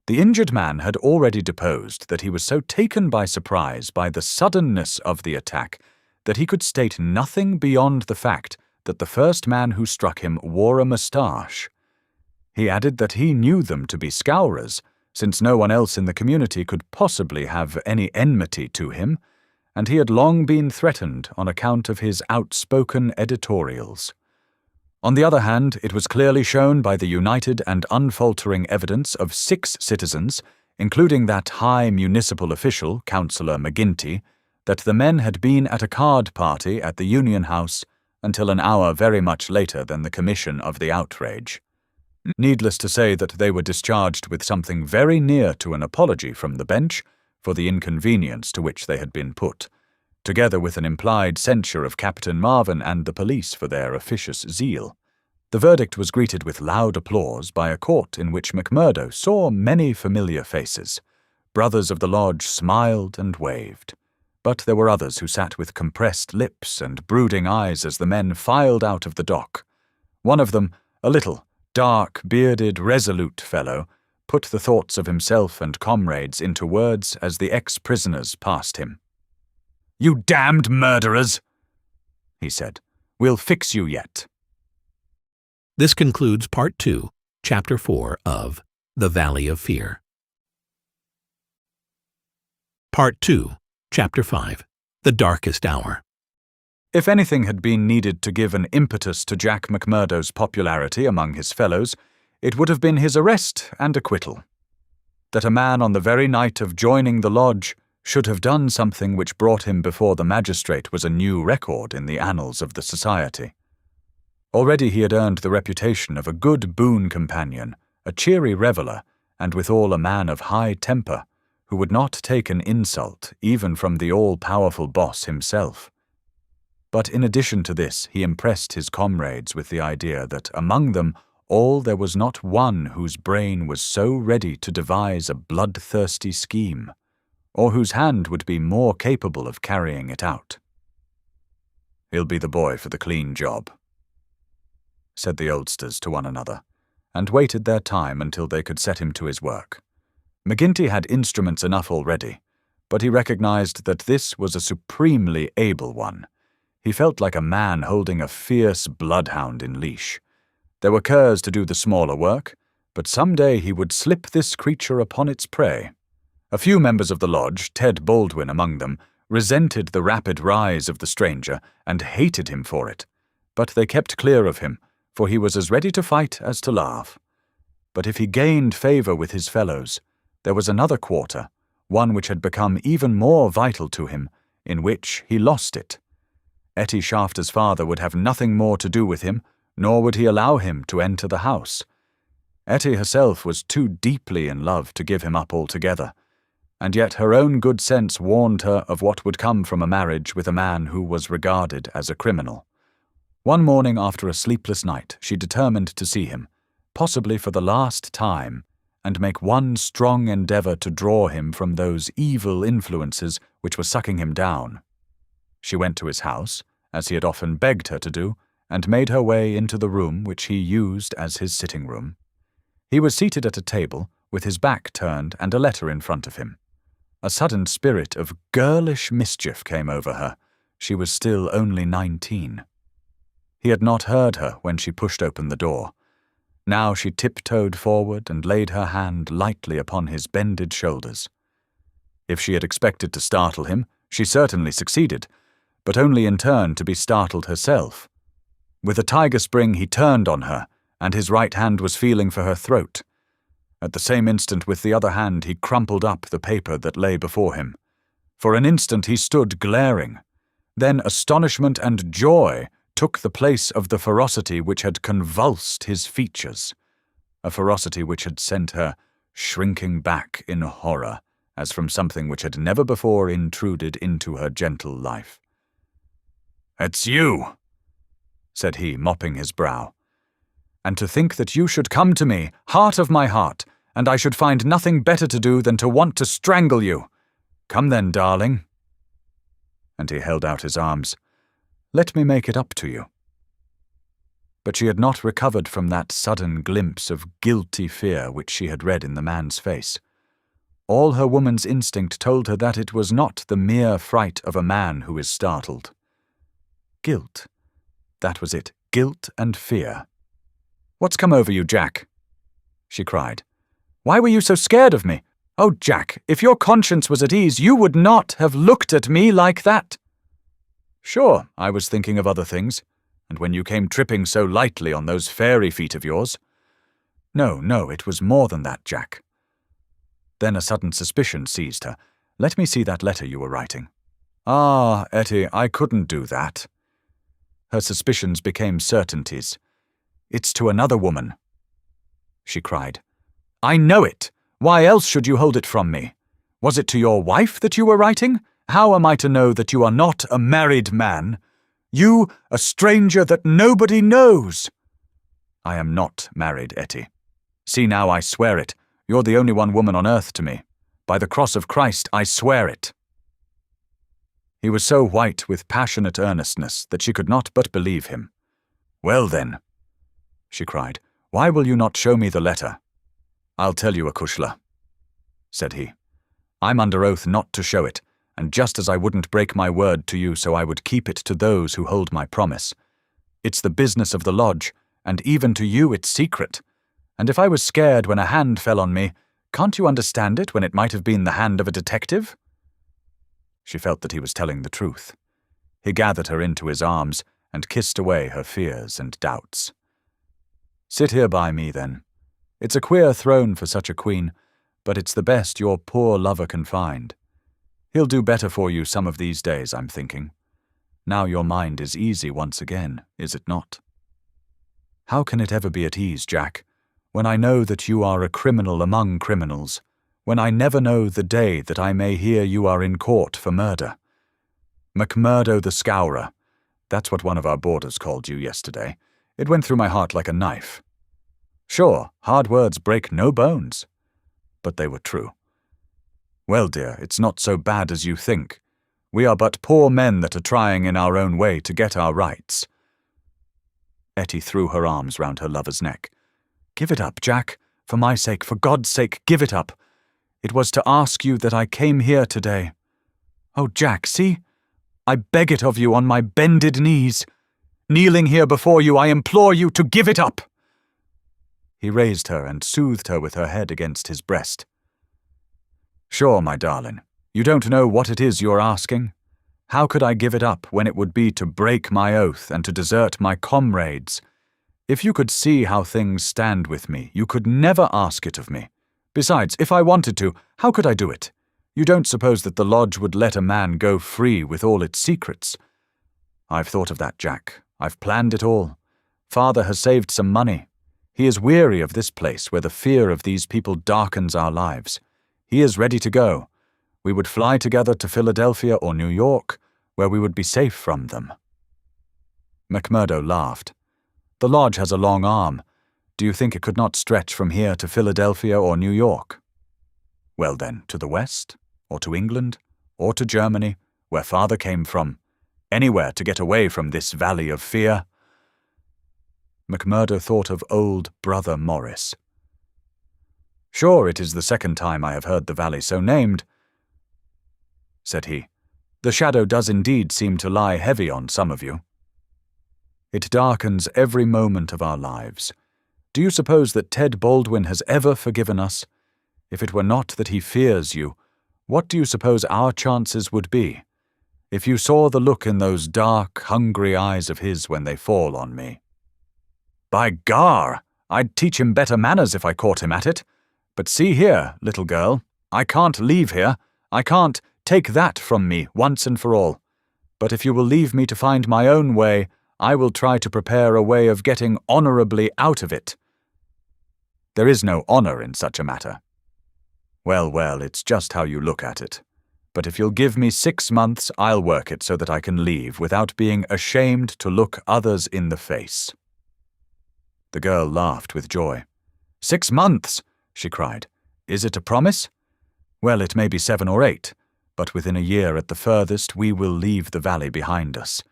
The injured man had already deposed that he was so taken by surprise by the suddenness of the attack that he could state nothing beyond the fact that the first man who struck him wore a moustache. He added that he knew them to be Scowrers, since no one else in the community could possibly have any enmity to him, and he had long been threatened on account of his outspoken editorials. On the other hand, it was clearly shown by the united and unfaltering evidence of 6 citizens, including that high municipal official, Councillor McGinty, that the men had been at a card party at the Union House until an hour very much later than the commission of the outrage. Needless to say that they were discharged with something very near to an apology from the bench for the inconvenience to which they had been put, together with an implied censure of Captain Marvin and the police for their officious zeal. The verdict was greeted with loud applause by a court in which McMurdo saw many familiar faces. Brothers of the lodge smiled and waved, but there were others who sat with compressed lips and brooding eyes as the men filed out of the dock. One of them, a little, dark, bearded, resolute fellow, put the thoughts of himself and comrades into words as the ex-prisoners passed him. "You damned murderers," he said. "We'll fix you yet." This concludes Part 2, Chapter 4 of The Valley of Fear. Part 2, Chapter 5, The Darkest Hour. If anything had been needed to give an impetus to Jack McMurdo's popularity among his fellows, it would have been his arrest and acquittal. That a man on the very night of joining the lodge should have done something which brought him before the magistrate was a new record in the annals of the society. Already he had earned the reputation of a good boon companion, a cheery reveller, and withal a man of high temper, who would not take an insult even from the all-powerful boss himself. But in addition to this, he impressed his comrades with the idea that among them all there was not one whose brain was so ready to devise a bloodthirsty scheme, or whose hand would be more capable of carrying it out. "He'll be the boy for the clean job," said the oldsters to one another, and waited their time until they could set him to his work. McGinty had instruments enough already, but he recognized that this was a supremely able one. He felt like a man holding a fierce bloodhound in leash. There were curs to do the smaller work, but some day he would slip this creature upon its prey. A few members of the lodge, Ted Baldwin among them, resented the rapid rise of the stranger and hated him for it, but they kept clear of him, for he was as ready to fight as to laugh. But if he gained favor with his fellows, there was another quarter, one which had become even more vital to him, in which he lost it. Etty Shafter's father would have nothing more to do with him, nor would he allow him to enter the house. Etty herself was too deeply in love to give him up altogether, and yet her own good sense warned her of what would come from a marriage with a man who was regarded as a criminal. One morning after a sleepless night, she determined to see him, possibly for the last time, and make one strong endeavor to draw him from those evil influences which were sucking him down. She went to his house, as he had often begged her to do, and made her way into the room which he used as his sitting room. He was seated at a table, with his back turned and a letter in front of him. A sudden spirit of girlish mischief came over her. She was still only 19. He had not heard her when she pushed open the door. Now she tiptoed forward and laid her hand lightly upon his bended shoulders. If she had expected to startle him, she certainly succeeded, but only in turn to be startled herself. With a tiger spring he turned on her, and his right hand was feeling for her throat. At the same instant with the other hand he crumpled up the paper that lay before him. For an instant he stood glaring. Then astonishment and joy took the place of the ferocity which had convulsed his features, a ferocity which had sent her shrinking back in horror, as from something which had never before intruded into her gentle life. "It's you," said he, mopping his brow. "And to think that you should come to me, heart of my heart, and I should find nothing better to do than to want to strangle you. Come then, darling." And he held out his arms. "Let me make it up to you." But she had not recovered from that sudden glimpse of guilty fear which she had read in the man's face. All her woman's instinct told her that it was not the mere fright of a man who is startled. Guilt. That was it, guilt and fear. "What's come over you, Jack?" she cried. "Why were you so scared of me? Oh, Jack, if your conscience was at ease, you would not have looked at me like that." "Sure, I was thinking of other things, and when you came tripping so lightly on those fairy feet of yours—" No, it was more than that, Jack." Then a sudden suspicion seized her. "Let me see that letter you were writing." "Ah, Etty, I couldn't do that." Her suspicions became certainties. "It's to another woman," she cried. "I know it! Why else should you hold it from me? Was it to your wife that you were writing? How am I to know that you are not a married man? You, a stranger that nobody knows!" "I am not married, Etty. See now, I swear it. You're the only one woman on earth to me. By the cross of Christ, I swear it." He was so white with passionate earnestness that she could not but believe him. "Well then," she cried, "why will you not show me the letter?" "I'll tell you, Akushla," said he. "I'm under oath not to show it, and just as I wouldn't break my word to you, so I would keep it to those who hold my promise. It's the business of the lodge, and even to you it's secret. And if I was scared when a hand fell on me, can't you understand it when it might have been the hand of a detective?" She felt that he was telling the truth. He gathered her into his arms and kissed away her fears and doubts. "Sit here by me, then. It's a queer throne for such a queen, but it's the best your poor lover can find. He'll do better for you some of these days, I'm thinking. Now your mind is easy once again, is it not?" "How can it ever be at ease, Jack, when I know that you are a criminal among criminals, when I never know the day that I may hear you are in court for murder? McMurdo the Scowrer, that's what one of our boarders called you yesterday. It went through my heart like a knife. Sure, hard words break no bones. But they were true. Well, dear, it's not so bad as you think. We are but poor men that are trying in our own way to get our rights." Etty threw her arms round her lover's neck. "Give it up, Jack. For my sake, for God's sake, give it up. It was to ask you that I came here today. Oh, Jack, see? I beg it of you on my bended knees. Kneeling here before you, I implore you to give it up." He raised her and soothed her with her head against his breast. "Sure, my darling, you don't know what it is you're asking. How could I give it up when it would be to break my oath and to desert my comrades? If you could see how things stand with me, you could never ask it of me. Besides, if I wanted to, how could I do it? You don't suppose that the lodge would let a man go free with all its secrets? I've thought of that, Jack. I've planned it all. Father has saved some money. He is weary of this place where the fear of these people darkens our lives. He is ready to go. We would fly together to Philadelphia or New York, where we would be safe from them." McMurdo laughed. "The lodge has a long arm. Do you think it could not stretch from here to Philadelphia or New York? Well then, to the west, or to England, or to Germany, where father came from. Anywhere to get away from this valley of fear." McMurdo thought of old Brother Morris. "Sure, it is the second time I have heard the valley so named," said he. "The shadow does indeed seem to lie heavy on some of you. It darkens every moment of our lives. Do you suppose that Ted Baldwin has ever forgiven us? If it were not that he fears you, what do you suppose our chances would be? If you saw the look in those dark, hungry eyes of his when they fall on me. By gar, I'd teach him better manners if I caught him at it. But see here, little girl, I can't leave here. I can't take that from me once and for all. But if you will leave me to find my own way, I will try to prepare a way of getting honourably out of it. There is no honour in such a matter. Well, well, it's just how you look at it. But if you'll give me 6 months, I'll work it so that I can leave without being ashamed to look others in the face. The girl laughed with joy. 6 months, she cried. Is it a promise? Well, it may be 7 or 8, but within a year at the furthest we will leave the valley behind us.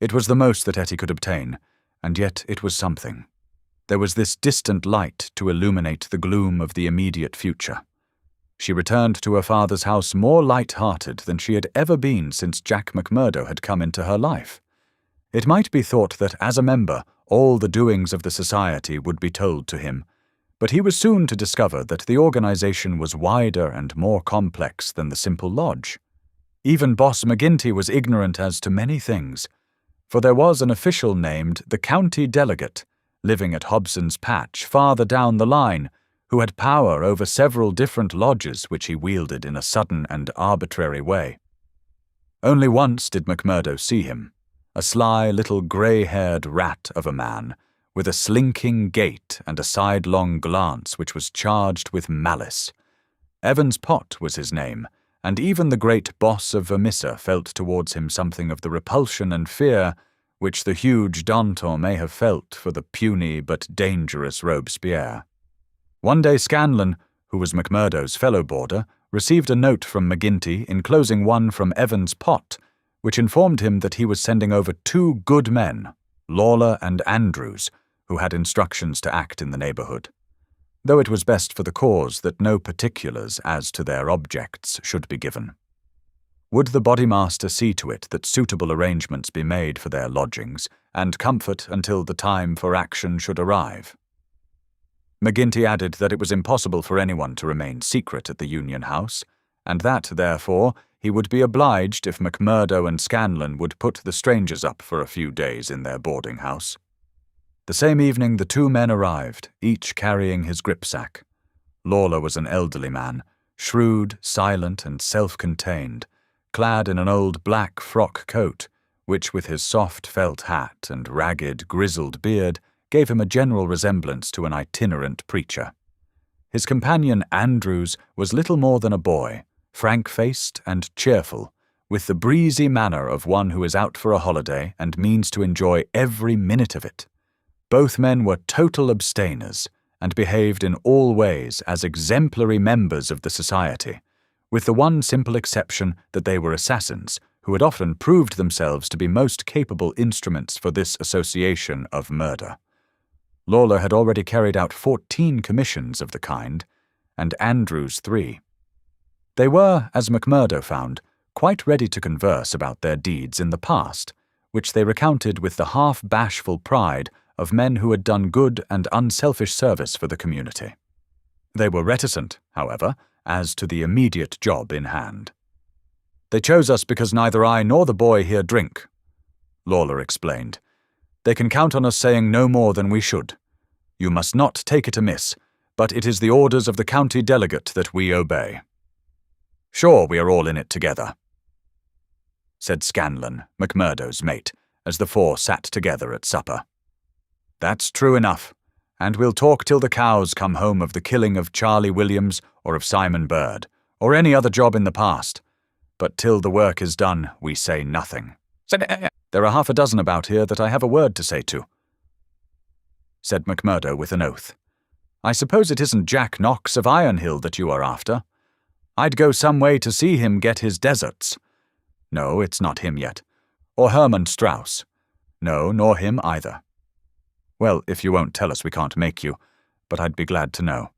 It was the most that Etty could obtain, and yet it was something. There was this distant light to illuminate the gloom of the immediate future. She returned to her father's house more light-hearted than she had ever been since Jack McMurdo had come into her life. It might be thought that, as a member, all the doings of the society would be told to him, but he was soon to discover that the organization was wider and more complex than the simple lodge. Even Boss McGinty was ignorant as to many things, for there was an official named the County Delegate, living at Hobson's Patch farther down the line, who had power over several different lodges which he wielded in a sudden and arbitrary way. Only once did McMurdo see him, a sly little grey-haired rat of a man, with a slinking gait and a sidelong glance which was charged with malice. Evans Pott was his name, and even the great boss of Vermissa felt towards him something of the repulsion and fear which the huge Danton may have felt for the puny but dangerous Robespierre. One day Scanlon, who was McMurdo's fellow boarder, received a note from McGinty enclosing one from Evans Pott, which informed him that he was sending over 2 good men, Lawler and Andrews, who had instructions to act in the neighbourhood, though it was best for the cause that no particulars as to their objects should be given. Would the Bodymaster see to it that suitable arrangements be made for their lodgings and comfort until the time for action should arrive? McGinty added that it was impossible for anyone to remain secret at the Union House, and that, therefore, he would be obliged if McMurdo and Scanlon would put the strangers up for a few days in their boarding-house. The same evening the 2 men arrived, each carrying his gripsack. Lawler was an elderly man, shrewd, silent, and self-contained, clad in an old black frock coat, which with his soft felt hat and ragged, grizzled beard gave him a general resemblance to an itinerant preacher. His companion Andrews was little more than a boy, frank-faced and cheerful, with the breezy manner of one who is out for a holiday and means to enjoy every minute of it. Both men were total abstainers, and behaved in all ways as exemplary members of the society, with the one simple exception that they were assassins, who had often proved themselves to be most capable instruments for this association of murder. Lawler had already carried out 14 commissions of the kind, and Andrews 3. They were, as McMurdo found, quite ready to converse about their deeds in the past, which they recounted with the half-bashful pride of men who had done good and unselfish service for the community. They were reticent, however, as to the immediate job in hand. "They chose us because neither I nor the boy here drink," Lawler explained. "They can count on us saying no more than we should. You must not take it amiss, but it is the orders of the county delegate that we obey." "Sure, we are all in it together," said Scanlon, McMurdo's mate, as the 4 sat together at supper. "That's true enough, and we'll talk till the cows come home of the killing of Charlie Williams or of Simon Bird, or any other job in the past, but till the work is done, we say nothing. There are 6 about here that I have a word to say to," said McMurdo with an oath. "I suppose it isn't Jack Knox of Ironhill that you are after? I'd go some way to see him get his deserts. No, it's not him yet. Or Herman Strauss. No, nor him either. Well, if you won't tell us, we can't make you, but I'd be glad to know."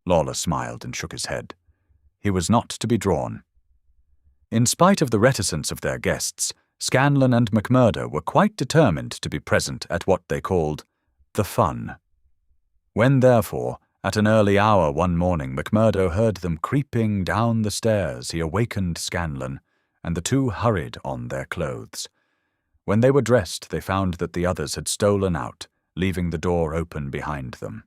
Lawler smiled and shook his head. He was not to be drawn. In spite of the reticence of their guests, Scanlon and McMurdo were quite determined to be present at what they called the fun. When, therefore, at an early hour one morning McMurdo heard them creeping down the stairs, he awakened Scanlan, and the two hurried on their clothes. When they were dressed, they found that the others had stolen out, leaving the door open behind them.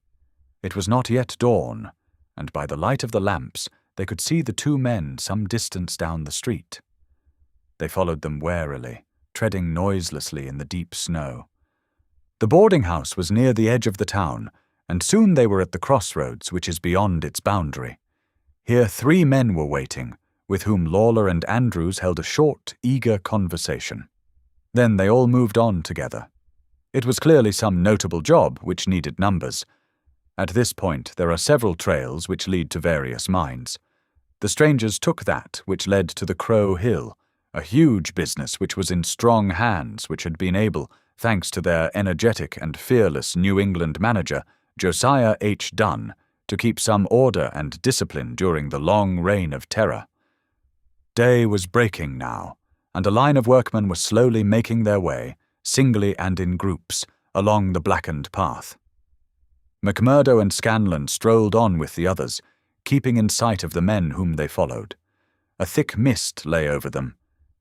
It was not yet dawn, and by the light of the lamps they could see the two men some distance down the street. They followed them warily, treading noiselessly in the deep snow. The boarding-house was near the edge of the town, and soon they were at the crossroads which is beyond its boundary. Here 3 men were waiting, with whom Lawler and Andrews held a short, eager conversation. Then they all moved on together. It was clearly some notable job which needed numbers. At this point there are several trails which lead to various mines. The strangers took that which led to the Crow Hill, a huge business which was in strong hands, which had been able, thanks to their energetic and fearless New England manager, Josiah H. Dunn, to keep some order and discipline during the long reign of terror. Day was breaking now, and a line of workmen were slowly making their way, singly and in groups, along the blackened path. McMurdo and Scanlan strolled on with the others, keeping in sight of the men whom they followed. A thick mist lay over them,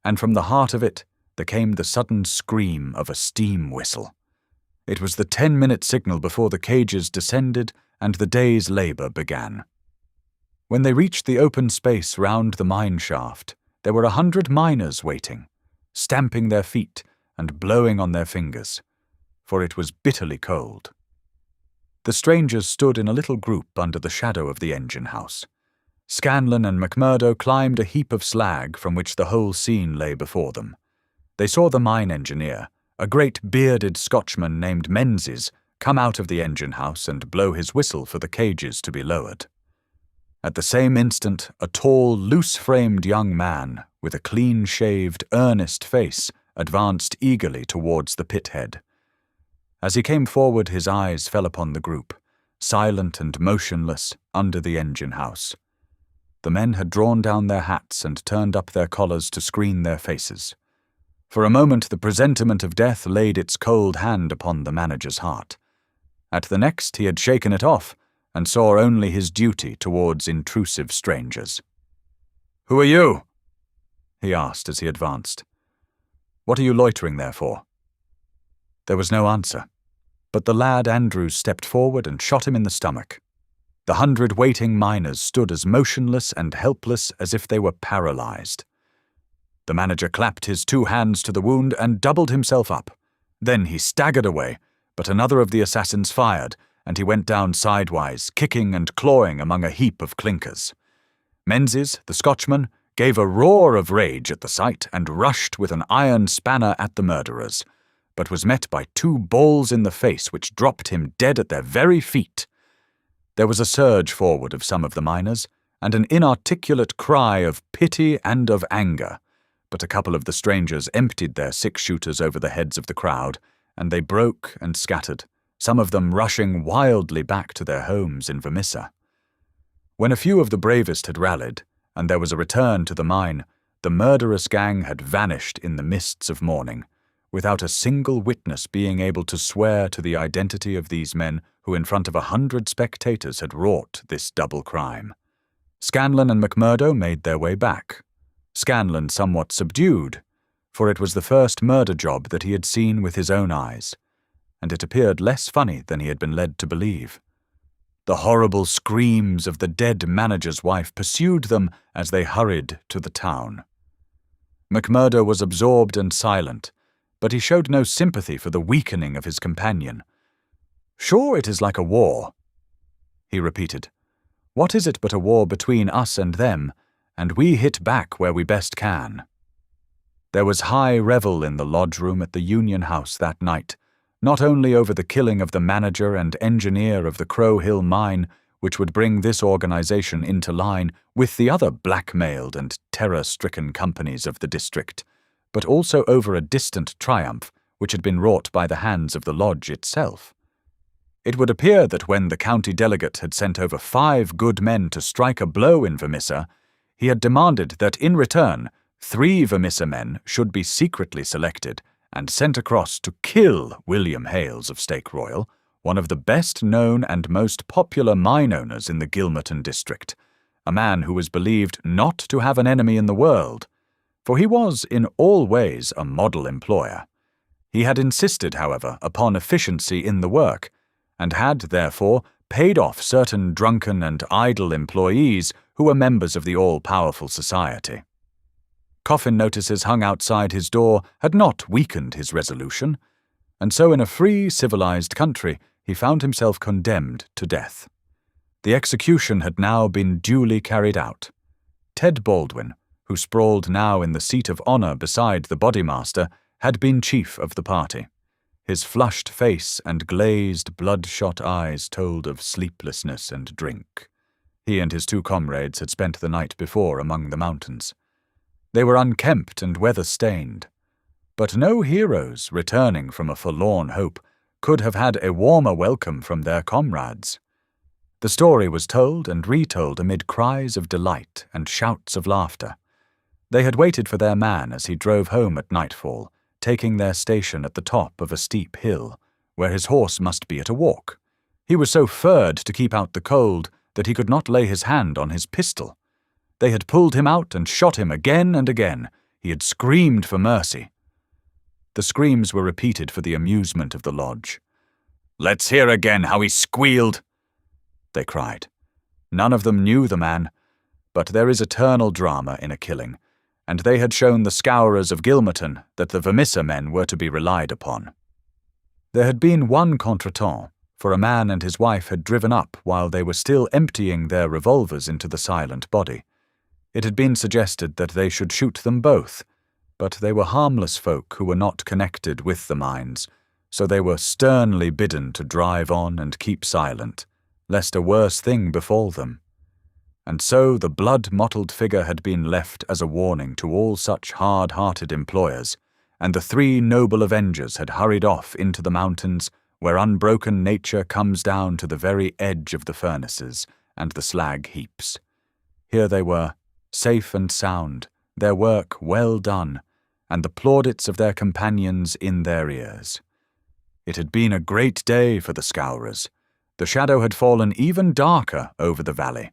and from the heart of it there came the sudden scream of a steam whistle. It was the 10-minute signal before the cages descended and the day's labor began. When they reached the open space round the mine shaft, there were 100 miners waiting, stamping their feet and blowing on their fingers, for it was bitterly cold. The strangers stood in a little group under the shadow of the engine house. Scanlan and McMurdo climbed a heap of slag from which the whole scene lay before them. They saw the mine engineer, a great bearded Scotchman named Menzies, come out of the engine house and blow his whistle for the cages to be lowered. At the same instant, a tall, loose-framed young man, with a clean-shaved, earnest face, advanced eagerly towards the pit-head. As he came forward, his eyes fell upon the group, silent and motionless, under the engine house. The men had drawn down their hats and turned up their collars to screen their faces. For a moment the presentiment of death laid its cold hand upon the manager's heart. At the next he had shaken it off, and saw only his duty towards intrusive strangers. "Who are you?" he asked as he advanced. "What are you loitering there for?" There was no answer, but the lad Andrews stepped forward and shot him in the stomach. The 100 waiting miners stood as motionless and helpless as if they were paralyzed. The manager clapped his 2 hands to the wound and doubled himself up. Then he staggered away, but another of the assassins fired, and he went down sidewise, kicking and clawing among a heap of clinkers. Menzies, the Scotchman, gave a roar of rage at the sight and rushed with an iron spanner at the murderers, but was met by 2 balls in the face which dropped him dead at their very feet. There was a surge forward of some of the miners, and an inarticulate cry of pity and of anger, but a couple of the strangers emptied their 6-shooters over the heads of the crowd, and they broke and scattered, some of them rushing wildly back to their homes in Vermissa. When a few of the bravest had rallied, and there was a return to the mine, the murderous gang had vanished in the mists of morning, without a single witness being able to swear to the identity of these men who in front of 100 spectators had wrought this double crime. Scanlan and McMurdo made their way back. Scanlan somewhat subdued, for it was the first murder job that he had seen with his own eyes, and it appeared less funny than he had been led to believe. The horrible screams of the dead manager's wife pursued them as they hurried to the town. McMurdo was absorbed and silent, but he showed no sympathy for the weakening of his companion. "Sure it is like a war," he repeated. "What is it but a war between us and them, and we hit back where we best can." There was high revel in the lodge-room at the Union House that night, not only over the killing of the manager and engineer of the Crow Hill mine, which would bring this organization into line with the other blackmailed and terror-stricken companies of the district, but also over a distant triumph which had been wrought by the hands of the lodge itself. It would appear that when the county delegate had sent over 5 good men to strike a blow in Vermissa, he had demanded that in return 3 Vermissa men should be secretly selected and sent across to kill William Hales of Stake Royal, one of the best-known and most popular mine owners in the Gilmerton district, a man who was believed not to have an enemy in the world, for he was in all ways a model employer. He had insisted, however, upon efficiency in the work, and had, therefore, paid off certain drunken and idle employees who were members of the all-powerful society. Coffin notices hung outside his door had not weakened his resolution, and so in a free, civilized country he found himself condemned to death. The execution had now been duly carried out. Ted Baldwin, who sprawled now in the seat of honor beside the Bodymaster, had been chief of the party. His flushed face and glazed, bloodshot eyes told of sleeplessness and drink. He and his two comrades had spent the night before among the mountains. They were unkempt and weather-stained, but no heroes returning from a forlorn hope could have had a warmer welcome from their comrades. The story was told and retold amid cries of delight and shouts of laughter. They had waited for their man as he drove home at nightfall, taking their station at the top of a steep hill, where his horse must be at a walk. He was so furred to keep out the cold that he could not lay his hand on his pistol. They had pulled him out and shot him again and again. He had screamed for mercy. The screams were repeated for the amusement of the lodge. "Let's hear again how he squealed," they cried. None of them knew the man, but there is eternal drama in a killing, and they had shown the Scowrers of Gilmerton that the Vermissa men were to be relied upon. There had been one contretemps, for a man and his wife had driven up while they were still emptying their revolvers into the silent body. It had been suggested that they should shoot them both, but they were harmless folk who were not connected with the mines, so they were sternly bidden to drive on and keep silent, lest a worse thing befall them. And so the blood-mottled figure had been left as a warning to all such hard-hearted employers, and the three noble avengers had hurried off into the mountains where unbroken nature comes down to the very edge of the furnaces and the slag heaps. Here they were, safe and sound, their work well done, and the plaudits of their companions in their ears. It had been a great day for the Scowrers. The shadow had fallen even darker over the valley,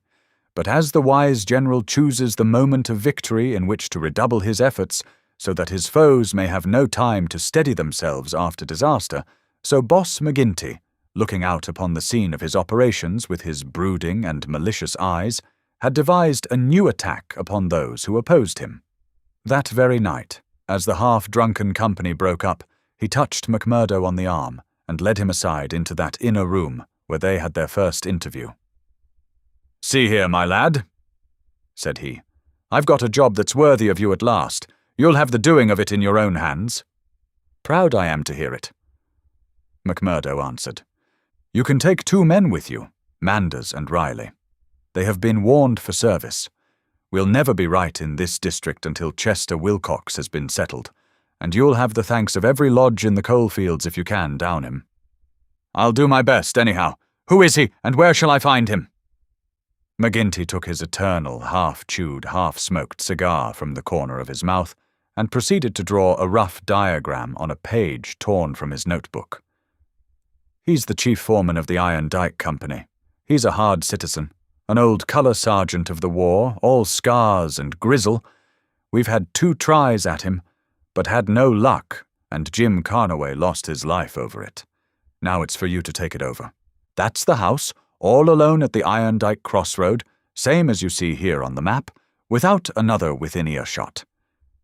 but as the wise general chooses the moment of victory in which to redouble his efforts, so that his foes may have no time to steady themselves after disaster, so Boss McGinty, looking out upon the scene of his operations with his brooding and malicious eyes, had devised a new attack upon those who opposed him. That very night, as the half-drunken company broke up, he touched McMurdo on the arm and led him aside into that inner room where they had their first interview. "See here, my lad," said he. "I've got a job that's worthy of you at last. You'll have the doing of it in your own hands." "Proud I am to hear it," McMurdo answered. "You can take 2 men with you, Manders and Riley. They have been warned for service. We'll never be right in this district until Chester Wilcox has been settled, and you'll have the thanks of every lodge in the coalfields if you can down him." "I'll do my best, anyhow. Who is he, and where shall I find him?" McGinty took his eternal, half-chewed, half-smoked cigar from the corner of his mouth and proceeded to draw a rough diagram on a page torn from his notebook. "He's the chief foreman of the Iron Dike Company. He's a hard citizen, an old colour sergeant of the war, all scars and grizzle. We've had 2 tries at him, but had no luck, and Jim Carnaway lost his life over it. Now it's for you to take it over. That's the house, all alone at the Iron Dike crossroad, same as you see here on the map, without another within earshot.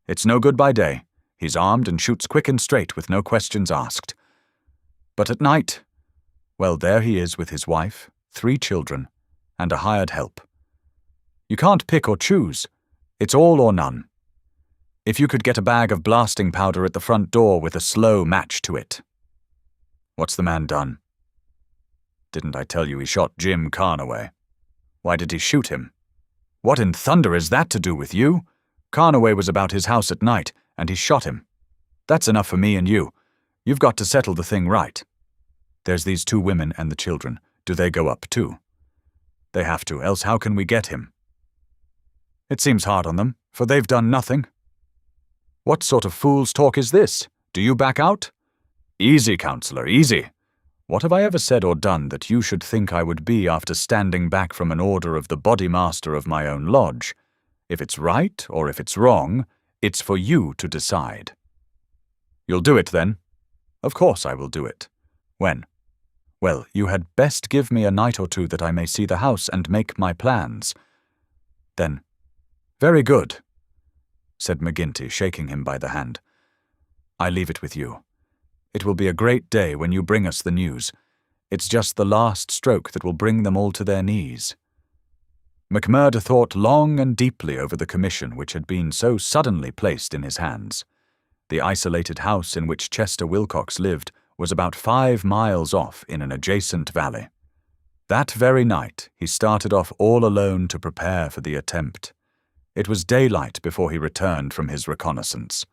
It's no good by day. He's armed and shoots quick and straight with no questions asked. But at night, well, there he is with his wife, 3 children, and a hired help. You can't pick or choose. It's all or none. If you could get a bag of blasting powder at the front door with a slow match to it." "What's the man done?" "Didn't I tell you he shot Jim Carnaway?" "Why did he shoot him?" "What in thunder is that to do with you? Carnaway was about his house at night, and he shot him. That's enough for me and you. You've got to settle the thing right. There's these 2 women and the children. Do they go up too?" "They have to, else how can we get him?" "It seems hard on them, for they've done nothing." "What sort of fool's talk is this? Do you back out?" "Easy, Counselor, easy. What have I ever said or done that you should think I would be after standing back from an order of the Bodymaster of my own lodge? If it's right or if it's wrong, it's for you to decide." "You'll do it, then?" "Of course I will do it." "When?" "Well, you had best give me a night or two that I may see the house and make my plans." "Then, very good," said McGinty, shaking him by the hand. "I leave it with you. It will be a great day when you bring us the news. It's just the last stroke that will bring them all to their knees." McMurdo thought long and deeply over the commission which had been so suddenly placed in his hands. The isolated house in which Chester Wilcox lived was about 5 miles off in an adjacent valley. That very night he started off all alone to prepare for the attempt. It was daylight before he returned from his reconnaissance.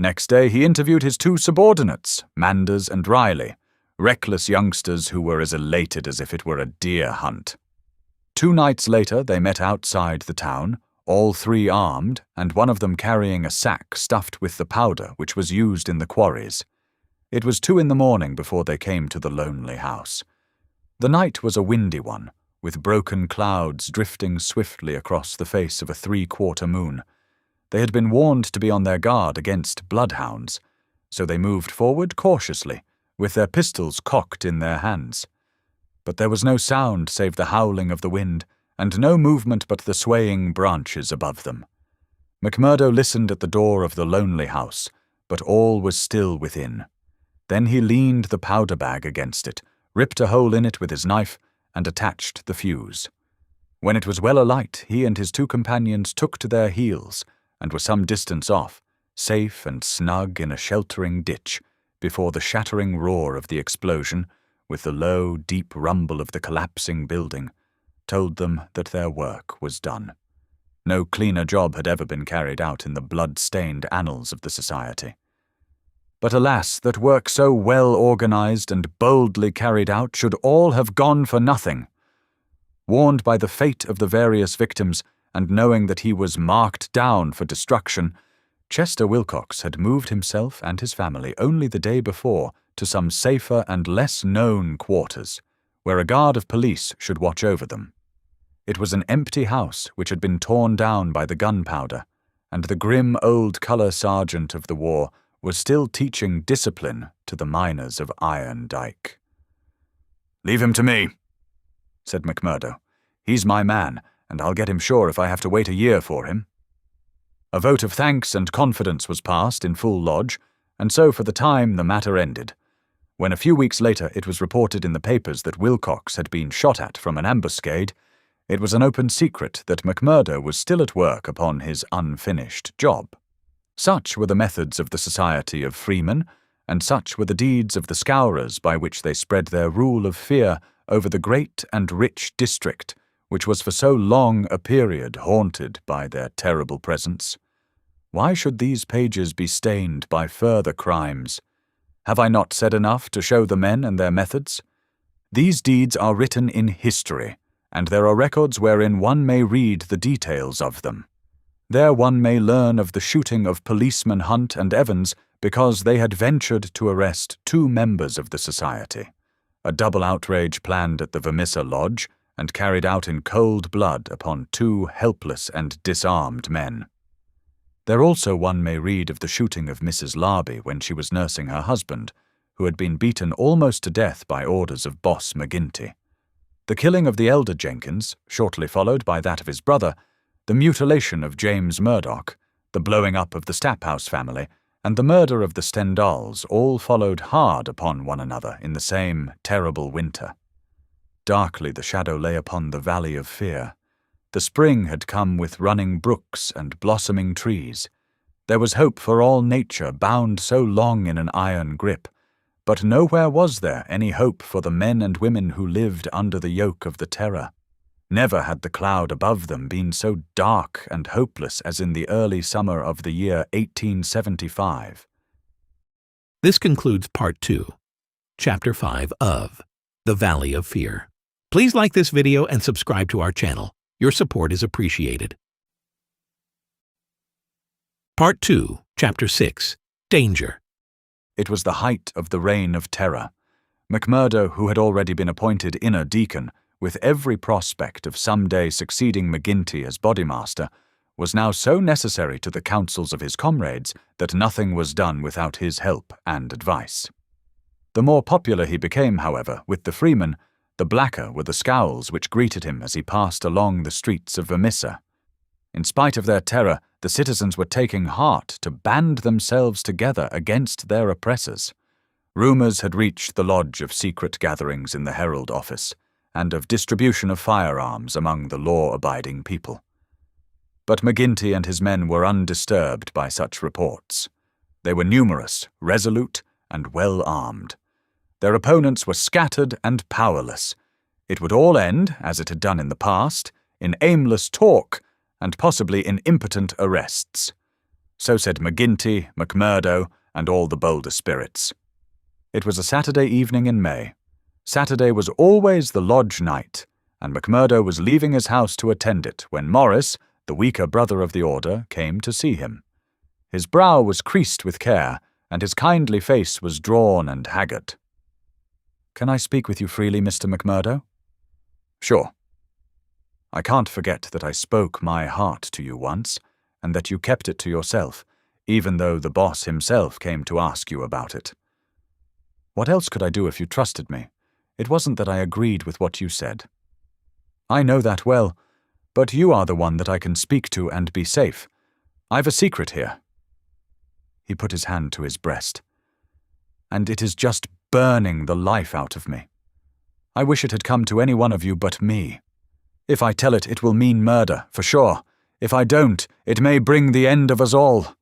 Next day he interviewed his 2 subordinates, Manders and Riley, reckless youngsters who were as elated as if it were a deer hunt. 2 nights later they met outside the town, all 3 armed, and one of them carrying a sack stuffed with the powder which was used in the quarries. It was 2 in the morning before they came to the lonely house. The night was a windy one, with broken clouds drifting swiftly across the face of a 3/4 moon. They had been warned to be on their guard against bloodhounds, so they moved forward cautiously, with their pistols cocked in their hands. But there was no sound save the howling of the wind, and no movement but the swaying branches above them. McMurdo listened at the door of the lonely house, but all was still within. Then he leaned the powder bag against it, ripped a hole in it with his knife, and attached the fuse. When it was well alight, he and his 2 companions took to their heels, and were some distance off, safe and snug in a sheltering ditch, before the shattering roar of the explosion, with the low, deep rumble of the collapsing building, told them that their work was done. No cleaner job had ever been carried out in the blood-stained annals of the society. But alas, that work so well organized and boldly carried out should all have gone for nothing. Warned by the fate of the various victims, and knowing that he was marked down for destruction, Chester Wilcox had moved himself and his family only the day before to some safer and less known quarters, where a guard of police should watch over them. It was an empty house which had been torn down by the gunpowder, and the grim old colour sergeant of the war was still teaching discipline to the miners of Iron Dyke. "Leave him to me," said McMurdo. "He's my man, and I'll get him sure if I have to wait a year for him." A vote of thanks and confidence was passed in full lodge, and so for the time the matter ended. When a few weeks later it was reported in the papers that Wilcox had been shot at from an ambuscade, it was an open secret that McMurdo was still at work upon his unfinished job. Such were the methods of the Society of Freemen, and such were the deeds of the Scowrers by which they spread their rule of fear over the great and rich district which was for so long a period haunted by their terrible presence. Why should these pages be stained by further crimes? Have I not said enough to show the men and their methods? These deeds are written in history, and there are records wherein one may read the details of them. There one may learn of the shooting of policemen Hunt and Evans because they had ventured to arrest 2 members of the society, a double outrage planned at the Vermissa lodge and carried out in cold blood upon 2 helpless and disarmed men. There also one may read of the shooting of Mrs. Larby when she was nursing her husband, who had been beaten almost to death by orders of Boss McGinty. The killing of the elder Jenkins, shortly followed by that of his brother, the mutilation of James Murdoch, the blowing up of the Staphouse family, and the murder of the Stendhals all followed hard upon one another in the same terrible winter. Darkly the shadow lay upon the valley of fear. The spring had come with running brooks and blossoming trees. There was hope for all nature bound so long in an iron grip, but nowhere was there any hope for the men and women who lived under the yoke of the terror. Never had the cloud above them been so dark and hopeless as in the early summer of the year 1875. This concludes Part 2, Chapter 5 of The Valley of Fear. Please like this video and subscribe to our channel. Your support is appreciated. Part 2, Chapter 6, Danger. It was the height of the reign of terror. McMurdo, who had already been appointed inner deacon, with every prospect of some day succeeding McGinty as Bodymaster, was now so necessary to the counsels of his comrades that nothing was done without his help and advice. The more popular he became, however, with the freemen, the blacker were the scowls which greeted him as he passed along the streets of Vermissa. In spite of their terror, the citizens were taking heart to band themselves together against their oppressors. Rumours had reached the lodge of secret gatherings in the Herald office, and of distribution of firearms among the law-abiding people. But McGinty and his men were undisturbed by such reports. They were numerous, resolute, and well-armed. Their opponents were scattered and powerless. It would all end, as it had done in the past, in aimless talk and possibly in impotent arrests. So said McGinty, McMurdo, and all the bolder spirits. It was a Saturday evening in May. Saturday was always the lodge night, and McMurdo was leaving his house to attend it when Morris, the weaker brother of the order, came to see him. His brow was creased with care, and his kindly face was drawn and haggard. "Can I speak with you freely, Mr. McMurdo?" "Sure." "I can't forget that I spoke my heart to you once, and that you kept it to yourself, even though the boss himself came to ask you about it. What else could I do if you trusted me? It wasn't that I agreed with what you said." "I know that well, but you are the one that I can speak to and be safe. I've a secret here." He put his hand to his breast. "And it is just burning the life out of me. I wish it had come to any one of you but me. If I tell it, it will mean murder, for sure. If I don't, it may bring the end of us all.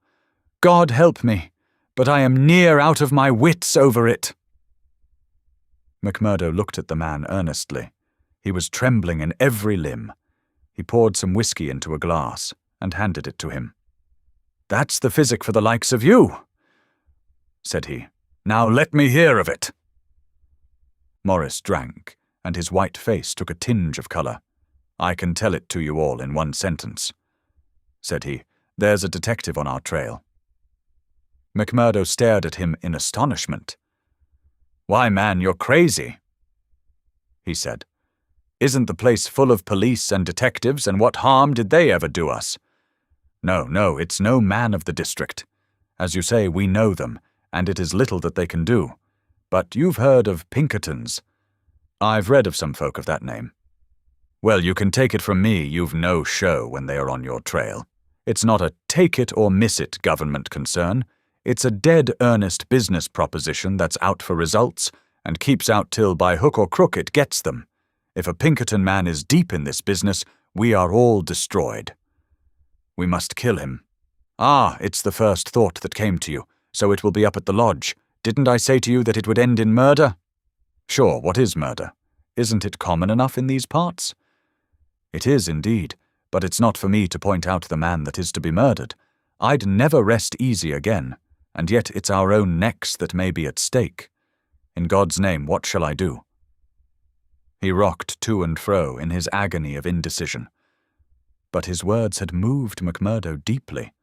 God help me, but I am near out of my wits over it." McMurdo looked at the man earnestly. He was trembling in every limb. He poured some whiskey into a glass and handed it to him. "That's the physic for the likes of you," said he. "Now let me hear of it." Morris drank, and his white face took a tinge of colour. "I can tell it to you all in one sentence," said he. "There's a detective on our trail." McMurdo stared at him in astonishment. "Why, man, you're crazy," he said. "Isn't the place full of police and detectives, and what harm did they ever do us? No, it's no man of the district. As you say, we know them, and it is little that they can do. But you've heard of Pinkertons. I've read of some folk of that name. Well, you can take it from me you've no show when they are on your trail. It's not a take-it-or-miss-it government concern. It's a dead earnest business proposition that's out for results and keeps out till by hook or crook it gets them. If a Pinkerton man is deep in this business, we are all destroyed. We must kill him. Ah, it's the first thought that came to you, so it will be up at the lodge. Didn't I say to you that it would end in murder? Sure, what is murder? Isn't it common enough in these parts? It is indeed, but it's not for me to point out the man that is to be murdered. I'd never rest easy again, and yet it's our own necks that may be at stake. In God's name, what shall I do? He rocked to and fro in his agony of indecision. But his words had moved McMurdo deeply.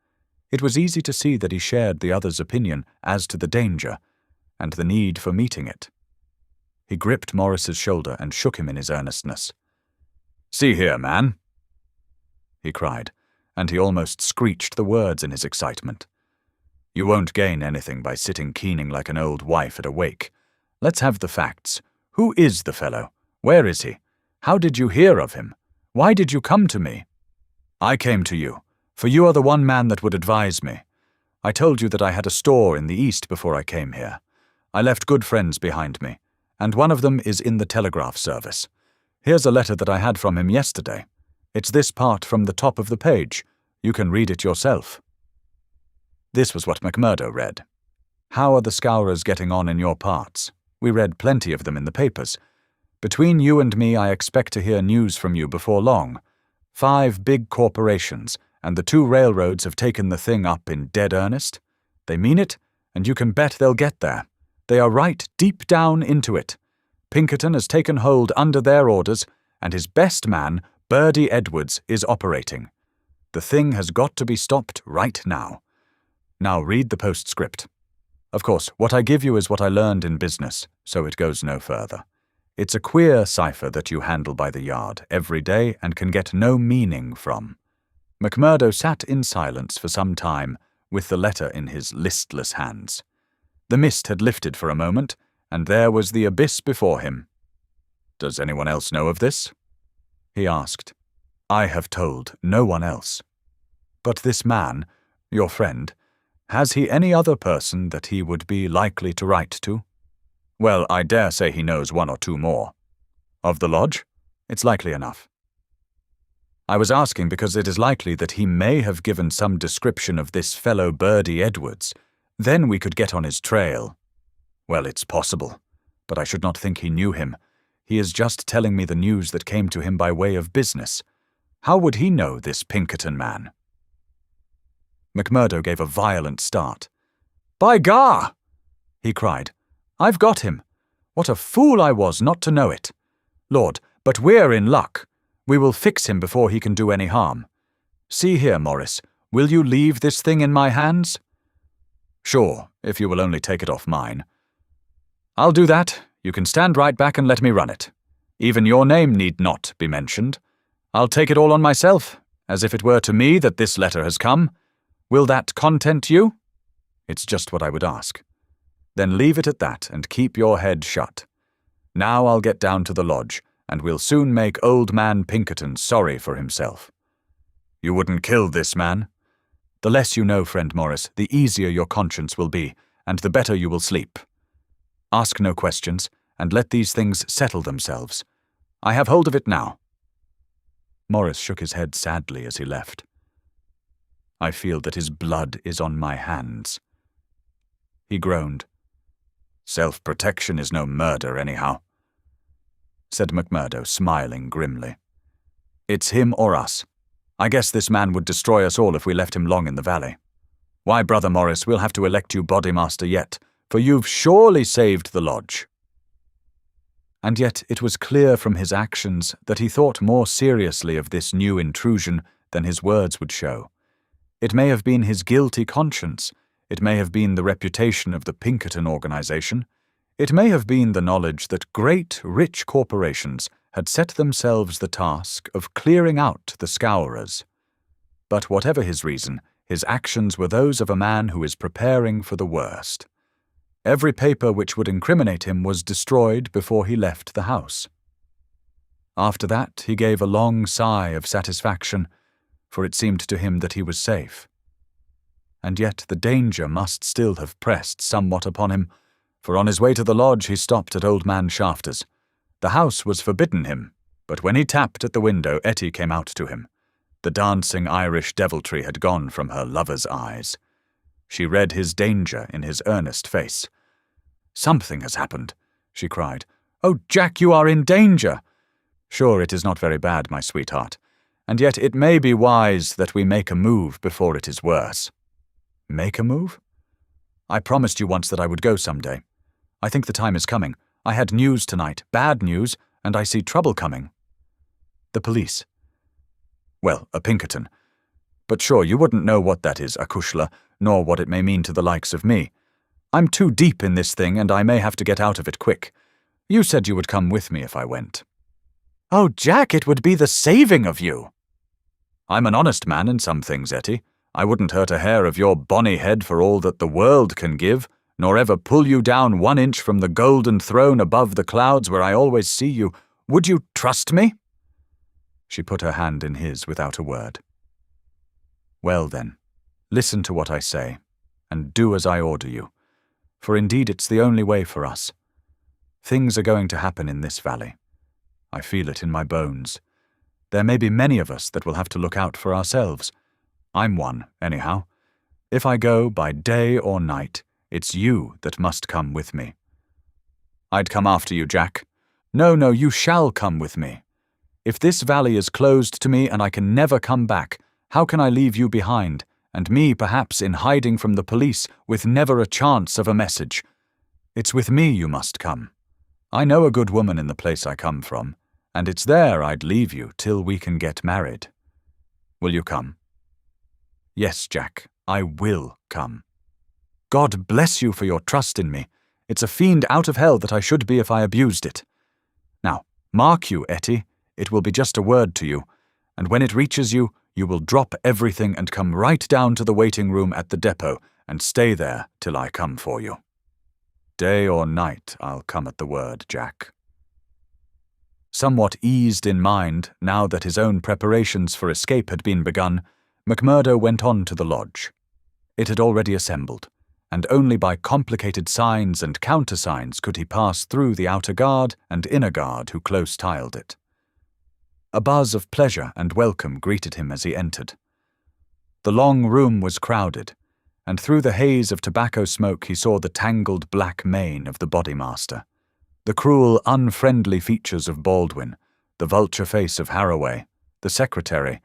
It was easy to see that he shared the other's opinion as to the danger, and the need for meeting it. He gripped Morris's shoulder and shook him in his earnestness. "See here, man," he cried, and he almost screeched the words in his excitement. "You won't gain anything by sitting keening like an old wife at a wake. Let's have the facts. Who is the fellow? Where is he? How did you hear of him? Why did you come to me?" "I came to you, for you are the one man that would advise me. I told you that I had a store in the East before I came here. I left good friends behind me, and one of them is in the telegraph service. Here's a letter that I had from him yesterday. It's this part from the top of the page. You can read it yourself." This was what McMurdo read. "How are the Scowrers getting on in your parts? We read plenty of them in the papers. Between you and me, I expect to hear news from you before long. 5 big corporations, and the 2 railroads have taken the thing up in dead earnest. They mean it, and you can bet they'll get there. They are right deep down into it. Pinkerton has taken hold under their orders, and his best man, Birdy Edwards, is operating. The thing has got to be stopped right now. Now read the postscript." Of course, what I give you is what I learned in business, so it goes no further. It's a queer cipher that you handle by the yard every day and can get no meaning from." McMurdo sat in silence for some time, with the letter in his listless hands. The mist had lifted for a moment, and there was the abyss before him. "Does anyone else know of this?" he asked. "I have told no one else. But this man, your friend, has he any other person that he would be likely to write to?" "Well, I dare say he knows one or two more." "Of the lodge? It's likely enough." "I was asking because it is likely that he may have given some description of this fellow Birdy Edwards. Then we could get on his trail." "Well, it's possible, but I should not think he knew him. He is just telling me the news that came to him by way of business. How would he know this Pinkerton man?" McMurdo gave a violent start. "By gar!" he cried. "I've got him. What a fool I was not to know it. Lord, but we're in luck. We will fix him before he can do any harm. See here, Morris, will you leave this thing in my hands?" "Sure, if you will only take it off mine." "I'll do that. You can stand right back and let me run it. Even your name need not be mentioned. I'll take it all on myself, as if it were to me that this letter has come. Will that content you?" "It's just what I would ask." "Then leave it at that and keep your head shut. Now I'll get down to the lodge, and we'll soon make old man Pinkerton sorry for himself." "You wouldn't kill this man?" "The less you know, friend Morris, the easier your conscience will be, and the better you will sleep. Ask no questions, and let these things settle themselves. I have hold of it now." Morris shook his head sadly as he left. "I feel that his blood is on my hands." He groaned. "Self-protection is no murder, anyhow," said McMurdo, smiling grimly. "It's him or us. I guess this man would destroy us all if we left him long in the valley. Why, Brother Morris, we'll have to elect you Bodymaster yet, for you've surely saved the lodge." And yet it was clear from his actions that he thought more seriously of this new intrusion than his words would show. It may have been his guilty conscience, it may have been the reputation of the Pinkerton organization, it may have been the knowledge that great, rich corporations had set themselves the task of clearing out the Scowrers. But whatever his reason, his actions were those of a man who is preparing for the worst. Every paper which would incriminate him was destroyed before he left the house. After that he gave a long sigh of satisfaction, for it seemed to him that he was safe. And yet the danger must still have pressed somewhat upon him, for on his way to the lodge he stopped at old man Shafter's. The house was forbidden him, but when he tapped at the window Etty came out to him. The dancing Irish deviltry had gone from her lover's eyes. She read his danger in his earnest face. "Something has happened," she cried. "Oh, Jack, you are in danger!" "Sure, it is not very bad, my sweetheart, and yet it may be wise that we make a move before it is worse." "Make a move?" "I promised you once that I would go some day. I think the time is coming. I had news tonight, bad news, and I see trouble coming." "The police?" "Well, a Pinkerton. But sure, you wouldn't know what that is, acushla, nor what it may mean to the likes of me. I'm too deep in this thing, and I may have to get out of it quick. You said you would come with me if I went." "Oh, Jack, it would be the saving of you." "I'm an honest man in some things, Etty. I wouldn't hurt a hair of your bonny head for all that the world can give, nor ever pull you down 1 inch from the golden throne above the clouds where I always see you. Would you trust me?" She put her hand in his without a word. "Well then, listen to what I say, and do as I order you, for indeed it's the only way for us. Things are going to happen in this valley. I feel it in my bones. There may be many of us that will have to look out for ourselves. I'm one, anyhow. If I go by day or night, it's you that must come with me." "I'd come after you, Jack." No, you shall come with me. If this valley is closed to me and I can never come back, how can I leave you behind, and me perhaps in hiding from the police with never a chance of a message? It's with me you must come. I know a good woman in the place I come from, and it's there I'd leave you till we can get married. Will you come?" "Yes, Jack, I will come." God bless you for your trust in me. It's a fiend out of hell that I should be if I abused it. Now, mark you, Etty, it will be just a word to you, and when it reaches you, you will drop everything and come right down to the waiting room at the depot and stay there till I come for you. Day or night, I'll come at the word, Jack. Somewhat eased in mind, now that his own preparations for escape had been begun, McMurdo went on to the lodge. It had already assembled, and only by complicated signs and countersigns could he pass through the outer guard and inner guard who close-tiled it. A buzz of pleasure and welcome greeted him as he entered. The long room was crowded, and through the haze of tobacco smoke he saw the tangled black mane of the Bodymaster, the cruel, unfriendly features of Baldwin, the vulture face of Harroway, the secretary,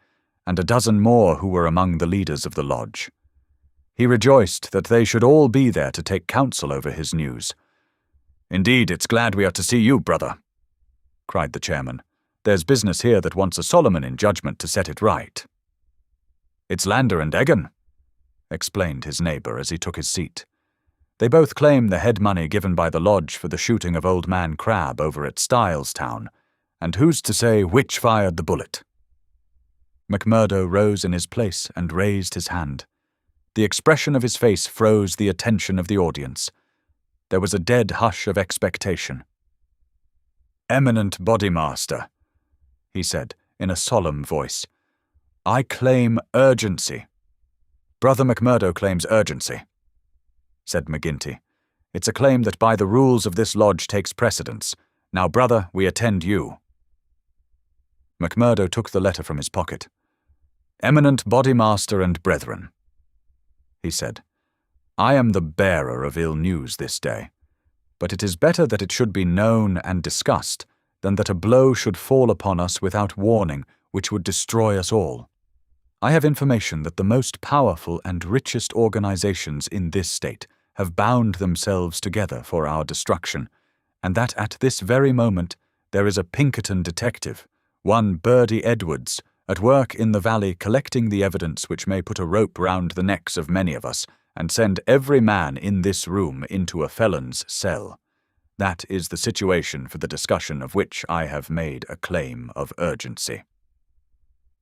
and a dozen more who were among the leaders of the lodge. He rejoiced that they should all be there to take counsel over his news. "Indeed, it's glad we are to see you, brother," cried the chairman. "There's business here that wants a Solomon in judgment to set it right." "It's Lander and Egan," explained his neighbour as he took his seat. "They both claim the head money given by the lodge for the shooting of Old Man Crab over at Stylestown, and who's to say which fired the bullet?" McMurdo rose in his place and raised his hand. The expression of his face froze the attention of the audience. There was a dead hush of expectation. "Eminent Bodymaster," he said in a solemn voice, "I claim urgency." "Brother McMurdo claims urgency," said McGinty. "It's a claim that by the rules of this lodge takes precedence. Now, brother, we attend you." McMurdo took the letter from his pocket. "Eminent Bodymaster and brethren," he said, "I am the bearer of ill news this day, but it is better that it should be known and discussed than that a blow should fall upon us without warning, which would destroy us all. I have information that the most powerful and richest organizations in this state have bound themselves together for our destruction, and that at this very moment there is a Pinkerton detective, one Birdy Edwards, at work in the valley collecting the evidence which may put a rope round the necks of many of us and send every man in this room into a felon's cell. That is the situation for the discussion of which I have made a claim of urgency."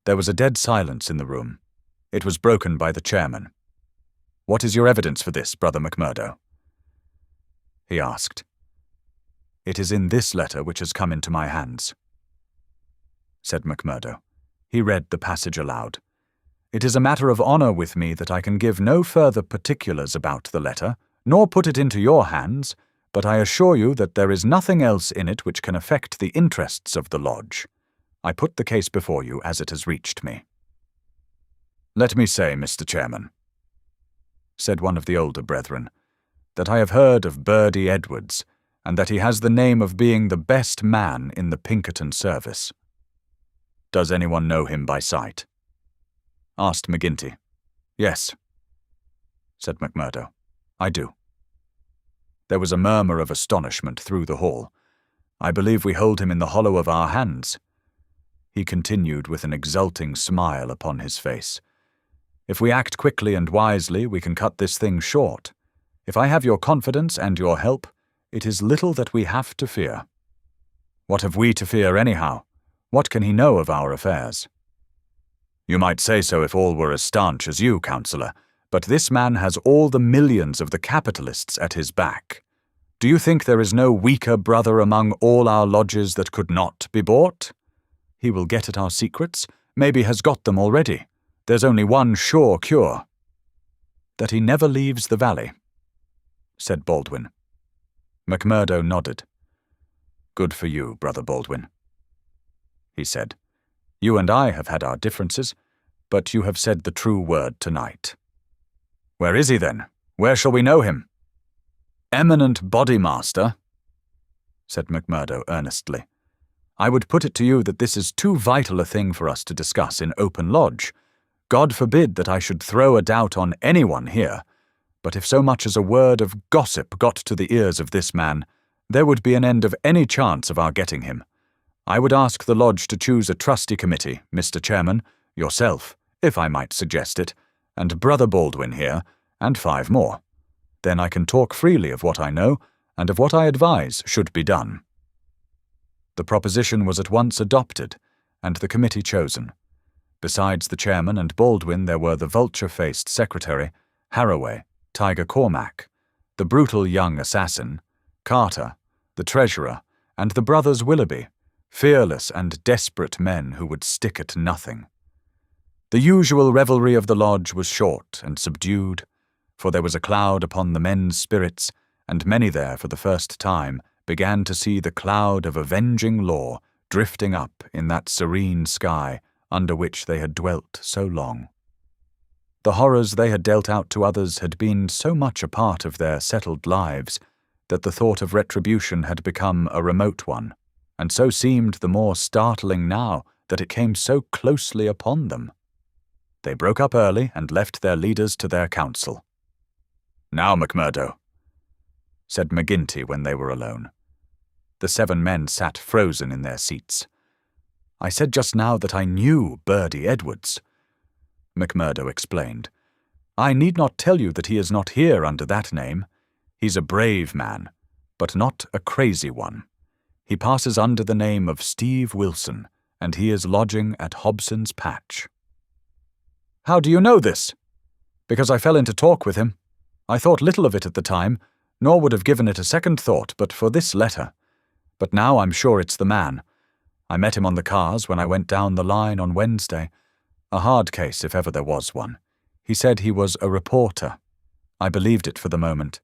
There was a dead silence in the room. It was broken by the chairman. "What is your evidence for this, Brother McMurdo?" he asked. "It is in this letter which has come into my hands," said McMurdo. He read the passage aloud. "It is a matter of honor with me that I can give no further particulars about the letter, nor put it into your hands, but I assure you that there is nothing else in it which can affect the interests of the lodge. I put the case before you as it has reached me." "Let me say, Mr. Chairman," said one of the older brethren, "that I have heard of Birdy Edwards, and that he has the name of being the best man in the Pinkerton service." "Does anyone know him by sight?" asked McGinty. "Yes," said McMurdo. "I do." There was a murmur of astonishment through the hall. "I believe we hold him in the hollow of our hands," he continued with an exulting smile upon his face. "If we act quickly and wisely, we can cut this thing short. If I have your confidence and your help, it is little that we have to fear." "What have we to fear anyhow? What can he know of our affairs?" "You might say so if all were as staunch as you, Councillor, but this man has all the millions of the capitalists at his back. Do you think there is no weaker brother among all our lodges that could not be bought? He will get at our secrets, maybe has got them already. There's only one sure cure." "That he never leaves the valley," said Baldwin. McMurdo nodded. "Good for you, Brother Baldwin," he said. "You and I have had our differences, but you have said the true word tonight." "Where is he then? Where shall we know him?" "Eminent Bodymaster," said McMurdo earnestly, "I would put it to you that this is too vital a thing for us to discuss in open lodge. God forbid that I should throw a doubt on anyone here, but if so much as a word of gossip got to the ears of this man, there would be an end of any chance of our getting him. I would ask the lodge to choose a trustee committee, Mr. Chairman, yourself, if I might suggest it, and Brother Baldwin here, and 5 more. Then I can talk freely of what I know and of what I advise should be done." The proposition was at once adopted, and the committee chosen. Besides the chairman and Baldwin, there were the vulture-faced secretary, Harroway, Tiger Cormac, the brutal young assassin, Carter, the treasurer, and the brothers Willoughby, fearless and desperate men who would stick at nothing. The usual revelry of the lodge was short and subdued, for there was a cloud upon the men's spirits, and many there for the first time began to see the cloud of avenging law drifting up in that serene sky under which they had dwelt so long. The horrors they had dealt out to others had been so much a part of their settled lives that the thought of retribution had become a remote one, and so seemed the more startling now that it came so closely upon them. They broke up early and left their leaders to their counsel. "Now, McMurdo," said McGinty when they were alone. The 7 men sat frozen in their seats. "I said just now that I knew Birdy Edwards," McMurdo explained. "I need not tell you that he is not here under that name. He's a brave man, but not a crazy one. He passes under the name of Steve Wilson, and he is lodging at Hobson's Patch." "How do you know this?" "Because I fell into talk with him. I thought little of it at the time, nor would have given it a second thought but for this letter. But now I'm sure it's the man. I met him on the cars when I went down the line on Wednesday. A hard case, if ever there was one. He said he was a reporter. I believed it for the moment.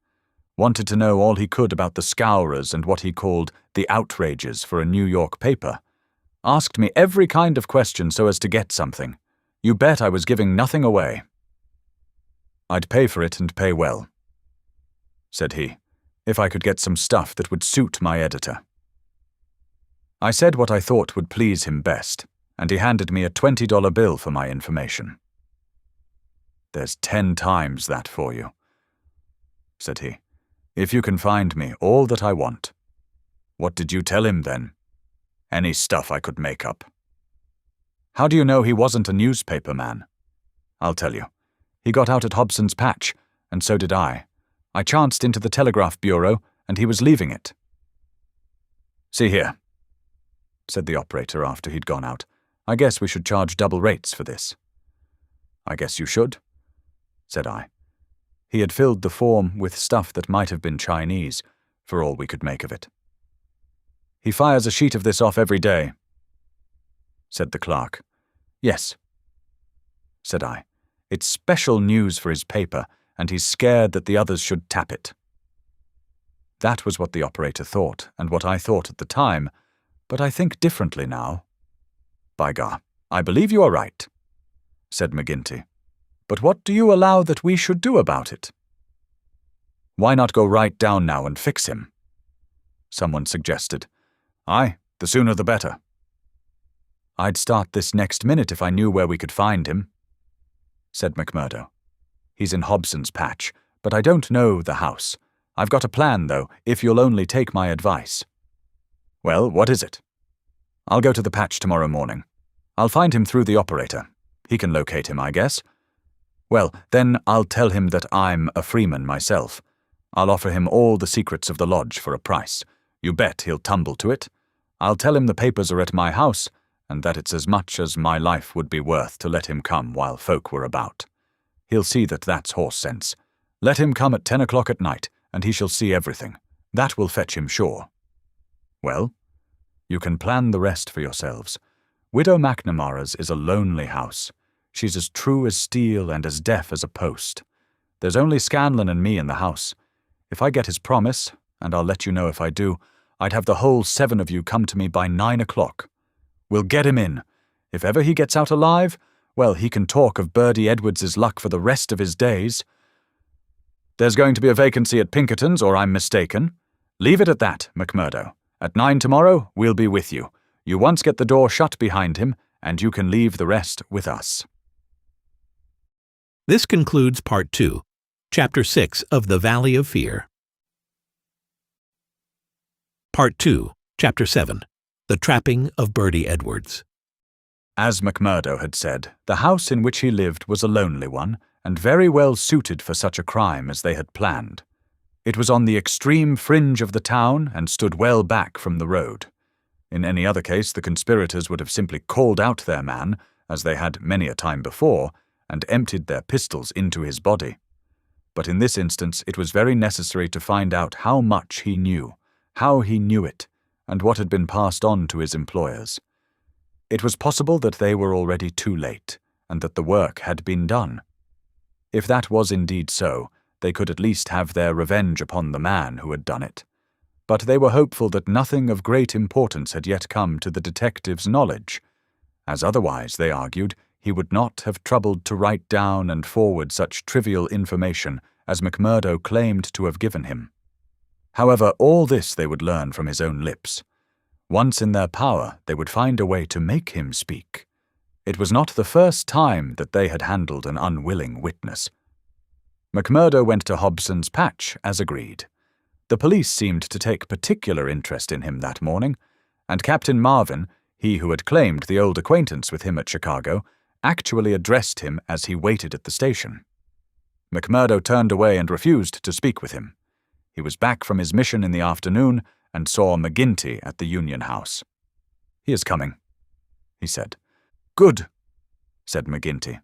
Wanted to know all he could about the Scowrers and what he called the outrages for a New York paper. Asked me every kind of question so as to get something. You bet I was giving nothing away." "I'd pay for it and pay well," said he, "if I could get some stuff that would suit my editor." I said what I thought would please him best, and he handed me a $20 bill for my information. "There's 10 times that for you," said he, "if you can find me all that I want." "What did you tell him then?" "Any stuff I could make up." "How do you know he wasn't a newspaper man?" "I'll tell you. He got out at Hobson's Patch, and so did I. I chanced into the Telegraph Bureau, and he was leaving it." "See here," said the operator after he'd gone out. "I guess we should charge double rates for this." "I guess you should," said I. He had filled the form with stuff that might have been Chinese, for all we could make of it. "He fires a sheet of this off every day," said the clerk. "Yes," said I. "It's special news for his paper, and he's scared that the others should tap it." That was what the operator thought, and what I thought at the time, but I think differently now. "By gar, I believe you are right," said McGinty. "But what do you allow that we should do about it?" "Why not go right down now and fix him?" someone suggested. "Aye, the sooner the better." "I'd start this next minute if I knew where we could find him," said McMurdo. "He's in Hobson's Patch, but I don't know the house. I've got a plan, though, if you'll only take my advice." "Well, what is it?" "I'll go to the patch tomorrow morning. I'll find him through the operator. He can locate him, I guess. Well, then I'll tell him that I'm a freeman myself. I'll offer him all the secrets of the lodge for a price. You bet he'll tumble to it. I'll tell him the papers are at my house, and that it's as much as my life would be worth to let him come while folk were about. He'll see that that's horse sense. Let him come at 10 o'clock at night, and he shall see everything. That will fetch him sure. Well, you can plan the rest for yourselves. Widow McNamara's is a lonely house. She's as true as steel and as deaf as a post. There's only Scanlon and me in the house. If I get his promise, and I'll let you know if I do, I'd have the whole 7 of you come to me by 9 o'clock. We'll get him in. If ever he gets out alive, well, he can talk of Birdy Edwards's luck for the rest of his days. There's going to be a vacancy at Pinkerton's, or I'm mistaken. Leave it at that, McMurdo. At 9 tomorrow, we'll be with you. You once get the door shut behind him, and you can leave the rest with us. This concludes Part 2, Chapter 6 of The Valley of Fear. Part 2, Chapter 7, The Trapping of Birdy Edwards. As McMurdo had said, the house in which he lived was a lonely one, and very well suited for such a crime as they had planned. It was on the extreme fringe of the town and stood well back from the road. In any other case, the conspirators would have simply called out their man, as they had many a time before, and emptied their pistols into his body. But in this instance it was very necessary to find out how much he knew, how he knew it, and what had been passed on to his employers. It was possible that they were already too late, and that the work had been done. If that was indeed so, they could at least have their revenge upon the man who had done it. But they were hopeful that nothing of great importance had yet come to the detective's knowledge, as otherwise, they argued, he would not have troubled to write down and forward such trivial information as McMurdo claimed to have given him. However, all this they would learn from his own lips. Once in their power, they would find a way to make him speak. It was not the first time that they had handled an unwilling witness. McMurdo went to Hobson's Patch, as agreed. The police seemed to take particular interest in him that morning, and Captain Marvin, he who had claimed the old acquaintance with him at Chicago, actually addressed him as he waited at the station. McMurdo turned away and refused to speak with him. He was back from his mission in the afternoon and saw McGinty at the Union House. "He is coming," he said. "Good," said McGinty.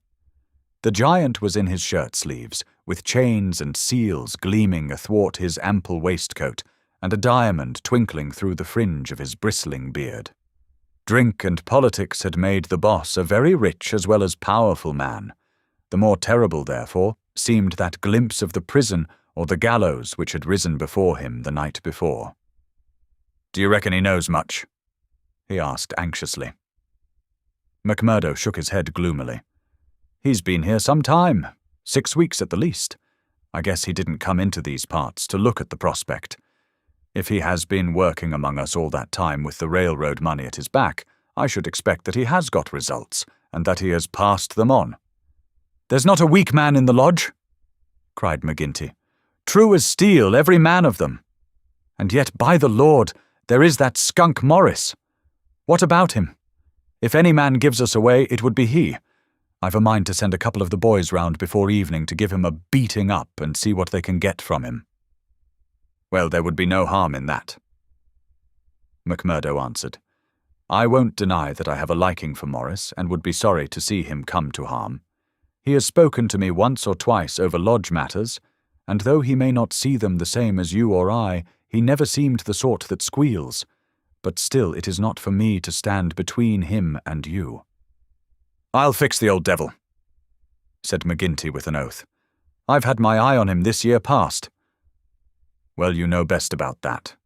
The giant was in his shirt sleeves, with chains and seals gleaming athwart his ample waistcoat, and a diamond twinkling through the fringe of his bristling beard. Drink and politics had made the boss a very rich as well as powerful man. The more terrible, therefore, seemed that glimpse of the prison or the gallows which had risen before him the night before. "Do you reckon he knows much?" he asked anxiously. McMurdo shook his head gloomily. "He's been here some time, 6 weeks at the least. I guess he didn't come into these parts to look at the prospect. If he has been working among us all that time with the railroad money at his back, I should expect that he has got results, and that he has passed them on." "There's not a weak man in the lodge," cried McGinty. "True as steel, every man of them. And yet, by the Lord, there is that skunk Morris. What about him? If any man gives us away, it would be he. I've a mind to send a couple of the boys round before evening to give him a beating up and see what they can get from him." "Well, there would be no harm in that," McMurdo answered. "I won't deny that I have a liking for Morris and would be sorry to see him come to harm. He has spoken to me once or twice over lodge matters, and though he may not see them the same as you or I, he never seemed the sort that squeals. But still it is not for me to stand between him and you." "I'll fix the old devil," said McGinty with an oath. "I've had my eye on him this year past." "Well, you know best about that,"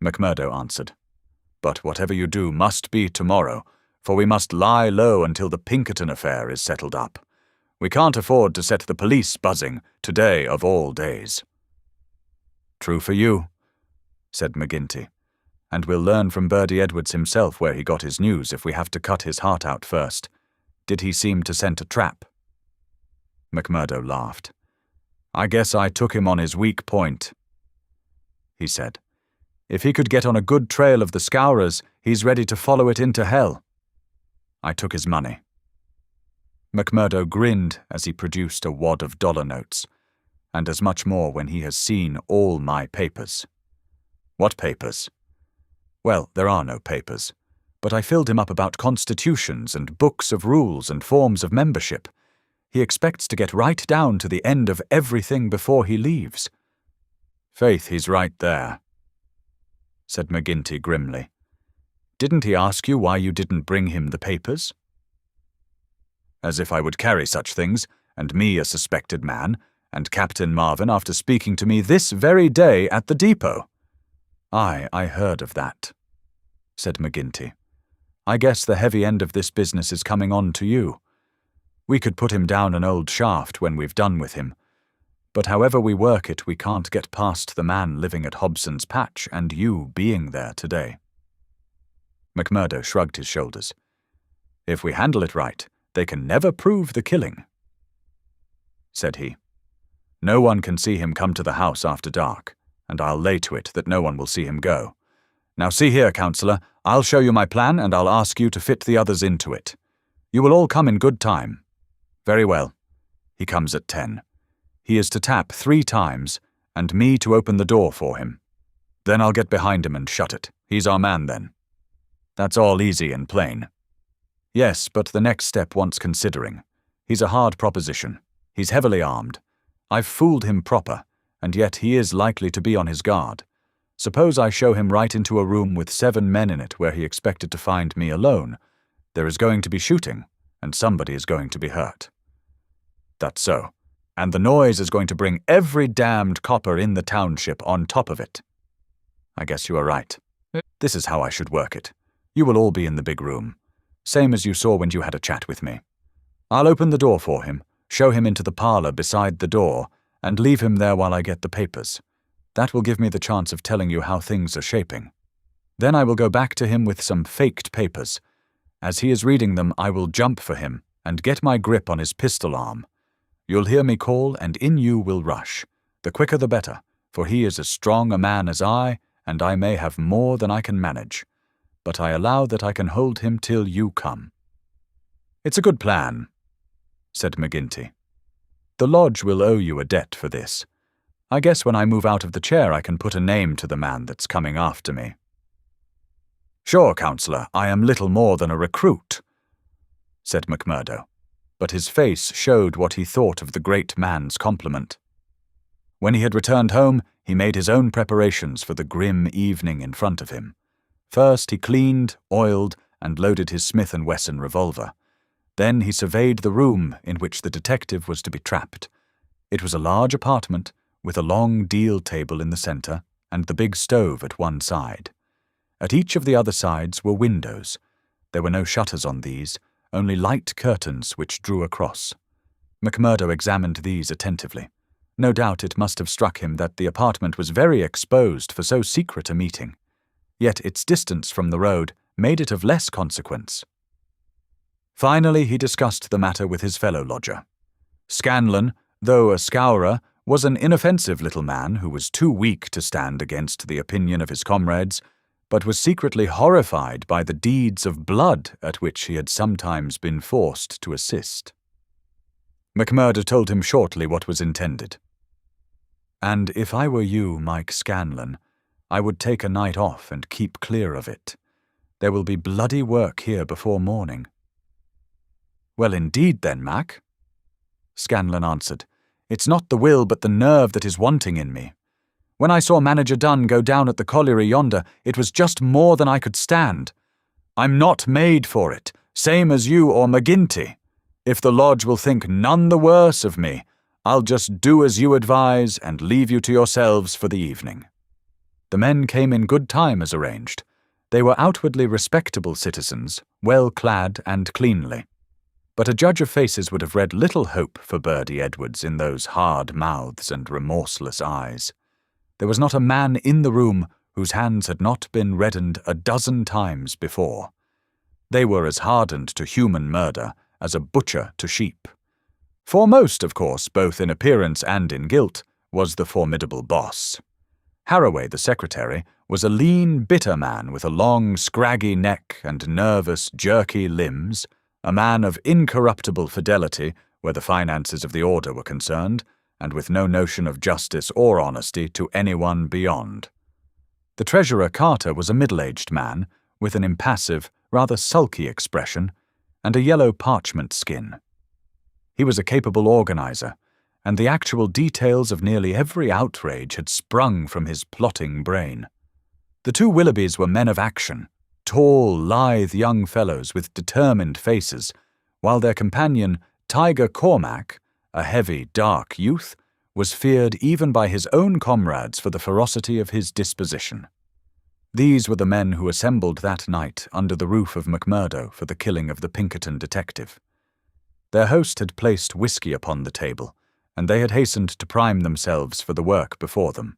McMurdo answered. "But whatever you do must be tomorrow, for we must lie low until the Pinkerton affair is settled up. We can't afford to set the police buzzing, today of all days." "True for you," said McGinty. "And we'll learn from Birdy Edwards himself where he got his news if we have to cut his heart out first. Did he seem to scent a trap?" McMurdo laughed. "I guess I took him on his weak point," he said. "If he could get on a good trail of the Scowrers, he's ready to follow it into hell. I took his money." McMurdo grinned as he produced a wad of dollar notes, and as much more when he has seen all my papers. "What papers?" "Well, there are no papers, but I filled him up about constitutions and books of rules and forms of membership. He expects to get right down to the end of everything before he leaves." "Faith, he's right there," said McGinty grimly. "Didn't he ask you why you didn't bring him the papers?" "As if I would carry such things, and me a suspected man, and Captain Marvin after speaking to me this very day at the depot." "Aye, I heard of that," said McGinty. "I guess the heavy end of this business is coming on to you. We could put him down an old shaft when we've done with him, but however we work it, we can't get past the man living at Hobson's Patch and you being there today." McMurdo shrugged his shoulders. "If we handle it right, they can never prove the killing," said he. "No one can see him come to the house after dark, and I'll lay to it that no one will see him go. Now see here, Councillor, I'll show you my plan and I'll ask you to fit the others into it. You will all come in good time. Very well. He comes at 10. He is to tap 3 times, and me to open the door for him. Then I'll get behind him and shut it. He's our man then. That's all easy and plain. Yes, but the next step wants considering. He's a hard proposition. He's heavily armed. I've fooled him proper, and yet he is likely to be on his guard. Suppose I show him right into a room with 7 men in it where he expected to find me alone. There is going to be shooting, and somebody is going to be hurt. That's so. And the noise is going to bring every damned copper in the township on top of it. I guess you are right. This is how I should work it. You will all be in the big room, same as you saw when you had a chat with me. I'll open the door for him, show him into the parlor beside the door, and leave him there while I get the papers. That will give me the chance of telling you how things are shaping. Then I will go back to him with some faked papers. As he is reading them, I will jump for him and get my grip on his pistol arm. You'll hear me call, and in you will rush. The quicker the better, for he is as strong a man as I, and I may have more than I can manage. But I allow that I can hold him till you come. It's a good plan, said McGinty. The lodge will owe you a debt for this. I guess when I move out of the chair I can put a name to the man that's coming after me. Sure, Counselor, I am little more than a recruit, said McMurdo, but his face showed what he thought of the great man's compliment. When he had returned home, he made his own preparations for the grim evening in front of him. First he cleaned, oiled, and loaded his Smith & Wesson revolver. Then he surveyed the room in which the detective was to be trapped. It was a large apartment, with a long deal table in the center and the big stove at one side. At each of the other sides were windows. There were no shutters on these, only light curtains which drew across. McMurdo examined these attentively. No doubt it must have struck him that the apartment was very exposed for so secret a meeting. Yet its distance from the road made it of less consequence. Finally he discussed the matter with his fellow lodger. Scanlon, though a Scowrer, was an inoffensive little man who was too weak to stand against the opinion of his comrades, but was secretly horrified by the deeds of blood at which he had sometimes been forced to assist. McMurdo told him shortly what was intended. And if I were you, Mike Scanlon, I would take a night off and keep clear of it. There will be bloody work here before morning. Well, indeed then, Mac, Scanlon answered. It's not the will but the nerve that is wanting in me. When I saw Manager Dunn go down at the colliery yonder, it was just more than I could stand. I'm not made for it, same as you or McGinty. If the lodge will think none the worse of me, I'll just do as you advise and leave you to yourselves for the evening. The men came in good time as arranged. They were outwardly respectable citizens, well clad and cleanly. But a judge of faces would have read little hope for Birdy Edwards in those hard mouths and remorseless eyes. There was not a man in the room whose hands had not been reddened a dozen times before. They were as hardened to human murder as a butcher to sheep. Foremost, of course, both in appearance and in guilt, was the formidable boss. Haraway, the secretary, was a lean, bitter man with a long, scraggy neck and nervous, jerky limbs, a man of incorruptible fidelity where the finances of the order were concerned, and with no notion of justice or honesty to anyone beyond. The treasurer Carter was a middle-aged man, with an impassive, rather sulky expression, and a yellow parchment skin. He was a capable organizer, and the actual details of nearly every outrage had sprung from his plotting brain. The two Willoughbys were men of action, tall, lithe young fellows with determined faces, while their companion, Tiger Cormac, a heavy, dark youth, was feared even by his own comrades for the ferocity of his disposition. These were the men who assembled that night under the roof of McMurdo for the killing of the Pinkerton detective. Their host had placed whiskey upon the table, and they had hastened to prime themselves for the work before them.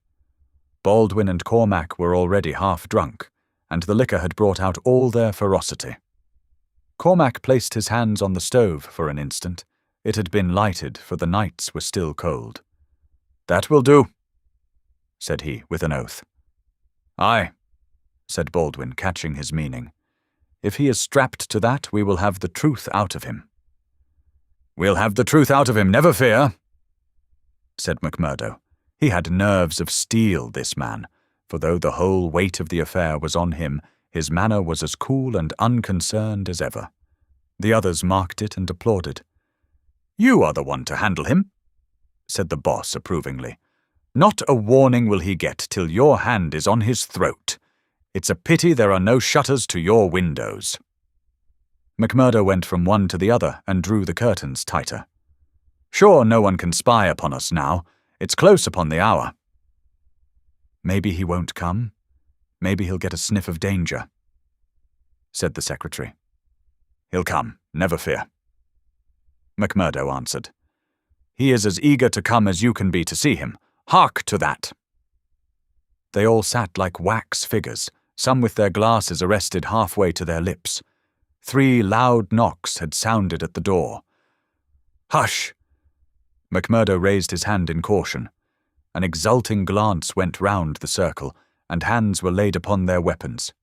Baldwin and Cormac were already half drunk, and the liquor had brought out all their ferocity. Cormac placed his hands on the stove for an instant. It had been lighted, for the nights were still cold. "That will do," said he, with an oath. "Aye," said Baldwin, catching his meaning. "If he is strapped to that, we will have the truth out of him." "We'll have the truth out of him, never fear," said McMurdo. He had nerves of steel, this man, for though the whole weight of the affair was on him, his manner was as cool and unconcerned as ever. The others marked it and applauded. "You are the one to handle him," said the boss approvingly. "Not a warning will he get till your hand is on his throat. It's a pity there are no shutters to your windows." McMurdo went from one to the other and drew the curtains tighter. "Sure, no one can spy upon us now. It's close upon the hour." "Maybe he won't come. Maybe he'll get a sniff of danger," said the secretary. "He'll come, never fear," McMurdo answered. "He is as eager to come as you can be to see him. Hark to that!" They all sat like wax figures, some with their glasses arrested halfway to their lips. 3 loud knocks had sounded at the door. "Hush!" McMurdo raised his hand in caution. An exulting glance went round the circle, and hands were laid upon their weapons.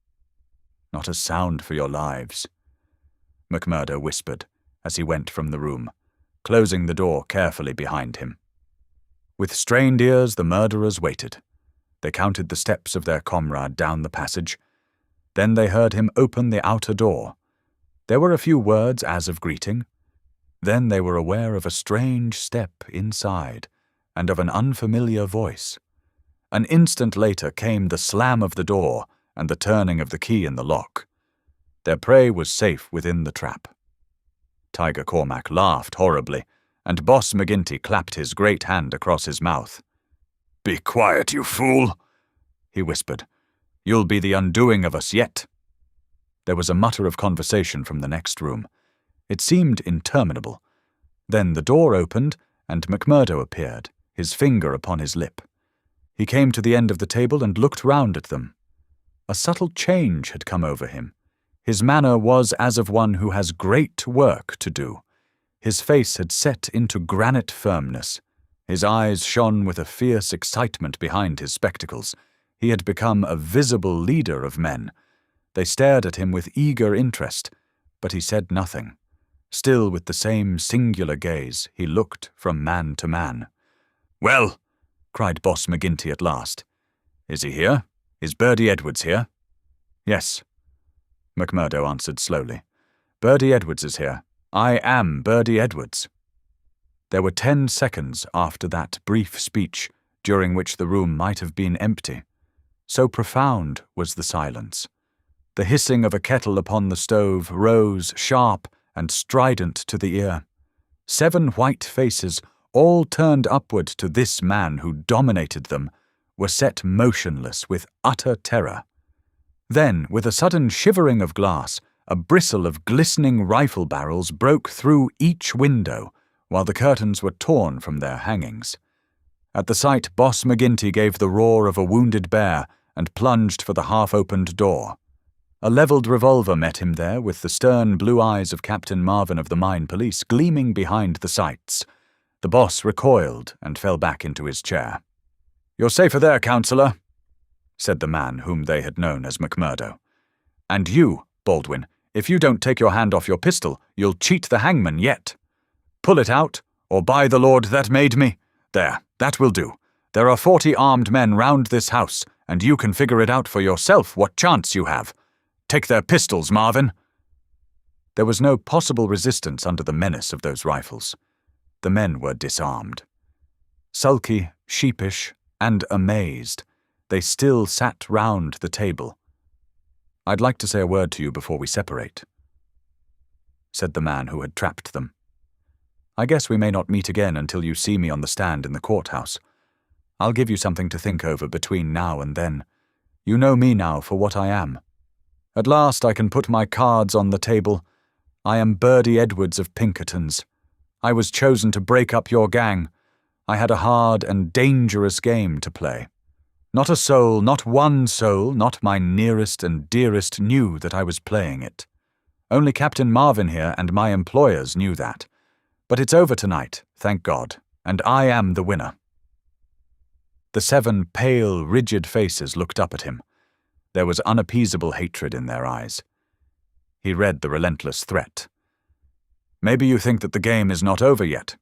"Not a sound for your lives," McMurdo whispered as he went from the room, closing the door carefully behind him. With strained ears the murderers waited. They counted the steps of their comrade down the passage. Then they heard him open the outer door. There were a few words as of greeting. Then they were aware of a strange step inside, and of an unfamiliar voice. An instant later came the slam of the door and the turning of the key in the lock. Their prey was safe within the trap. Tiger Cormac laughed horribly, and Boss McGinty clapped his great hand across his mouth. "Be quiet, you fool," he whispered. "You'll be the undoing of us yet." There was a mutter of conversation from the next room. It seemed interminable. Then the door opened, and McMurdo appeared, his finger upon his lip. He came to the end of the table and looked round at them. A subtle change had come over him. His manner was as of one who has great work to do. His face had set into granite firmness. His eyes shone with a fierce excitement behind his spectacles. He had become a visible leader of men. They stared at him with eager interest, but he said nothing. Still with the same singular gaze, he looked from man to man. "Well," cried Boss McGinty at last. "Is he here? Is Birdy Edwards here?" "Yes," McMurdo answered slowly. "Birdy Edwards is here. I am Birdy Edwards." There were 10 seconds after that brief speech, during which the room might have been empty. So profound was the silence. The hissing of a kettle upon the stove rose sharp and strident to the ear. 7 white faces, all turned upward to this man who dominated them, were set motionless with utter terror. Then, with a sudden shivering of glass, a bristle of glistening rifle barrels broke through each window, while the curtains were torn from their hangings. At the sight, Boss McGinty gave the roar of a wounded bear and plunged for the half-opened door. A levelled revolver met him there, with the stern blue eyes of Captain Marvin of the Mine Police gleaming behind the sights. The boss recoiled and fell back into his chair. "You're safer there, councillor," said the man whom they had known as McMurdo. "And you, Baldwin, if you don't take your hand off your pistol, you'll cheat the hangman yet. Pull it out, or by the Lord that made me. There, that will do. There are 40 armed men round this house, and you can figure it out for yourself what chance you have. Take their pistols, Marvin." There was no possible resistance under the menace of those rifles. The men were disarmed. Sulky, sheepish, and amazed, they still sat round the table. "I'd like to say a word to you before we separate," said the man who had trapped them. "I guess we may not meet again until you see me on the stand in the courthouse. I'll give you something to think over between now and then. You know me now for what I am. At last I can put my cards on the table. I am Birdy Edwards of Pinkerton's. I was chosen to break up your gang. I had a hard and dangerous game to play. Not a soul, not one soul, not my nearest and dearest knew that I was playing it. Only Captain Marvin here and my employers knew that. But it's over tonight, thank God, and I am the winner." The 7 pale, rigid faces looked up at him. There was unappeasable hatred in their eyes. He read the relentless threat. "Maybe you think that the game is not over yet.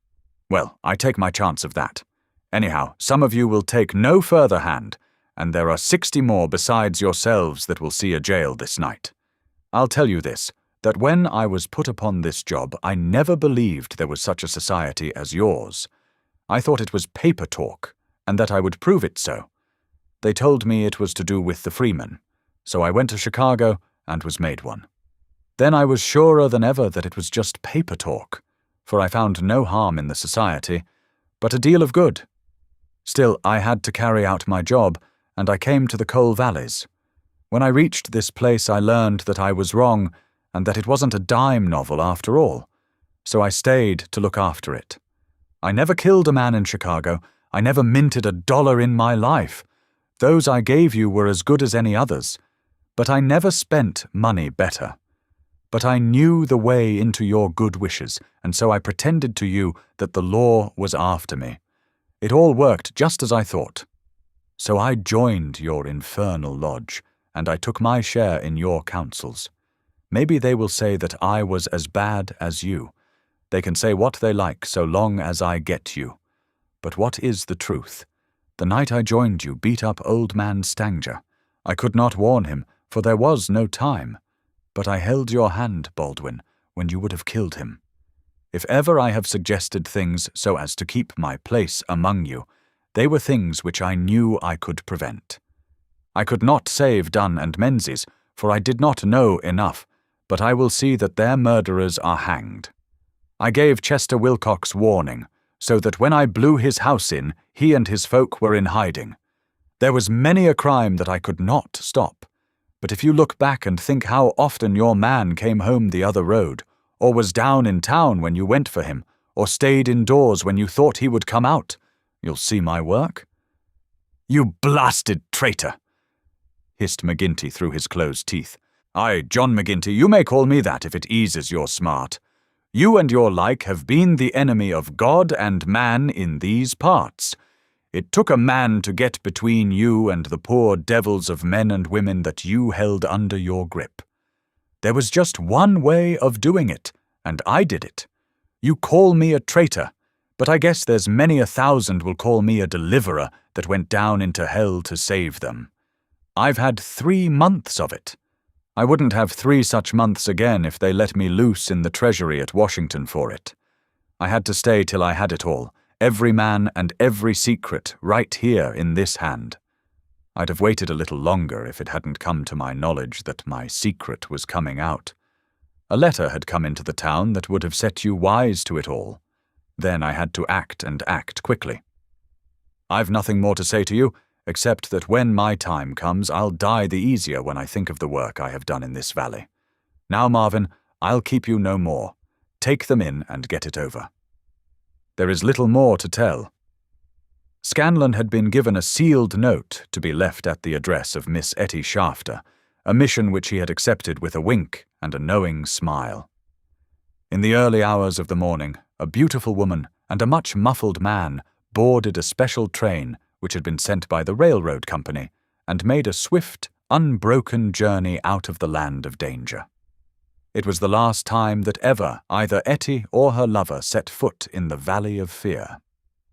Well, I take my chance of that. Anyhow, some of you will take no further hand, and there are 60 more besides yourselves that will see a jail this night. I'll tell you this, that when I was put upon this job, I never believed there was such a society as yours. I thought it was paper talk, and that I would prove it so. They told me it was to do with the freemen, so I went to Chicago and was made one. Then I was surer than ever that it was just paper talk, for I found no harm in the society, but a deal of good. Still, I had to carry out my job, and I came to the coal valleys. When I reached this place, I learned that I was wrong, and that it wasn't a dime novel after all, so I stayed to look after it. I never killed a man in Chicago. I never minted $1 in my life. Those I gave you were as good as any others, but I never spent money better. But I knew the way into your good wishes, and so I pretended to you that the law was after me. It all worked just as I thought. So I joined your infernal lodge, and I took my share in your counsels. Maybe they will say that I was as bad as you. They can say what they like so long as I get you. But what is the truth? The night I joined you beat up old man Stanger. I could not warn him, for there was no time. But I held your hand, Baldwin, when you would have killed him. If ever I have suggested things so as to keep my place among you, they were things which I knew I could prevent. I could not save Dunn and Menzies, for I did not know enough, but I will see that their murderers are hanged. I gave Chester Wilcox warning, so that when I blew his house in, he and his folk were in hiding. There was many a crime that I could not stop, but if you look back and think how often your man came home the other road, or was down in town when you went for him, or stayed indoors when you thought he would come out, you'll see my work. You blasted traitor! Hissed McGinty through his closed teeth. Aye, John McGinty, you may call me that if it eases your smart. You and your like have been the enemy of God and man in these parts. It took a man to get between you and the poor devils of men and women that you held under your grip. There was just one way of doing it, and I did it. You call me a traitor, but I guess there's many 1,000 will call me a deliverer that went down into hell to save them. I've had 3 months of it. I wouldn't have 3 such months again if they let me loose in the treasury at Washington for it. I had to stay till I had it all, every man and every secret, right here in this hand. I'd have waited a little longer if it hadn't come to my knowledge that my secret was coming out. A letter had come into the town that would have set you wise to it all. Then I had to act, and act quickly. I've nothing more to say to you, except that when my time comes, I'll die the easier when I think of the work I have done in this valley. Now, Marvin, I'll keep you no more. Take them in and get it over. There is little more to tell. Scanlon had been given a sealed note to be left at the address of Miss Etty Shafter, a mission which he had accepted with a wink and a knowing smile. In the early hours of the morning, a beautiful woman and a much muffled man boarded a special train which had been sent by the railroad company, and made a swift, unbroken journey out of the land of danger. It was the last time that ever either Etty or her lover set foot in the Valley of Fear.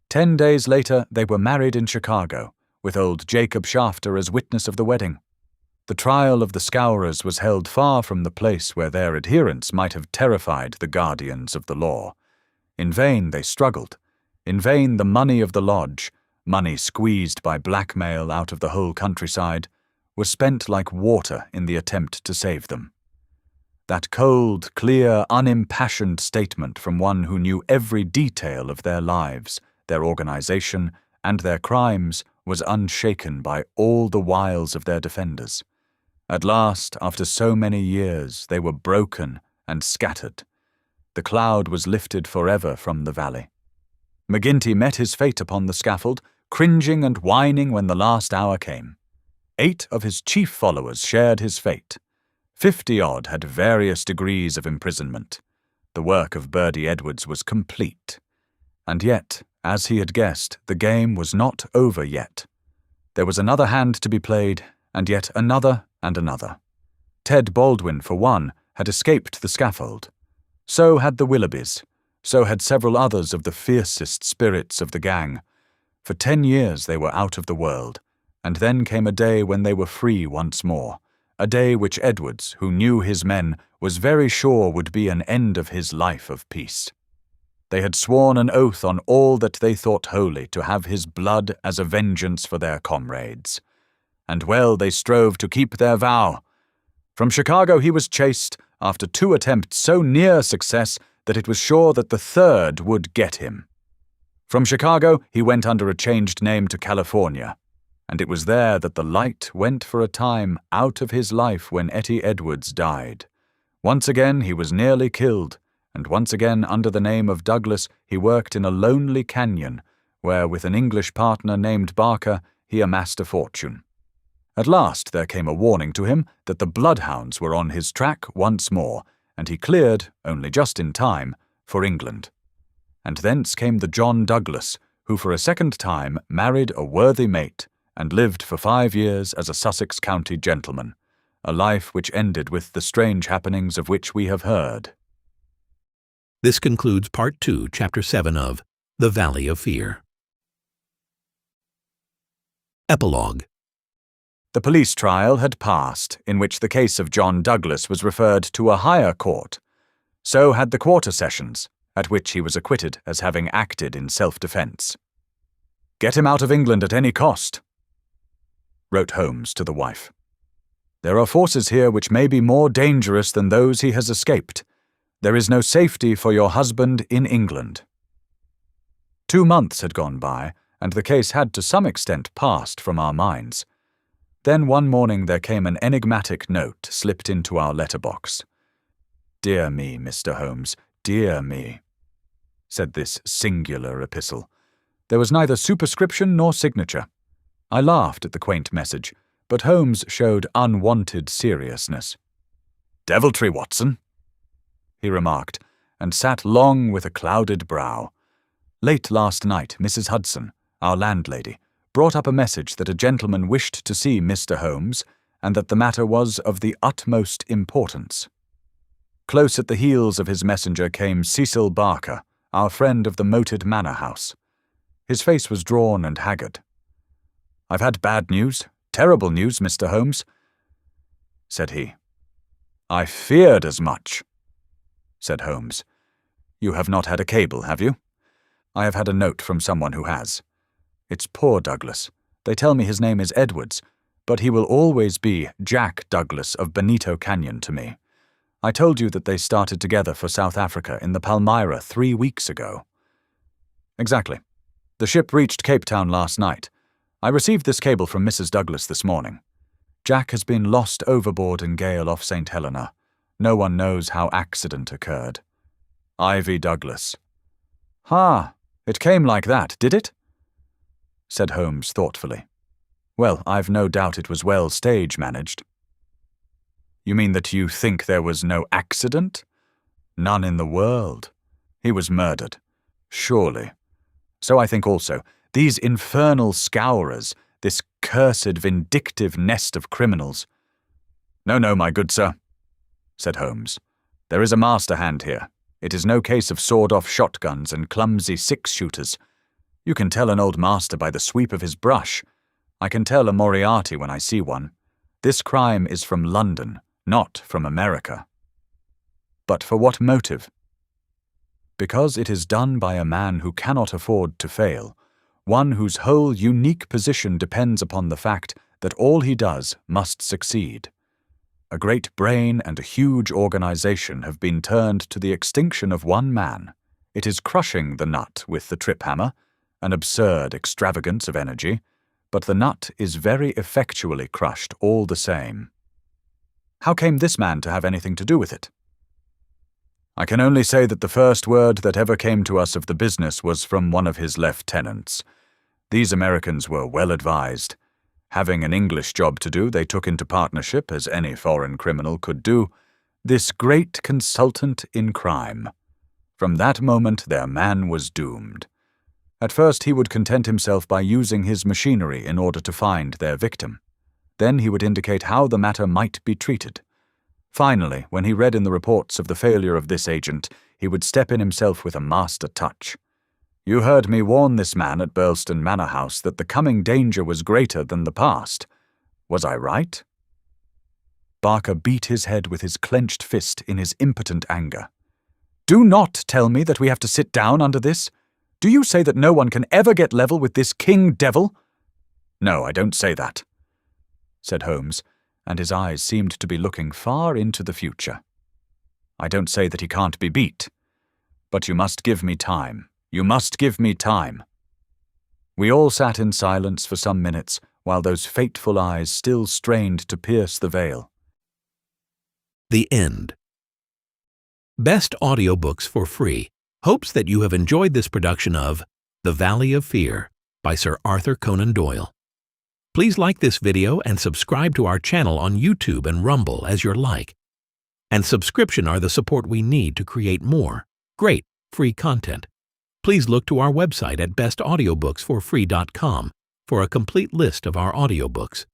10 days later they were married in Chicago, with old Jacob Shafter as witness of the wedding. The trial of the Scowrers was held far from the place where their adherents might have terrified the guardians of the law. In vain they struggled. In vain the money of the lodge, money squeezed by blackmail out of the whole countryside, was spent like water in the attempt to save them. That cold, clear, unimpassioned statement from one who knew every detail of their lives, their organization, and their crimes was unshaken by all the wiles of their defenders. At last, after so many years, they were broken and scattered. The cloud was lifted forever from the valley. McGinty met his fate upon the scaffold, cringing and whining when the last hour came. 8 of his chief followers shared his fate. 50-odd had various degrees of imprisonment. The work of Birdy Edwards was complete. And yet, as he had guessed, the game was not over yet. There was another hand to be played, and yet another and another. Ted Baldwin, for one, had escaped the scaffold. So had the Willoughbys. So had several others of the fiercest spirits of the gang. For 10 years they were out of the world, and then came a day when they were free once more, a day which Edwards, who knew his men, was very sure would be an end of his life of peace. They had sworn an oath on all that they thought holy to have his blood as a vengeance for their comrades. And well they strove to keep their vow. From Chicago he was chased, after 2 attempts so near success that it was sure that the 3rd would get him. From Chicago he went under a changed name to California, and it was there that the light went for a time out of his life when Etty Edwards died. Once again he was nearly killed, and once again under the name of Douglas he worked in a lonely canyon, where with an English partner named Barker he amassed a fortune. At last there came a warning to him that the bloodhounds were on his track once more, and he cleared, only just in time, for England. And thence came the John Douglas, who for a second time married a worthy mate, and lived for 5 years as a Sussex County gentleman, a life which ended with the strange happenings of which we have heard. This concludes Part 2, Chapter 7 of The Valley of Fear. Epilogue. The police trial had passed, in which the case of John Douglas was referred to a higher court. So had the quarter sessions, at which he was acquitted as having acted in self-defense. "Get him out of England at any cost," wrote Holmes to the wife. "There are forces here which may be more dangerous than those he has escaped. There is no safety for your husband in England." 2 months had gone by, and the case had to some extent passed from our minds. Then one morning there came an enigmatic note slipped into our letterbox. "Dear me, Mr. Holmes, dear me," said this singular epistle. There was neither superscription nor signature. I laughed at the quaint message, but Holmes showed unwonted seriousness. "Deviltry, Watson," he remarked, and sat long with a clouded brow. Late last night, Mrs. Hudson, our landlady, brought up a message that a gentleman wished to see Mr. Holmes, and that the matter was of the utmost importance. Close at the heels of his messenger came Cecil Barker, our friend of the moated manor house. His face was drawn and haggard. "I've had bad news, terrible news, Mr. Holmes," said he. "I feared as much," said Holmes. "You have not had a cable, have you?" "I have had a note from someone who has. It's poor Douglas. They tell me his name is Edwards, but he will always be Jack Douglas of Bonito Canyon to me. I told you that they started together for South Africa in the Palmyra 3 weeks ago." "Exactly. The ship reached Cape Town last night. I received this cable from Mrs. Douglas this morning. Jack has been lost overboard in gale off St. Helena. No one knows how accident occurred. Ivy Douglas." "Ha! It came like that, did it?" said Holmes thoughtfully. "Well, I've no doubt it was well stage-managed." "You mean that you think there was no accident?" "None in the world. He was murdered. Surely. So I think also. These infernal Scowrers, this cursed vindictive nest of criminals." No, my good sir," said Holmes. "There is a master hand here. It is no case of sawed-off shotguns and clumsy six-shooters. You can tell an old master by the sweep of his brush. I can tell a Moriarty when I see one. This crime is from London, not from America." "But for what motive?" "Because it is done by a man who cannot afford to fail, one whose whole unique position depends upon the fact that all he does must succeed. A great brain and a huge organization have been turned to the extinction of one man. It is crushing the nut with the trip-hammer, an absurd extravagance of energy, but the nut is very effectually crushed all the same." "How came this man to have anything to do with it?" "I can only say that the first word that ever came to us of the business was from one of his lieutenants. These Americans were well advised. Having an English job to do, they took into partnership, as any foreign criminal could do, this great consultant in crime. From that moment their man was doomed. At first he would content himself by using his machinery in order to find their victim. Then he would indicate how the matter might be treated. Finally, when he read in the reports of the failure of this agent, he would step in himself with a master touch. You heard me warn this man at Birlstone Manor House that the coming danger was greater than the past. Was I right?" Barker beat his head with his clenched fist in his impotent anger. "Do not tell me that we have to sit down under this. Do you say that no one can ever get level with this king devil?" "No, I don't say that," said Holmes, and his eyes seemed to be looking far into the future. "I don't say that he can't be beat. But you must give me time. You must give me time." We all sat in silence for some minutes while those fateful eyes still strained to pierce the veil. The end. Best Audiobooks for Free hopes that you have enjoyed this production of The Valley of Fear by Sir Arthur Conan Doyle. Please like this video and subscribe to our channel on YouTube and Rumble as your like. And subscription are the support we need to create more great free content. Please look to our website at bestaudiobooksforfree.com for a complete list of our audiobooks.